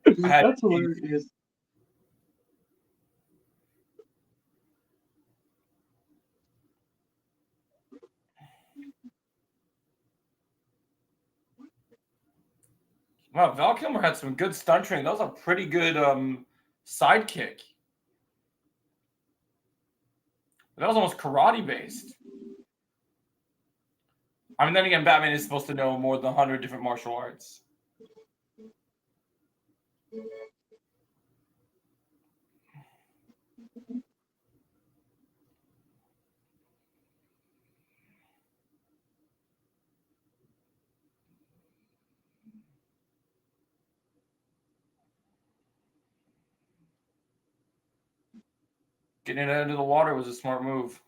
I had that's to. hilarious. Wow, Val Kilmer had some good stunt training. That was a pretty good sidekick. That was almost karate based. I mean, then again, Batman is supposed to know more than 100 different martial arts. Getting it into the water was a smart move.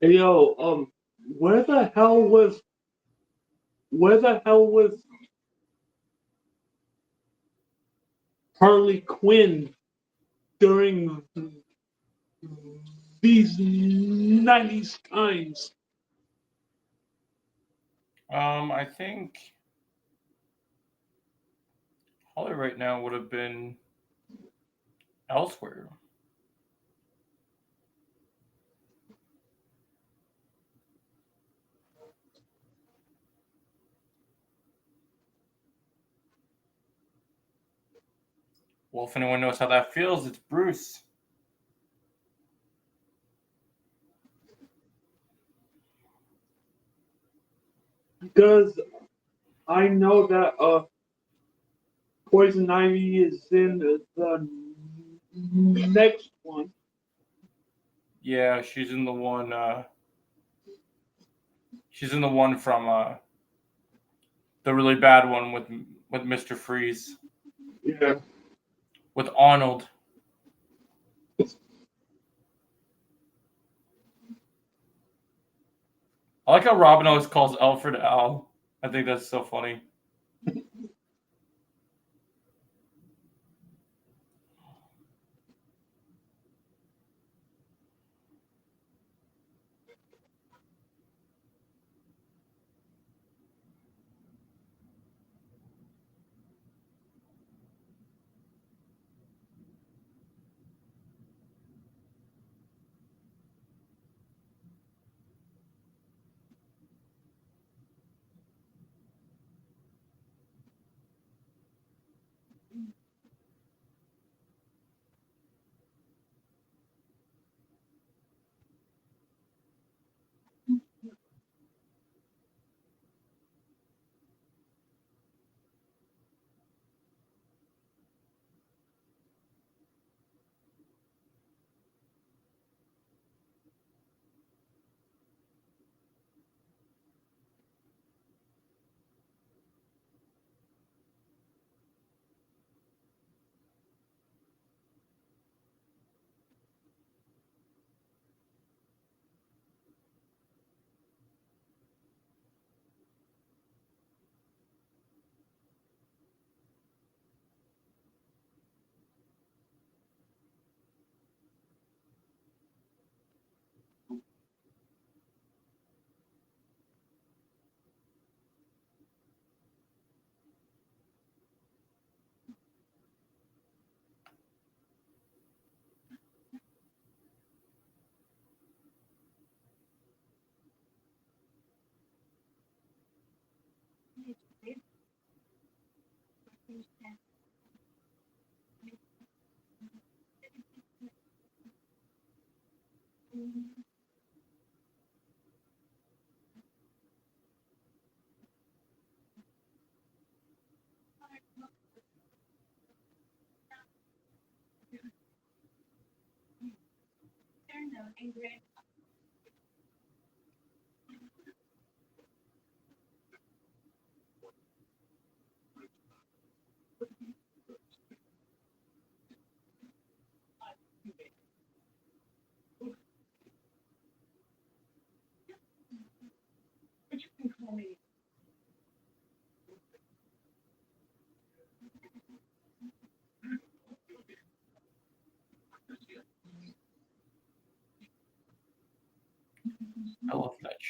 Hey, yo, where the hell was Harley Quinn during these 90s times? I think Holly right now would have been elsewhere. Well, if anyone knows how that feels, it's Bruce. Because I know that Poison Ivy is in the next one. Yeah, she's in the one. She's in the one from the really bad one with Mr. Freeze Yeah. with Arnold. I like how Robin always calls Alfred Al. I think that's so funny.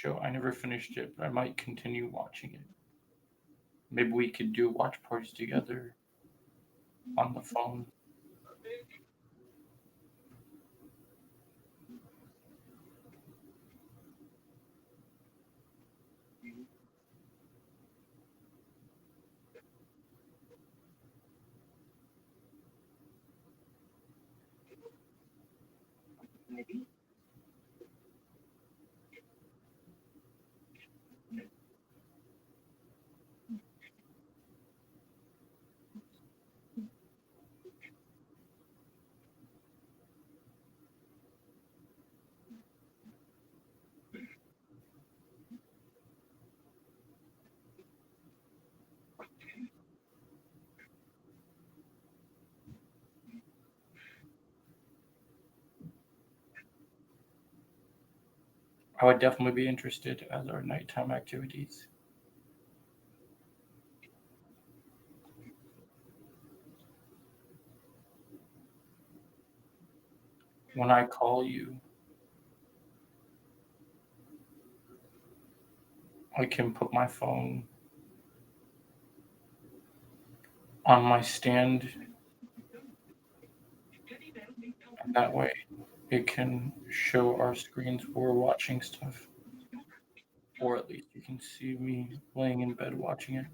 show. I never finished it, but I might continue watching it. Maybe we could do watch parties together on the phone. I would definitely be interested as our nighttime activities. When I call you, I can put my phone on my stand, and that way it can show our screens while we're watching stuff. Or at least you can see me laying in bed watching it.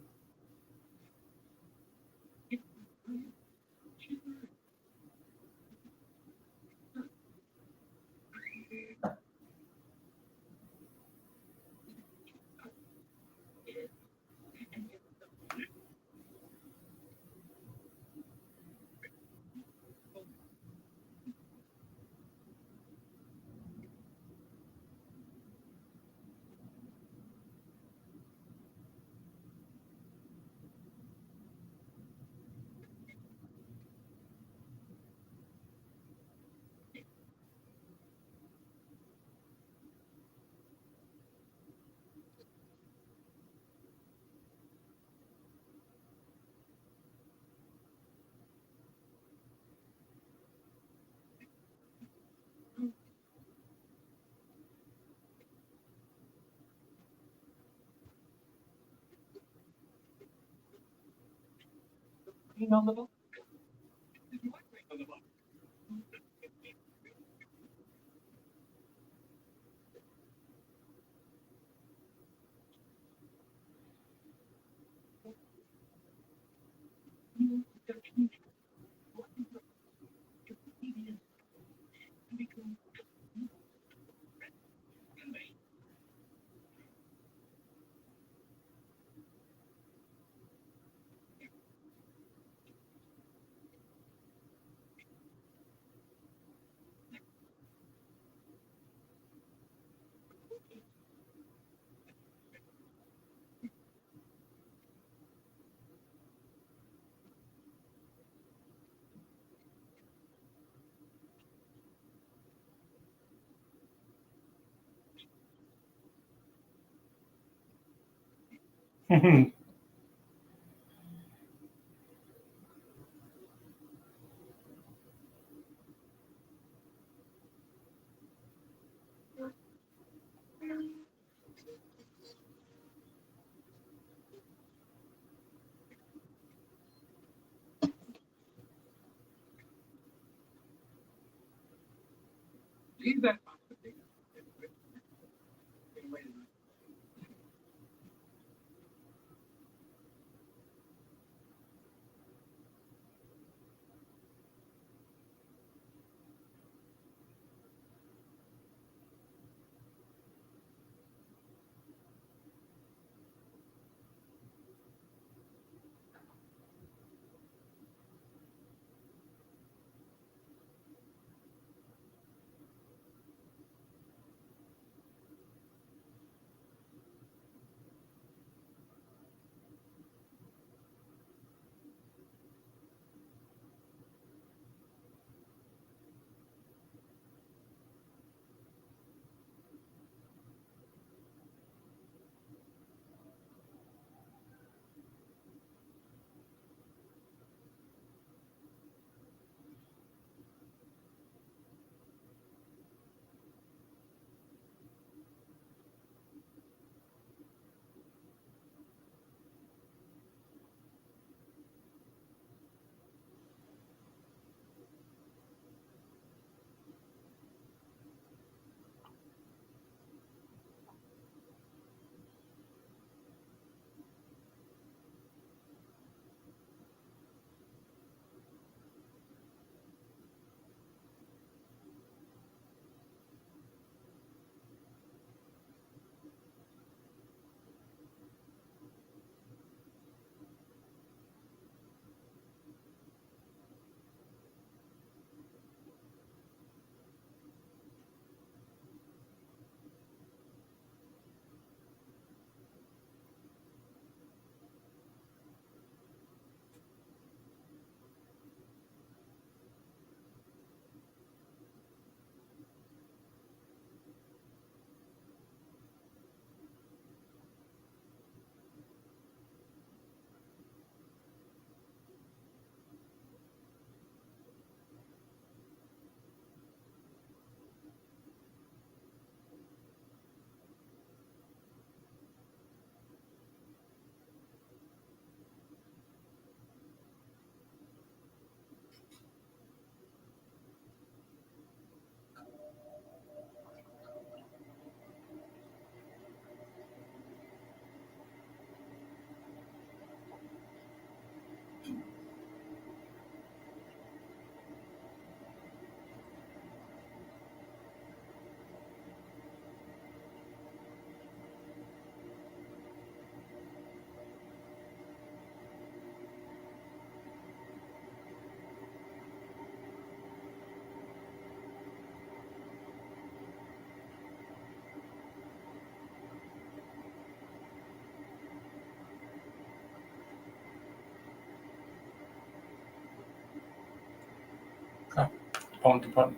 Pwn to pwn.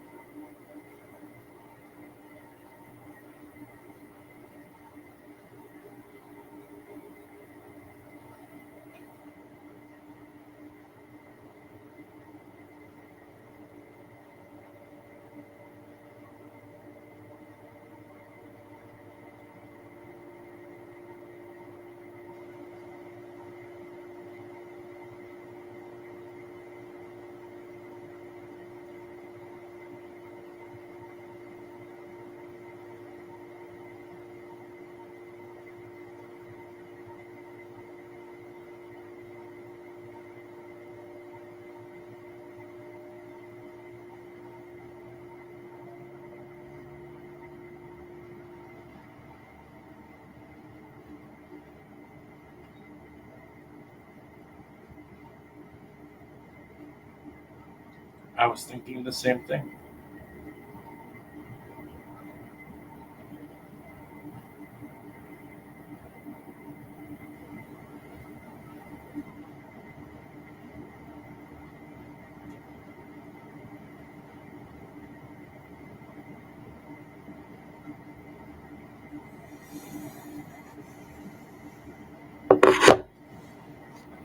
I was thinking the same thing.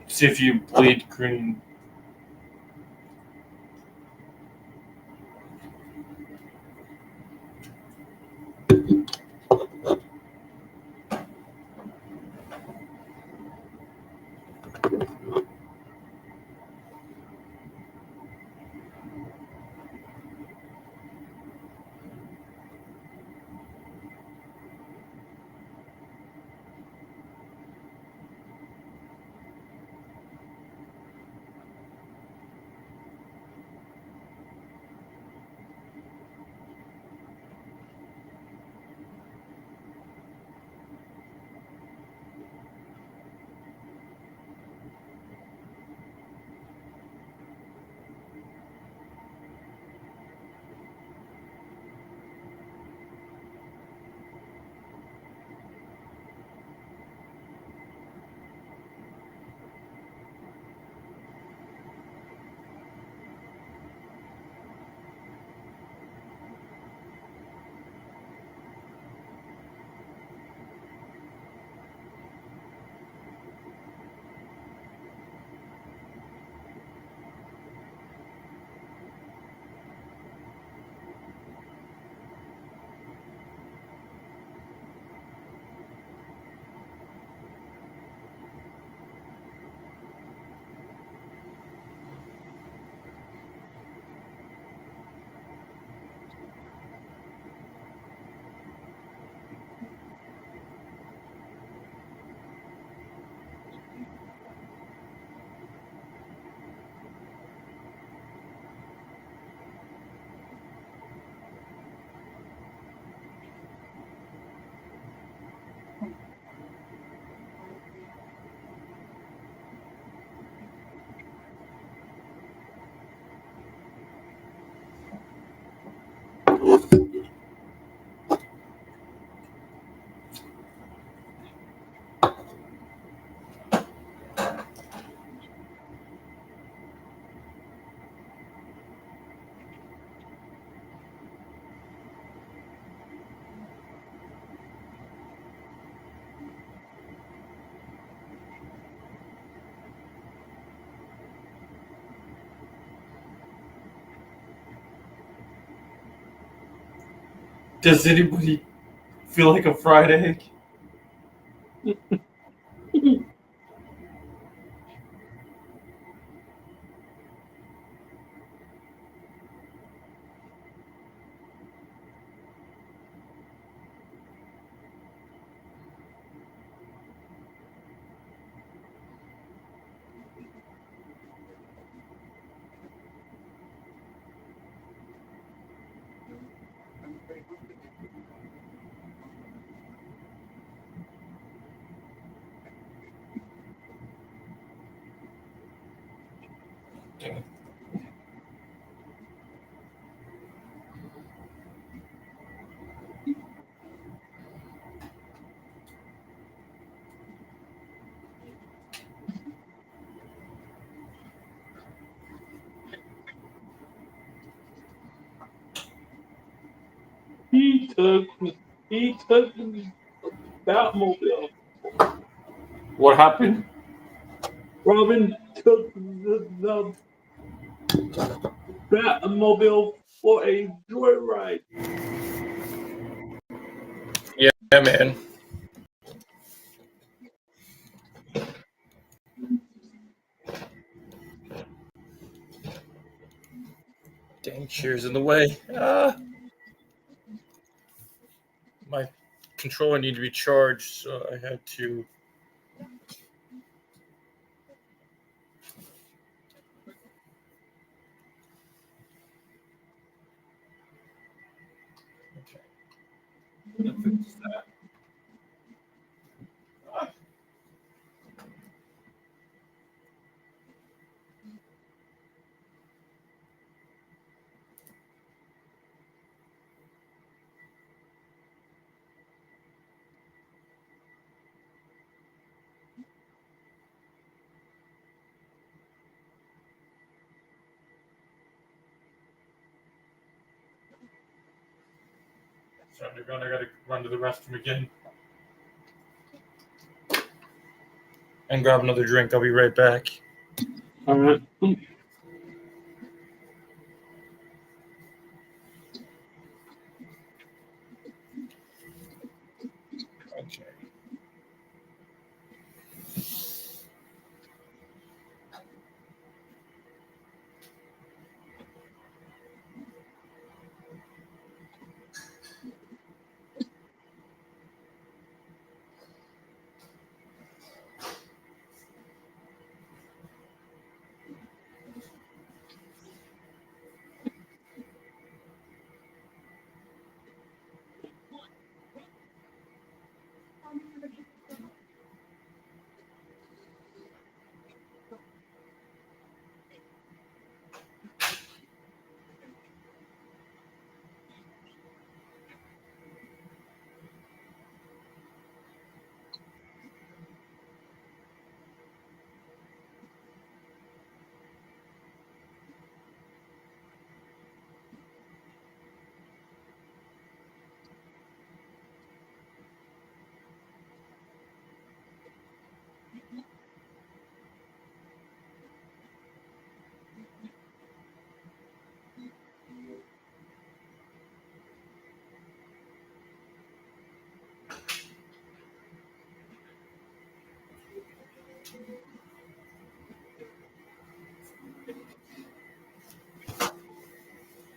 See if you bleed green. Does anybody feel like a fried egg? took the Batmobile. What happened? Robin took the Batmobile for a joyride. Yeah, man. Dang chair's in the way. My controller needed to be charged, so I had to. Okay. That fixes that. So I gotta run to the restroom again and grab another drink. I'll be right back. All right. Okay.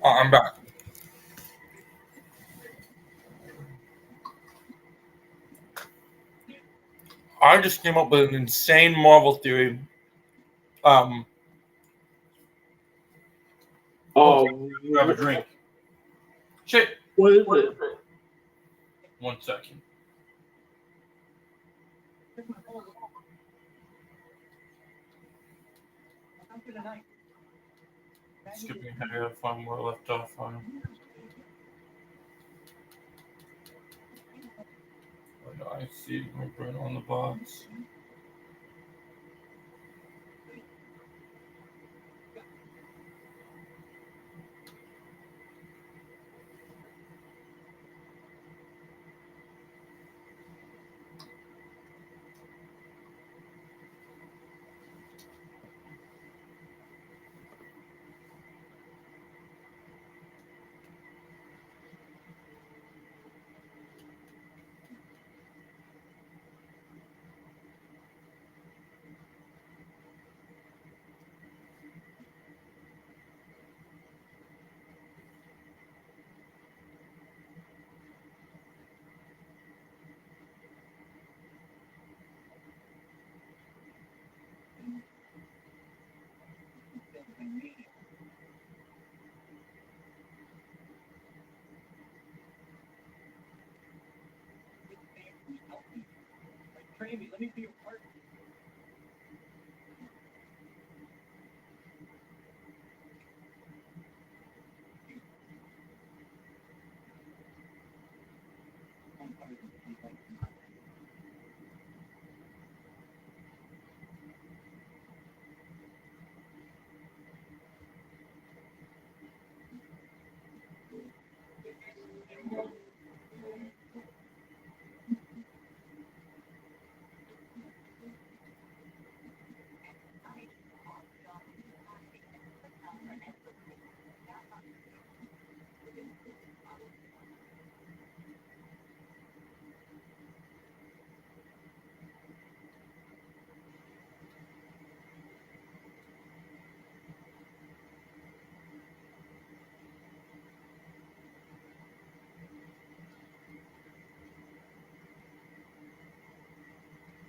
I'm back. I just came up with an insane Marvel theory. Um, grab a drink. Shit. What is it? 1 second. Skipping ahead here to find where I left off on. I see right on the box.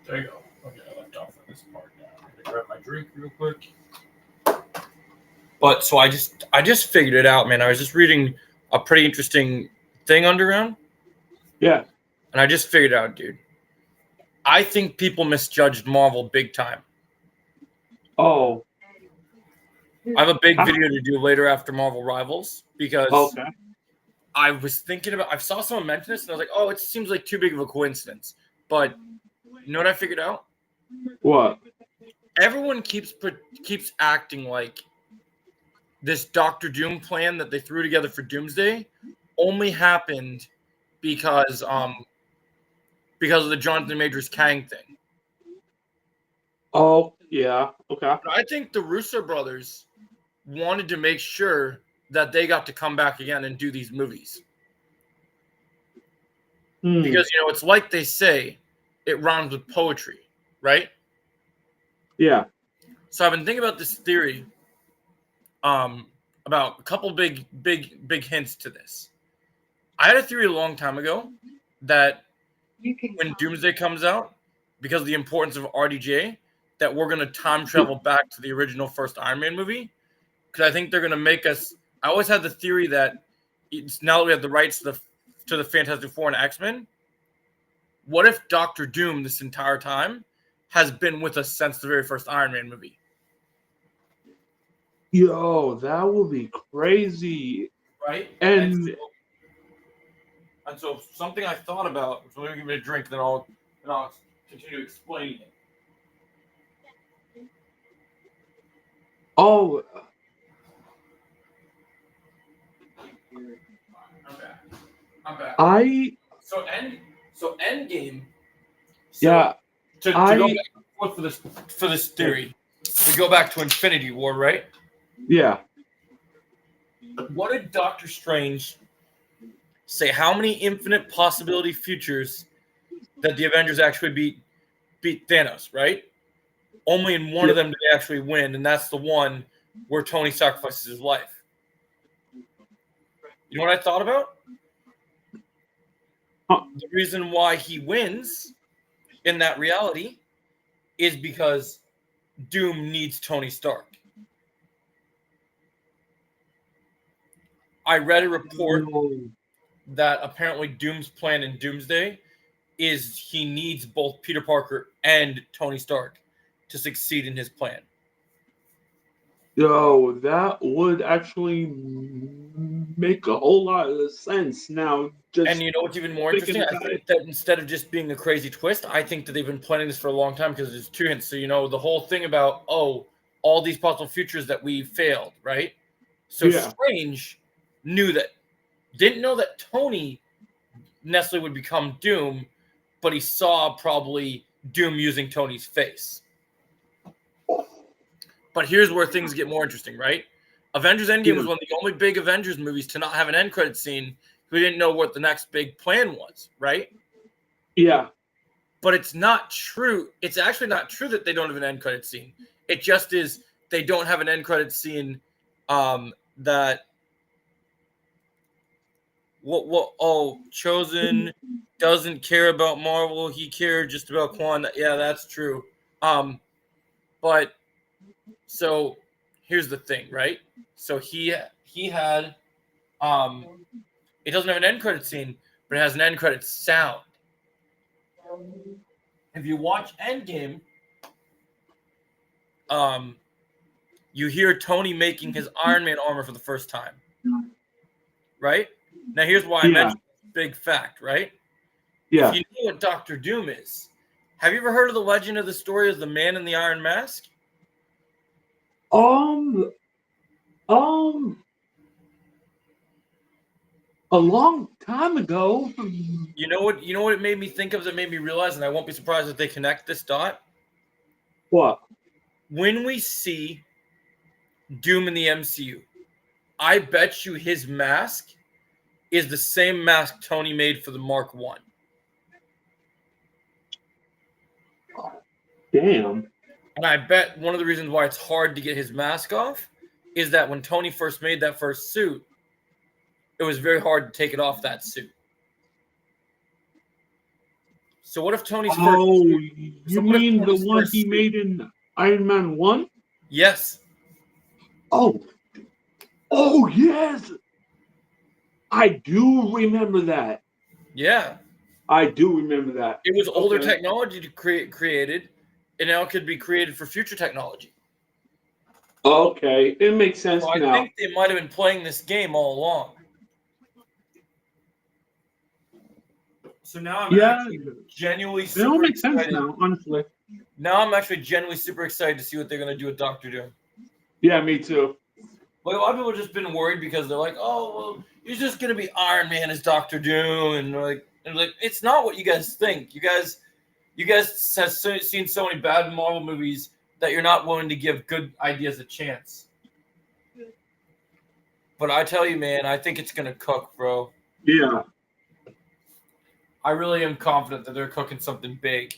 There you go. Okay, I left off on this part now. I'm gonna grab my drink real quick. But so I just figured it out, man. I was just reading a pretty interesting thing underground, Yeah. and I just figured it out, dude. I think people misjudged Marvel big time. Oh. I have a big video to do later after Marvel Rivals because Okay. I was thinking about. I saw someone mention this, and I was like, "Oh, it seems like too big of a coincidence." But you know what I figured out? What? Everyone keeps acting like this Doctor Doom plan that they threw together for Doomsday only happened because of the Jonathan Majors Kang thing. Oh, yeah. Okay. But I think the Russo brothers wanted to make sure that they got to come back again and do these movies. Because, it's like they say, it rhymes with poetry, right? Yeah. So I've been thinking about this theory, about a couple big hints to this. I had a theory a long time ago that when Doomsday comes out, because of the importance of RDJ, that we're going to time travel back to the original first Iron Man movie. Because I think they're going to make us. I always had the theory that now that we have the rights to the Fantastic Four and X-Men, what if Doctor Doom this entire time has been with us since the very first Iron Man movie? Yo, that would be crazy. Right? And so something I thought about. So let me give me a drink, then I'll continue explaining it. oh, I'm back. So Endgame. yeah. To go back for this theory, we go back to Infinity War, right? Yeah. What did Doctor Strange say? How many infinite possibility futures that the Avengers actually beat Thanos, right? Only in one of them did they actually win, and that's the one where Tony sacrifices his life. You know what I thought about? The reason why he wins in that reality is because Doom needs Tony Stark. I read a report that apparently Doom's plan in Doomsday is he needs both Peter Parker and Tony Stark to succeed in his plan. Yo, that would actually make a whole lot of sense now. And you know what's even more interesting? I think that instead of just being a crazy twist, I think that they've been planning this for a long time because there's two hints. So, the whole thing about, all these possible futures that we failed, right? So Strange didn't know that Tony necessarily would become Doom, but he saw probably Doom using Tony's face. But here's where things get more interesting, right? Avengers Endgame was one of the only big Avengers movies to not have an end credit scene. We didn't know what the next big plan was, right? Yeah. But it's not true. It's actually not true that they don't have an end credit scene. It just is they don't have an end credit scene that Chosen doesn't care about Marvel. He cared just about Quan. Yeah, that's true. But so here's the thing, right? So he had it doesn't have an end credit scene, but it has an end credit sound. If you watch Endgame, you hear Tony making his Iron Man armor for the first time. Right? Now here's why I mentioned this big fact, right? Yeah. If you know what Doctor Doom is, have you ever heard of the legend of the story of the Man in the Iron Mask? A long time ago. You know what it made me think of that made me realize, and I won't be surprised if they connect this dot? What? When we see Doom in the MCU, I bet you his mask is the same mask Tony made for the Mark I. Damn. And I bet one of the reasons why it's hard to get his mask off is that when Tony first made that first suit, it was very hard to take it off that suit. So what if Tony's first? Oh, So you what if mean the Tony's one first he suit- made in Iron Man 1? Yes. Oh, oh yes, I do remember that. Yeah. I do remember that. It was older Okay. technology to created, and now it could be created for future technology. Okay, it makes sense So I now. think they might have been playing this game all along. So now I'm Yeah, actually genuinely it all super makes sense excited. now, honestly. Now I'm actually genuinely super excited to see what they're gonna do with Doctor Doom. Yeah, me too. Like a lot of people have just been worried because they're like, oh well, he's just gonna be Iron Man as Doctor Doom, and like it's not what you guys think. You guys have seen so many bad Marvel movies that you're not willing to give good ideas a chance. But I tell you, man, I think it's gonna cook, bro. Yeah. I really am confident that they're cooking something big.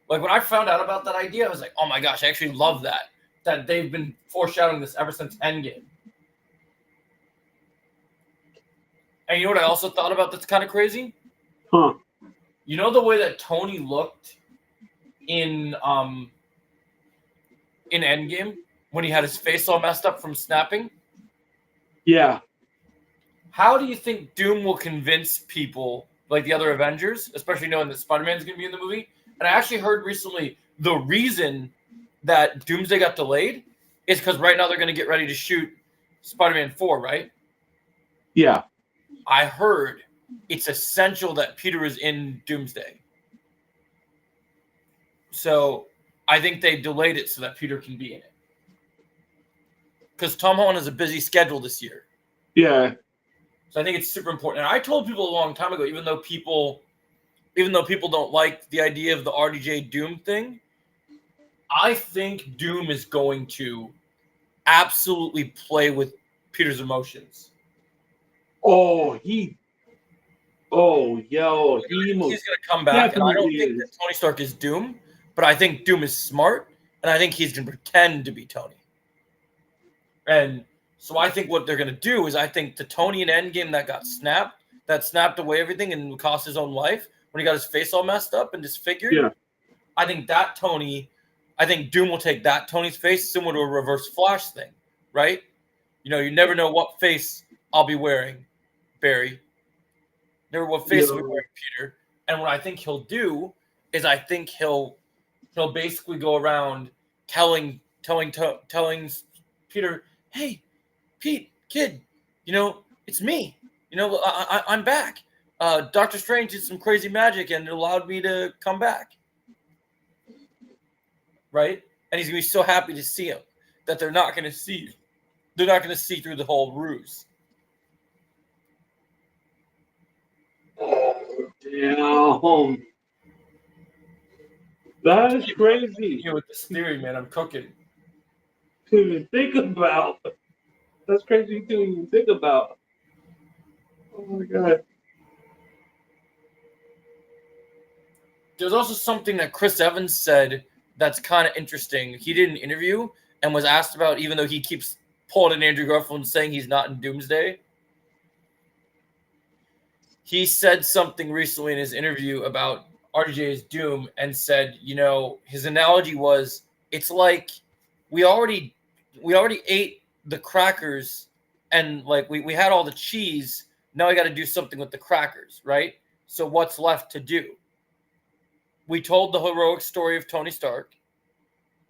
Like when I found out about that idea, I was like, oh my gosh, I actually love that. That they've been foreshadowing this ever since Endgame. And you know what I also thought about that's kind of crazy? Huh. You know the way that Tony looked in Endgame when he had his face all messed up from snapping? Yeah. How do you think Doom will convince people like the other Avengers, especially knowing that Spider-Man's going to be in the movie? And I actually heard recently the reason that Doomsday got delayed is because right now they're going to get ready to shoot Spider-Man 4, right? Yeah. I heard it's essential that Peter is in Doomsday. So I think they delayed it so that Peter can be in it. Because Tom Holland has a busy schedule this year. Yeah. So I think it's super important. And I told people a long time ago, even though people don't like the idea of the RDJ Doom thing, I think Doom is going to absolutely play with Peter's emotions. Oh, he He's going to come back, and I definitely don't think that is. Tony Stark is Doom, but I think Doom is smart, and I think he's going to pretend to be Tony. And so I think what they're going to do is I think the Tony in Endgame that snapped away everything and cost his own life when he got his face all messed up and disfigured. Yeah. I think Doom will take that Tony's face similar to a Reverse Flash thing, right? You know, you never know what face I'll be wearing, Barry. Never what face I'll be wearing, Peter. And what I think he'll do is I think he'll basically go around telling Peter, hey, Pete, kid, it's me. I'm back. Doctor Strange did some crazy magic and it allowed me to come back. Right? And he's gonna be so happy to see him that they're not gonna see through the whole ruse. Damn. That is crazy With this theory, man, I'm cooking. to even think about. That's crazy to even think about. Oh my god. There's also something that Chris Evans said that's kind of interesting. He did an interview and was asked about, even though he keeps pulling in Andrew Garfield and saying he's not in Doomsday. He said something recently in his interview about RDJ's Doom and said, his analogy was, it's like we already ate the crackers and like we had all the cheese. Now I got to do something with the crackers, right? So what's left to do? We told the heroic story of Tony Stark.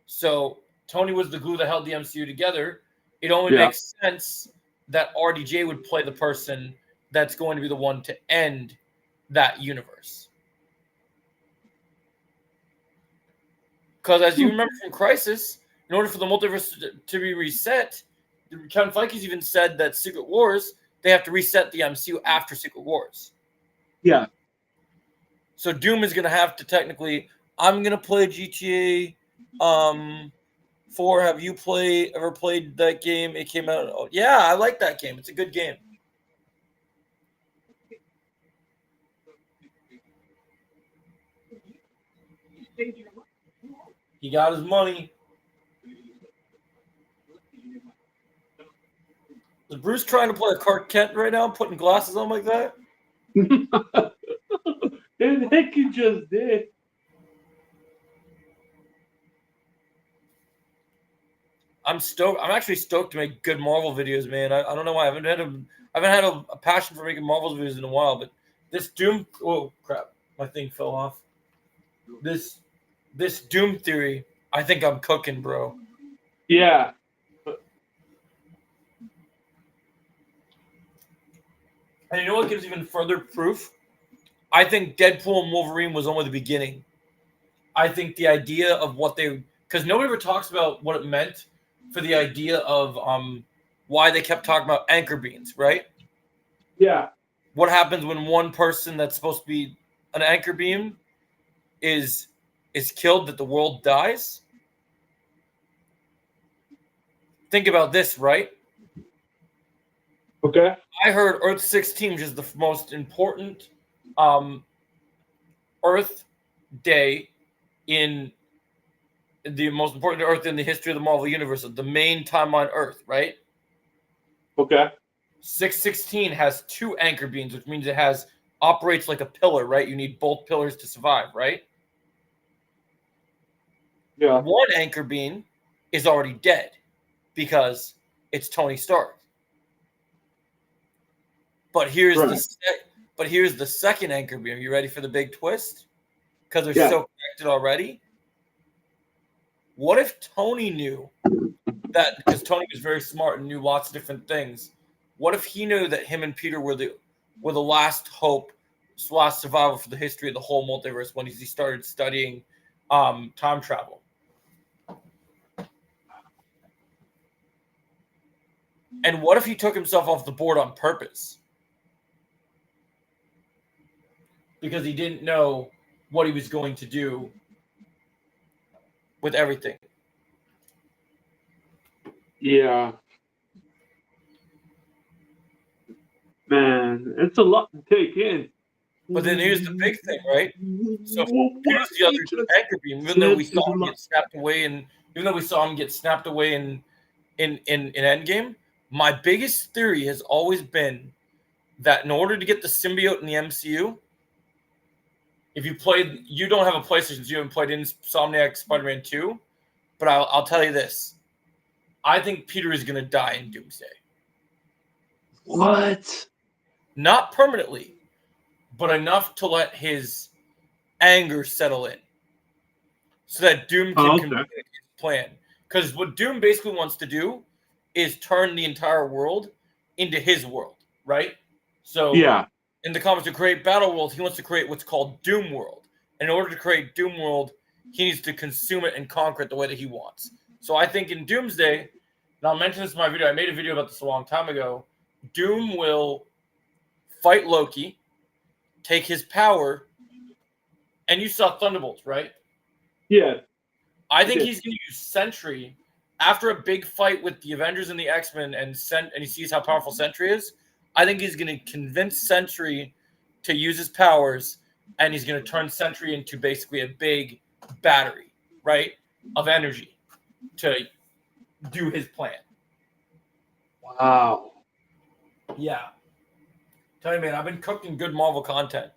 So Tony was the glue that held the MCU together. It only makes sense that RDJ would play the person that's going to be the one to end that universe. Because as you remember from Crisis, in order for the multiverse to be reset, Kevin Feige's even said that Secret Wars, they have to reset the MCU after Secret Wars. Yeah. So Doom is going to have to technically, I'm going to play GTA 4. Have you ever played that game? It came out. Oh, yeah, I like that game. It's a good game. He got his money. Is Bruce trying to play a Clark Kent right now, putting glasses on like that? It Like you just did. I'm stoked. I'm actually stoked to make good Marvel videos, man. I don't know why. I haven't had a passion for making Marvel videos in a while, but this Doom. Oh crap! My thing fell off. This Doom theory. I think I'm cooking, bro. Yeah. And you know what gives even further proof? I think Deadpool and Wolverine was only the beginning. I think the idea of what they, because nobody ever talks about what it meant for the idea of why they kept talking about anchor beams, right? Yeah. What happens when one person that's supposed to be an anchor beam is killed, that the world dies? Think about this, right? Okay. I heard Earth 16, which is the most important Earth day in the most important Earth in the history of the Marvel Universe, the main timeline Earth, right? Okay. 616 has 2 anchor beams, which means it operates like a pillar, right? You need both pillars to survive, right? Yeah. 1 anchor beam is already dead because it's Tony Stark. But here's the second anchor beam. You ready for the big twist? Because they're so connected already. What if Tony knew that, because Tony was very smart and knew lots of different things. What if he knew that him and Peter were the last hope, last survival for the history of the whole multiverse when he started studying time travel? And what if he took himself off the board on purpose? Because he didn't know what he was going to do with everything. Yeah. Man, it's a lot to take in. But then here's the big thing, right? So here's the other anchor beam. Even though we saw him get snapped away, in Endgame, my biggest theory has always been that in order to get the symbiote in the MCU, if you don't have a PlayStation, so you haven't played Insomniac Spider-Man 2, but I'll tell you this. I think Peter is going to die in Doomsday. What? Not permanently, but enough to let his anger settle in, so that Doom can complete his plan. Because what Doom basically wants to do is turn the entire world into his world, right? So in the comics, to create Battle World, he wants to create what's called Doom World. And in order to create Doom World, he needs to consume it and conquer it the way that he wants. So I think in Doomsday, and I'll mention this in my video, I made a video about this a long time ago, Doom will fight Loki, take his power, and you saw Thunderbolts, right? Yeah. I think he's going to use Sentry after a big fight with the Avengers and the X-Men, and he sees how powerful Sentry is. I think he's going to convince Sentry to use his powers, and he's going to turn Sentry into basically a big battery, right, of energy to do his plan. Wow. Yeah. Tell you, man, I've been cooking good Marvel content.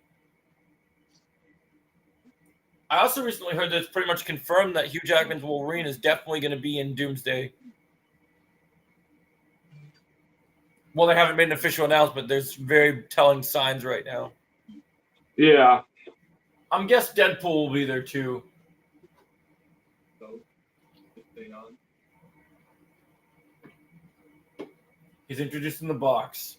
I also recently heard that it's pretty much confirmed that Hugh Jackman's Wolverine is definitely going to be in Doomsday. Well, they haven't made an official announcement. There's very telling signs right now. Yeah. I'm guessing Deadpool will be there too. He's introduced in the box.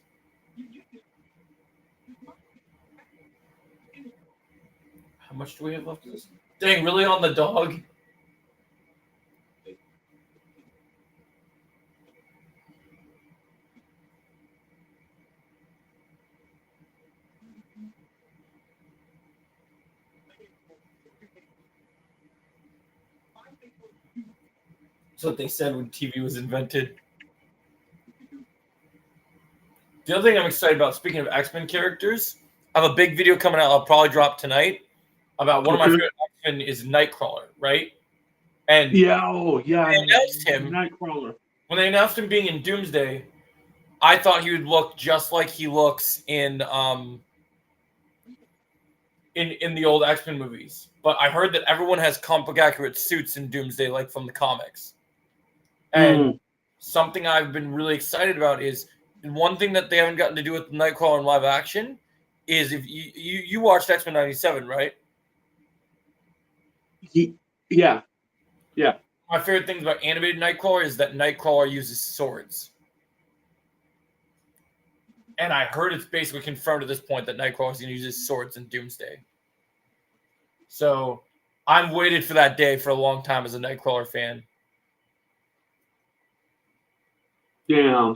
How much do we have left of this? Dang, really on the dog? That's what they said when TV was invented. The other thing I'm excited about, speaking of X-Men characters, I have a big video coming out. I'll probably drop tonight about one of my favorite X-Men is Nightcrawler, right? And they announced him. Nightcrawler. When they announced him being in Doomsday, I thought he would look just like he looks in in the old X-Men movies. But I heard that everyone has comic accurate suits in Doomsday, like from the comics. And something I've been really excited about is one thing that they haven't gotten to do with Nightcrawler in live action is if you watched X-Men 97, right? Yeah. My favorite things about animated Nightcrawler is that Nightcrawler uses swords. And I heard it's basically confirmed at this point that Nightcrawler is going to use his swords in Doomsday. So I'm waited for that day for a long time as a Nightcrawler fan. Yeah.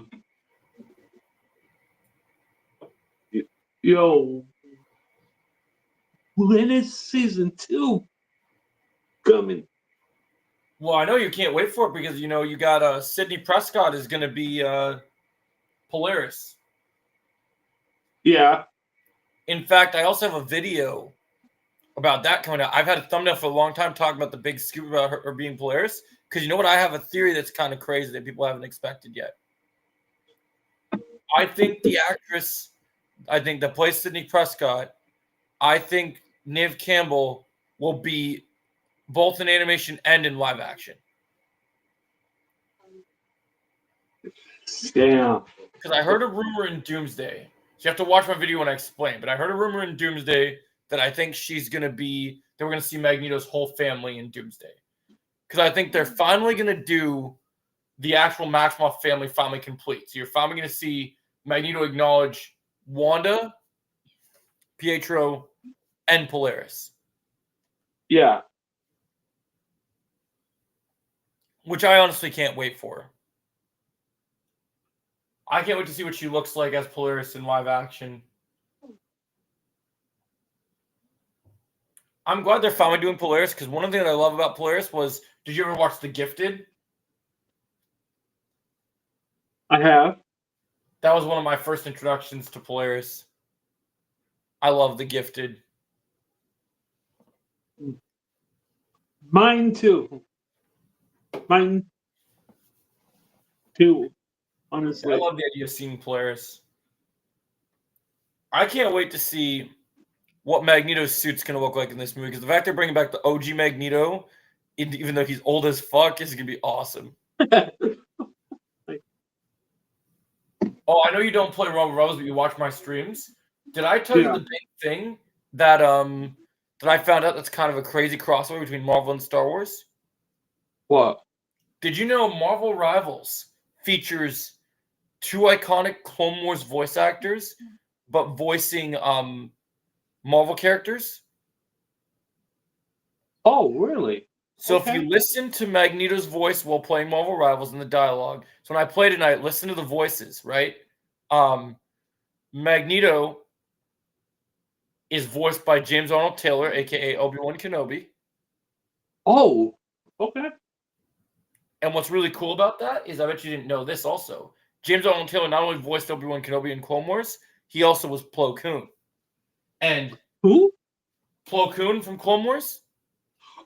Yo, when is season 2 coming? Well, I know you can't wait for it because you got Sidney Prescott is going to be Polaris. Yeah. In fact, I also have a video about that coming out. I've had a thumbnail for a long time talking about the big scoop about her being Polaris because you know what? I have a theory that's kind of crazy that people haven't expected yet. I think the actress, that plays Sidney Prescott, I think Neve Campbell will be both in animation and in live action. Yeah. Because I heard a rumor in Doomsday. So you have to watch my video when I explain. But I heard a rumor in Doomsday that I think she's going to be, that we're going to see Magneto's whole family in Doomsday. Because I think they're finally going to do the actual Maximoff family finally complete. So you're finally going to see Magneto acknowledge Wanda, Pietro, and Polaris. Yeah. Which I honestly can't wait for. I can't wait to see what she looks like as Polaris in live action. I'm glad they're finally doing Polaris because one of the things I love about Polaris was, did you ever watch The Gifted? I have. That was one of my first introductions to Polaris. I love The Gifted. Mine too. Honestly. I love the idea of seeing Polaris. I can't wait to see what Magneto's suit's going to look like in this movie because the fact they're bringing back the OG Magneto, even though he's old as fuck, is going to be awesome. Oh, I know you don't play Marvel Rebels, but you watch my streams. Did I tell you the big thing that that I found out that's kind of a crazy crossover between Marvel and Star Wars? What? Did you know Marvel Rivals features 2 iconic Clone Wars voice actors, but voicing Marvel characters? Oh, really? So Okay. if you listen to Magneto's voice while playing Marvel Rivals in the dialogue, so when I play tonight, listen to the voices, right? Magneto is voiced by James Arnold Taylor, aka Obi-Wan Kenobi. Oh, okay. And what's really cool about that is I bet you didn't know this also. James Arnold Taylor not only voiced Obi-Wan Kenobi in Clone Wars, he also was Plo Koon. And who? Plo Koon from Clone Wars.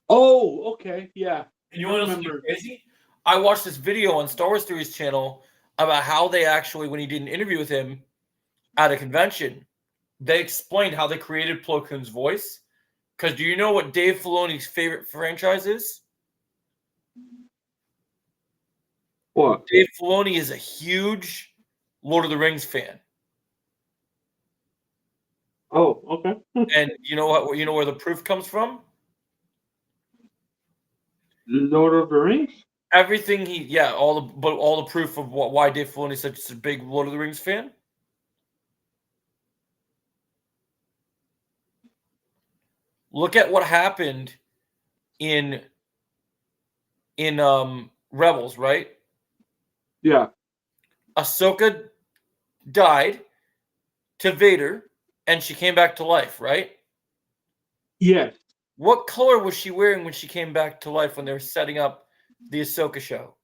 Oh, okay, yeah. And you want to know something crazy? I watched this video on Star Wars Theory's channel about how they actually, when he did an interview with him at a convention, they explained how they created Plo Koon's voice. Because do you know what Dave Filoni's favorite franchise is? What? Dave Filoni is a huge Lord of the Rings fan. Oh, okay. And you know what? You know where the proof comes from? Lord of the Rings? Everything all the proof of why Dave Filoni is such a big Lord of the Rings fan. Look at what happened in Rebels, right? Yeah. Ahsoka died to Vader, and she came back to life, right? Yes. What color was she wearing when she came back to life when they were setting up the Ahsoka show?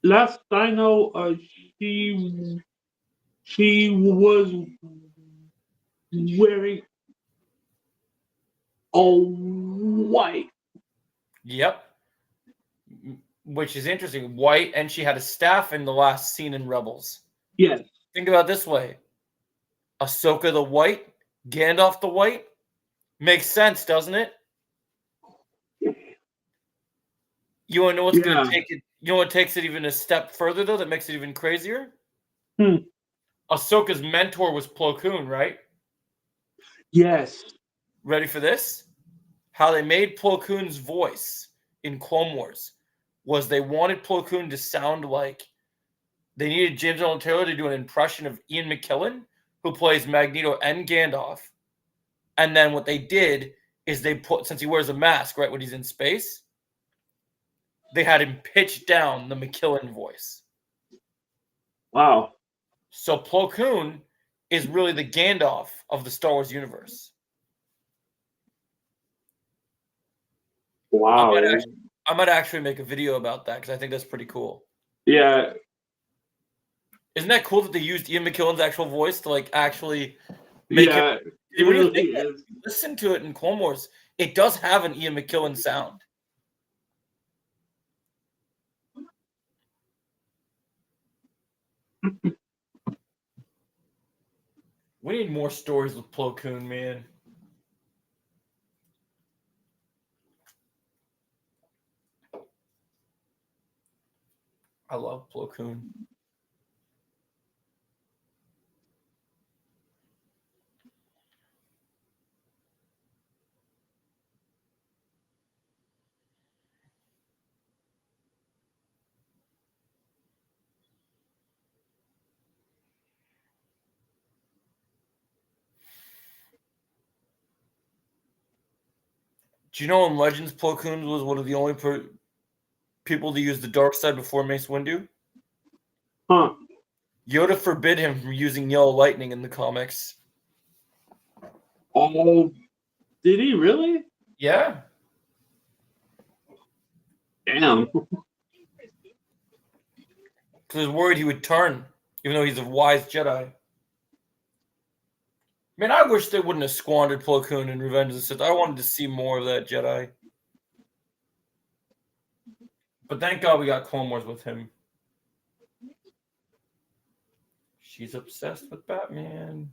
Last I know, she was wearing all white. Yep. which is interesting. White, and she had a staff in the last scene in Rebels. Yes. Think about it this way: Ahsoka the White, Gandalf the White. Makes sense, doesn't it? You want to know what's going to take it? You know what takes it even a step further, though, that makes it even crazier? Ahsoka's mentor was Plo Koon, right? Yes. Ready for this? How they made Plo Koon's voice in Clone Wars was they wanted Plo Koon to sound like they needed James Earl Taylor to do an impression of Ian McKellen, who plays Magneto and Gandalf. And then what they did is they put, since he wears a mask, right, when he's in space, they had him pitch down the McKellen voice. Wow. So Plo Koon is really the Gandalf of the Star Wars universe. Wow. I might actually make a video about that because I think that's pretty cool. Yeah. Isn't that cool that they used Ian McKellen's actual voice to like actually make Yeah. it? It When you really think that, is. listen to it in Clone Wars, it does have an Ian McKellen sound. We need more stories with Plo Koon, man. I love Plo Koon. Do you know in Legends, Plo Koon was one of the only people to use the dark side before Mace Windu? Huh. Yoda forbid him from using yellow lightning in the comics. Oh, did he really? Yeah. Damn. Because he was worried he would turn, even though he's a wise Jedi. Man, I wish they wouldn't have squandered Plo Koon in Revenge of the Sith. I wanted to see more of that Jedi. But thank God we got Clone Wars with him. She's obsessed with Batman.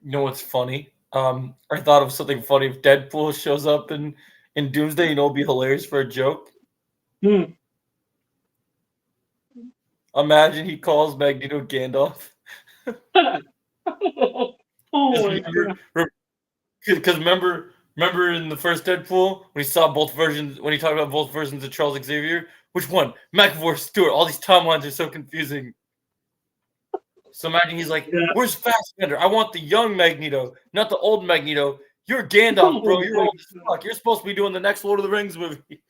You know what's funny? I thought of something funny. If Deadpool shows up in Doomsday, you know, it'd be hilarious for a joke. Imagine he calls Magneto Gandalf. Oh my God. Because remember in the first Deadpool when he saw both versions, when he talked about both versions of Charles Xavier, which one? McAvoy, Stewart. All these timelines are so confusing. So imagine he's like, Yeah. "Where's Fassbender? I want the young Magneto, not the old Magneto. You're Gandalf, bro. You're old as fuck. You're supposed to be doing the next Lord of the Rings movie."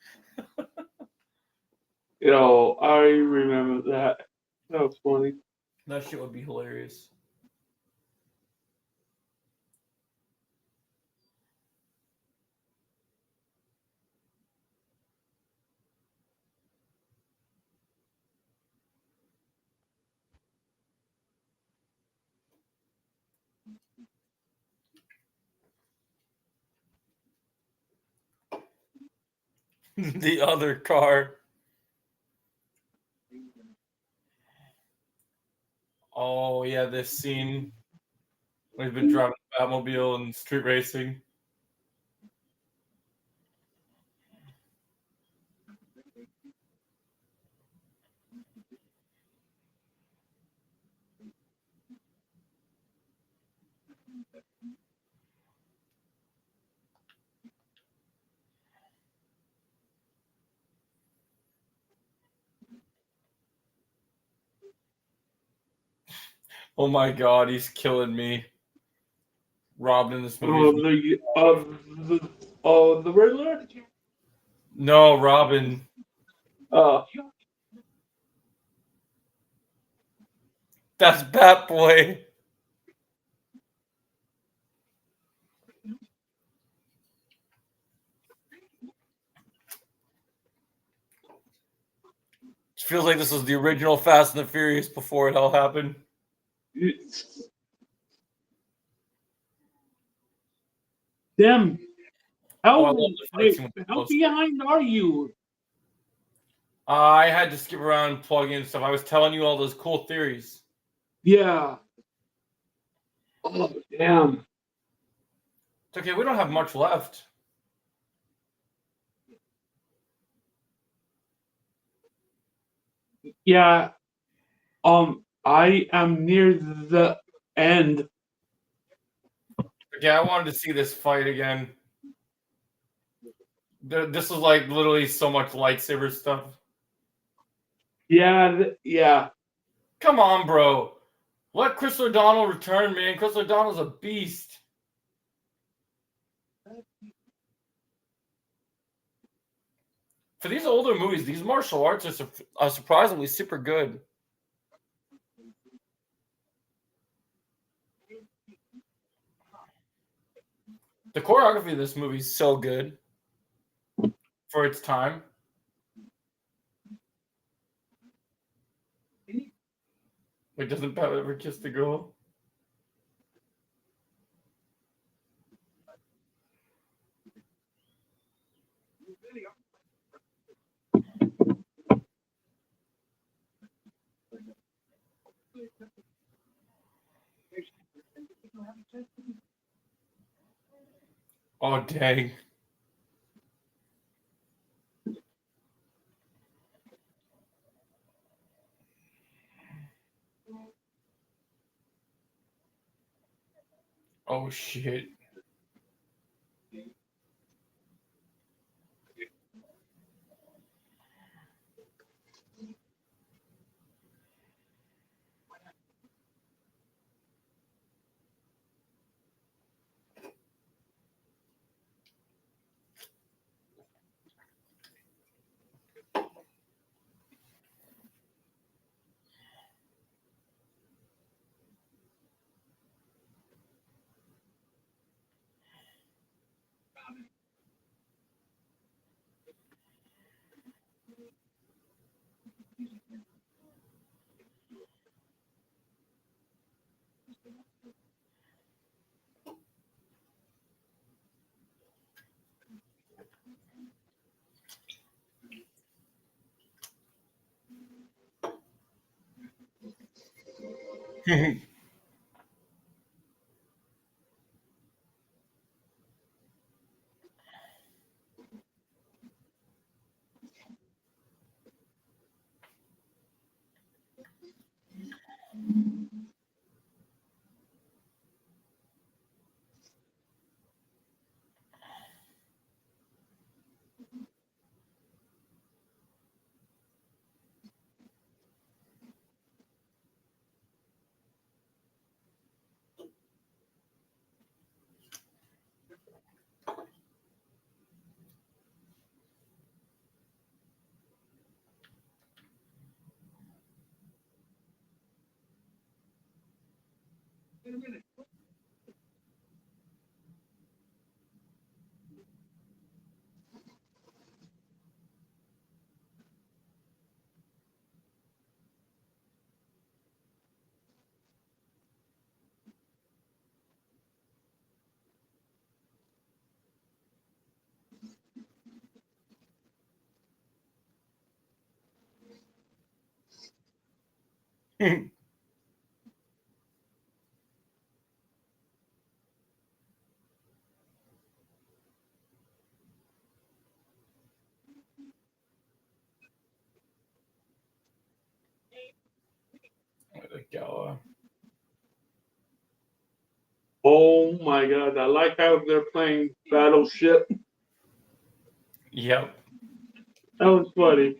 Yo, I remember that. That was funny. That shit would be hilarious. The other car. Oh yeah, this scene. When he's been driving the Batmobile and street racing. Oh my god, he's killing me. Robin in this movie. The Riddler. No, Robin. Uh, That's Batboy. It feels like this was the original Fast and the Furious before it all happened. damn. Oh, I How love the fight scene with the how poster. behind are you? I had to skip around and plug in stuff. I was telling you all those cool theories. Yeah. Oh damn. It's okay, we don't have much left. Yeah. I am near the end. Okay, I wanted to see this fight again. This was like literally so much lightsaber stuff. Yeah. Yeah. Come on, bro. Let Chris O'Donnell return, man. Chris O'Donnell's a beast. For these older movies, these martial arts are surprisingly super good. The choreography of this movie is so good for its time. It doesn't Pat ever kiss the girl? Oh dang. Oh shit. The gala. Oh my god, I like how they're playing Battleship. Yep. That was funny.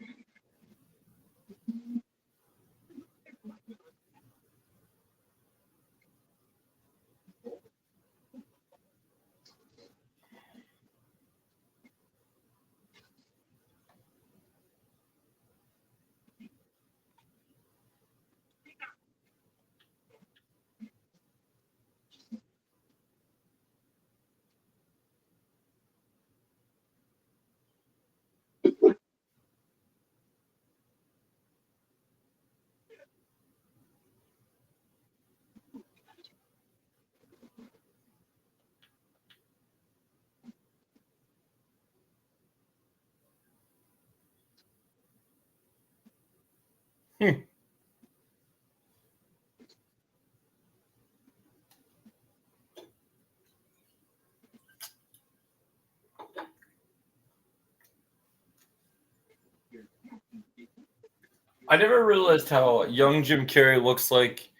I never realized how young Jim Carrey looks like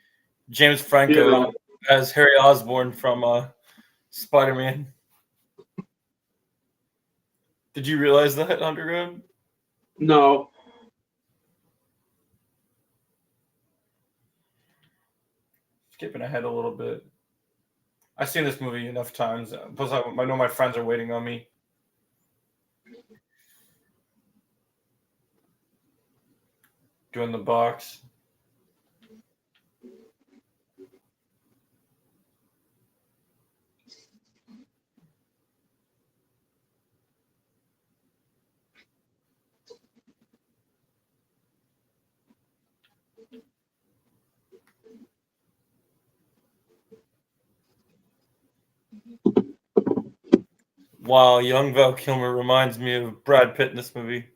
James Franco Yeah. as Harry Osborn from Spider-Man. Did you realize that, Underground? No. Skipping ahead a little bit. I've seen this movie enough times. Plus, I know my friends are waiting on me. Doing the box. Wow, young Val Kilmer reminds me of Brad Pitt in this movie.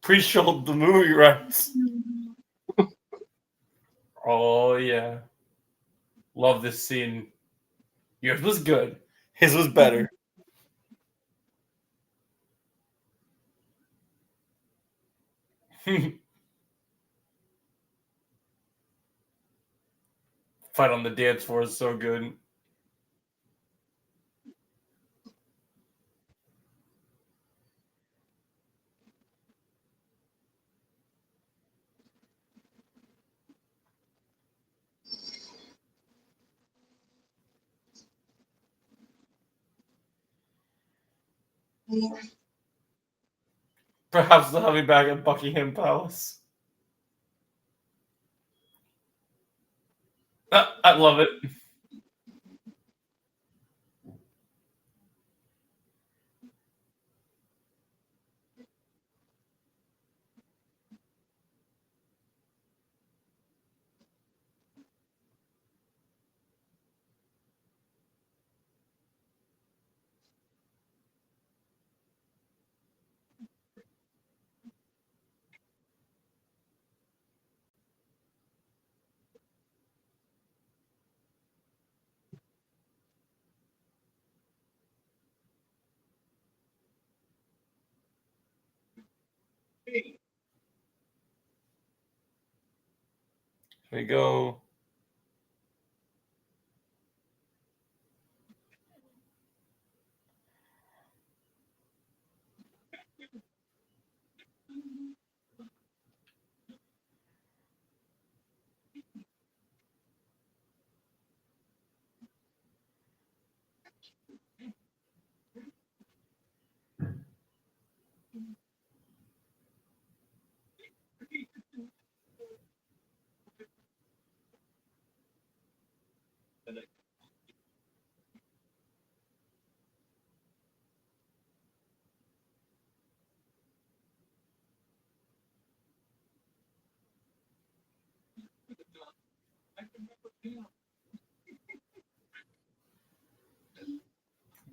Pre-sold the movie rights. Oh yeah, love this scene. Yours was good. His was better. Fight on the dance floor is so good. Perhaps they'll have me back at Buckingham Palace. I love it. Here we go.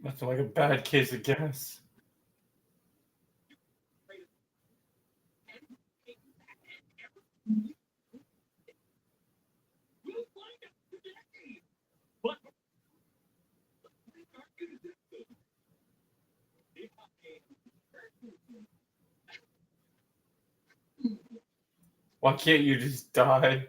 That's like a bad case of gas. Why can't you just die?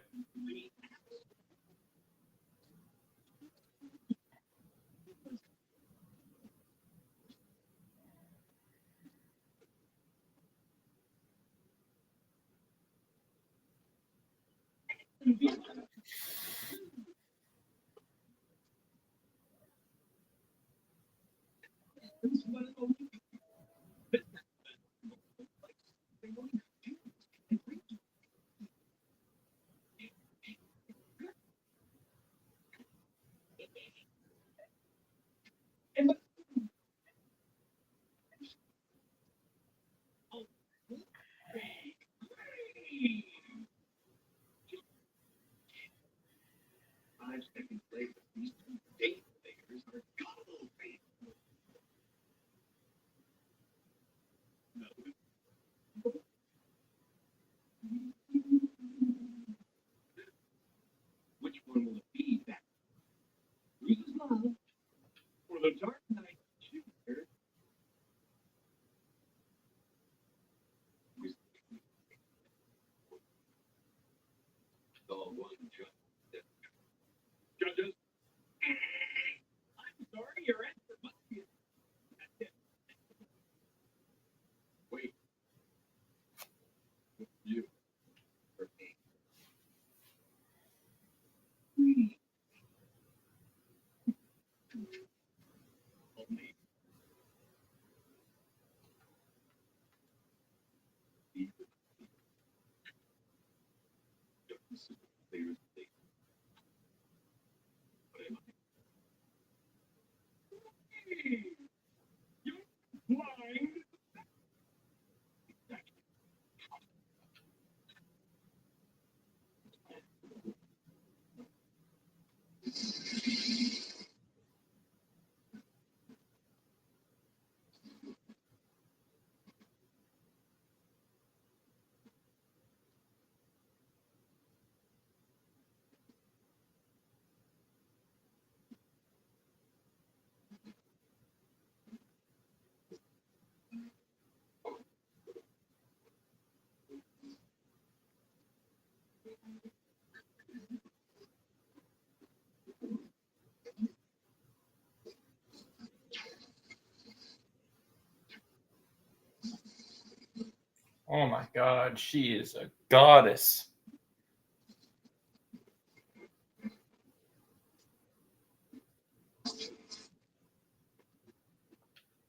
Oh my God, she is a goddess.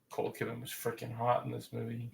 Nicole Kidman was freaking hot in this movie.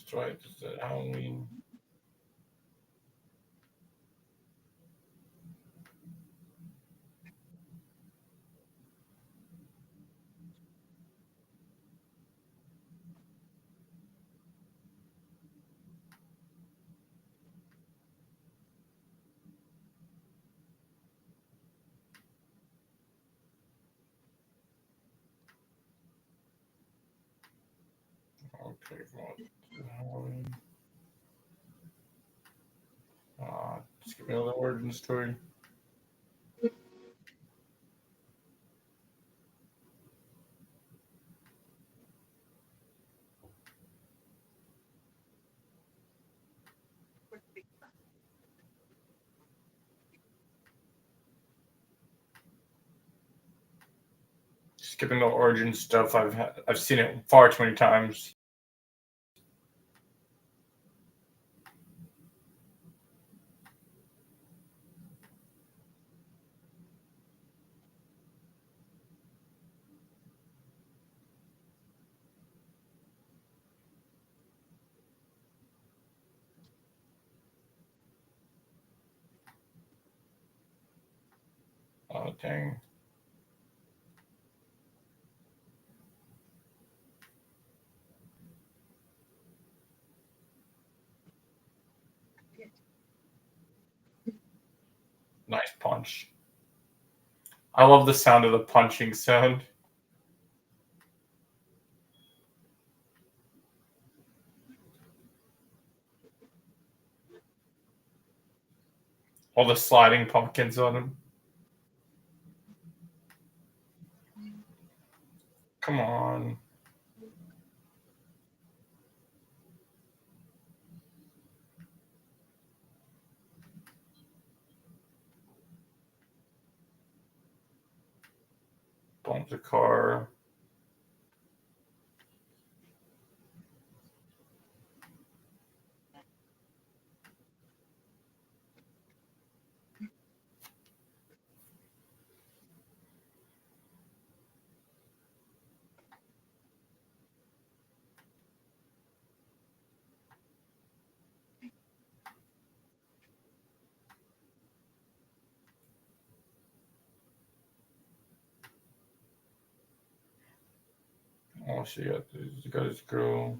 That's right. It's Halloween. Okay, well, Halloween. Just give me another origin story. Skipping the origin stuff, I've seen it far too many times. Oh dang. Nice punch. I love the sound of the punching sound. All the sliding pumpkins on him. Come on. Bump the car. so yeah, he's got his girl.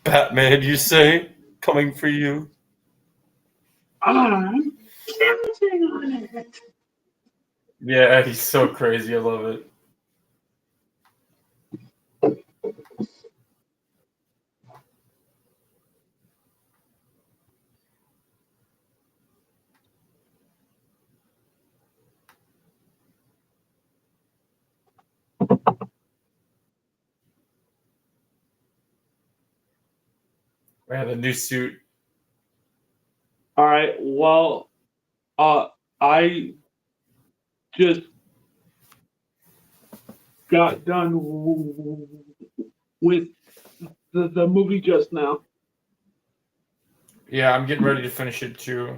Batman, you say? Coming for you. I'm counting on it. Yeah, he's so crazy. I love it. Man, the new suit. All right. Well, I just got done with the movie just now. Yeah, I'm getting ready to finish it too.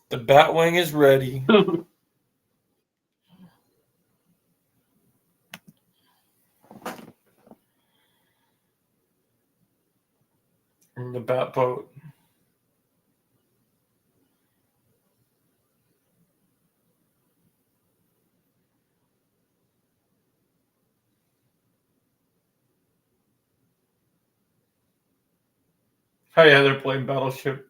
The Batwing is ready. The Batboat. Oh yeah, they're playing Battleship.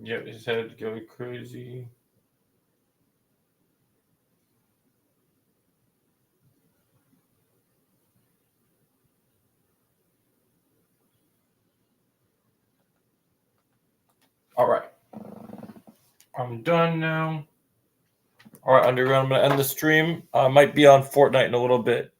Yep, his head go crazy. All right. I'm done now. All right, Underground, I'm going to end the stream. I might be on Fortnite in a little bit.